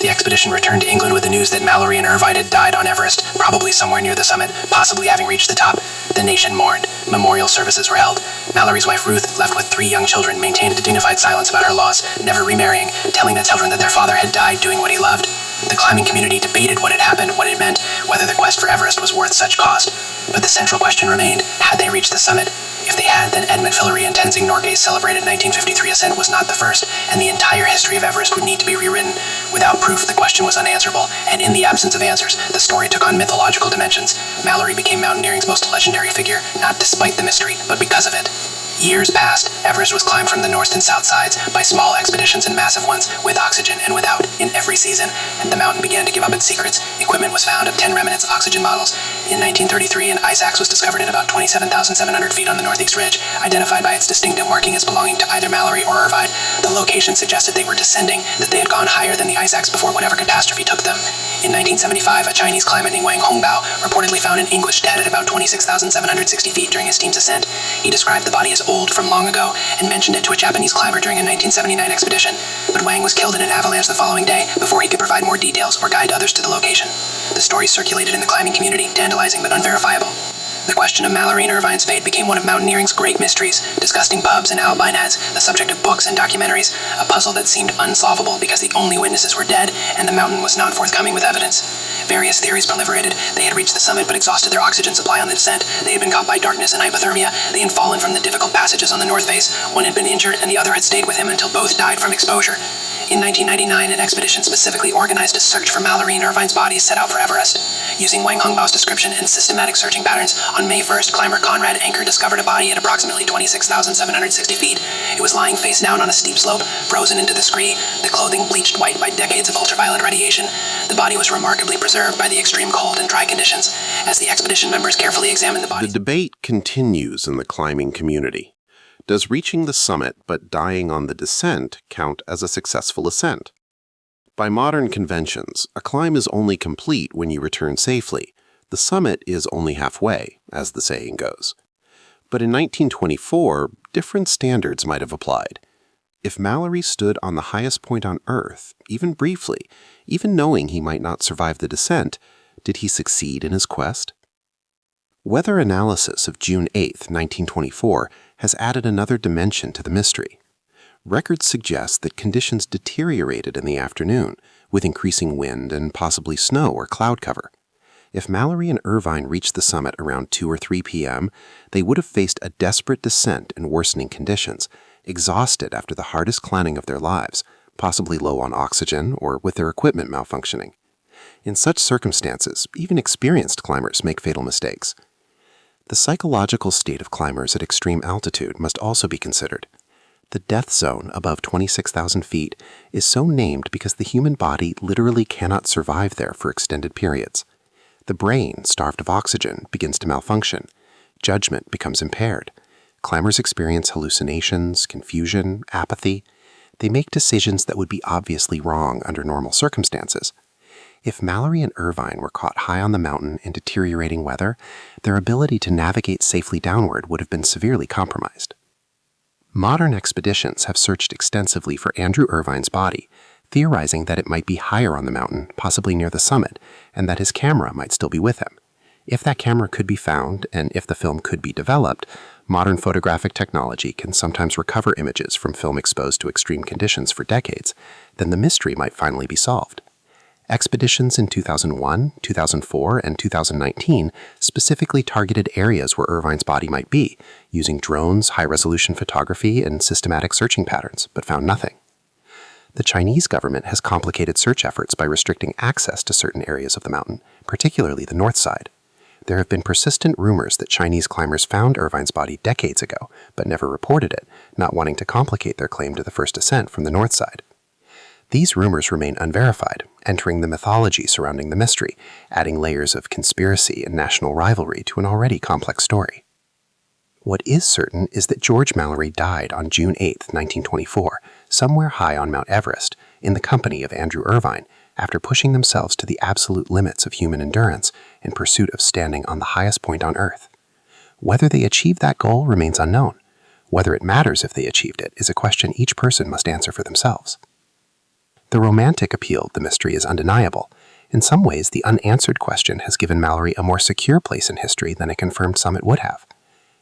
The expedition returned to England with the news that Mallory and Irvine had died on Everest, probably somewhere near the summit, possibly having reached the top. The nation mourned. Memorial services were held. Mallory's wife Ruth, left with 3 young children, maintained a dignified silence about her loss, never remarrying, telling the children that their father had died doing what he loved. The climbing community debated what had happened, what it meant, whether the quest for Everest was worth such cost. But the central question remained, had they reached the summit? If they had, then Edmund Hillary and Tenzing Norgay's celebrated 1953 ascent was not the first, and the entire history of Everest would need to be rewritten. Without proof, the question was unanswerable, and in the absence of answers, the story took on mythological dimensions. Mallory became mountaineering's most legendary figure, not despite the mystery, but because of it. Years passed. Everest was climbed from the north and south sides by small expeditions and massive ones, with oxygen and without, in every season, and the mountain began to give up its secrets. Equipment was found of 10 remnants oxygen bottles. In 1933, an ice axe was discovered at about 27,700 feet on the northeast ridge, identified by its distinctive marking as belonging to either Mallory or Irvine. The location suggested they were descending, that they had gone higher than the ice axe before whatever catastrophe took them. In 1975, a Chinese climber named Wang Hongbao reportedly found an English dead at about 26,760 feet during his team's ascent. He described the body as old from long ago and mentioned it to a Japanese climber during a 1979 expedition, but Wang was killed in an avalanche the following day before he could provide more details or guide others to the location. The story circulated in the climbing community, tantalizing but unverifiable. The question of Mallory and Irvine's fate became one of mountaineering's great mysteries, discussed in pubs and alpine heads, the subject of books and documentaries, a puzzle that seemed unsolvable because the only witnesses were dead and the mountain was not forthcoming with evidence. Various theories proliferated. They had reached the summit but exhausted their oxygen supply on the descent. They had been caught by darkness and hypothermia. They had fallen from the difficult passages on the north face. One had been injured and the other had stayed with him until both died from exposure. In 1999, an expedition specifically organized a search for Mallory and Irvine's bodies set out for Everest. Using Wang Hongbao's description and systematic searching patterns, on May 1st, climber Conrad Anker discovered a body at approximately 26,760 feet. It was lying face down on a steep slope, frozen into the scree, the clothing bleached white by decades of ultraviolet radiation. The body was remarkably preserved by the extreme cold and dry conditions. As the expedition members carefully examined the body, The debate continues in the climbing community. Does reaching the summit but dying on the descent count as a successful ascent? By modern conventions, a climb is only complete when you return safely. The summit is only halfway, as the saying goes. But in 1924, different standards might have applied. If Mallory stood on the highest point on Earth, even briefly, even knowing he might not survive the descent, did he succeed in his quest? Weather analysis of June 8, 1924, has added another dimension to the mystery. Records suggest that conditions deteriorated in the afternoon, with increasing wind and possibly snow or cloud cover. If Mallory and Irvine reached the summit around 2 or 3 p.m., they would have faced a desperate descent in worsening conditions, exhausted after the hardest climbing of their lives, possibly low on oxygen or with their equipment malfunctioning. In such circumstances, even experienced climbers make fatal mistakes. The psychological state of climbers at extreme altitude must also be considered. The death zone above 26,000 feet is so named because the human body literally cannot survive there for extended periods. The brain, starved of oxygen, begins to malfunction. Judgment becomes impaired. Climbers experience hallucinations, confusion, apathy. They make decisions that would be obviously wrong under normal circumstances. If Mallory and Irvine were caught high on the mountain in deteriorating weather, their ability to navigate safely downward would have been severely compromised. Modern expeditions have searched extensively for Andrew Irvine's body, theorizing that it might be higher on the mountain, possibly near the summit, and that his camera might still be with him. If that camera could be found, and if the film could be developed, modern photographic technology can sometimes recover images from film exposed to extreme conditions for decades, then the mystery might finally be solved. Expeditions in 2001, 2004, and 2019 specifically targeted areas where Irvine's body might be, using drones, high-resolution photography, and systematic searching patterns, but found nothing. The Chinese government has complicated search efforts by restricting access to certain areas of the mountain, particularly the north side. There have been persistent rumors that Chinese climbers found Irvine's body decades ago, but never reported it, not wanting to complicate their claim to the first ascent from the north side. These rumors remain unverified, entering the mythology surrounding the mystery, adding layers of conspiracy and national rivalry to an already complex story. What is certain is that George Mallory died on June 8, 1924, somewhere high on Mount Everest, in the company of Andrew Irvine, after pushing themselves to the absolute limits of human endurance in pursuit of standing on the highest point on Earth. Whether they achieved that goal remains unknown. Whether it matters if they achieved it is a question each person must answer for themselves. The romantic appeal of the mystery is undeniable. In some ways, the unanswered question has given Mallory a more secure place in history than a confirmed summit would have.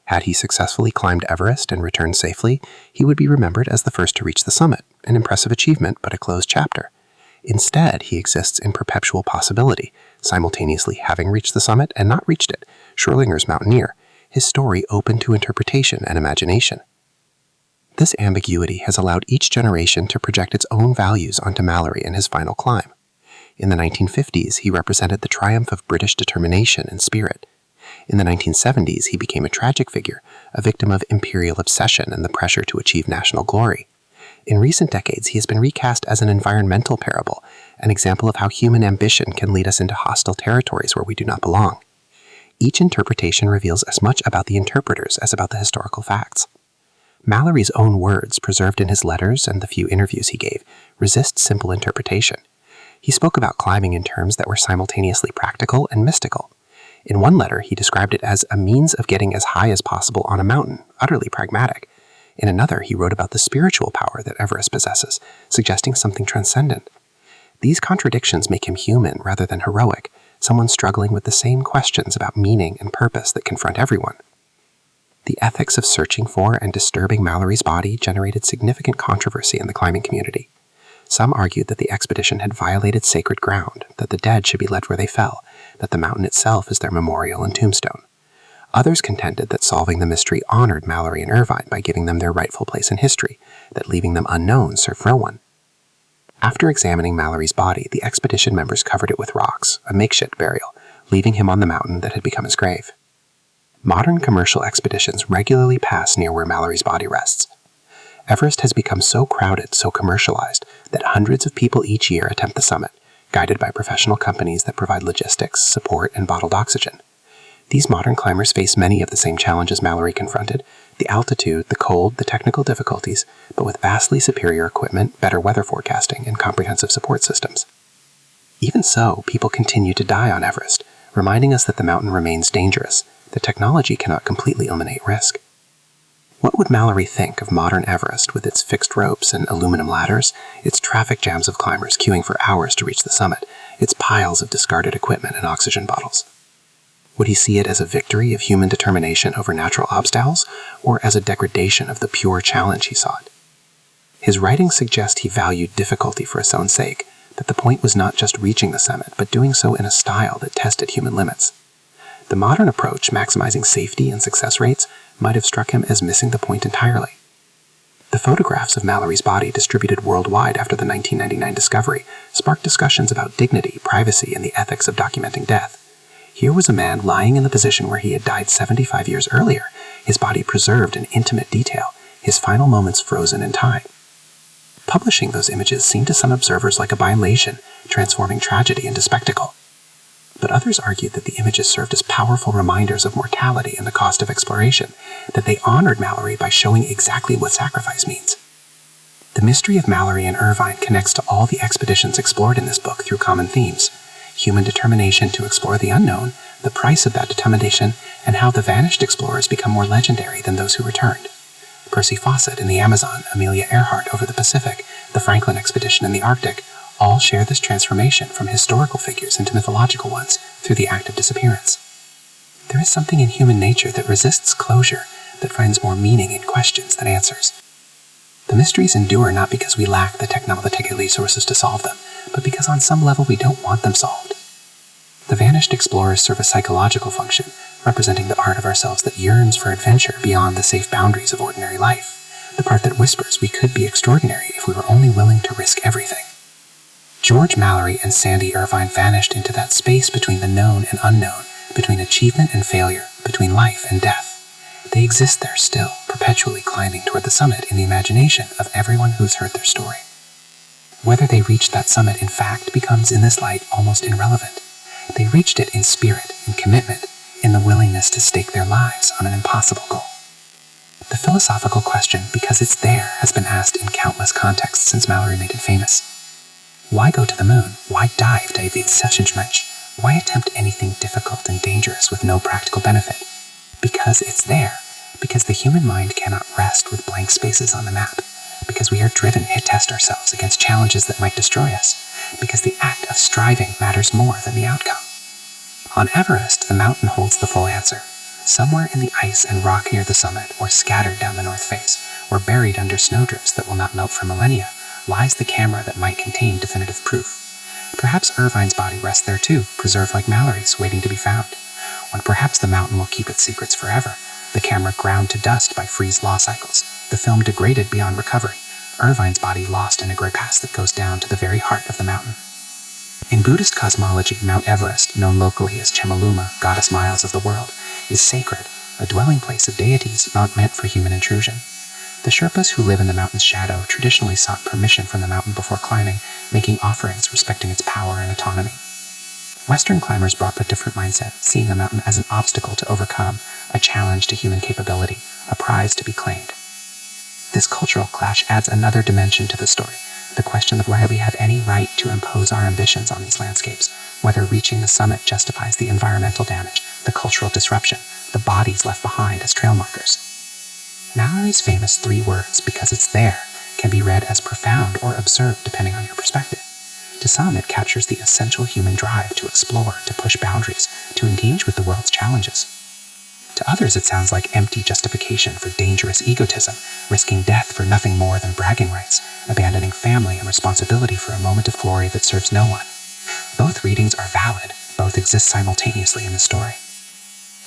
Had he successfully climbed Everest and returned safely, he would be remembered as the first to reach the summit, an impressive achievement but a closed chapter. Instead, he exists in perpetual possibility, simultaneously having reached the summit and not reached it, Schrodinger's mountaineer, his story open to interpretation and imagination. This ambiguity has allowed each generation to project its own values onto Mallory and his final climb. In the 1950s, he represented the triumph of British determination and spirit. In the 1970s, he became a tragic figure, a victim of imperial obsession and the pressure to achieve national glory. In recent decades, he has been recast as an environmental parable, an example of how human ambition can lead us into hostile territories where we do not belong. Each interpretation reveals as much about the interpreters as about the historical facts. Mallory's own words, preserved in his letters and the few interviews he gave, resist simple interpretation. He spoke about climbing in terms that were simultaneously practical and mystical. In one letter, he described it as a means of getting as high as possible on a mountain, utterly pragmatic. In another, he wrote about the spiritual power that Everest possesses, suggesting something transcendent. These contradictions make him human rather than heroic, someone struggling with the same questions about meaning and purpose that confront everyone. The ethics of searching for and disturbing Mallory's body generated significant controversy in the climbing community. Some argued that the expedition had violated sacred ground, that the dead should be left where they fell, that the mountain itself is their memorial and tombstone. Others contended that solving the mystery honored Mallory and Irvine by giving them their rightful place in history, that leaving them unknown served no one. After examining Mallory's body, the expedition members covered it with rocks, a makeshift burial, leaving him on the mountain that had become his grave. Modern commercial expeditions regularly pass near where Mallory's body rests. Everest has become so crowded, so commercialized, that hundreds of people each year attempt the summit, guided by professional companies that provide logistics, support, and bottled oxygen. These modern climbers face many of the same challenges Mallory confronted: the altitude, the cold, the technical difficulties, but with vastly superior equipment, better weather forecasting, and comprehensive support systems. Even so, people continue to die on Everest, reminding us that the mountain remains dangerous, that technology cannot completely eliminate risk. What would Mallory think of modern Everest with its fixed ropes and aluminum ladders, its traffic jams of climbers queuing for hours to reach the summit, its piles of discarded equipment and oxygen bottles? Would he see it as a victory of human determination over natural obstacles, or as a degradation of the pure challenge he sought? His writings suggest he valued difficulty for its own sake, that the point was not just reaching the summit, but doing so in a style that tested human limits. The modern approach, maximizing safety and success rates, might have struck him as missing the point entirely. The photographs of Mallory's body distributed worldwide after the 1999 discovery sparked discussions about dignity, privacy, and the ethics of documenting death. Here was a man lying in the position where he had died 75 years earlier, his body preserved in intimate detail, his final moments frozen in time. Publishing those images seemed to some observers like a violation, transforming tragedy into spectacle. But others argued that the images served as powerful reminders of mortality and the cost of exploration, that they honored Mallory by showing exactly what sacrifice means. The mystery of Mallory and Irvine connects to all the expeditions explored in this book through common themes: human determination to explore the unknown, the price of that determination, and how the vanished explorers become more legendary than those who returned. Percy Fawcett in the Amazon, Amelia Earhart over the Pacific, the Franklin expedition in the Arctic, all share this transformation from historical figures into mythological ones through the act of disappearance. There is something in human nature that resists closure, that finds more meaning in questions than answers. The mysteries endure not because we lack the technological resources to solve them, but because on some level we don't want them solved. The vanished explorers serve a psychological function, representing the part of ourselves that yearns for adventure beyond the safe boundaries of ordinary life, the part that whispers we could be extraordinary if we were only willing to risk everything. George Mallory and Sandy Irvine vanished into that space between the known and unknown, between achievement and failure, between life and death. They exist there still, perpetually climbing toward the summit in the imagination of everyone who's heard their story. Whether they reached that summit in fact becomes in this light almost irrelevant. They reached it in spirit, in commitment, in the willingness to stake their lives on an impossible goal. The philosophical question, because it's there, has been asked in countless contexts since Mallory made it famous. Why go to the moon? Why dive to evade Sessions-Wrench? Why attempt anything difficult and dangerous with no practical benefit? Because it's there. Because the human mind cannot rest with blank spaces on the map. Because we are driven to test ourselves against challenges that might destroy us. Because the act of striving matters more than the outcome. On Everest, the mountain holds the full answer. Somewhere in the ice and rock near the summit, or scattered down the north face, or buried under snowdrifts that will not melt for millennia, lies the camera that might contain definitive proof. Perhaps Irvine's body rests there too, preserved like Mallory's, waiting to be found. Or perhaps the mountain will keep its secrets forever, the camera ground to dust by freeze law cycles, the film degraded beyond recovery, Irvine's body lost in a gray pass that goes down to the very heart of the mountain. In Buddhist cosmology, Mount Everest, known locally as Chemuluma, goddess miles of the world, is sacred, a dwelling place of deities not meant for human intrusion. The Sherpas who live in the mountain's shadow traditionally sought permission from the mountain before climbing, making offerings respecting its power and autonomy. Western climbers brought a different mindset, seeing the mountain as an obstacle to overcome, a challenge to human capability, a prize to be claimed. This cultural clash adds another dimension to the story, the question of why we have any right to impose our ambitions on these landscapes, whether reaching the summit justifies the environmental damage, the cultural disruption, the bodies left behind as trail markers. Mallory's famous 3 words, because it's there, can be read as profound or absurd depending on your perspective. To some, it captures the essential human drive to explore, to push boundaries, to engage with the world's challenges. To others, it sounds like empty justification for dangerous egotism, risking death for nothing more than bragging rights, abandoning family and responsibility for a moment of glory that serves no one. Both readings are valid, both exist simultaneously in the story.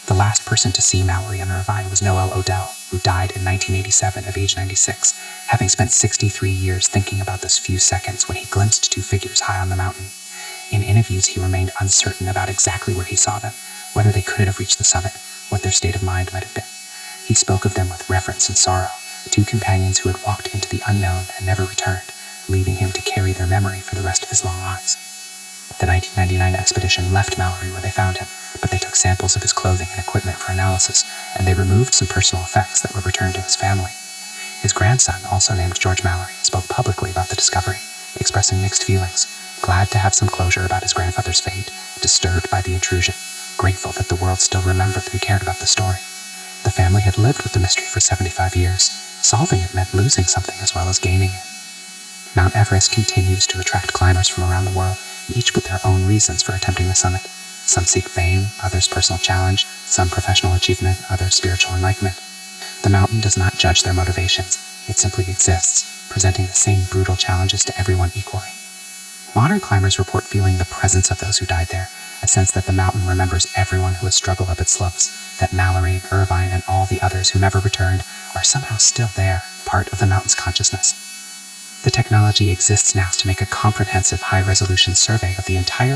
The last person to see Mallory and Irvine was Noel Odell, who died in 1987 at age 96, having spent 63 years thinking about those few seconds when he glimpsed 2 figures high on the mountain. In interviews, he remained uncertain about exactly where he saw them, whether they could have reached the summit, what their state of mind might have been. He spoke of them with reverence and sorrow, 2 companions who had walked into the unknown and never returned, leaving him to carry their memory for the rest of his long lives. The 1999 expedition left Mallory where they found him, but they took samples of his clothing and equipment for analysis, and they removed some personal effects that were returned to his family. His grandson, also named George Mallory, spoke publicly about the discovery, expressing mixed feelings, glad to have some closure about his grandfather's fate, disturbed by the intrusion, grateful that the world still remembered and cared about the story. The family had lived with the mystery for 75 years. Solving it meant losing something as well as gaining it. Mount Everest continues to attract climbers from around the world, each with their own reasons for attempting the summit. Some seek fame, others personal challenge, some professional achievement, others spiritual enlightenment. The mountain does not judge their motivations. It simply exists, presenting the same brutal challenges to everyone equally. Modern climbers report feeling the presence of those who died there, a sense that the mountain remembers everyone who has struggled up its slopes, that Mallory, Irvine, and all the others who never returned are somehow still there, part of the mountain's consciousness. The technology exists now to make a comprehensive high-resolution survey of the entire